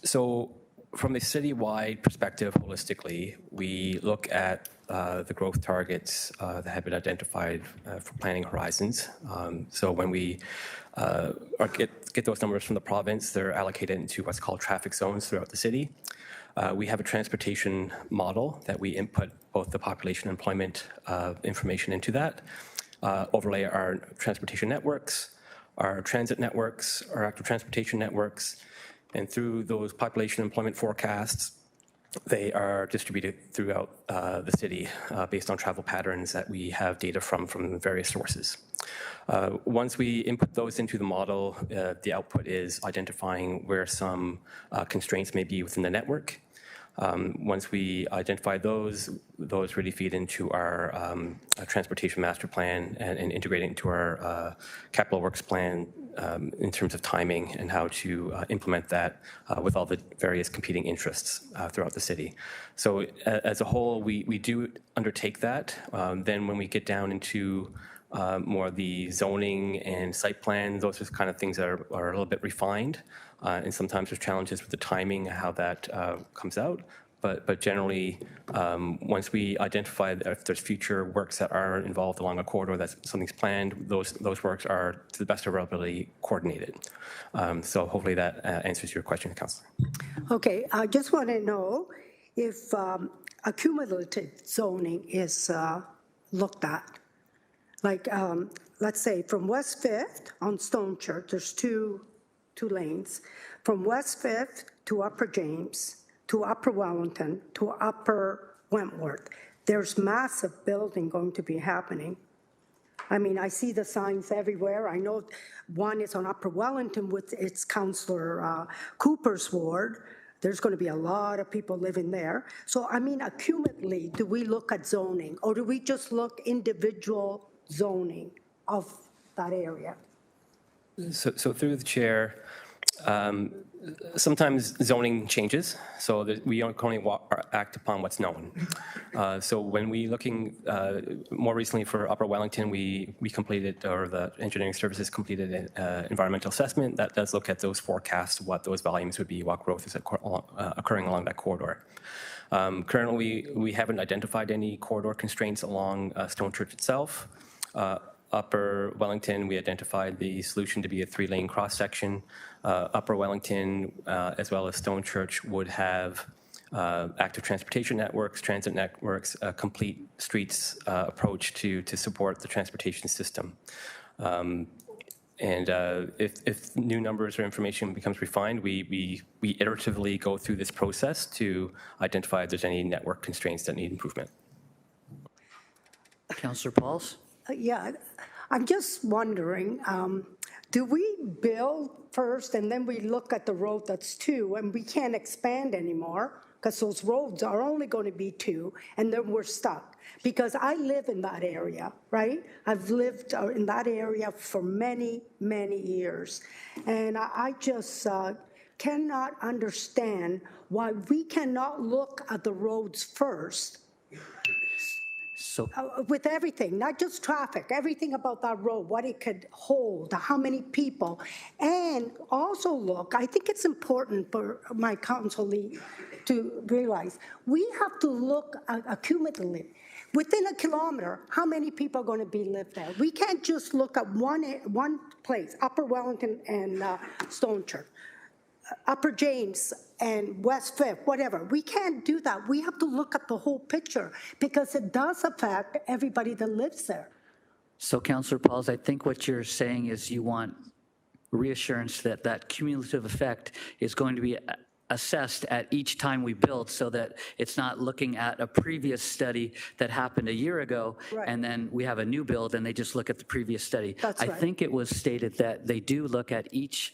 Speaker 19: So from a citywide perspective, holistically, we look at the growth targets that have been identified for planning horizons. So when we get those numbers from the province, they're allocated into what's called traffic zones throughout the city. We have a transportation model that we input both the population and employment information into that, overlay our transportation networks, our transit networks, our active transportation networks, and through those population employment forecasts, they are distributed throughout the city based on travel patterns that we have data from various sources. Once we input those into the model, the output is identifying where some constraints may be within the network. Once we identify those really feed into our transportation master plan and integrate it into our capital works plan in terms of timing and how to implement that with all the various competing interests throughout the city. So as a whole, we do undertake that. Then when we get down into more of the zoning and site plan, those are the kind of things that are a little bit refined. And sometimes there's challenges with the timing, how that comes out. But generally, once we identify if there's future works that are involved along a corridor that something's planned, those works are, to the best of our ability, coordinated. So hopefully that answers your question, Councillor.
Speaker 7: Okay, I just want to know if accumulative zoning is looked at. Like, let's say from West 5th on Stone Church, there's two lanes. From West 5th to Upper James, to Upper Wellington, to Upper Wentworth. There's massive building going to be happening. I mean, I see the signs everywhere. I know one is on Upper Wellington with its Councillor Cooper's ward. There's going to be a lot of people living there. So, I mean, accumulatively, do we look at zoning, or do we just look individual zoning of that area?
Speaker 19: So through the chair, sometimes zoning changes, so that we don't only act upon what's known. So when we looking more recently for Upper Wellington, we completed, or the engineering services completed an environmental assessment that does look at those forecasts, what those volumes would be, what growth is occurring along that corridor. Currently, we haven't identified any corridor constraints along Stone Church itself. Upper Wellington, we identified the solution to be a 3-lane cross-section. Upper Wellington, as well as Stone Church, would have active transportation networks, transit networks, a complete streets approach to support the transportation system. And if new numbers or information becomes refined, we iteratively go through this process to identify if there's any network constraints that need improvement.
Speaker 2: Councillor Pauls?
Speaker 7: Yeah, I'm just wondering, do we build first and then we look at the road that's 2 and we can't expand anymore because those roads are only going to be 2 and then we're stuck? Because I live in that area, right? I've lived in that area for many, many years. And I just cannot understand why we cannot look at the roads first.
Speaker 2: So,
Speaker 7: with everything, not just traffic, everything about that road, what it could hold, how many people. And also look, I think it's important for my council to realize, we have to look accumulatively. Within a kilometer, how many people are going to be live there? We can't just look at one place, Upper Wellington and Stone Church. Upper James and West 5th, whatever. We can't do that. We have to look at the whole picture because it does affect everybody that lives there.
Speaker 2: So, Councillor Pauls, I think what you're saying is you want reassurance that that cumulative effect is going to be assessed at each time we build so that it's not looking at a previous study that happened a year ago,
Speaker 7: Right.
Speaker 2: and then we have a new build and they just look at the previous study.
Speaker 7: That's
Speaker 2: I
Speaker 7: right.
Speaker 2: think it was stated that they do look at each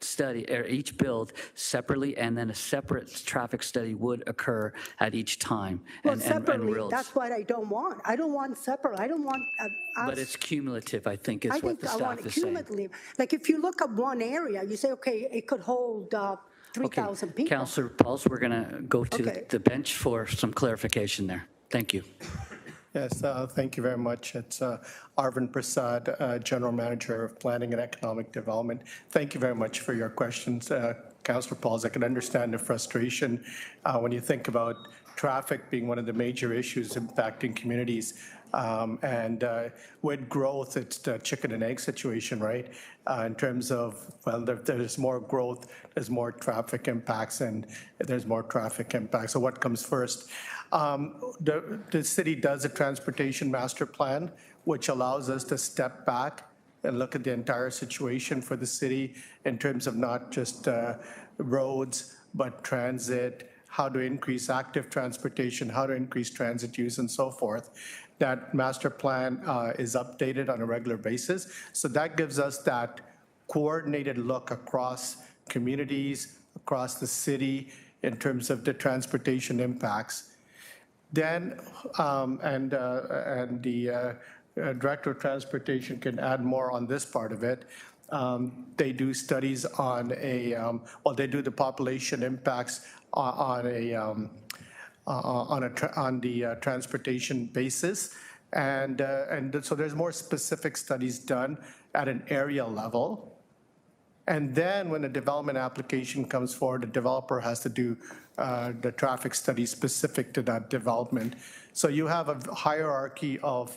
Speaker 2: study, or each build separately, and then a separate traffic study would occur at each time.
Speaker 7: Well,
Speaker 2: and
Speaker 7: separately,
Speaker 2: roads.
Speaker 7: that's what I don't want. I don't want separate. I don't want
Speaker 2: But it's cumulative, I think, is
Speaker 7: I
Speaker 2: what
Speaker 7: think
Speaker 2: the
Speaker 7: I want
Speaker 2: staff
Speaker 7: it
Speaker 2: is saying.
Speaker 7: cumulatively. Like if you look at one area, you say, okay, it could hold 3,000 people.
Speaker 2: Councillor Pauls, we're going to go to
Speaker 7: Okay.
Speaker 2: the bench for some clarification there. Thank you.
Speaker 13: Yes, thank you very much. It's Arvind Prasad, General Manager of Planning and Economic Development. Thank you very much for your questions, Councillor Pauls. I can understand the frustration when you think about traffic being one of the major issues impacting communities. And with growth, it's the chicken and egg situation, right? In terms of, well, if there's more growth, there's more traffic impacts, and there's more traffic impacts. So what comes first? The city does a transportation master plan, which allows us to step back and look at the entire situation for the city in terms of not just roads, but transit, how to increase active transportation, how to increase transit use, and so forth. That master plan is updated on a regular basis. So that gives us that coordinated look across communities, across the city, in terms of the transportation impacts. Then, and the Director of Transportation can add more on this part of it. They do studies on well, they do the population impacts on the transportation basis. And so there's more specific studies done at an area level. And then when a development application comes forward, the developer has to do the traffic study specific to that development. So you have a hierarchy of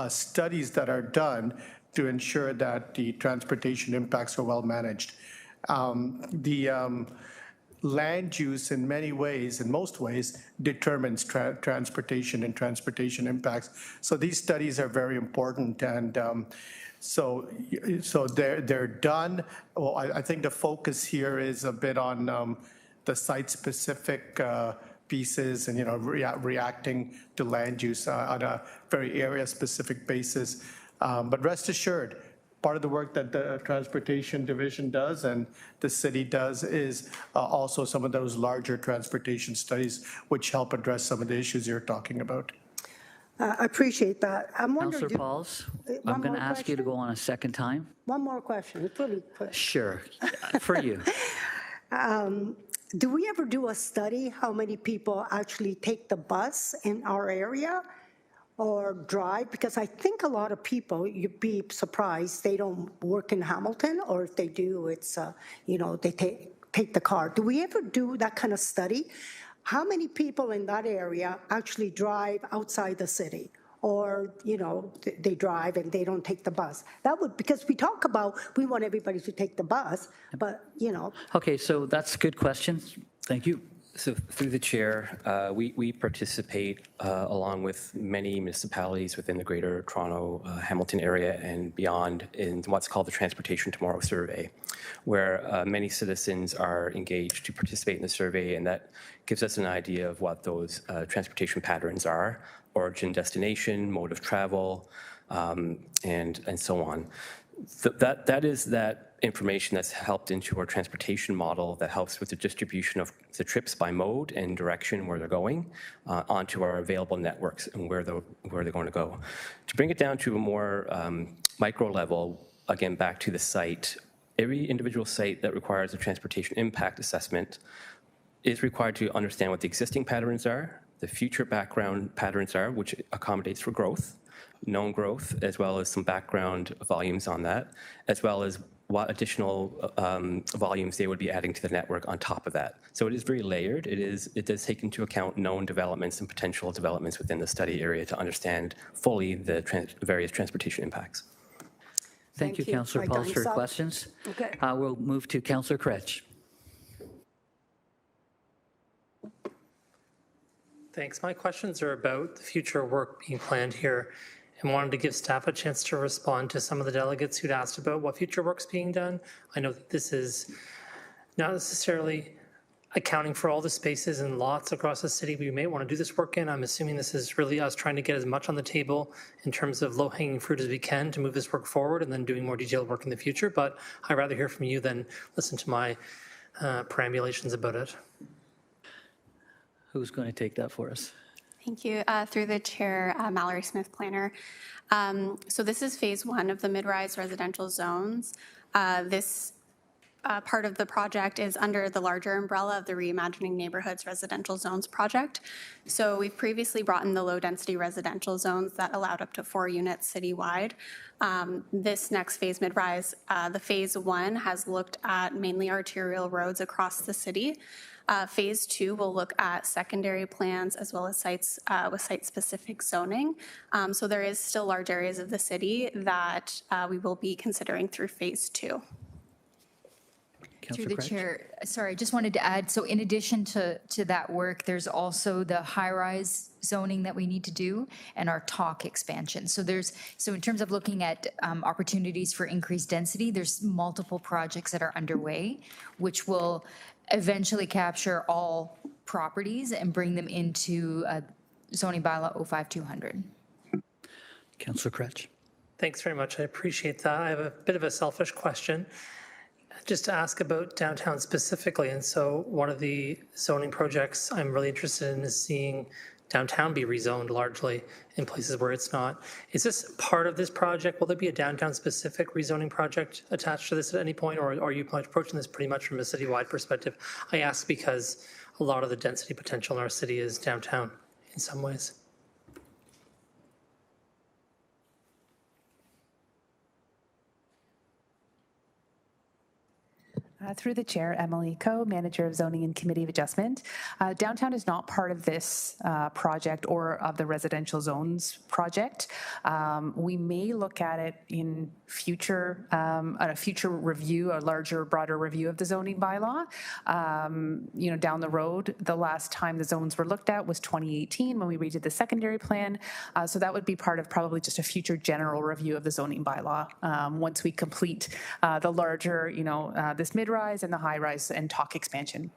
Speaker 13: studies that are done to ensure that the transportation impacts are well managed. The land use in many ways, in most ways, determines transportation and transportation impacts. So these studies are very important, and so they're done. Well, I think the focus here is a bit on the site-specific pieces and, reacting to land use on a very area-specific basis. But rest assured, part of the work that the Transportation Division does and the city does is also some of those larger transportation studies which help address some of the issues you're talking about.
Speaker 7: I appreciate that. I'm wondering.
Speaker 2: Councillor Pauls, I'm going to ask you to go on a second time.
Speaker 7: One more question, really quick.
Speaker 2: Sure, for you.
Speaker 7: Do we ever do a study how many people actually take the bus in our area or drive? Because I think a lot of people, you'd be surprised, they don't work in Hamilton, or if they do, it's, they take the car. Do we ever do that kind of study? How many people in that area actually drive outside the city? Or, they drive and they don't take the bus? That would, because we talk about, we want everybody to take the bus, but,
Speaker 2: Okay, so that's a good question. Thank you.
Speaker 19: So through the chair, we participate along with many municipalities within the Greater Toronto Hamilton area and beyond in what's called the Transportation Tomorrow Survey, where many citizens are engaged to participate in the survey, and that gives us an idea of what those transportation patterns are: origin, destination, mode of travel, and so on. That is that information that's helped into our transportation model that helps with the distribution of the trips by mode and direction where they're going onto our available networks and where they're going to go. To bring it down to a more micro level, again, back to the site, every individual site that requires a transportation impact assessment is required to understand what the existing patterns are, the future background patterns are, which accommodates for growth, known growth, as well as some background volumes on that, as well as what additional volumes they would be adding to the network on top of that. So it is very layered. It does take into account known developments and potential developments within the study area to understand fully the various transportation impacts.
Speaker 2: Thank you, Councillor Pauls, for your questions.
Speaker 7: Okay.
Speaker 2: We'll move to Councillor Kretsch.
Speaker 22: Thanks. My questions are about the future work being planned here, and wanted to give staff a chance to respond to some of the delegates who'd asked about what future work's being done. I know that this is not necessarily accounting for all the spaces and lots across the city we may want to do this work in. I'm assuming this is really us trying to get as much on the table in terms of low-hanging fruit as we can to move this work forward and then doing more detailed work in the future. But I'd rather hear from you than listen to my perambulations about it.
Speaker 2: Who's going to take that for us?
Speaker 1: Thank you. Through the chair, Mallory Smith, planner. So this is phase 1 of the mid-rise residential zones. This part of the project is under the larger umbrella of the Reimagining Neighborhoods Residential Zones project. So we've previously brought in the low-density residential zones that allowed up to 4 units citywide. This next phase, mid-rise, the phase 1 has looked at mainly arterial roads across the city. Phase 2 will look at secondary plans as well as sites with site-specific zoning. So there is still large areas of the city that we will be considering through phase 2.
Speaker 18: Through the chair, sorry, I just wanted to add, so in addition to that work, there's also the high-rise zoning that we need to do and our TALK expansion. So in terms of looking at opportunities for increased density, there's multiple projects that are underway, which will eventually capture all properties and bring them into zoning bylaw 05200.
Speaker 2: Councillor Kretsch.
Speaker 22: Thanks very much. I appreciate that. I have a bit of a selfish question just to ask about downtown specifically. And so one of the zoning projects I'm really interested in is seeing downtown be rezoned largely in places where it's not. Is this part of this project? Will there be a downtown specific rezoning project attached to this at any point, or are you approaching this pretty much from a citywide perspective? I ask because a lot of the density potential in our city is downtown in some ways.
Speaker 12: Through the chair, Emily Coe, Manager of Zoning and Committee of Adjustment. Downtown is not part of this project or of the residential zones project. We may look at it in future, on a future review, a larger, broader review of the zoning bylaw. Down the road, the last time the zones were looked at was 2018 when we redid the secondary plan. So that would be part of probably just a future general review of the zoning bylaw once we complete the larger, this mid-rise and the high-rise and TALK expansion.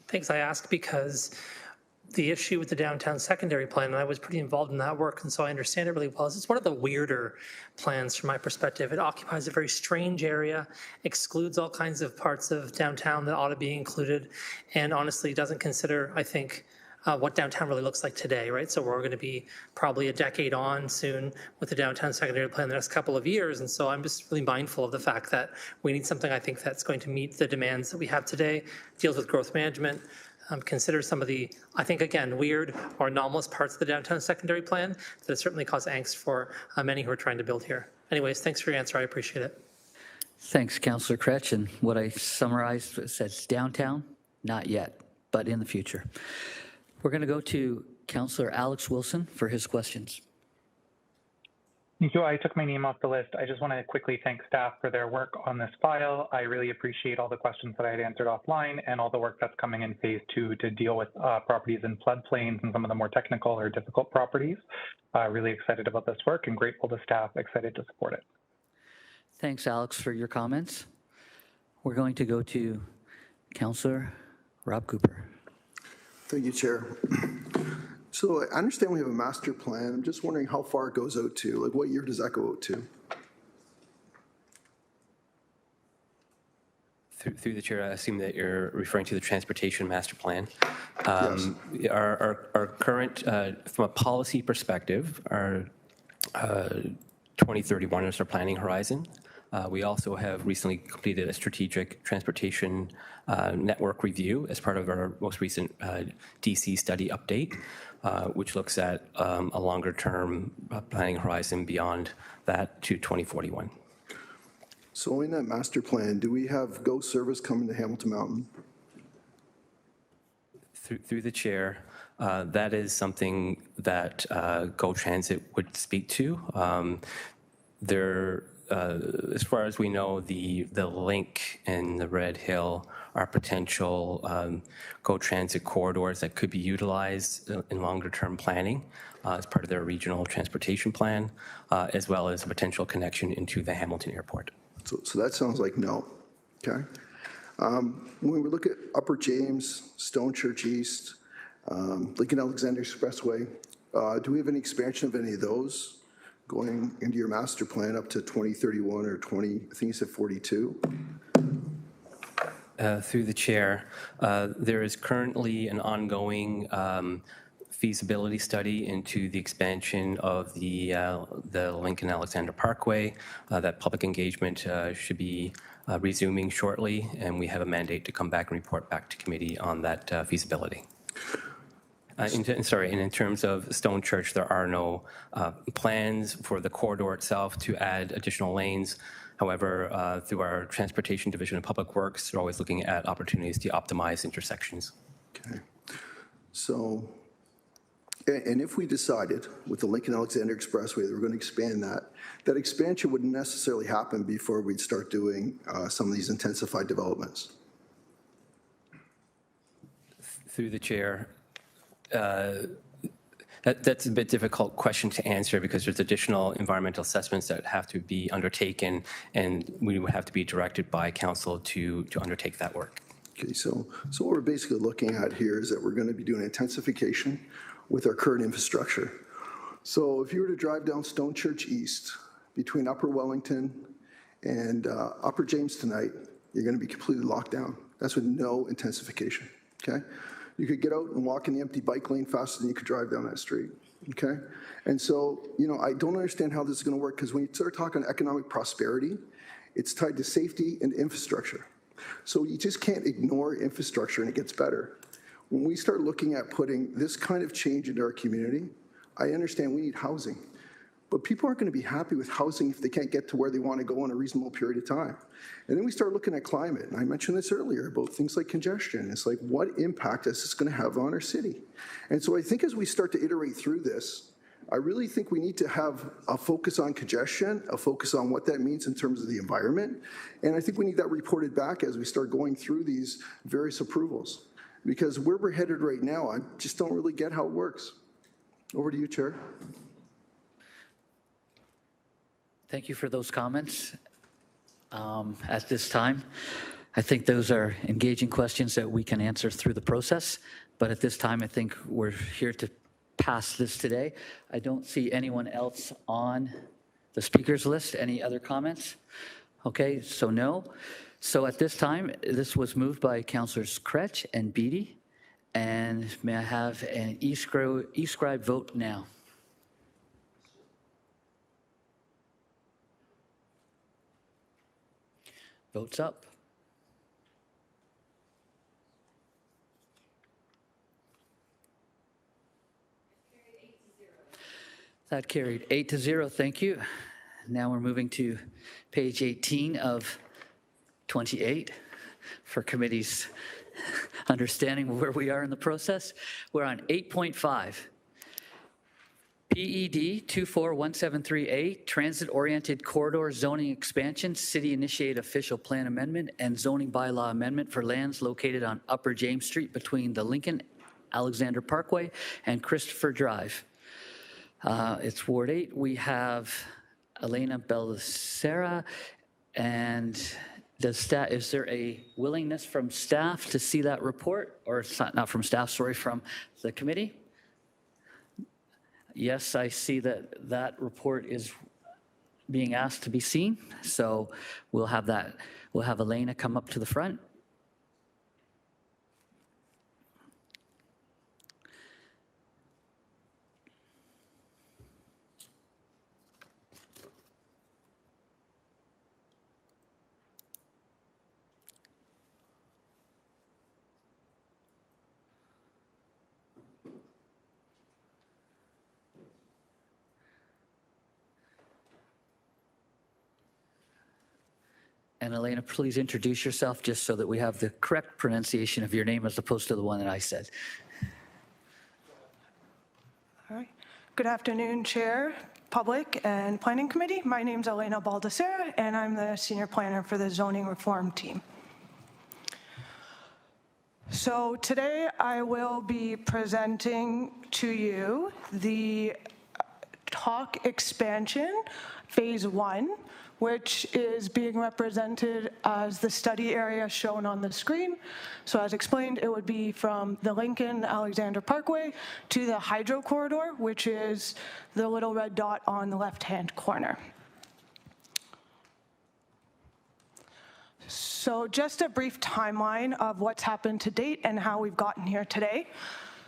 Speaker 22: Thanks. I ask because the issue with the downtown secondary plan, and I was pretty involved in that work, and so I understand it really well, is it's one of the weirder plans from my perspective. It occupies a very strange area, excludes all kinds of parts of downtown that ought to be included, and honestly doesn't consider, I think, what downtown really looks like today, right? So we're going to be probably a decade on soon with the downtown secondary plan the next couple of years. And so I'm just really mindful of the fact that we need something, I think, that's going to meet the demands that we have today, deals with growth management, consider some of the, I think, again, weird or anomalous parts of the downtown secondary plan that certainly cause angst for many who are trying to build here. Anyways, thanks for your answer. I appreciate it.
Speaker 2: Thanks, Councillor Kretsch. And what I summarized says downtown, not yet, but in the future. We're going to go to Councillor Alex Wilson for his questions.
Speaker 11: Thank you. I took my name off the list. I just want to quickly thank staff for their work on this file. I really appreciate all the questions that I had answered offline and all the work that's coming in phase 2 to deal with properties in floodplains and some of the more technical or difficult properties. Really excited about this work and grateful to staff, excited to support it.
Speaker 2: Thanks, Alex, for your comments. We're going to go to Councillor Rob Cooper.
Speaker 15: Thank you, Chair. So I understand we have a master plan. I'm just wondering how far it goes out to. Like, what year does that go out to?
Speaker 19: Through the chair, I assume that you're referring to the transportation master plan.
Speaker 15: Yes.
Speaker 19: Our current, from a policy perspective, our 2031 is our planning horizon. We also have recently completed a strategic transportation network review as part of our most recent DC study update, which looks at a longer term planning horizon beyond that to 2041.
Speaker 15: So in that master plan, do we have GO service coming to Hamilton Mountain?
Speaker 19: Through the chair, that is something that GO Transit would speak to. As far as we know, the link and the Red Hill are potential GO Transit corridors that could be utilized in longer term planning as part of their regional transportation plan, as well as a potential connection into the Hamilton Airport.
Speaker 15: So that sounds like no, okay? When we look at Upper James, Stone Church East, Lincoln Alexander Expressway, do we have any expansion of any of those going into your master plan up to 2031 or 20, I think you said 42?
Speaker 19: Through the chair, there is currently an ongoing feasibility study into the expansion of the Lincoln Alexander Parkway. That public engagement should be resuming shortly, and we have a mandate to come back and report back to committee on that feasibility. In terms of Stone Church, there are no plans for the corridor itself to add additional lanes. However, through our Transportation Division of Public Works, we're always looking at opportunities to optimize intersections.
Speaker 15: Okay. So, and if we decided with the Lincoln Alexander Expressway that we're going to expand that expansion wouldn't necessarily happen before we'd start doing some of these intensified developments.
Speaker 19: Through the chair, that's a bit difficult question to answer because there's additional environmental assessments that have to be undertaken, and we would have to be directed by council to undertake that work.
Speaker 15: Okay, so what we're basically looking at here is that we're going to be doing intensification with our current infrastructure. So if you were to drive down Stone Church East between Upper Wellington and Upper James tonight, you're going to be completely locked down. That's with no intensification, okay? You could get out and walk in the empty bike lane faster than you could drive down that street, okay? And so, you know, I don't understand how this is going to work because when you start talking economic prosperity, it's tied to safety and infrastructure. So you just can't ignore infrastructure and it gets better. When we start looking at putting this kind of change into our community, I understand we need housing. But people aren't going to be happy with housing if they can't get to where they want to go in a reasonable period of time. And then we start looking at climate. And I mentioned this earlier about things like congestion. It's like, what impact is this going to have on our city? And so I think as we start to iterate through this, I really think we need to have a focus on congestion, a focus on what that means in terms of the environment. And I think we need that reported back as we start going through these various approvals. Because where we're headed right now, I just don't really get how it works. Over to you, Chair.
Speaker 2: Thank you for those comments. At this time, I think those are engaging questions that we can answer through the process. But at this time, I think we're here to pass this today. I don't see anyone else on the speakers list. Any other comments? Okay, so no. So at this time, this was moved by Councillors Kretsch and Beattie. And may I have an e-scribe vote now? Votes up. That carried 8-0. Thank you. Now we're moving to page 18 of 28 for committee's understanding of where we are in the process. We're on 8.5. PED 241738, Transit-Oriented Corridor Zoning Expansion, City-Initiated Official Plan Amendment and Zoning Bylaw Amendment for lands located on Upper James Street between the Lincoln Alexander Parkway and Christopher Drive. It's Ward 8. We have Elena Belisera, and is there a willingness from staff to see that report? Or it's not from staff, sorry, from the committee? Yes, I see that that report is being asked to be seen. So we'll have that. We'll have Elena come up to the front. And Elena, please introduce yourself just so that we have the correct pronunciation of your name as opposed to the one that I said.
Speaker 3: All right. Good afternoon, Chair, Public and Planning Committee. My name is Elena Baldessera, and I'm the Senior Planner for the Zoning Reform Team. So today I will be presenting to you the TALK expansion Phase 1, which is being represented as the study area shown on the screen. So as explained, it would be from the Lincoln-Alexander Parkway to the Hydro Corridor, which is the little red dot on the left-hand corner. So just a brief timeline of what's happened to date and how we've gotten here today.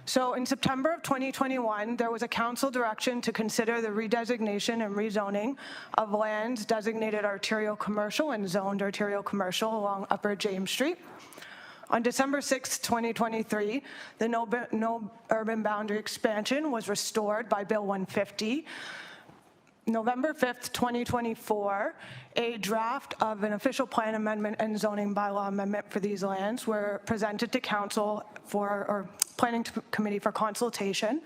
Speaker 3: So in September of 2021, there was a council direction to consider the redesignation and rezoning of lands designated arterial commercial and zoned arterial commercial along Upper James Street. On December 6, 2023, the no urban boundary expansion was restored by Bill 150. November 5th, 2024, a draft of an official plan amendment and zoning bylaw amendment for these lands were presented to council or planning committee for consultation.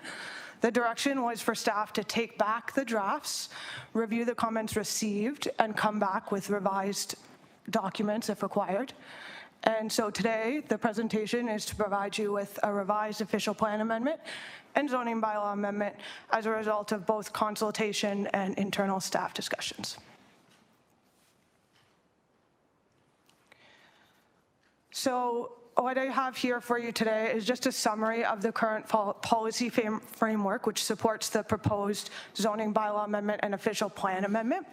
Speaker 3: The direction was for staff to take back the drafts, review the comments received, and come back with revised documents if required. And so today, the presentation is to provide you with a revised official plan amendment and zoning bylaw amendment as a result of both consultation and internal staff discussions. So what I have here for you today is just a summary of the current policy framework which supports the proposed zoning bylaw amendment and official plan amendment.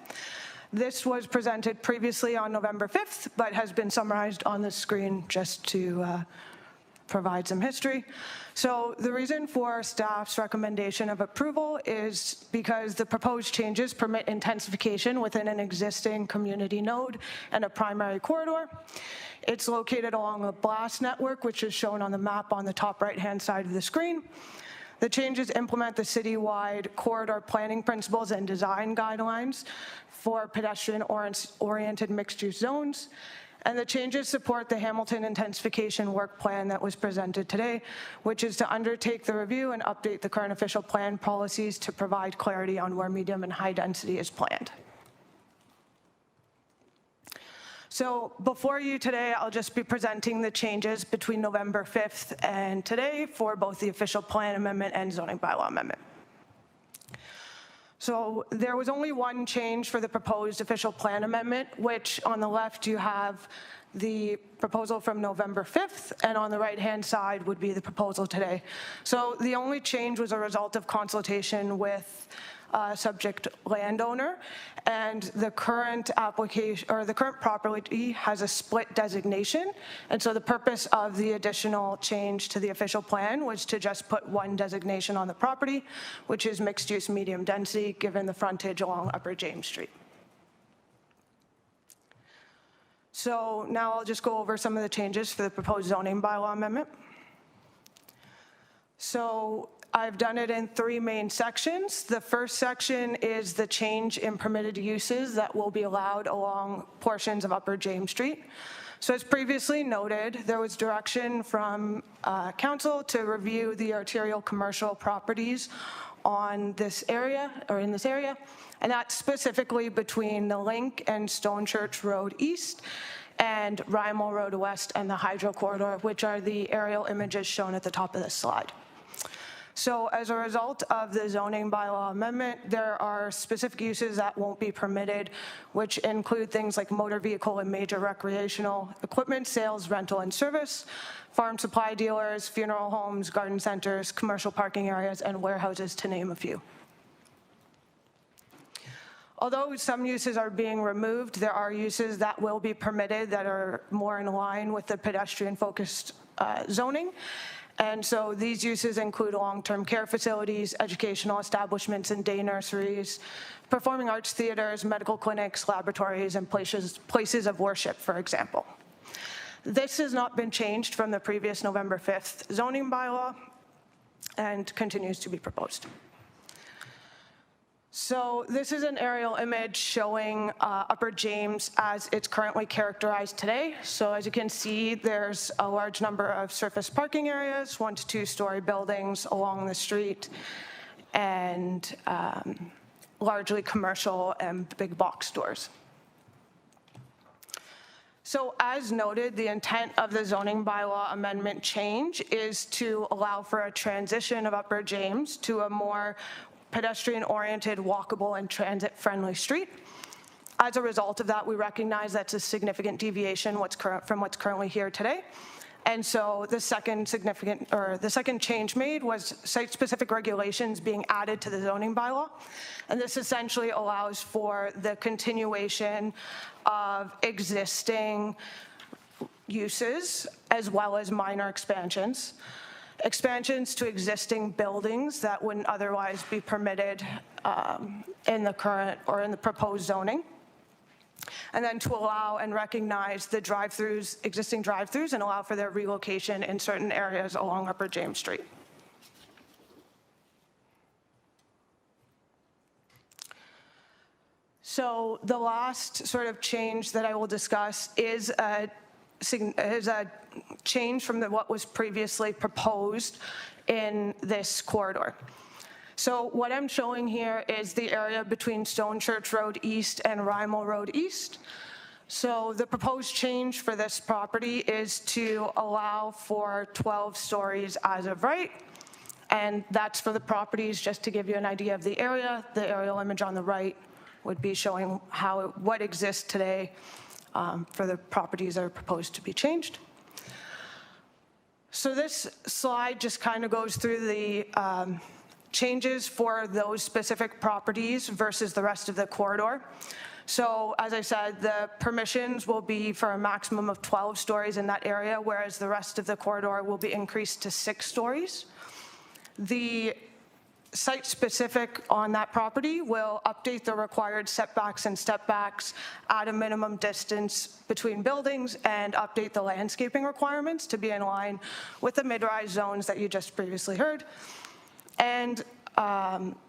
Speaker 3: This was presented previously on November 5th, but has been summarized on the screen just to provide some history. So the reason for staff's recommendation of approval is because the proposed changes permit intensification within an existing community node and a primary corridor. It's located along a blast network, which is shown on the map on the top right-hand side of the screen. The changes implement the citywide corridor planning principles and design guidelines for pedestrian-oriented mixed-use zones. And the changes support the Hamilton Intensification Work Plan that was presented today, which is to undertake the review and update the current official plan policies to provide clarity on where medium and high density is planned. So before you today, I'll just be presenting the changes between November 5th and today for both the official plan amendment and zoning bylaw amendment. So there was only one change for the proposed official plan amendment, which on the left you have the proposal from November 5th, and on the right-hand side would be the proposal today. So the only change was a result of consultation with subject landowner, and the current application or the current property has a split designation, and so the purpose of the additional change to the official plan was to just put one designation on the property, which is mixed use medium density given the frontage along Upper James Street. So now I'll just go over some of the changes for the proposed zoning bylaw amendment. So I've done it in three main sections. The first section is the change in permitted uses that will be allowed along portions of Upper James Street. So as previously noted, there was direction from council to review the arterial commercial properties on this area, or in this area, and that's specifically between the Link and Stone Church Road East and Rymel Road West and the Hydro Corridor, which are the aerial images shown at the top of this slide. So as a result of the zoning bylaw amendment, there are specific uses that won't be permitted, which include things like motor vehicle and major recreational equipment sales, rental and service, farm supply dealers, funeral homes, garden centers, commercial parking areas, and warehouses, to name a few. Although some uses are being removed, there are uses that will be permitted that are more in line with the pedestrian-focused zoning. And so these uses include long-term care facilities, educational establishments and day nurseries, performing arts theaters, medical clinics, laboratories, and places of worship, for example. This has not been changed from the previous November 5th zoning bylaw and continues to be proposed. So this is an aerial image showing Upper James as it's currently characterized today. So as you can see, there's a large number of surface parking areas, 1 to 2 story buildings along the street, and largely commercial and big box stores. So as noted, the intent of the zoning bylaw amendment change is to allow for a transition of Upper James to a more pedestrian-oriented, walkable, and transit-friendly street. As a result of that, we recognize that's a significant deviation from what's currently here today. And so the second change made was site-specific regulations being added to the zoning bylaw. And this essentially allows for the continuation of existing uses as well as minor expansions. Expansions to existing buildings that wouldn't otherwise be permitted in the current or in the proposed zoning. And then to allow and recognize the drive-throughs, existing drive-throughs, and allow for their relocation in certain areas along Upper James Street. So the last sort of change that I will discuss is a change from what was previously proposed in this corridor. So what I'm showing here is the area between Stone Church Road East and Rymel Road East. So the proposed change for this property is to allow for 12 stories as of right. And that's for the properties, just to give you an idea of the area. The aerial image on the right would be showing what exists today for the properties that are proposed to be changed. So this slide just kind of goes through the changes for those specific properties versus the rest of the corridor. So as I said, the permissions will be for a maximum of 12 stories in that area, whereas the rest of the corridor will be increased to 6 stories. The site-specific on that property will update the required setbacks and stepbacks, add a minimum distance between buildings, and update the landscaping requirements to be in line with the mid-rise zones that you just previously heard. And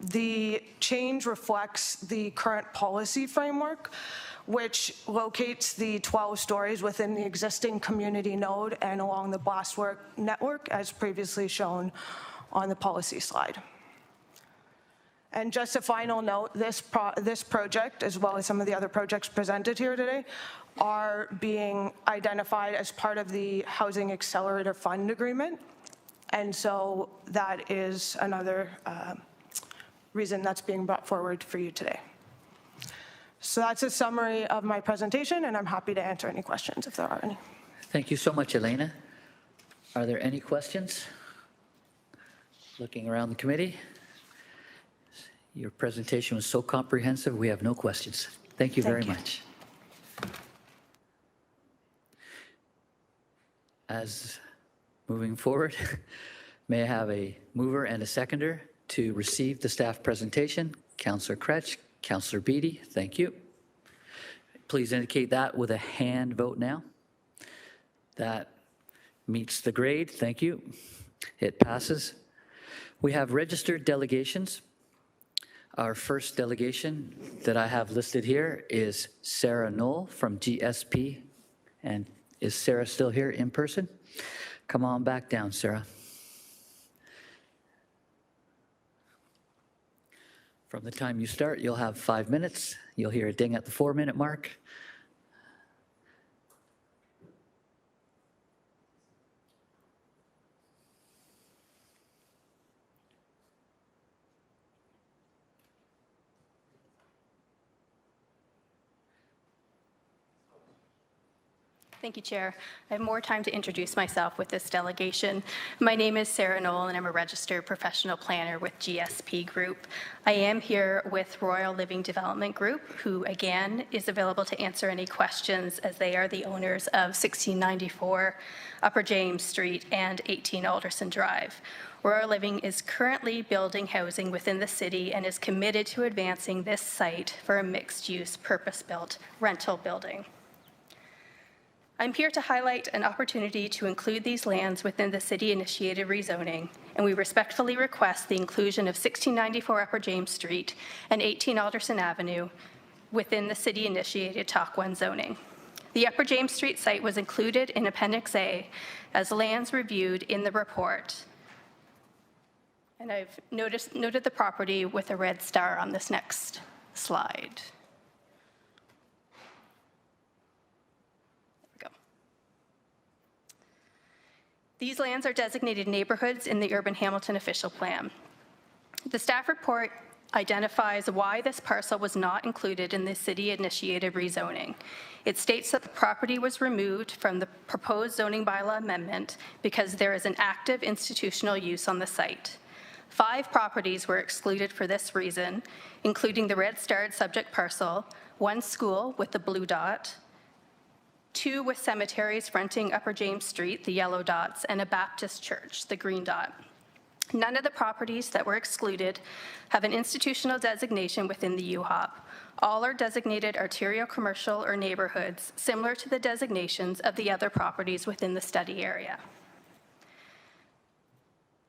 Speaker 3: the change reflects the current policy framework, which locates the 12 stories within the existing community node and along the blastwork network, as previously shown on the policy slide. And just a final note, this project, as well as some of the other projects presented here today, are being identified as part of the Housing Accelerator Fund agreement. And so that is another reason that's being brought forward for you today. So that's a summary of my presentation, and I'm happy to answer any questions if there are any.
Speaker 2: Thank you so much, Elena. Are there any questions? Looking around the committee. Your presentation was so comprehensive, we have no questions. Thank you very much. As moving forward, may I have a mover and a seconder to receive the staff presentation? Councillor Kretsch, Councillor Beattie, thank you. Please indicate that with a hand vote now. That meets the grade, thank you. It passes. We have registered delegations. Our first delegation that I have listed here is Sarah Knoll from GSP. And is Sarah still here in person? Come on back down, Sarah. From the time you start, you'll have 5 minutes. You'll hear a ding at the 4-minute mark.
Speaker 6: Thank you, Chair. I have more time to introduce myself with this delegation. My name is Sarah Knoll, and I'm a registered professional planner with GSP Group. I am here with Royal Living Development Group, who, again, is available to answer any questions as they are the owners of 1694 Upper James Street and 18 Alderson Drive. Royal Living is currently building housing within the city and is committed to advancing this site for a mixed-use, purpose-built rental building. I'm here to highlight an opportunity to include these lands within the city-initiated rezoning, and we respectfully request the inclusion of 1694 Upper James Street and 18 Alderson Avenue within the city-initiated Talk 1 zoning. The Upper James Street site was included in Appendix A as lands reviewed in the report. And I've noted the property with a red star on this next slide. These lands are designated neighborhoods in the Urban Hamilton official plan. The staff report identifies why this parcel was not included in the city-initiated rezoning. It states that the property was removed from the proposed zoning bylaw amendment because there is an active institutional use on the site. 5 properties were excluded for this reason, including the red-starred subject parcel, 1 school with the blue dot, 2 with cemeteries fronting Upper James Street, the yellow dots, and a Baptist church, the green dot. None of the properties that were excluded have an institutional designation within the UHOP. All are designated arterial commercial or neighborhoods, similar to the designations of the other properties within the study area.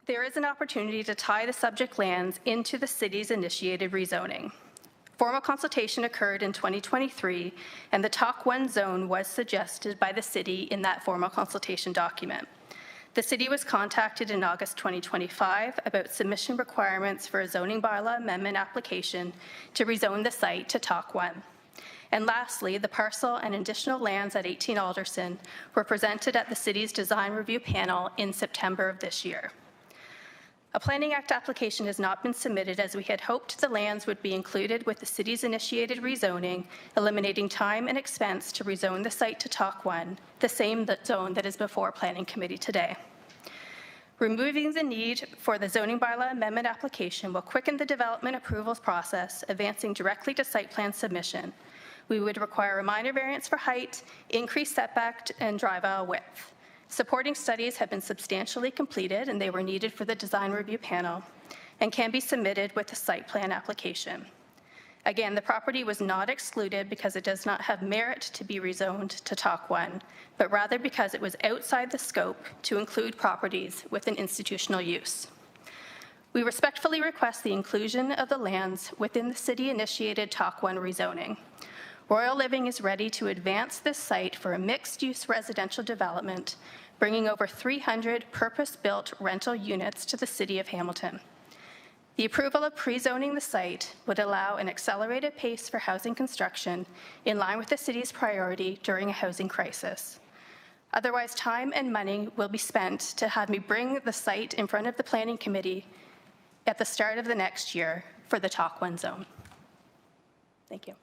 Speaker 6: There is an opportunity to tie the subject lands into the city's initiated rezoning. Formal consultation occurred in 2023, and the TOC 1 zone was suggested by the city in that formal consultation document. The city was contacted in August 2025 about submission requirements for a zoning bylaw amendment application to rezone the site to TOC 1. And lastly, the parcel and additional lands at 18 Alderson were presented at the city's design review panel in September of this year. A Planning Act application has not been submitted as we had hoped the lands would be included with the city's initiated rezoning, eliminating time and expense to rezone the site to TOC 1, the same zone that is before Planning Committee today. Removing the need for the zoning bylaw amendment application will quicken the development approvals process, advancing directly to site plan submission. We would require a minor variance for height, increased setback, and drive aisle width. Supporting studies have been substantially completed, and they were needed for the design review panel and can be submitted with the site plan application. Again, the property was not excluded because it does not have merit to be rezoned to TOC 1, but rather because it was outside the scope to include properties with an institutional use. We respectfully request the inclusion of the lands within the city-initiated TOC 1 rezoning. Royal Living is ready to advance this site for a mixed-use residential development, bringing over 300 purpose-built rental units to the city of Hamilton. The approval of pre-zoning the site would allow an accelerated pace for housing construction in line with the city's priority during a housing crisis. Otherwise, time and money will be spent to have me bring the site in front of the Planning Committee at the start of the next year for the TOC 1 zone. Thank you.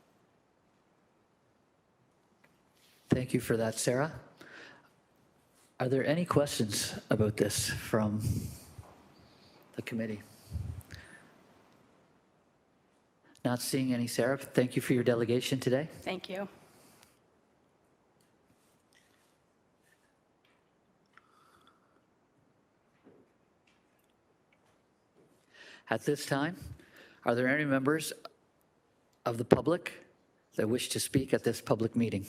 Speaker 2: Thank you for that, Sarah. Are there any questions about this from the committee? Not seeing any, Sarah. Thank you for your delegation today.
Speaker 6: Thank you.
Speaker 2: At this time, are there any members of the public that wish to speak at this public meeting?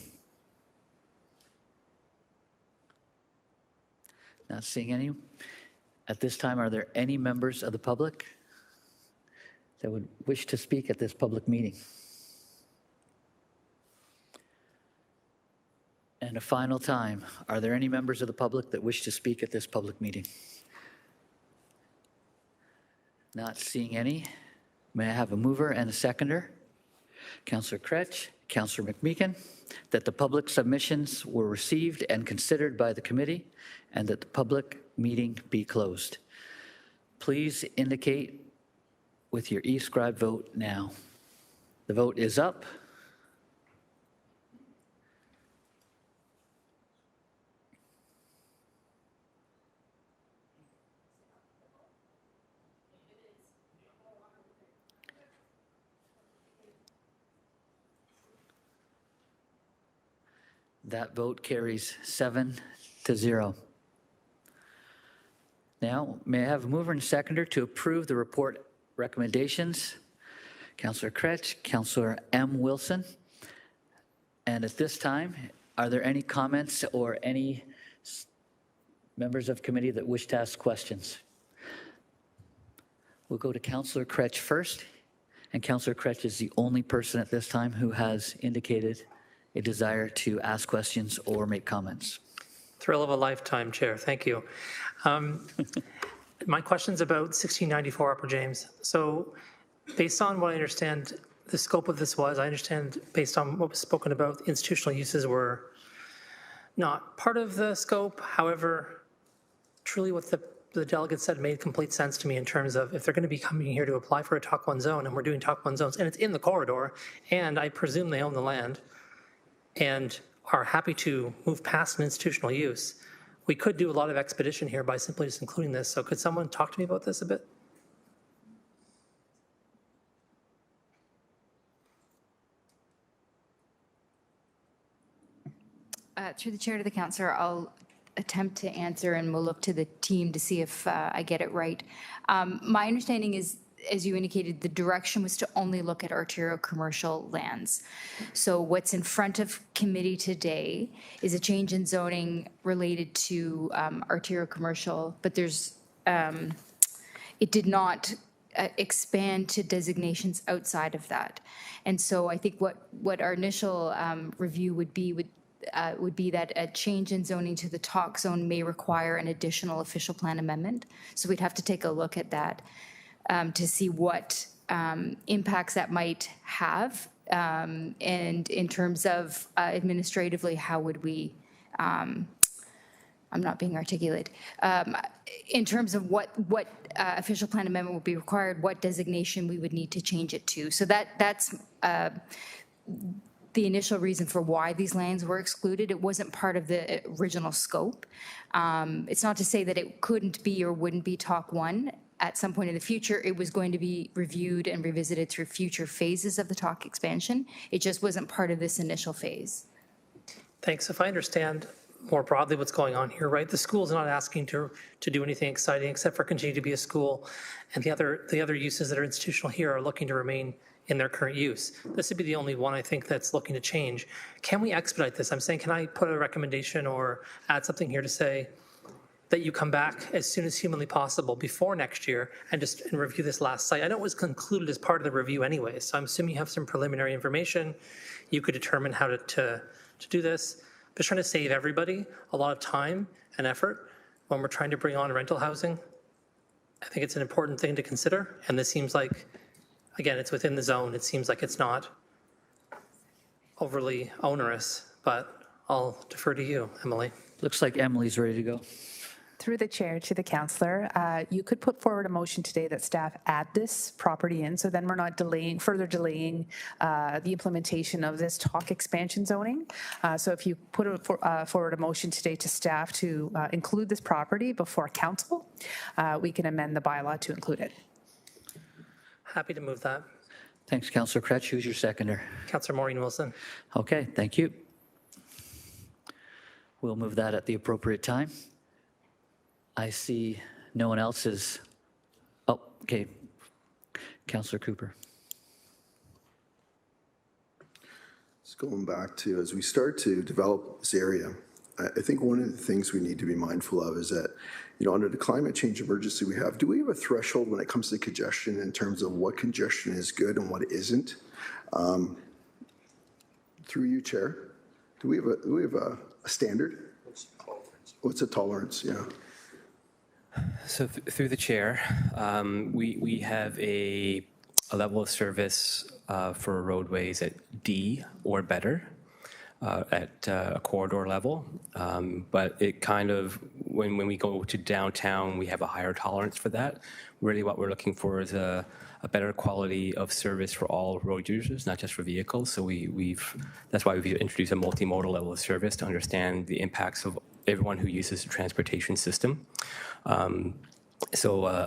Speaker 2: Not seeing any. At this time, are there any members of the public that would wish to speak at this public meeting? And a final time, are there any members of the public that wish to speak at this public meeting? Not seeing any. May I have a mover and a seconder? Councillor Kretsch, Councillor McMeekin, that the public submissions were received and considered by the committee and that the public meeting be closed. Please indicate with your e-scribe vote now. The vote is up. That vote carries 7-0. Now, may I have a mover and seconder to approve the report recommendations? Councillor Kretsch, Councillor M. Wilson. And at this time, are there any comments or any members of committee that wish to ask questions? We'll go to Councillor Kretsch first. And Councillor Kretsch is the only person at this time who has indicated a desire to ask questions or make comments.
Speaker 22: Thrill of a lifetime, Chair. Thank you. My question's about 1694 Upper James. So based on what I understand the scope of this was, I understand based on what was spoken about, institutional uses were not part of the scope. However, truly what the the delegate said made complete sense to me in terms of if they're going to be coming here to apply for a Talk 1 zone and we're doing Talk 1 zones and it's in the corridor and I presume they own the land and are happy to move past an institutional use, we could do a lot of expedition here by simply just including this. So could someone talk to me about this a bit?
Speaker 18: Through the chair to the councillor, I'll attempt to answer and we'll look to the team to see if I get it right. My understanding is, as you indicated, the direction was to only look at arterial commercial lands. So what's in front of committee today is a change in zoning related to arterial commercial, but there's, it did not expand to designations outside of that. And so I think what our initial review would be that a change in zoning to the Talk zone may require an additional official plan amendment. So we'd have to take a look at that to see what impacts that might have. And in terms of administratively, how would we, I'm not being articulate, in terms of what official plan amendment would be required, what designation we would need to change it to. So that's the initial reason for why these lands were excluded. It wasn't part of the original scope. It's not to say that it couldn't be or wouldn't be Talk 1 at some point in the future. It was going to be reviewed and revisited through future phases of the Talk expansion. It just wasn't part of this initial phase.
Speaker 22: Thanks. If I understand more broadly what's going on here, right? The school's not asking to do anything exciting except for continue to be a school, and the other uses that are institutional here are looking to remain in their current use. This would be the only one I think that's looking to change. Can we expedite this? I'm saying, can I put a recommendation or add something here to say that you come back as soon as humanly possible before next year and review this last site? I know it was concluded as part of the review anyway, so I'm assuming you have some preliminary information. You could determine how to do this. But trying to save everybody a lot of time and effort when we're trying to bring on rental housing. I think it's an important thing to consider, and this seems like, again, it's within the zone. It seems like it's not overly onerous, but I'll defer to you, Emily.
Speaker 2: Looks like Emily's ready to go.
Speaker 12: Through the chair to the councillor, you could put forward a motion today that staff add this property in, so then we're not further delaying the implementation of this Talk expansion zoning. So if you put forward a motion today to staff to include this property before council, we can amend the bylaw to include it.
Speaker 22: Happy to move that.
Speaker 2: Thanks, Councillor Kretsch. Who's your seconder?
Speaker 22: Councillor Maureen Wilson.
Speaker 2: Okay, thank you. We'll move that at the appropriate time. I see no one else is, oh, okay. Councillor Cooper.
Speaker 15: Just going back to, as we start to develop this area, I think one of the things we need to be mindful of is that, under the climate change emergency we have, do we have a threshold when it comes to congestion in terms of what congestion is good and what isn't? Through you, Chair, do we have a standard? What's a tolerance? Yeah.
Speaker 19: So through the chair, we have a level of service for roadways at D or better at a corridor level. But it kind of, when we go to downtown, we have a higher tolerance for that. Really what we're looking for is a better quality of service for all road users, not just for vehicles. So that's why we've introduced a multimodal level of service to understand the impacts of everyone who uses the transportation system.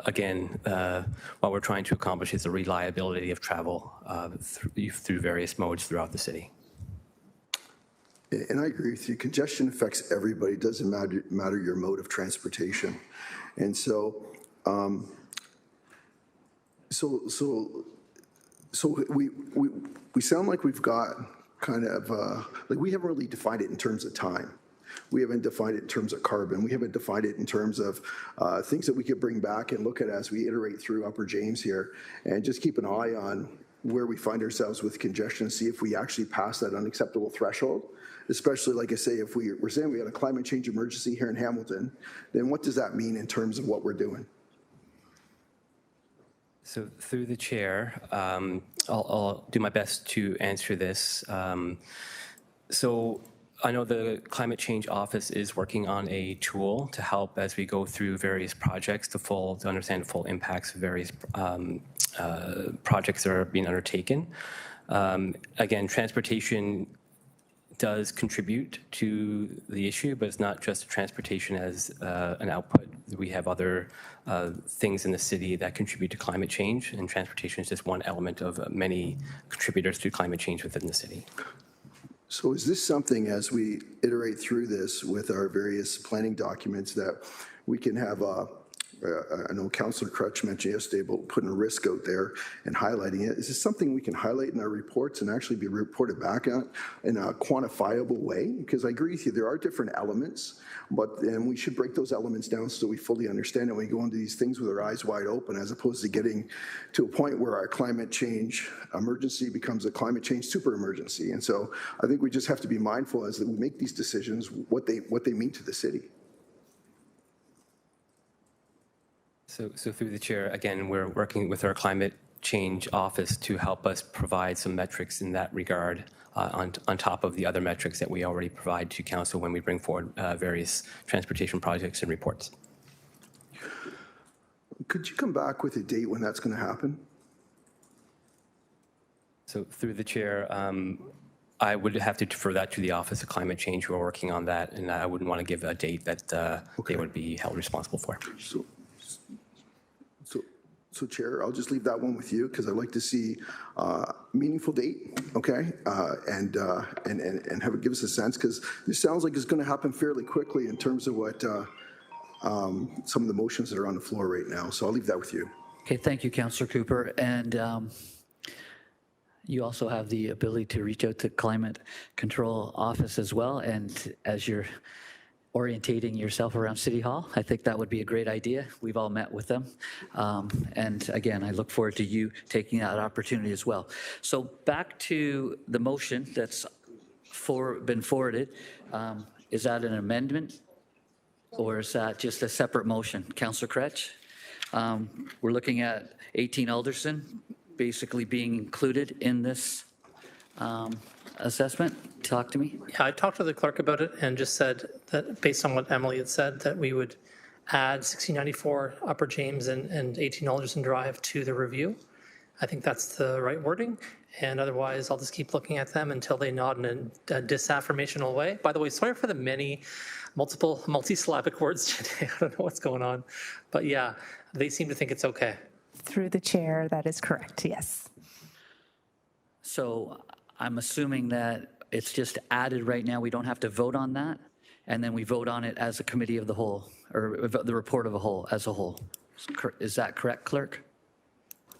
Speaker 19: Again, what we're trying to accomplish is the reliability of travel through various modes throughout the city.
Speaker 15: And I agree with you. Congestion affects everybody. It doesn't matter your mode of transportation. And so, we sound like we've got kind of, like we haven't really defined it in terms of time. We haven't defined it in terms of carbon. We haven't defined it in terms of things that we could bring back and look at as we iterate through Upper James here, and just keep an eye on where we find ourselves with congestion, see if we actually pass that unacceptable threshold. Especially, like I say, if we're saying we got a climate change emergency here in Hamilton, then what does that mean in terms of what we're doing?
Speaker 19: So through the chair, I'll do my best to answer this. I know the Climate Change Office is working on a tool to help as we go through various projects to understand the full impacts of various projects that are being undertaken. Again, transportation does contribute to the issue, but it's not just transportation as an output. We have other things in the city that contribute to climate change, and transportation is just one element of many contributors to climate change within the city.
Speaker 15: So is this something, as we iterate through this with our various planning documents, that we can have I know Councillor Crutch mentioned yesterday about putting a risk out there and highlighting it. Is this something we can highlight in our reports and actually be reported back on in a quantifiable way? Because I agree with you, there are different elements, and we should break those elements down so we fully understand it when we go into these things with our eyes wide open, as opposed to getting to a point where our climate change emergency becomes a climate change super emergency. And so I think we just have to be mindful as we make these decisions, what they mean to the city.
Speaker 19: So through the chair, again, we're working with our Climate Change Office to help us provide some metrics in that regard on top of the other metrics that we already provide to council when we bring forward various transportation projects and reports.
Speaker 15: Could you come back with a date when that's going to happen?
Speaker 19: So through the chair, I would have to defer that to the Office of Climate Change, who are working on that, and I wouldn't want to give a date that they would be held responsible for.
Speaker 15: So, Chair, I'll just leave that one with you because I'd like to see a meaningful date, okay, and have it give us a sense, because this sounds like it's going to happen fairly quickly in terms of what some of the motions that are on the floor right now. So I'll leave that with you.
Speaker 2: Okay, thank you, Councillor Cooper. And you also have the ability to reach out to Climate Control Office as well. And as you're orientating yourself around City Hall, I think that would be a great idea. We've all met with them. And again, I look forward to you taking that opportunity as well. So back to the motion that's been forwarded. Is that an amendment or is that just a separate motion? Councillor Crutch? We're looking at 18 Alderson basically being included in this assessment. Talk to me.
Speaker 22: Yeah, I talked to the clerk about it and just said that based on what Emily had said, that we would add 1694 Upper James and 18 Alderson Drive to the review. I think that's the right wording. And otherwise, I'll just keep looking at them until they nod in a disaffirmational way. By the way, sorry for the multi-syllabic words today. I don't know what's going on. But yeah, they seem to think it's okay.
Speaker 12: Through the chair, that is correct, yes.
Speaker 2: So I'm assuming that it's just added right now. We don't have to vote on that. And then we vote on it as a committee of the whole, or the report of a whole, as a whole. Is that correct, clerk?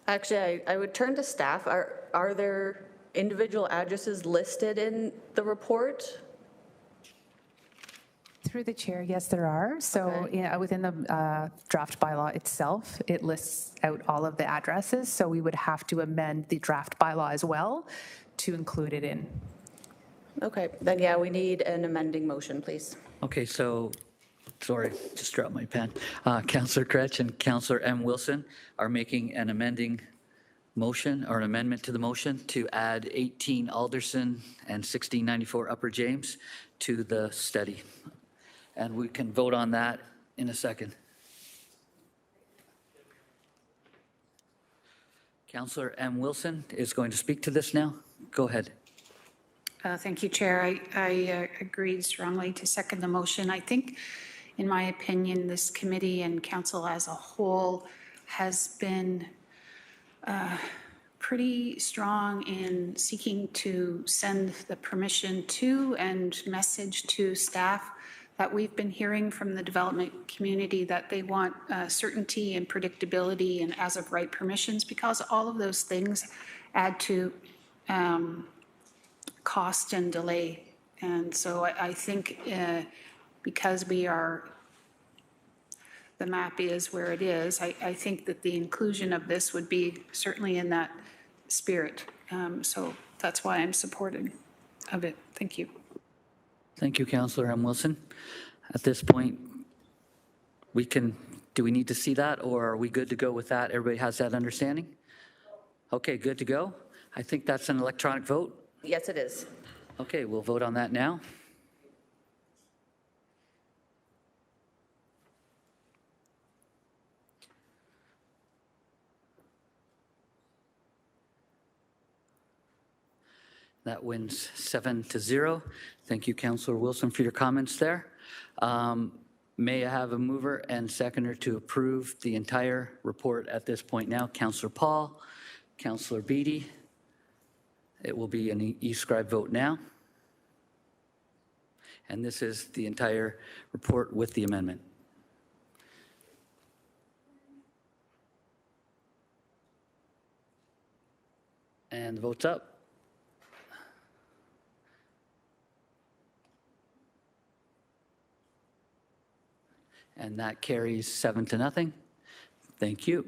Speaker 10: Actually, I would turn to staff. Are there individual addresses listed in the report?
Speaker 12: Through the chair, yes, there are. So yeah, within the draft bylaw itself, it lists out all of the addresses. So we would have to amend the draft bylaw as well to include it in.
Speaker 10: Okay, then yeah, we need an amending motion, please.
Speaker 2: Okay, so, sorry, just dropped my pen. Councillor Crutch and Councillor M. Wilson are making an amending motion or an amendment to the motion to add 18 Alderson and 1694 Upper James to the study. And we can vote on that in a second. Councillor M. Wilson is going to speak to this now. Go ahead.
Speaker 17: Thank you, Chair. I agreed strongly to second the motion. I think, in my opinion, this committee and council as a whole has been pretty strong in seeking to send the permission to and message to staff that we've been hearing from the development community that they want certainty and predictability and as of right permissions, because all of those things add to cost and delay. And so I think because the map is where it is, I think that the inclusion of this would be certainly in that spirit. So that's why I'm supportive of it. Thank you.
Speaker 2: Thank you, Councillor M. Wilson. At this point, do we need to see that, or are we good to go with that? Everybody has that understanding? Okay, good to go. I think that's an electronic vote.
Speaker 10: Yes, it is.
Speaker 2: Okay, we'll vote on that now. That wins 7-0. Thank you, Councillor Wilson, for your comments there. May I have a mover and seconder to approve the entire report at this point now? Councillor Paul, Councillor Beattie. It will be an e-scribe vote now. And this is the entire report with the amendment. And the vote's up. And that carries 7-0. Thank you.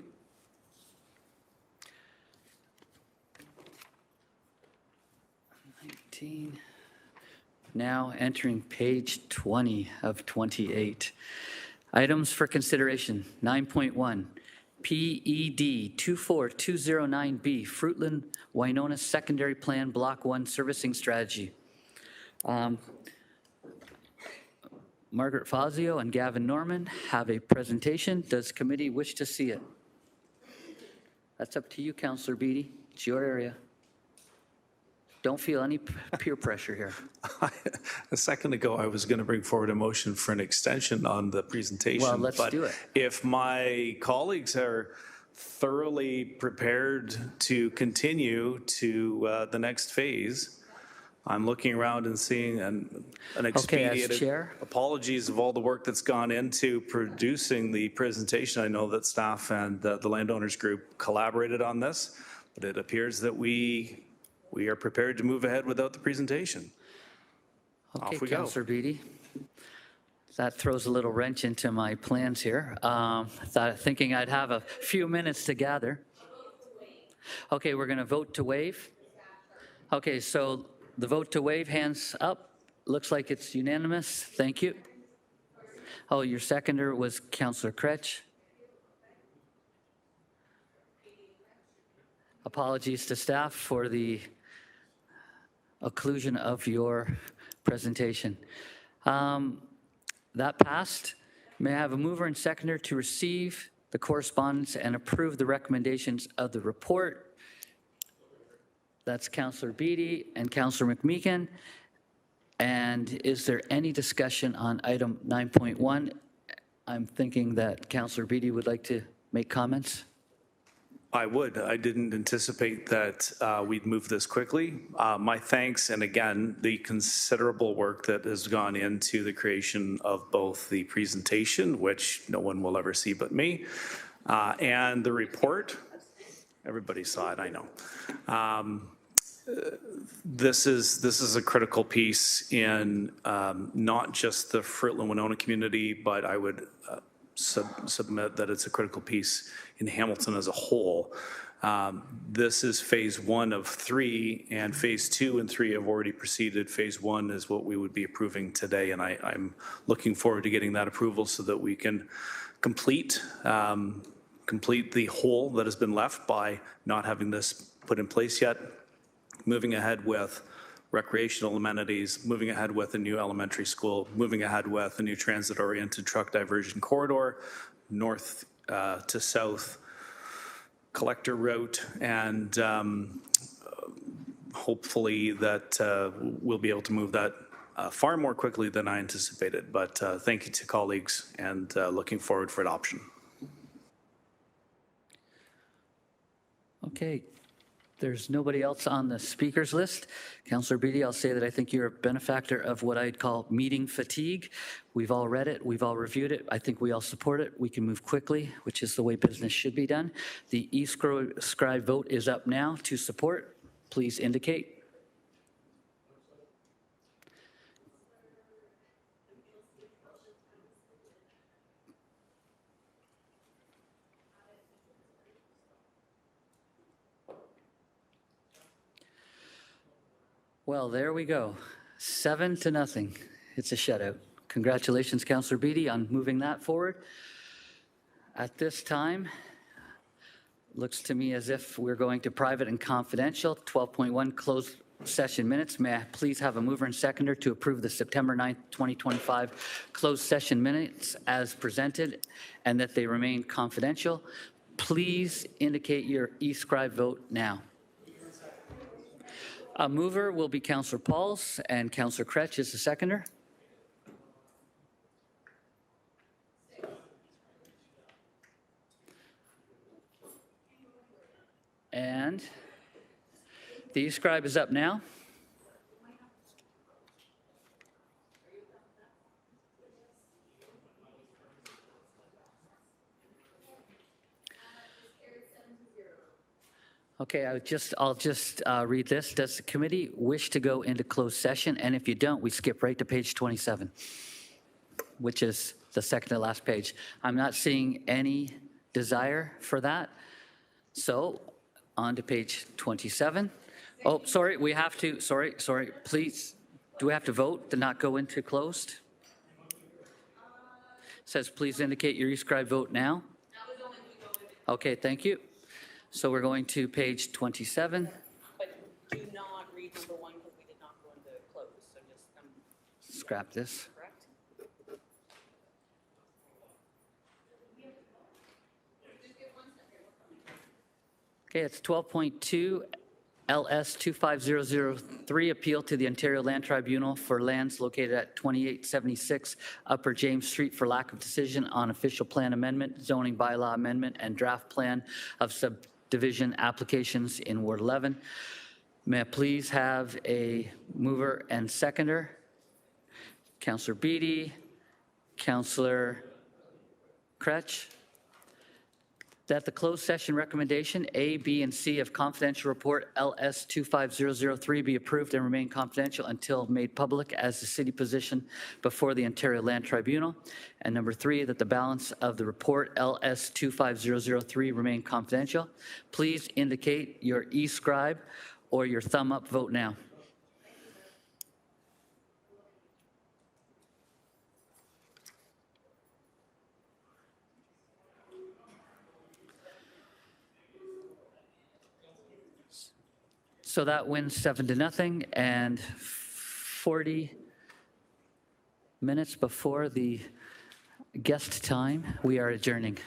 Speaker 2: Now entering page 20 of 28. Items for consideration, 9.1, PED 24209B, Fruitland Winona Secondary Plan Block 1 Servicing Strategy. Margaret Fazio and Gavin Norman have a presentation. Does committee wish to see it? That's up to you, Councillor Beattie. It's your area. Don't feel any peer pressure here.
Speaker 8: A second ago, I was going to bring forward a motion for an extension on the presentation.
Speaker 2: Well, let's do it.
Speaker 8: If my colleagues are thoroughly prepared to continue to the next phase, I'm looking around and seeing an expedient.
Speaker 2: As chair.
Speaker 8: Apologies of all the work that's gone into producing the presentation. I know that staff and the landowners group collaborated on this, but it appears that we are prepared to move ahead without the presentation.
Speaker 2: Okay,
Speaker 8: Off we go.
Speaker 2: Councillor Beattie. That throws a little wrench into my plans here. Thinking I'd have a few minutes to gather. Okay, we're going to vote to waive. Okay, so the vote to waive, hands up. Looks like it's unanimous. Thank you. Oh, your seconder was Councillor Kretsch. Apologies to staff for the occlusion of your presentation. That passed. May I have a mover and seconder to receive the correspondence and approve the recommendations of the report? That's Councillor Beattie and Councillor McMeekin. And is there any discussion on item 9.1? I'm thinking that Councillor Beattie would like to make comments.
Speaker 8: I would. I didn't anticipate that we'd move this quickly. My thanks, and again, the considerable work that has gone into the creation of both the presentation, which no one will ever see but me, and the report. Everybody saw it, I know. This is a critical piece in not just the Fruitland Winona community, but I would submit that it's a critical piece in Hamilton as a whole. This is phase 1 of 3, and phase 2 and 3 have already proceeded. Phase 1 is what we would be approving today, and I'm looking forward to getting that approval so that we can complete the hole that has been left by not having this put in place yet, moving ahead with recreational amenities, moving ahead with a new elementary school, moving ahead with a new transit-oriented truck diversion corridor, north to south collector route, and hopefully that we'll be able to move that far more quickly than I anticipated. But thank you to colleagues, and looking forward for adoption.
Speaker 2: Okay. There's nobody else on the speakers list. Councillor Beattie, I'll say that I think you're a benefactor of what I'd call meeting fatigue. We've all read it. We've all reviewed it. I think we all support it. We can move quickly, which is the way business should be done. The e-scribe vote is up now. To support, please indicate. Well, there we go. 7-0. It's a shutout. Congratulations, Councillor Beattie, on moving that forward. At this time, looks to me as if we're going to private and confidential. 12.1 closed session minutes. May I please have a mover and seconder to approve the September 9th, 2025 closed session minutes as presented, and that they remain confidential. Please indicate your e-scribe vote now. A mover will be Councillor Pauls, and Councillor Kretsch is the seconder. And the e-scribe is up now. Okay, I'll just read this. Does the committee wish to go into closed session? And if you don't, we skip right to page 27, which is the second to last page. I'm not seeing any desire for that. So on to page 27. Oh, sorry, we have to, sorry, please. Do we have to vote to not go into closed? Says please indicate your e-scribe vote now. Okay, thank you. So we're going to page 27.
Speaker 10: But do not read number 1 because we did not go into close. So just
Speaker 2: Scrap this.
Speaker 10: correct.
Speaker 2: Okay, it's 12.2 LS 25003, appeal to the Ontario Land Tribunal for lands located at 2876 Upper James Street for lack of decision on official plan amendment, zoning bylaw amendment, and draft plan of subdivision applications in Ward 11. May I please have a mover and seconder? Councillor Beattie, Councillor Kretsch. That the closed session recommendation A, B, and C of confidential report LS 25003 be approved and remain confidential until made public as the city position before the Ontario Land Tribunal. And number 3, that the balance of the report LS 25003 remain confidential. Please indicate your e-scribe or your thumb up vote now. So that wins 7-0, and 40 minutes before the guest time, we are adjourning.